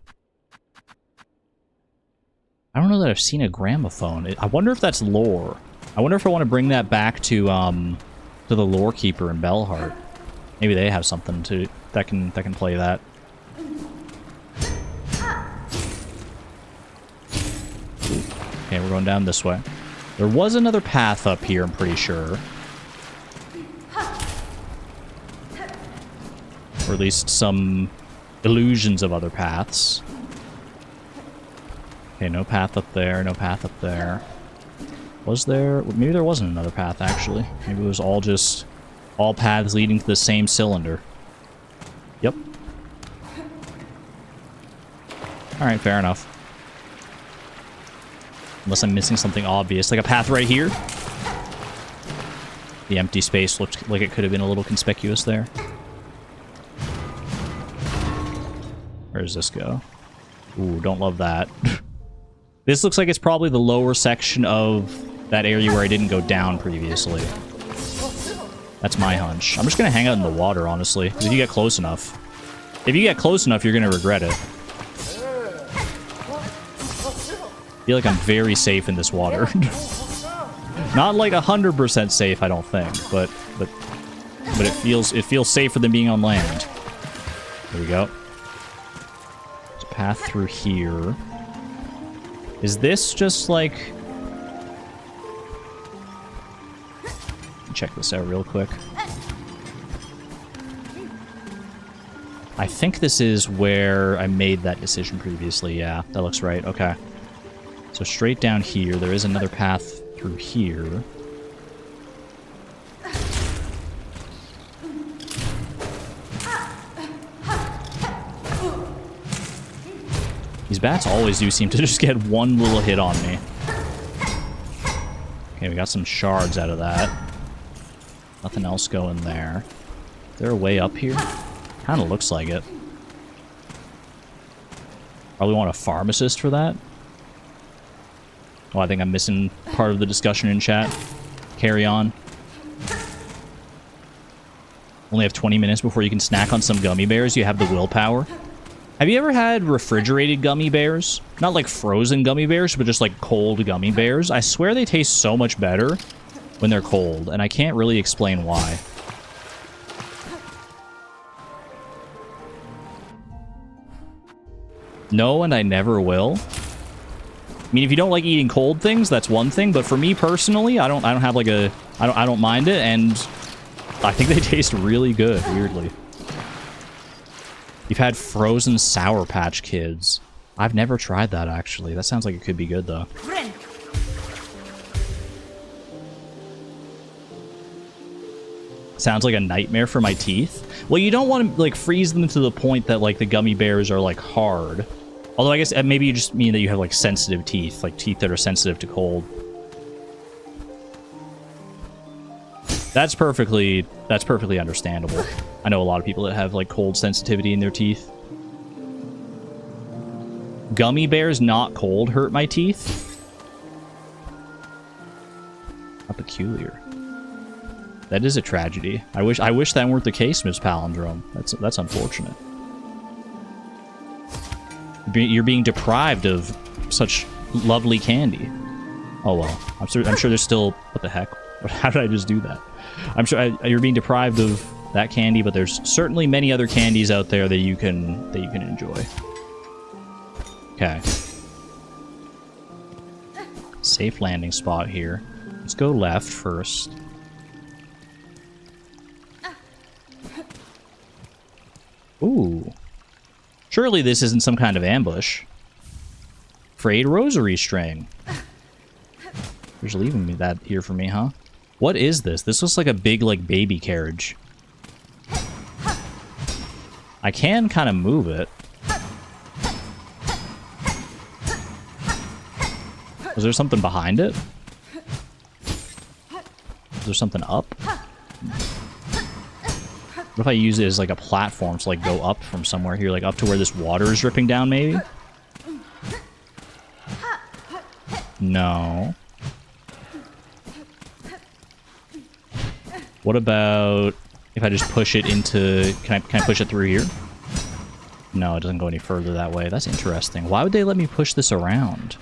S1: I don't know that I've seen a gramophone. I wonder if that's lore. I wonder if I want to bring that back to the lore keeper in Bellheart. Maybe they have something that can play that. Okay, we're going down this way. There was another path up here, I'm pretty sure. Or at least some illusions of other paths. Okay, no path up there, no path up there. Was there? Maybe there wasn't another path, actually. Maybe it was all just... all paths leading to the same cylinder. Yep. Alright, fair enough. Unless I'm missing something obvious. Like a path right here. The empty space looked like it could have been a little conspicuous there. Where does this go? Ooh, don't love that. This looks like it's probably the lower section of that area where I didn't go down previously. That's my hunch. I'm just gonna hang out in the water, honestly. If you get close enough. If you get close enough, you're gonna regret it. I feel like I'm very safe in this water. Not like 100% safe, I don't think, but it feels safer than being on land. There we go. There's a path through here. Is this just like... check this out real quick. I think this is where I made that decision previously. Yeah, that looks right. Okay. So straight down here, there is another path through here. These bats always do seem to just get one little hit on me. Okay, we got some shards out of that. Nothing else going there. Is there a way up here? Kind of looks like it. Probably want a pharmacist for that. Oh, I think I'm missing part of the discussion in chat. Carry on. Only have 20 minutes before you can snack on some gummy bears. You have the willpower. Have you ever had refrigerated gummy bears? Not like frozen gummy bears, but just like cold gummy bears. I swear they taste so much better when they're cold, and I can't really explain why. No, and I never will. I mean, if you don't like eating cold things, that's one thing, but for me personally, I don't have like a... I don't mind it, and I think they taste really good, weirdly. You've had frozen Sour Patch Kids. I've never tried that, actually. That sounds like it could be good, though. Sounds like a nightmare for my teeth. Well, you don't want to, like, freeze them to the point that, like, the gummy bears are, like, hard. Although I guess maybe you just mean that you have, like, sensitive teeth. Like, teeth that are sensitive to cold. That's perfectly understandable. I know a lot of people that have like cold sensitivity in their teeth. Gummy bears not cold hurt my teeth. How peculiar. That is a tragedy. I wish that weren't the case, Miss Palindrome. That's unfortunate. You're being deprived of such lovely candy. Oh well. I'm sure there's still... What the heck? How did I just do that? I'm sure you're being deprived of that candy, but there's certainly many other candies out there that you can enjoy. Okay. Safe landing spot here. Let's go left first. Ooh. Surely this isn't some kind of ambush. Frayed rosary string. You're just leaving me that here for me, huh? What is this? This looks like a big, like, baby carriage. I can kind of move it. Was there something behind it? Is there something up? What if I use it as, like, a platform to, like, go up from somewhere here? Like, up to where this water is dripping down, maybe? No. What about if I just push it into... Can I push it through here? No, it doesn't go any further that way. That's interesting. Why would they let me push this around?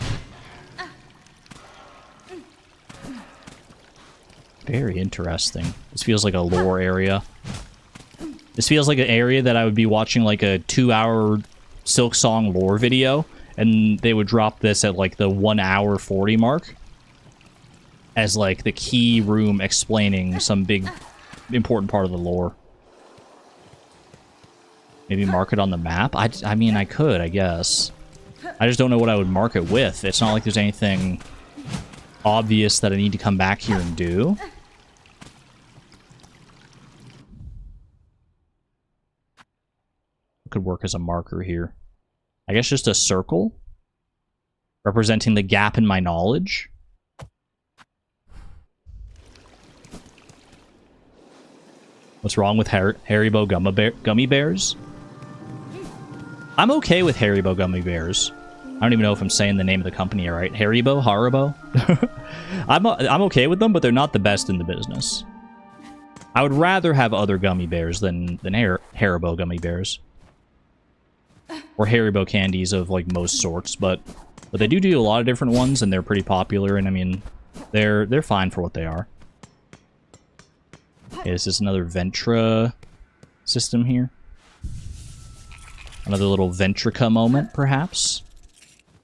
S1: Very interesting. This feels like a lore area. This feels like an area that I would be watching like a 2-hour Silksong lore video, and they would drop this at like the 1 hour 40 mark as like the key room explaining some big important part of the lore. Maybe mark it on the map? I mean, I could, I guess. I just don't know what I would mark it with. It's not like there's anything obvious that I need to come back here and do. Could work as a marker here. I guess just a circle representing the gap in my knowledge. What's wrong with Haribo gummy bears? I'm okay with Haribo gummy bears. I don't even know if I'm saying the name of the company right. Haribo? I'm okay with them, but they're not the best in the business. I would rather have other gummy bears than Haribo gummy bears. Or Haribo candies of like most sorts, but they do a lot of different ones, and they're pretty popular, and I mean, they're fine for what they are. Okay, this is another Ventra system here. Another little Ventrica moment, perhaps.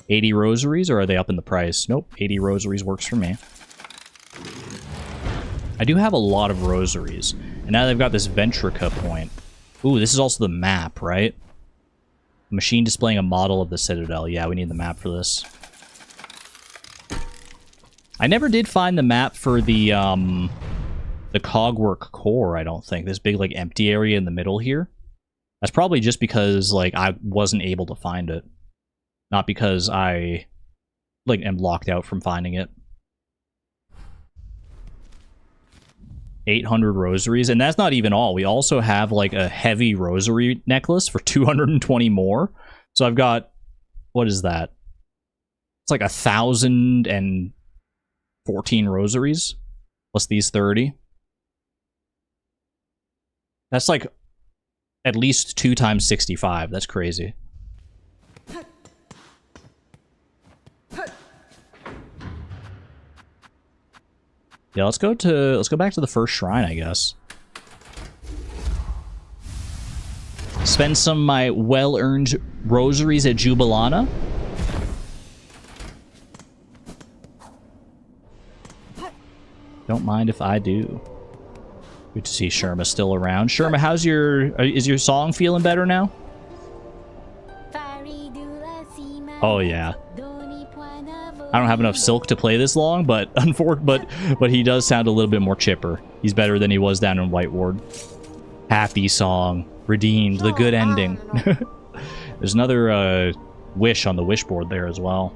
S1: 80 rosaries, or are they up in the price? Nope, 80 rosaries works for me. I do have a lot of rosaries, and now they've got this Ventrica point. Ooh, this is also the map, right? Machine displaying a model of the Citadel. Yeah, we need the map for this. I never did find the map for the Cogwork core, I don't think. This big, like, empty area in the middle here. That's probably just because, like, I wasn't able to find it. Not because I, like, am locked out from finding it. 800 rosaries, and that's not even all. We also have like a heavy rosary necklace for 220 more. So I've got, what is that? It's like 1,014 rosaries plus these 30. That's like at least 2 times 65. That's crazy. Yeah, let's go back to the first shrine, I guess. Spend some of my well-earned rosaries at Jubilana. Don't mind if I do. Good to see Sherma still around. Sherma, how's is your song feeling better now? Oh yeah. I don't have enough silk to play this long, but he does sound a little bit more chipper. He's better than he was down in White Ward. Happy song. Redeemed. The good ending. There's another wish on the wish board there as well.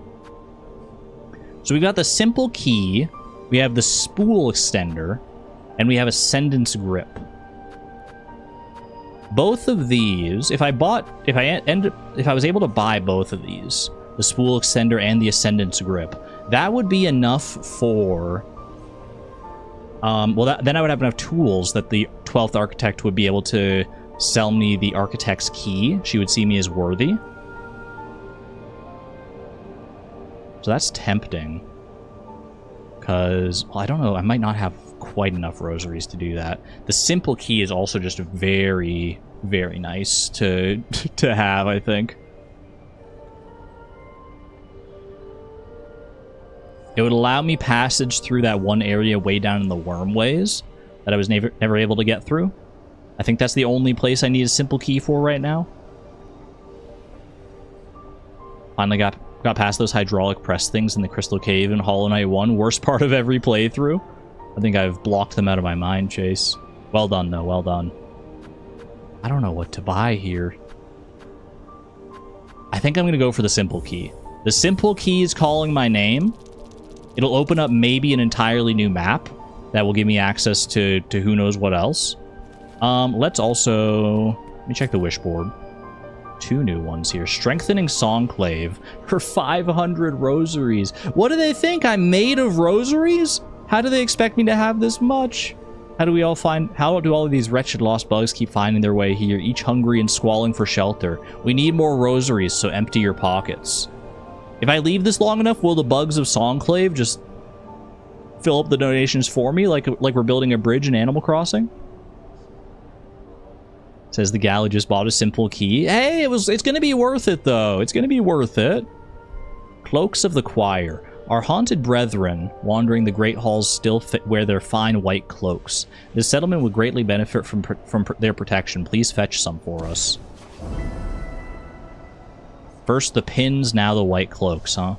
S1: So we got the simple key. We have the spool extender. And we have Ascendant's Grip. Both of these, if I was able to buy both of these, the Spool Extender and the Ascendant's Grip, that would be enough for... then I would have enough tools that the 12th Architect would be able to sell me the Architect's Key. She would see me as worthy. So that's tempting. Because, well, I don't know, I might not have quite enough rosaries to do that. The Simple Key is also just very, very nice to have, I think. It would allow me passage through that one area way down in the Wormways that I was never able to get through. I think that's the only place I need a Simple Key for right now. Finally got past those hydraulic press things in the Crystal Cave in Hollow Knight 1. Worst part of every playthrough. I think I've blocked them out of my mind, Chase. Well done, though. Well done. I don't know what to buy here. I think I'm going to go for the Simple Key. The Simple Key is calling my name. It'll open up maybe an entirely new map that will give me access to who knows what else. Let's also... Let me check the wish board. 2 new ones here. Strengthening Songclave for 500 rosaries. What do they think? I'm made of rosaries? How do they expect me to have this much? How do all of these wretched lost bugs keep finding their way here, each hungry and squalling for shelter? We need more rosaries, so empty your pockets. If I leave this long enough, will the bugs of Songclave just fill up the donations for me, like we're building a bridge in Animal Crossing? Says the galley just bought a Simple Key. Hey, it's gonna be worth it, though. It's gonna be worth it. Cloaks of the Choir. Our haunted brethren wandering the great halls still wear their fine white cloaks. This settlement would greatly benefit from their protection. Please fetch some for us. First the pins, now the white cloaks, huh?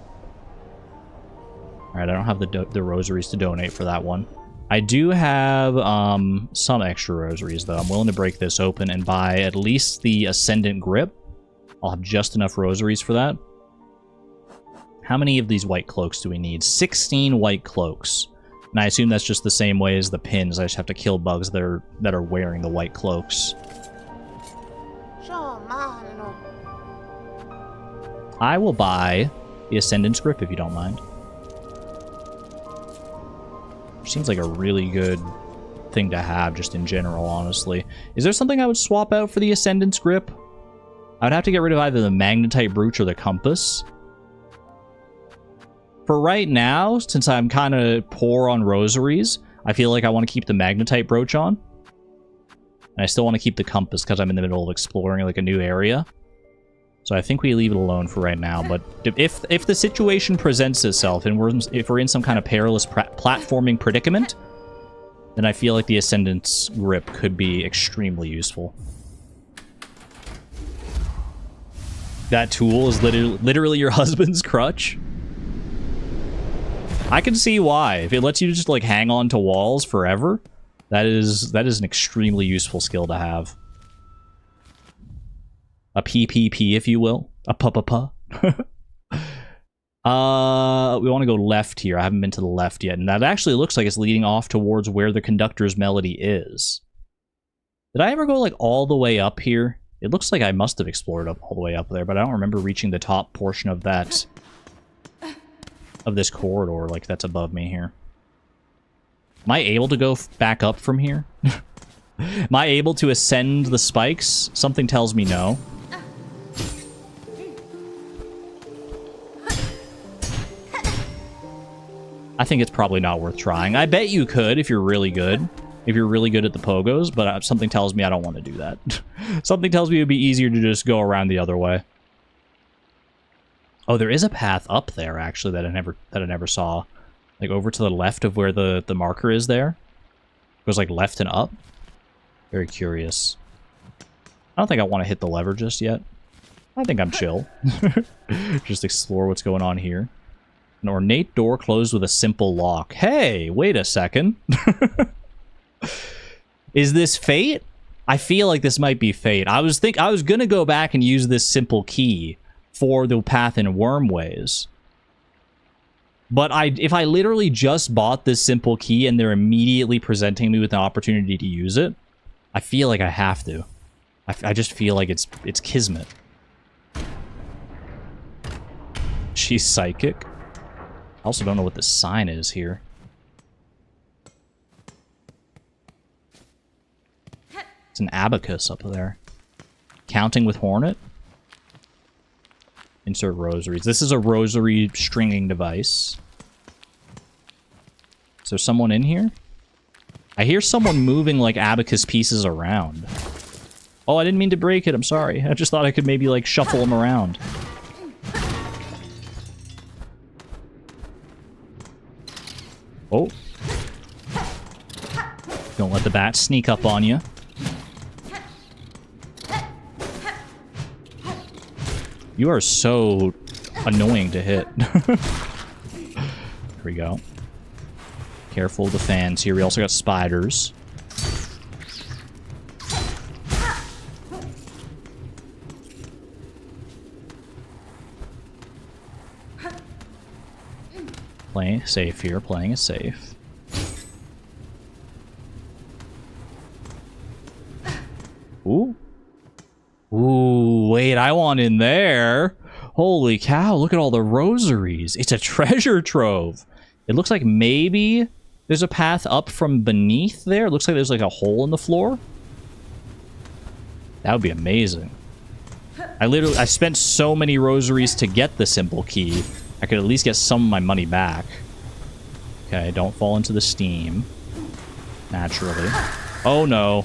S1: Alright, I don't have the rosaries to donate for that one. I do have some extra rosaries, though. I'm willing to break this open and buy at least the Ascendant Grip. I'll have just enough rosaries for that. How many of these white cloaks do we need? 16 white cloaks. And I assume that's just the same way as the pins. I just have to kill bugs that are wearing the white cloaks. I will buy the Ascendant's Grip if you don't mind. Seems like a really good thing to have just in general, honestly. Is there something I would swap out for the Ascendant's Grip? I would have to get rid of either the Magnetite Brooch or the Compass. For right now, since I'm kind of poor on rosaries, I feel like I want to keep the Magnetite Brooch on. And I still want to keep the Compass because I'm in the middle of exploring like a new area. So I think we leave it alone for right now, but if the situation presents itself and if we're in some kind of perilous platforming predicament, then I feel like the Ascendant's Grip could be extremely useful. That tool is literally your husband's crutch. I can see why. If it lets you just like hang on to walls forever, that is an extremely useful skill to have. A PPP, if you will. A pa-pa-pa. We want to go left here. I haven't been to the left yet. And that actually looks like it's leading off towards where the conductor's melody is. Did I ever go, like, all the way up here? It looks like I must have explored all the way up there, but I don't remember reaching the top portion of that... of this corridor, like, that's above me here. Am I able to go back up from here? Am I able to ascend the spikes? Something tells me no. I think it's probably not worth trying. I bet you could if you're really good. If you're really good at the pogos, but something tells me I don't want to do that. Something tells me it would be easier to just go around the other way. Oh, there is a path up there, actually, that I never saw. Like, over to the left of where the marker is there. It goes, like, left and up. Very curious. I don't think I want to hit the lever just yet. I think I'm chill. Just explore what's going on here. An ornate door closed with a simple lock. Hey, wait a second. Is this fate? I feel like this might be fate. I was gonna go back and use this simple key for the path in Wormways. But if I literally just bought this simple key and they're immediately presenting me with an opportunity to use it, I feel like I have to. I just feel like it's kismet. She's psychic. I also don't know what the sign is here. It's an abacus up there. Counting with Hornet. Insert rosaries. This is a rosary stringing device. Is there someone in here? I hear someone moving like abacus pieces around. Oh, I didn't mean to break it. I'm sorry. I just thought I could maybe like shuffle them around. Oh. Don't let the bat sneak up on you. You are so annoying to hit. Here we go. Careful of the fans here. We also got spiders. Playing it safe here. Playing it safe. Ooh. Ooh, wait, I want in there. Holy cow, look at all the rosaries. It's a treasure trove. It looks like maybe there's a path up from beneath there. It looks like there's like a hole in the floor. That would be amazing. I spent so many rosaries to get the simple key. I could at least get some of my money back. Okay, don't fall into the steam. Naturally. Oh no.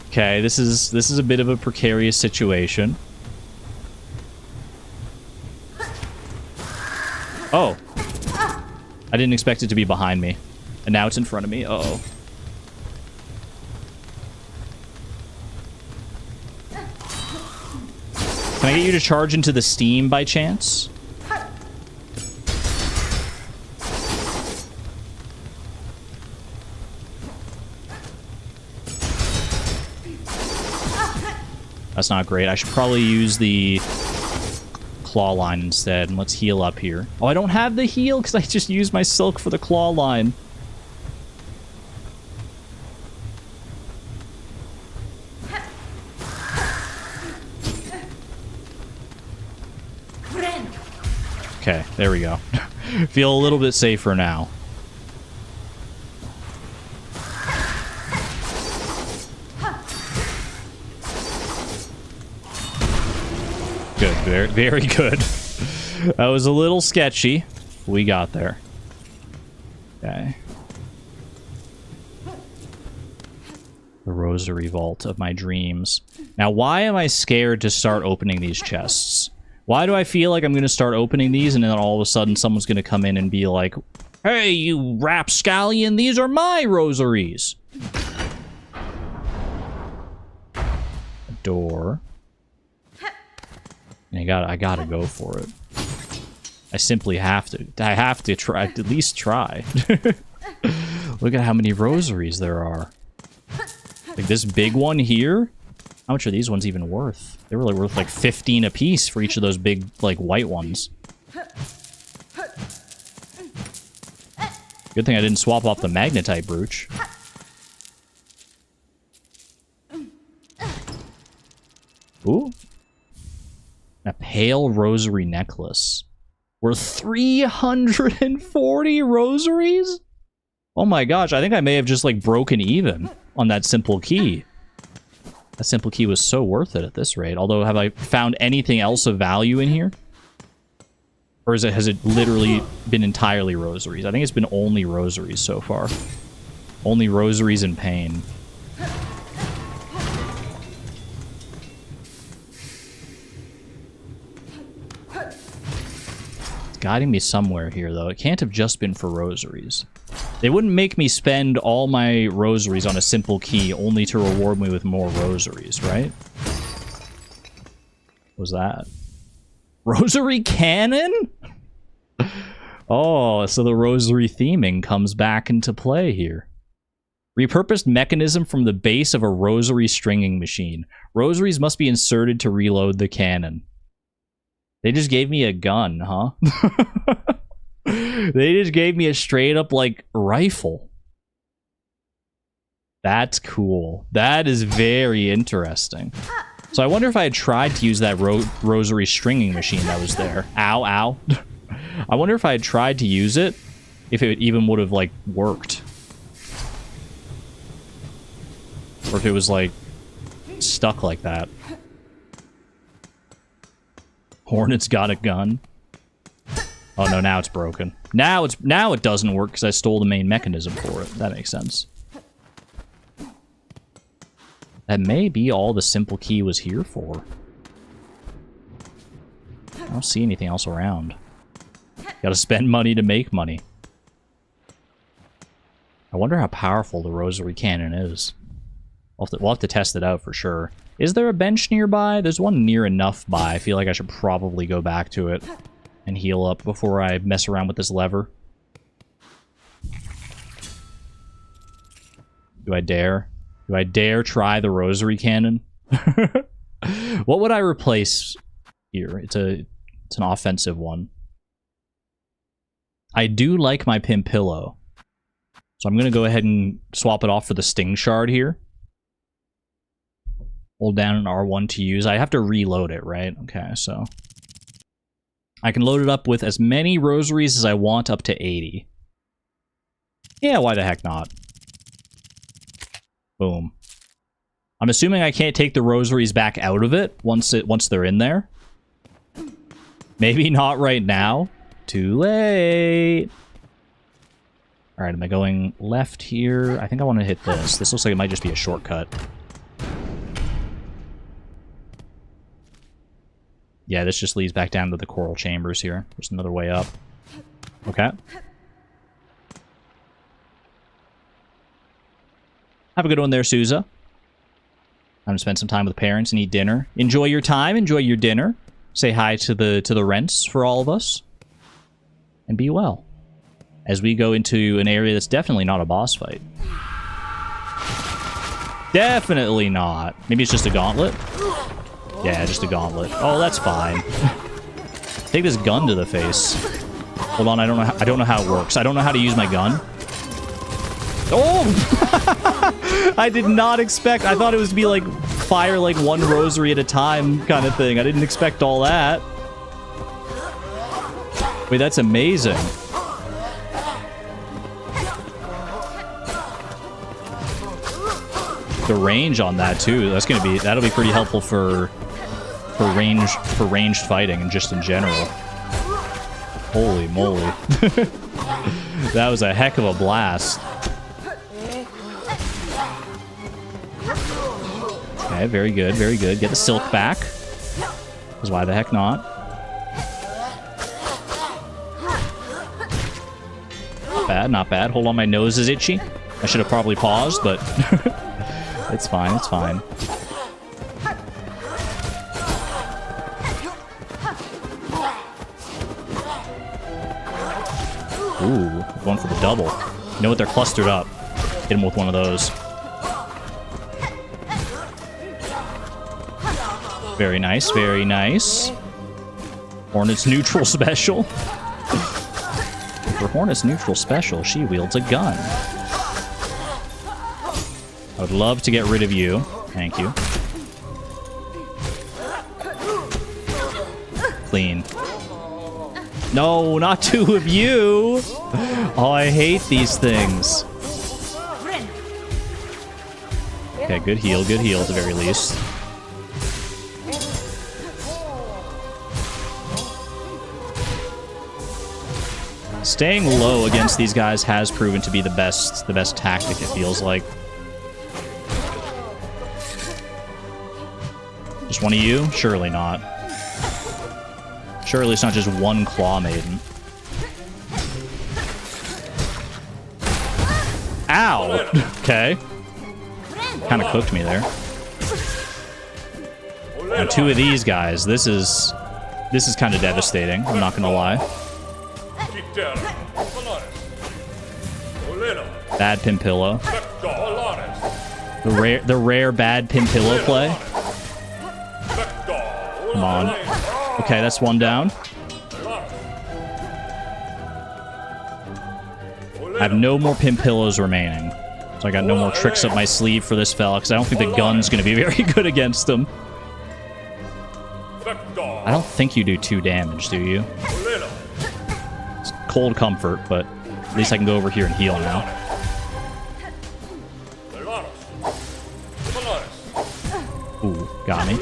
S1: Okay, this is a bit of a precarious situation. Oh. I didn't expect it to be behind me. And now it's in front of me. Uh-oh. Can I get you to charge into the steam by chance? That's not great. I should probably use the claw line instead. And let's heal up here. Oh, I don't have the heal because I just used my silk for the claw line. Okay, there we go. Feel a little bit safer now. Good, very, very good. That was a little sketchy. We got there. Okay. The rosary vault of my dreams. Now, why am I scared to start opening these chests? Why do I feel like I'm going to start opening these and then all of a sudden someone's going to come in and be like, hey, you rapscallion, these are my rosaries. A door. And I gotta go for it. I simply have to. I have to try, at least try. Look at how many rosaries there are. Like this big one here. How much are these ones even worth? They were like worth like 15 a piece for each of those big like white ones. Good thing I didn't swap off the magnetite brooch. Ooh. A pale rosary necklace. Worth 340 rosaries? Oh my gosh, I think I may have just like broken even on that simple key. That simple key was so worth it at this rate. Although, have I found anything else of value in here? Or has it literally been entirely rosaries? I think it's been only rosaries so far. Only rosaries and pain. It's guiding me somewhere here, though. It can't have just been for rosaries. They wouldn't make me spend all my rosaries on a simple key only to reward me with more rosaries, right? What was that? Rosary cannon? Oh, so the rosary theming comes back into play here. Repurposed mechanism from the base of a rosary stringing machine. Rosaries must be inserted to reload the cannon. They just gave me a gun, huh? They just gave me a straight up, like, rifle. That's cool. That is very interesting. So I wonder if I had tried to use that rosary stringing machine that was there. Ow, ow. I wonder if I had tried to use it, if it even would have, like, worked. Or if it was, like, stuck like that. Hornet's got a gun. Oh no, now it's broken. Now it doesn't work because I stole the main mechanism for it. That makes sense. That may be all the simple key was here for. I don't see anything else around. Gotta spend money to make money. I wonder how powerful the rosary cannon is. We'll have to test it out for sure. Is there a bench nearby? There's one near enough by. I feel like I should probably go back to it and heal up before I mess around with this lever. Do I dare? Do I dare try the rosary cannon? What would I replace here? It's an offensive one. I do like my pimp pillow. So I'm going to go ahead and swap it off for the sting shard here. Hold down an R1 to use. I have to reload it, right? Okay, so I can load it up with as many rosaries as I want, up to 80. Yeah, why the heck not? Boom. I'm assuming I can't take the rosaries back out of it once they're in there. Maybe not right now. Too late. Alright, am I going left here? I think I want to hit this. This looks like it might just be a shortcut. Yeah, this just leads back down to the coral chambers here. There's another way up. Okay. Have a good one there, Souza. I'm gonna spend some time with parents and eat dinner. Enjoy your time, enjoy your dinner. Say hi to the rents for all of us. And be well. As we go into an area that's definitely not a boss fight. Definitely not. Maybe it's just a gauntlet? Yeah, just a gauntlet. Oh, that's fine. Take this gun to the face. Hold on, I don't know how it works. I don't know how to use my gun. Oh! I did not expect. I thought it was to be like fire like one rosary at a time kind of thing. I didn't expect all that. Wait, that's amazing. The range on that too. That'll be pretty helpful for ranged fighting and just in general. Holy moly. That was a heck of a blast. Okay, very good, very good. Get the silk back. Because why the heck not? Not bad, not bad. Hold on, my nose is itchy. I should have probably paused, but it's fine, it's fine. Ooh, going for the double. You know what? They're clustered up. Hit him with one of those. Very nice, very nice. Hornet's neutral special. For Hornet's neutral special, she wields a gun. I would love to get rid of you. Thank you. Clean. No, not two of you! Oh, I hate these things. Okay, good heal at the very least. Staying low against these guys has proven to be the best tactic, it feels like. Just one of you? Surely not. Surely it's not just one Claw Maiden. Ow! Okay. Kind of cooked me there. Now, two of these guys. This is kind of devastating, I'm not gonna lie. Bad Pimpillo. The rare bad Pimpillo play. Come on. Okay, that's one down. I have no more pimp pillows remaining. So I got no more tricks up my sleeve for this fella, because I don't think the gun's going to be very good against him. I don't think you do 2 damage, do you? It's cold comfort, but at least I can go over here and heal now. Ooh, got me.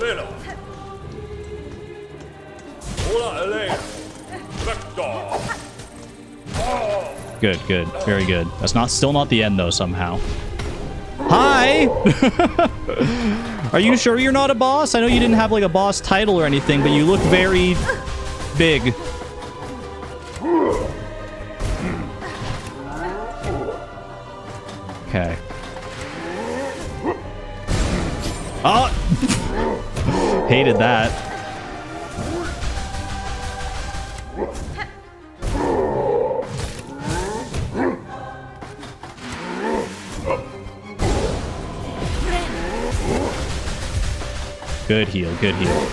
S1: Good, good. Very good. That's still not the end, though, somehow. Hi! Are you sure you're not a boss? I know you didn't have, like, a boss title or anything, but you look very big. Okay. Oh! Hated that. Good heal, good heal.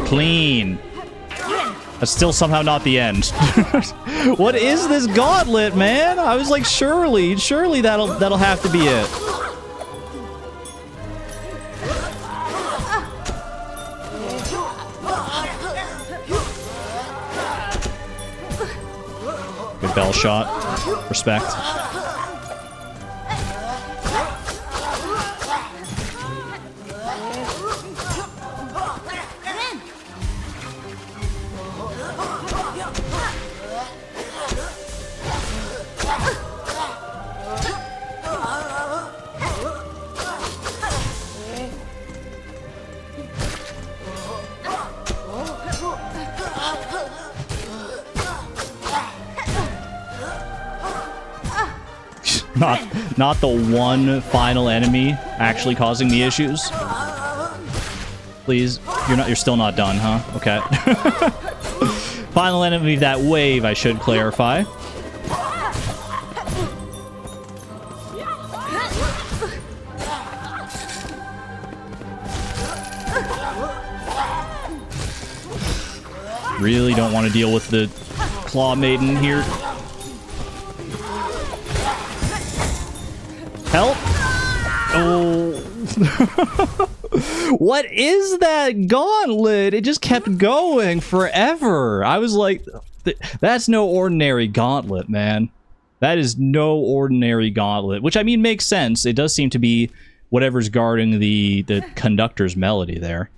S1: Clean. That's still somehow not the end. What is this gauntlet, man? I was like, surely that'll have to be it. Good bell shot. Respect. Not the one final enemy actually causing the issues. Please, you're still not done, huh? Okay. Final enemy of that wave, I should clarify. Really don't want to deal with the Claw Maiden here. Help! Oh. What is that gauntlet? It just kept going forever. I was like, that's no ordinary gauntlet, man. That is no ordinary gauntlet. Which, I mean, makes sense. It does seem to be whatever's guarding the conductor's melody there.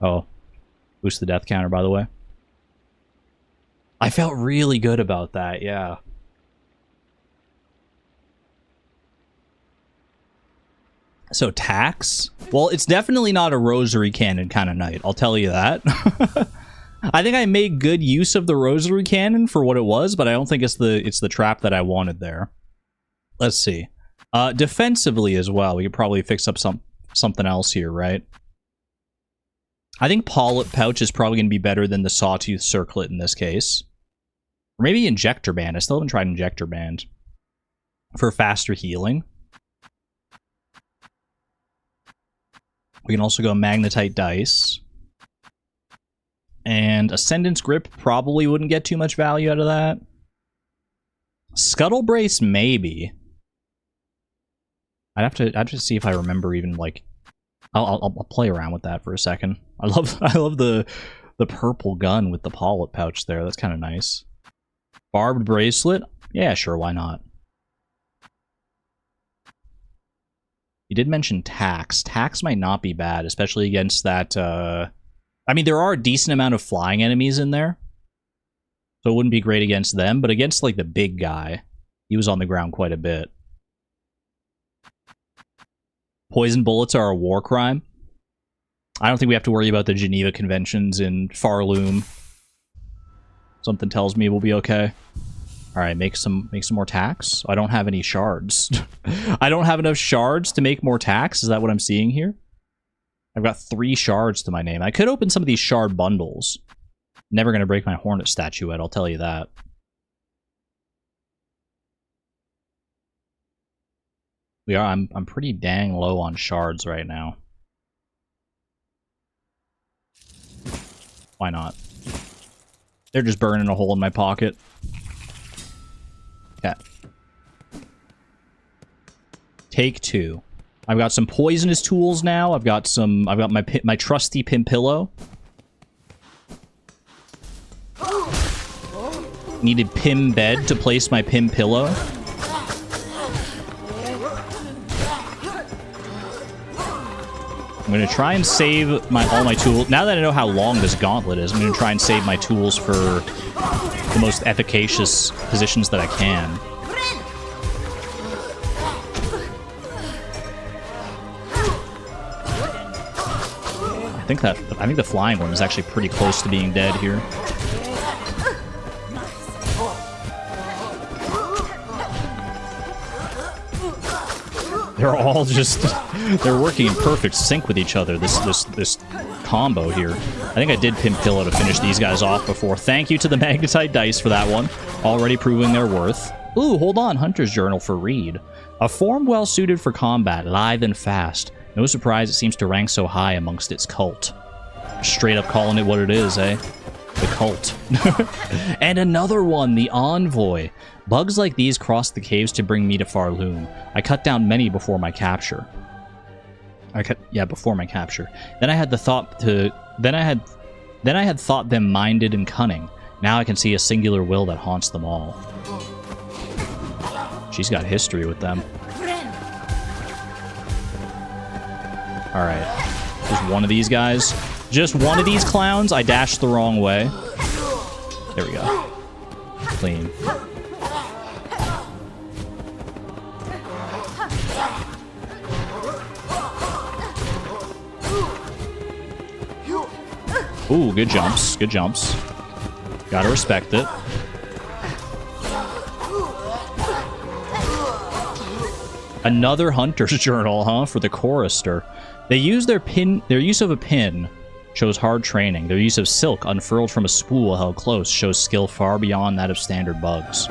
S1: Oh. Boost the death counter, by the way. I felt really good about that, yeah. So tax? Well, it's definitely not a rosary cannon kind of night, I'll tell you that. I think I made good use of the rosary cannon for what it was, but I don't think it's the trap that I wanted there. Let's see. Defensively as well, we could probably fix up something else here, right? I think Polyp Pouch is probably going to be better than the Sawtooth Circlet in this case. Or maybe Injector Band. I still haven't tried Injector Band. For faster healing. We can also go Magnetite Dice. And Ascendance Grip probably wouldn't get too much value out of that. Scuttle Brace, maybe. I'd have to see if I remember even, like... I'll play around with that for a second. I love the purple gun with the Polyp Pouch there. That's kind of nice. Barbed Bracelet? Yeah, sure, why not? You did mention tax. Tax might not be bad, especially against that... I mean, there are a decent amount of flying enemies in there. So it wouldn't be great against them, but against, like, the big guy, he was on the ground quite a bit. Poison bullets are a war crime. I don't think we have to worry about the Geneva Conventions in Farloom. Something tells me we'll be okay. Alright, make some more tax. I don't have any shards. I don't have enough shards to make more tax? Is that what I'm seeing here? I've got 3 shards to my name. I could open some of these shard bundles. Never gonna break my Hornet statuette, I'll tell you that. I'm pretty dang low on shards right now. Why not? They're just burning a hole in my pocket. Okay. Take 2. I've got some poisonous tools now. I've got my trusty pin pillow. Needed pin bed to place my pin pillow. I'm gonna try and save all my tools. Now that I know how long this gauntlet is, I'm gonna try and save my tools for the most efficacious positions that I can. I think the flying one is actually pretty close to being dead here. They're all just... They're working in perfect sync with each other, this combo here. I think I did pin pillow to finish these guys off before. Thank you to the magnetite dice for that one. Already proving their worth. Ooh, hold on. Hunter's Journal for Reed. A form well suited for combat, lithe and fast. No surprise it seems to rank so high amongst its cult. Straight up calling it what it is, eh? The cult. And another one, the Envoy. Bugs like these crossed the caves to bring me to Farloom. I cut down many before my capture. Before my capture. Then I had thought them minded and cunning. Now I can see a singular will that haunts them all. She's got history with them. Alright. Just one of these guys. Just one of these clowns. I dashed the wrong way. There we go. Clean. Ooh, good jumps. Good jumps. Gotta respect it. Another Hunter's Journal, huh? For the chorister. They use their use of a pin shows hard training. Their use of silk unfurled from a spool held close shows skill far beyond that of standard bugs.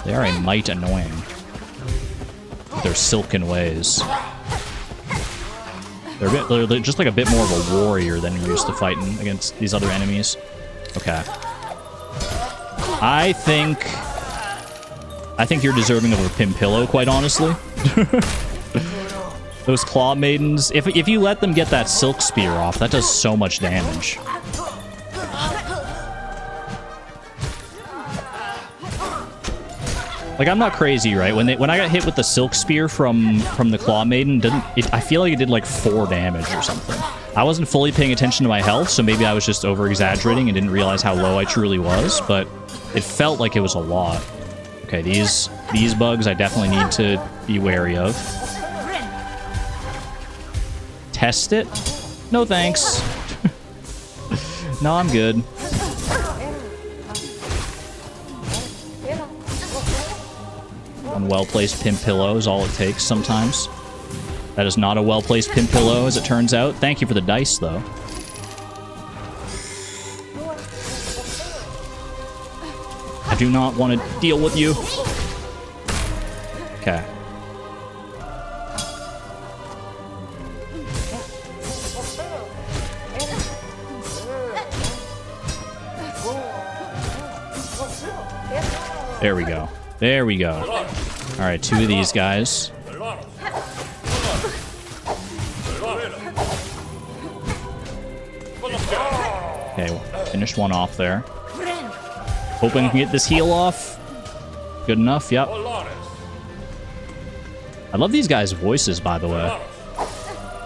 S1: They are a mite annoying. Their silken ways. They're just like a bit more of a warrior than you're used to fighting against these other enemies. Okay. I think you're deserving of a pin pillow, quite honestly. Those claw maidens, if you let them get that silk spear off, that does so much damage. Like, I'm not crazy, right? When I got hit with the silk spear from the claw maiden, I feel like it did like 4 damage or something. I wasn't fully paying attention to my health, so maybe I was just over-exaggerating and didn't realize how low I truly was, but it felt like it was a lot. Okay, these bugs I definitely need to be wary of. Test it? No thanks. No, I'm good. One well-placed pin pillow is all it takes sometimes. That is not a well-placed pin pillow, as it turns out. Thank you for the dice, though. I do not want to deal with you. Okay. There we go. There we go. Alright, 2 of these guys. Okay, well, finished one off there. Hoping we can get this heal off. Good enough, yep. I love these guys' voices, by the way.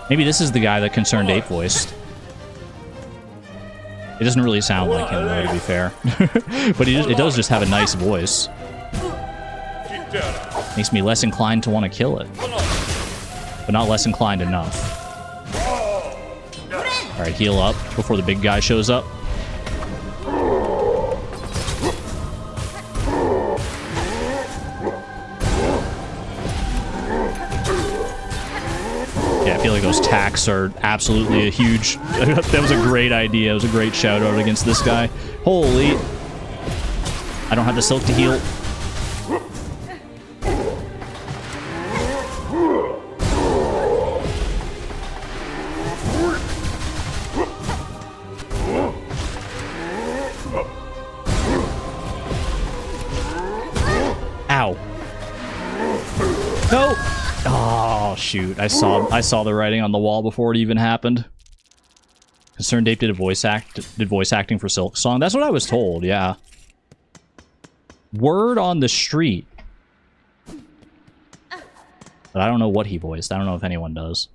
S1: Maybe this is the guy that Concerned Ape voiced. It doesn't really sound like him, though, to be fair. But it does just have a nice voice. Makes me less inclined to want to kill it. But not less inclined enough. Alright, heal up before the big guy shows up. Yeah, I feel like those tacks are absolutely a huge... That was a great idea. It was a great shout out against this guy. Holy... I don't have the silk to heal. Ow. No! Oh, shoot. I saw the writing on the wall before it even happened. Concerned Ape did voice acting for Silksong. That's what I was told, yeah. Word on the street. But I don't know what he voiced. I don't know if anyone does.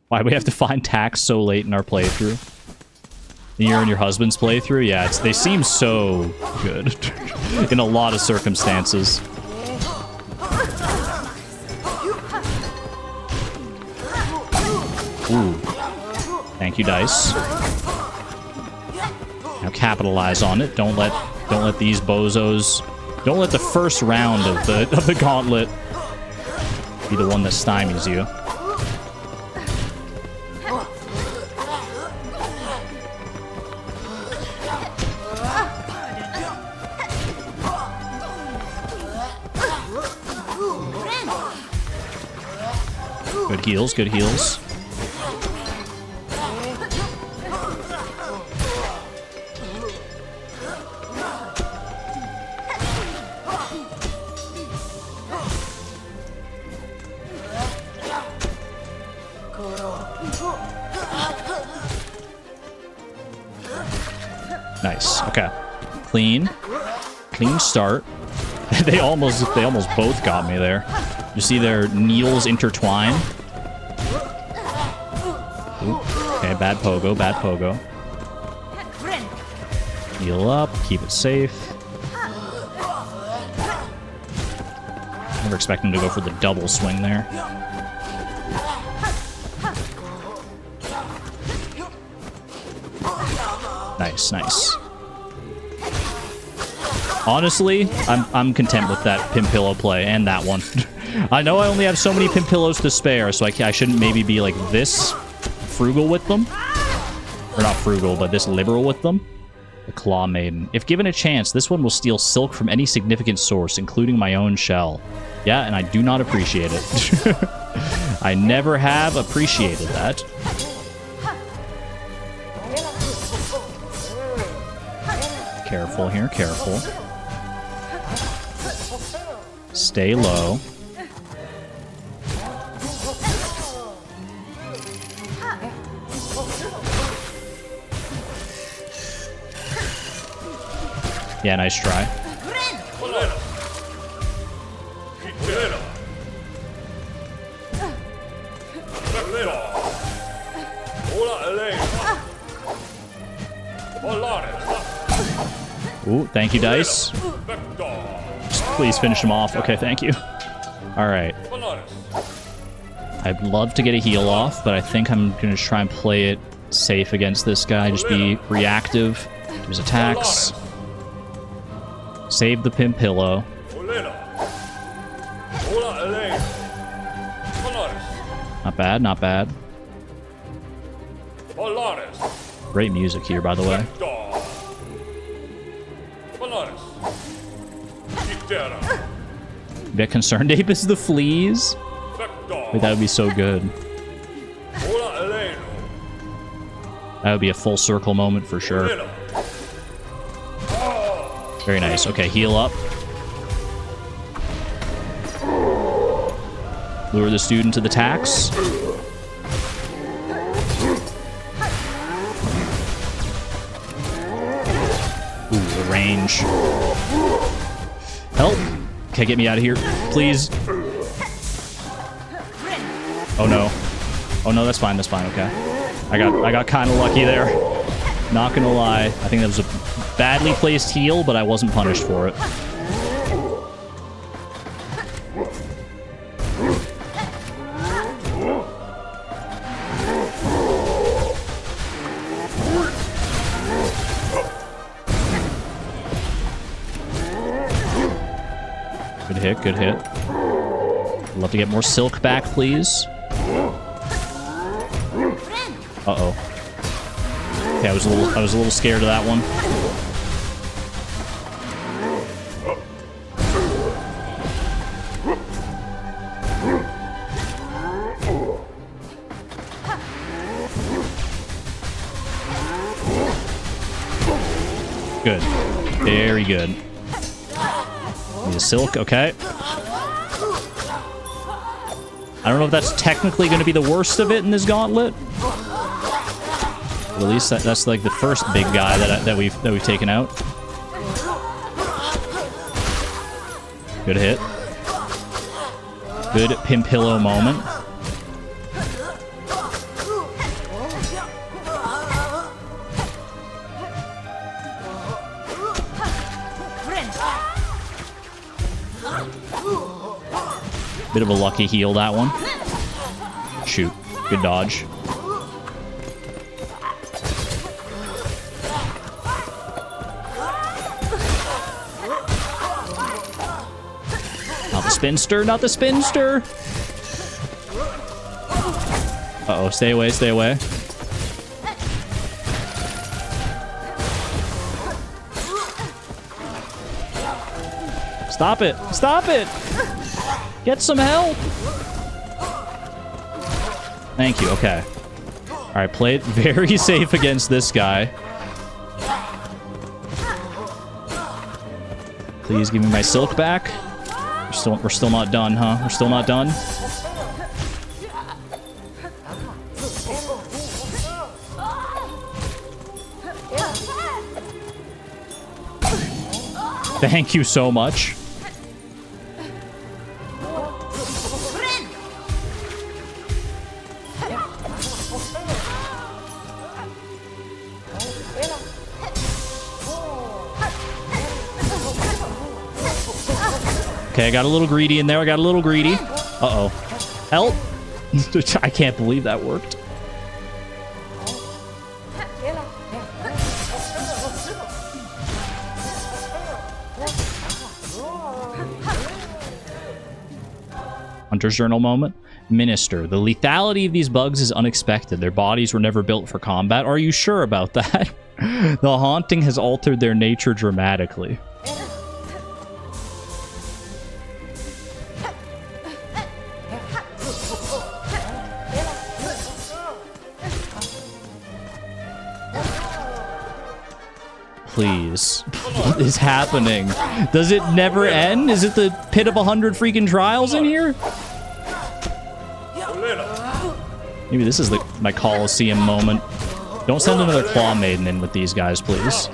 S1: Why do we have to find tax so late in our playthrough? You're in your husband's playthrough? Yeah, they seem so good. In a lot of circumstances. Ooh. Thank you, dice. Now capitalize on it. Don't let these bozos... Don't let the first round of the gauntlet be the one that stymies you. Good heals, good heals. Nice. Okay. Clean start. They almost both got me there. You see their kneels intertwine. Ooh. Okay, bad pogo, bad pogo. Heal up, keep it safe. Never expect him to go for the double swing there. Nice, nice. Honestly, I'm content with that pimp pillow play and that one. I know I only have so many pimp pillows to spare, so I shouldn't maybe be like this frugal with them. Or not frugal, but this liberal with them. The Claw Maiden. If given a chance, this one will steal silk from any significant source, including my own shell. Yeah, and I do not appreciate it. I never have appreciated that. Careful here, careful. Stay low. Yeah, nice try. Ooh, thank you, dice. Just please finish him off. Okay, thank you. Alright. I'd love to get a heal off, but I think I'm going to try and play it safe against this guy. Just be reactive to his attacks. Save the pimp pillow. Not bad, not bad. Great music here, by the way. Get Concerned Ape is the fleas? Wait, that would be so good. That would be a full circle moment for sure. Very nice. Okay, heal up. Lure the student to the tax. Ooh, the range. Help! Okay, get me out of here, please. Oh no. Oh no, that's fine, okay. I got kind of lucky there. Not gonna lie. I think that was a badly placed heal, but I wasn't punished for it. Good hit. I'd love to get more silk back, please. Uh-oh. Okay, I was a little scared of that one. Good. Very good. Need a silk, okay. I don't know if that's technically going to be the worst of it in this gauntlet. But at least that's like the first big guy that we've taken out. Good hit. Good Pimpillo moment. Bit of a lucky heal, that one. Shoot. Good dodge. Not the spinster, not the spinster! Uh-oh, stay away, stay away. Stop it! Stop it! Get some help! Thank you, okay. Alright, play it very safe against this guy. Please give me my silk back. We're still not done, huh? We're still not done? Thank you so much. Okay, I got a little greedy in there. I got a little greedy. Uh-oh. Help! I can't believe that worked. Hunter's Journal moment. Minister, the lethality of these bugs is unexpected. Their bodies were never built for combat. Are you sure about that? The haunting has altered their nature dramatically. Please. What is happening? Does it never end? Is it the pit of 100 freaking trials in here? Maybe this is my Colosseum moment. Don't send another Claw Maiden in with these guys, please.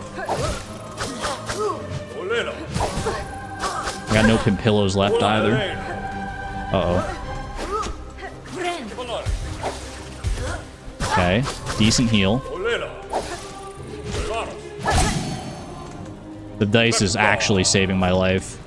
S1: I got no Pimpillos left either. Uh-oh. Okay. Decent heal. The dice is actually saving my life.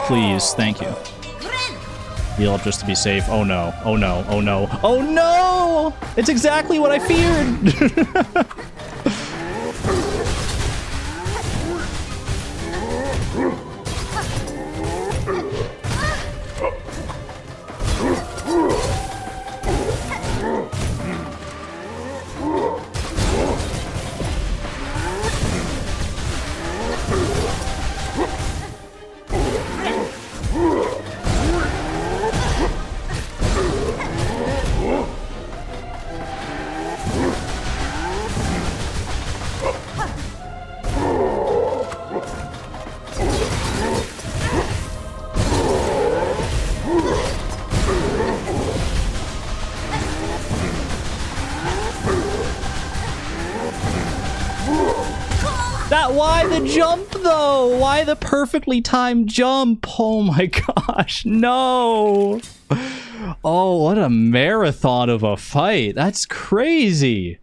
S1: Please, thank you. Heal up just to be safe. Oh no. Oh no. Oh no. Oh no! It's exactly what I feared! Why the jump, though? Why the perfectly timed jump? Oh my gosh, no. Oh, what a marathon of a fight. That's crazy.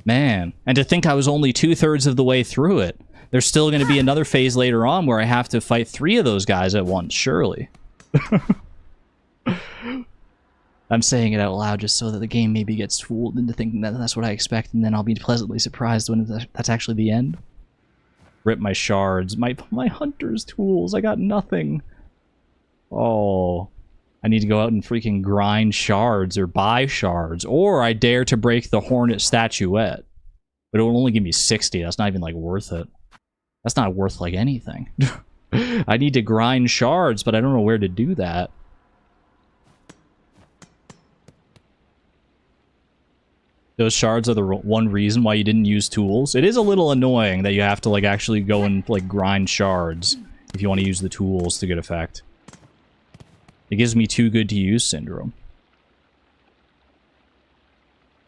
S1: Man, and to think I was only 2/3 of the way through it. There's still going to be another phase later on where I have to fight 3 of those guys at once, surely. I'm saying it out loud just so that the game maybe gets fooled into thinking that that's what I expect, and then I'll be pleasantly surprised when that's actually the end. Rip my shards. My hunter's tools. I got nothing. Oh. I need to go out and freaking grind shards or buy shards. Or I dare to break the Hornet statuette. But it will only give me 60. That's not even, like, worth it. That's not worth, like, anything. I need to grind shards, but I don't know where to do that. Those shards are the one reason why you didn't use tools. It is a little annoying that you have to, like, actually go and, like, grind shards if you want to use the tools to good effect. It gives me too good to use syndrome.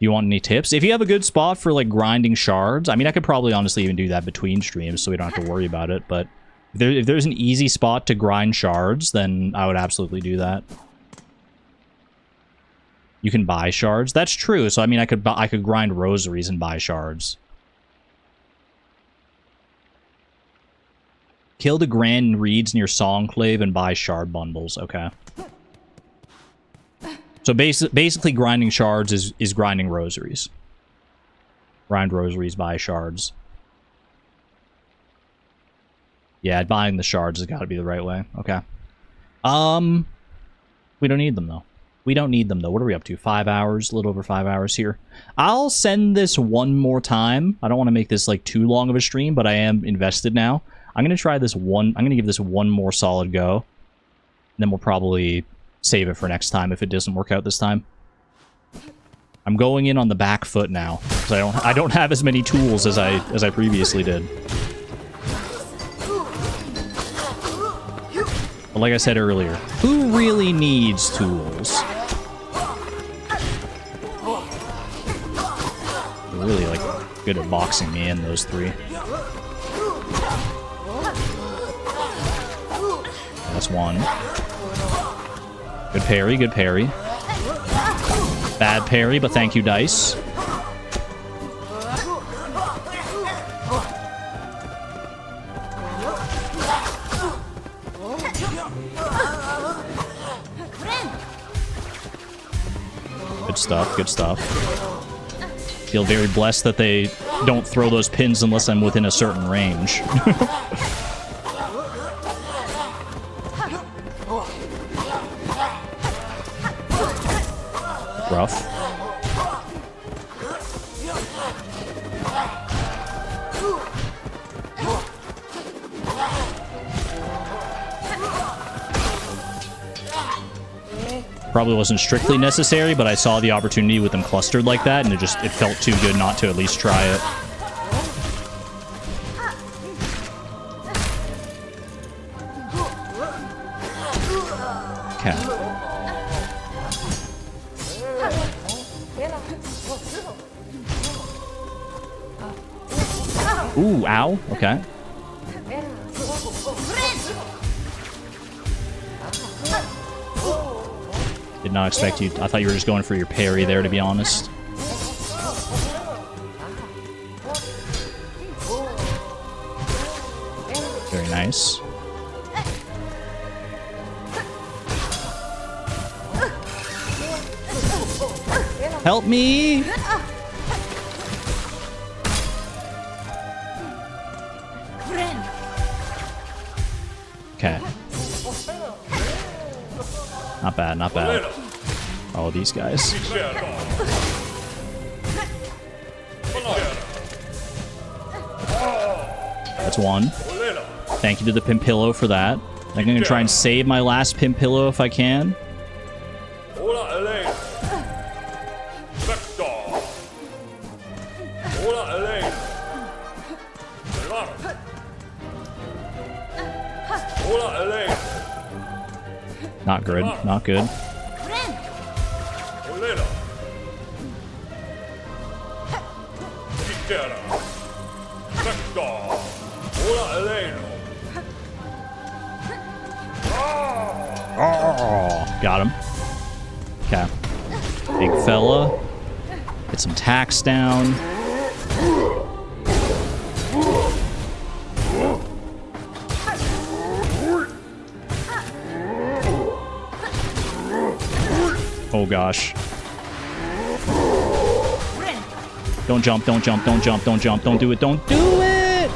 S1: Do you want any tips? If you have a good spot for, like, grinding shards, I mean, I could probably honestly even do that between streams so we don't have to worry about it, but if there's an easy spot to grind shards, then I would absolutely do that. You can buy shards. That's true. So I mean, I could grind rosaries and buy shards. Kill the grand reeds near Songclave and buy shard bundles. Okay. So basically, grinding shards is grinding rosaries. Grind rosaries, buy shards. Yeah, buying the shards has got to be the right way. Okay. We don't need them though. We don't need them, though. What are we up to? 5 hours? A little over 5 hours here. I'll send this one more time. I don't want to make this, like, too long of a stream, but I am invested now. I'm going to try this one. I'm going to give this one more solid go. And then we'll probably save it for next time if it doesn't work out this time. I'm going in on the back foot now, because I don't have as many tools as I previously did. But like I said earlier, who really needs tools? They're really, like, good at boxing me in, those 3. That's 1. Good parry, good parry. Bad parry, but thank you, dice. Good stuff, good stuff. Feel very blessed that they don't throw those pins unless I'm within a certain range. Rough. Probably wasn't strictly necessary, but I saw the opportunity with them clustered like that, and it felt too good not to at least try it. Okay. Ooh, ow. Okay. Did not expect you. I thought you were just going for your parry there, to be honest. Very nice. Help me! Okay. Not bad, not bad. All of these guys. That's 1. Thank you to the Pimpillo for that. I'm going to try and save my last Pimpillo if I can. Not good, not good. Oh, got him. Okay. Big fella. Get some tax down. Oh gosh. Don't jump, don't jump, don't jump, don't jump, don't do it, don't do it!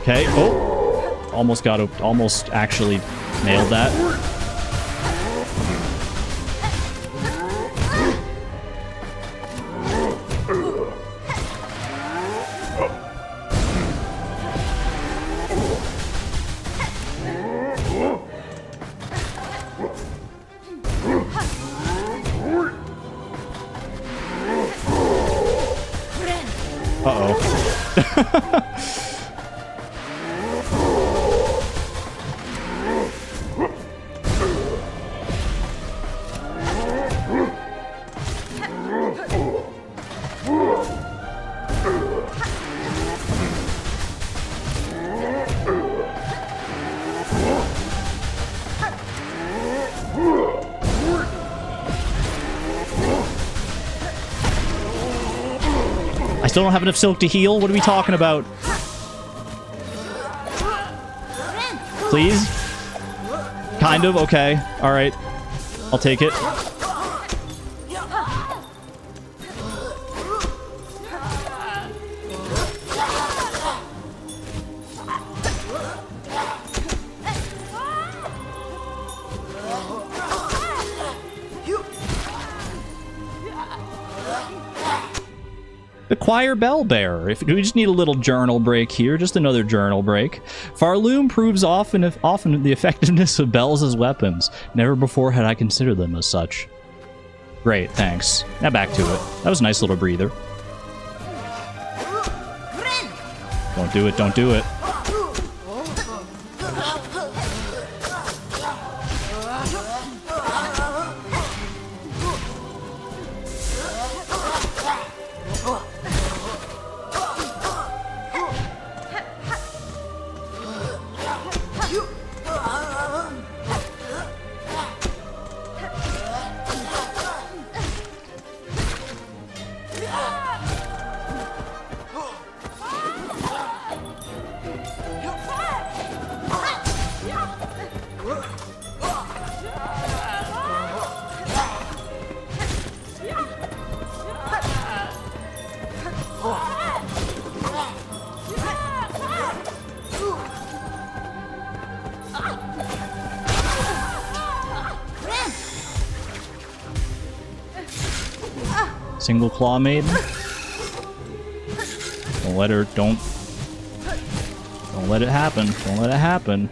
S1: Okay, oh. Almost got it, almost actually nailed that. I still don't have enough silk to heal. What are we talking about? Please? Kind of? Okay. Alright. I'll take it. The choir bell bearer. If we just need a little journal break here, just another journal break. Farloom proves often the effectiveness of bells as weapons. Never before had I considered them as such. Great, thanks. Now back to it. That was a nice little breather. Don't do it, don't do it. Single claw maiden. Don't let her. Don't let it happen. Don't let it happen.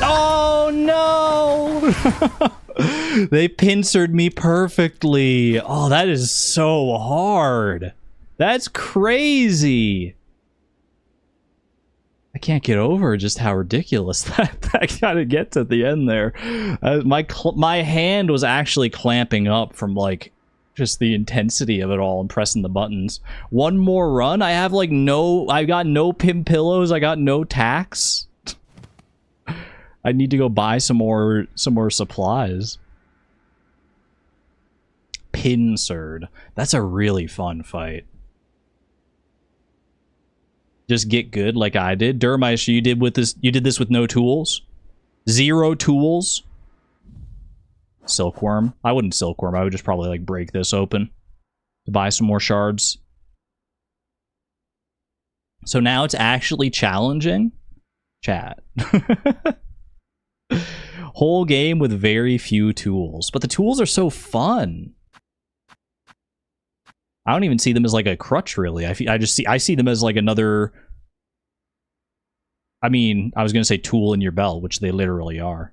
S1: Oh no! They pincered me perfectly. Oh, that is so hard. That's crazy. I can't get over just how ridiculous that kind of gets at the end there. My hand was actually clamping up from like just the intensity of it all and pressing the buttons. One more run. I have like I got no pim pillows. I got no tacks. I need to go buy some more supplies. Pincered. That's a really fun fight. Just get good like I did. Durmeister, you did this with no tools? 0 tools? Silkworm. I wouldn't silkworm. I would just probably like break this open to buy some more shards. So now it's actually challenging. Chat. Whole game with very few tools, but the tools are so fun. I don't even see them as like a crutch, really. I see them as like another. I mean, I was gonna say tool in your belt, which they literally are.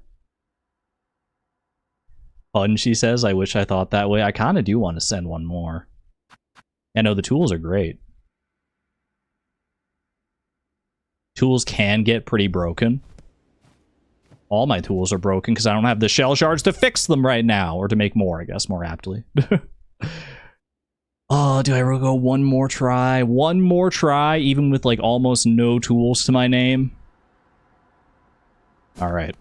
S1: Fun, she says. I wish I thought that way. I kind of do want to send one more. I know the tools are great. Tools can get pretty broken. All my tools are broken because I don't have the shell shards to fix them right now. Or to make more, I guess, more aptly. Oh, do I go one more try? One more try, even with like almost no tools to my name? Alright.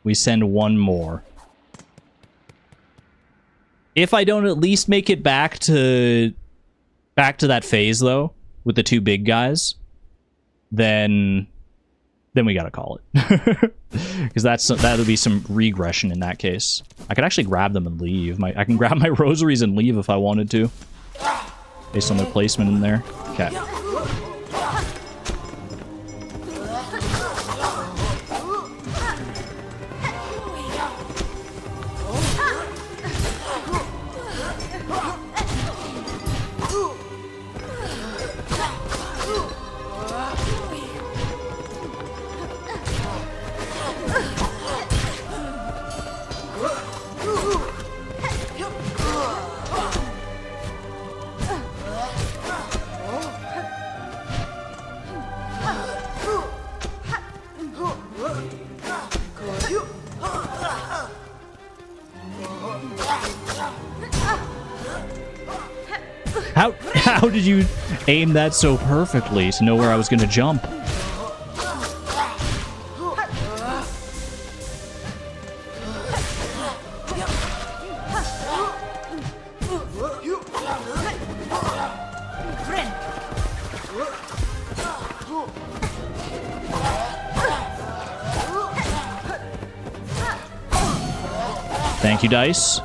S1: We send one more. If I don't at least make it back to that phase, though, with the 2 big guys, then we gotta call it. Because that would be some regression in that case. I could actually grab them and leave. I can grab my rosaries and leave if I wanted to. Based on their placement in there. Okay. How did you aim that so perfectly to know where I was going to jump? Thank you, Dice.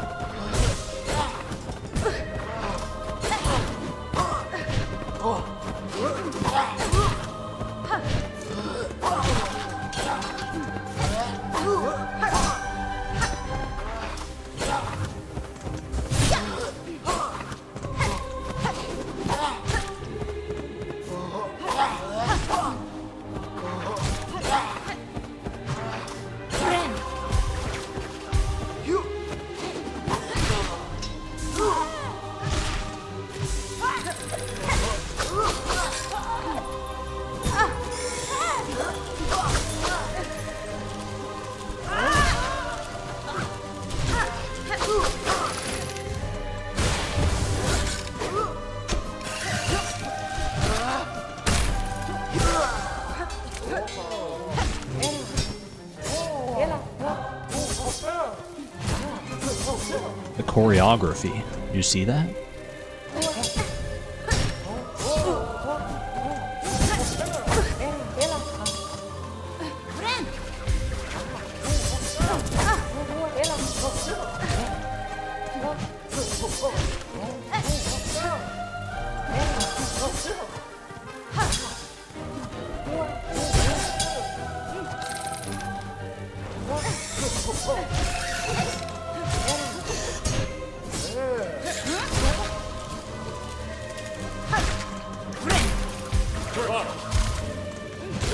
S1: The choreography. You see that?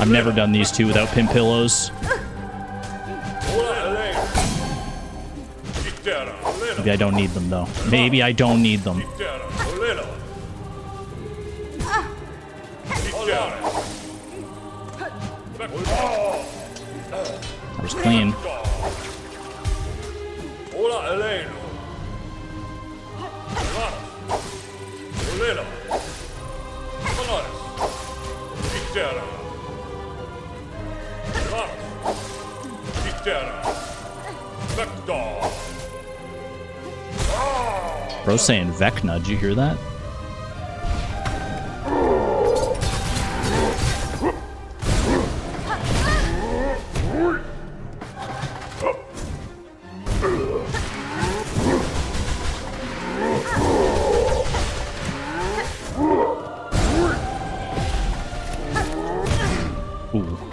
S1: I've never done these two without pin pillows. Maybe I don't need them, though. Maybe I don't need them. That was clean. Bro's saying Vecna, did you hear that? Ooh.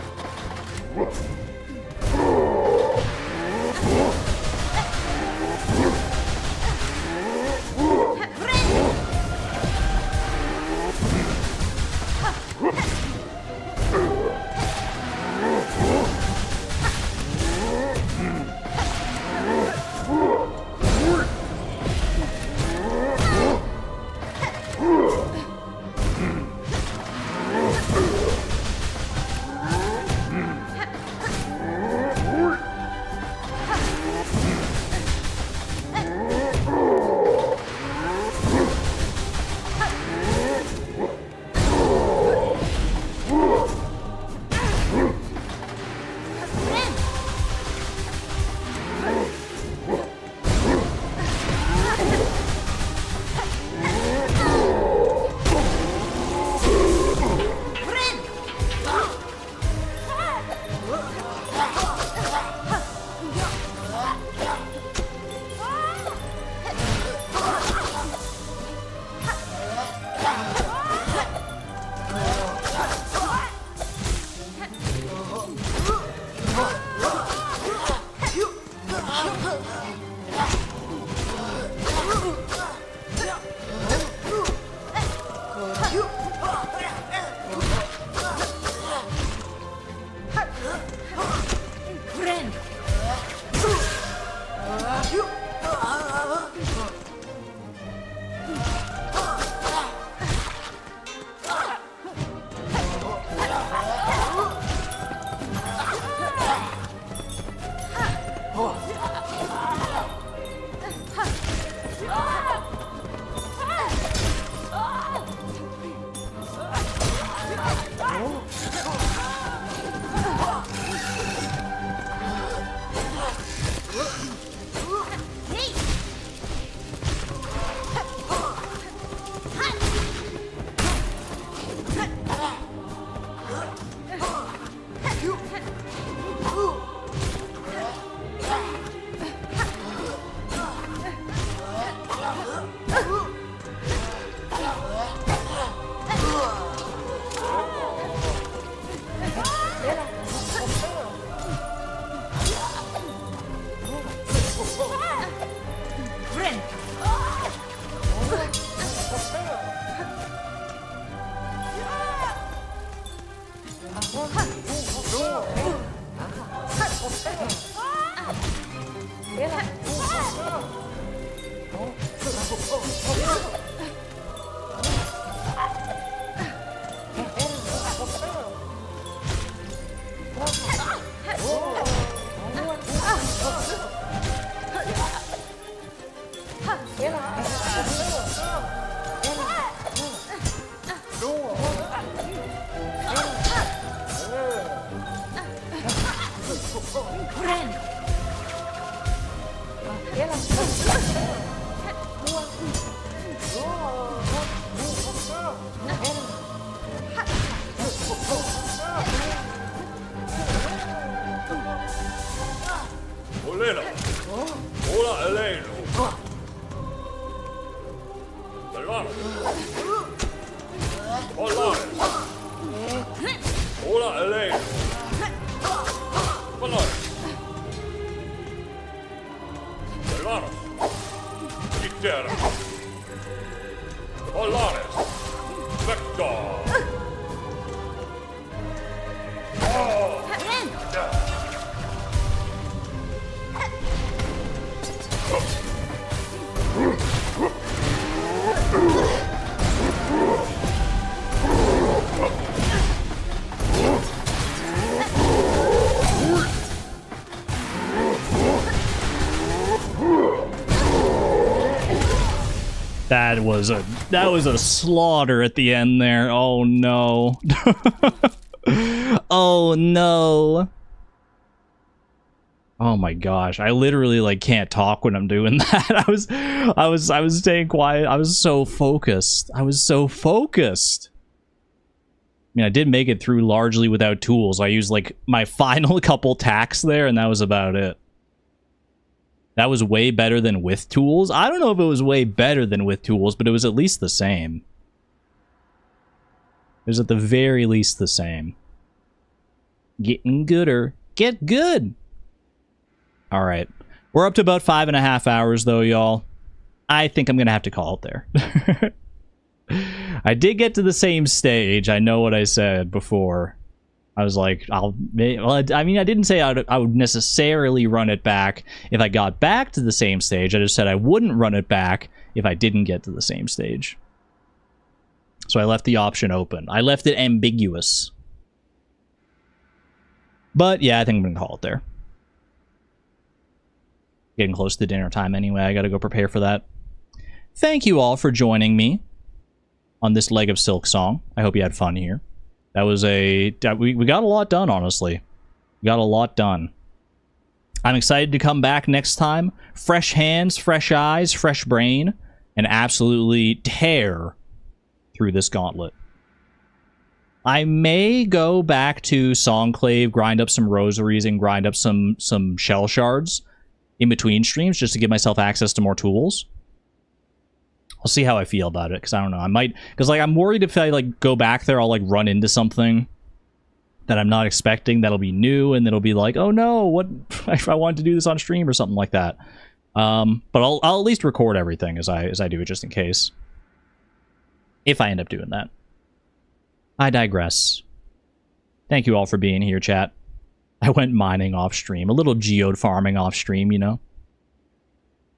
S1: That was a slaughter at the end there. Oh no. Oh no. Oh my gosh. I literally like can't talk when I'm doing that. I was staying quiet. I was so focused. I mean, I did make it through largely without tools. I used like my final couple tacks there and that was about it. That was way better than with tools. I don't know if it was way better than with tools, but it was at least the same. It was at the very least the same. Getting gooder. Get good! Alright. We're up to about 5.5 hours, though, y'all. I think I'm gonna have to call it there. I did get to the same stage. I know what I said before. I was like, well, I mean, I didn't say I would necessarily run it back if I got back to the same stage. I just said I wouldn't run it back if I didn't get to the same stage. So I left the option open. I left it ambiguous. But yeah, I think I'm going to call it there. Getting close to dinner time anyway. I got to go prepare for that. Thank you all for joining me on this leg of Silksong. I hope you had fun here. That was we got a lot done, honestly. We got a lot done. I'm excited to come back next time. Fresh hands, fresh eyes, fresh brain, and absolutely tear through this gauntlet. I may go back to Songclave, grind up some rosaries, and grind up some shell shards in between streams just to give myself access to more tools. I'll see how I feel about it, because I don't know. I might, because like I'm worried if I like go back there, I'll like run into something that I'm not expecting that'll be new, and it'll be like, oh no, what if I wanted to do this on stream or something like that. But I'll at least record everything as I do it just in case. If I end up doing that. I digress. Thank you all for being here, chat. I went mining off stream, a little geode farming off stream, you know.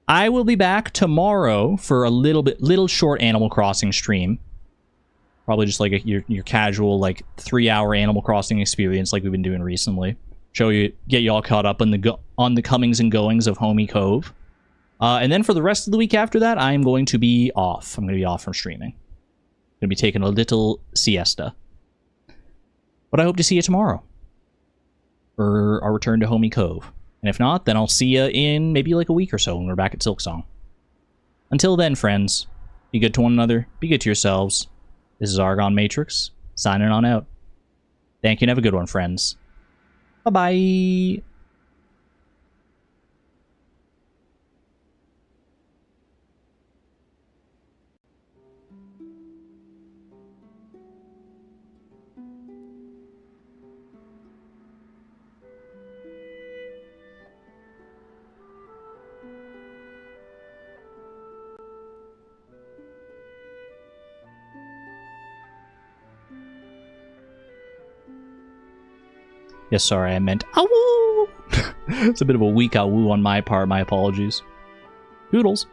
S1: I will be back tomorrow for a little short Animal Crossing stream. Probably just like your casual like 3-hour Animal Crossing experience like we've been doing recently. Get you all caught up on the comings and goings of Homie Cove. And then for the rest of the week after that, I am going to be off. I'm going to be off from streaming. Going to be taking a little siesta. But I hope to see you tomorrow for our return to Homie Cove. And if not, then I'll see you in maybe like a week or so when we're back at Silksong. Until then, friends, be good to one another, be good to yourselves. This is Argon Matrix, signing on out. Thank you and have a good one, friends. Bye-bye. Yes, sorry, I meant awoo! It's a bit of a weak awoo on my part, my apologies. Doodles.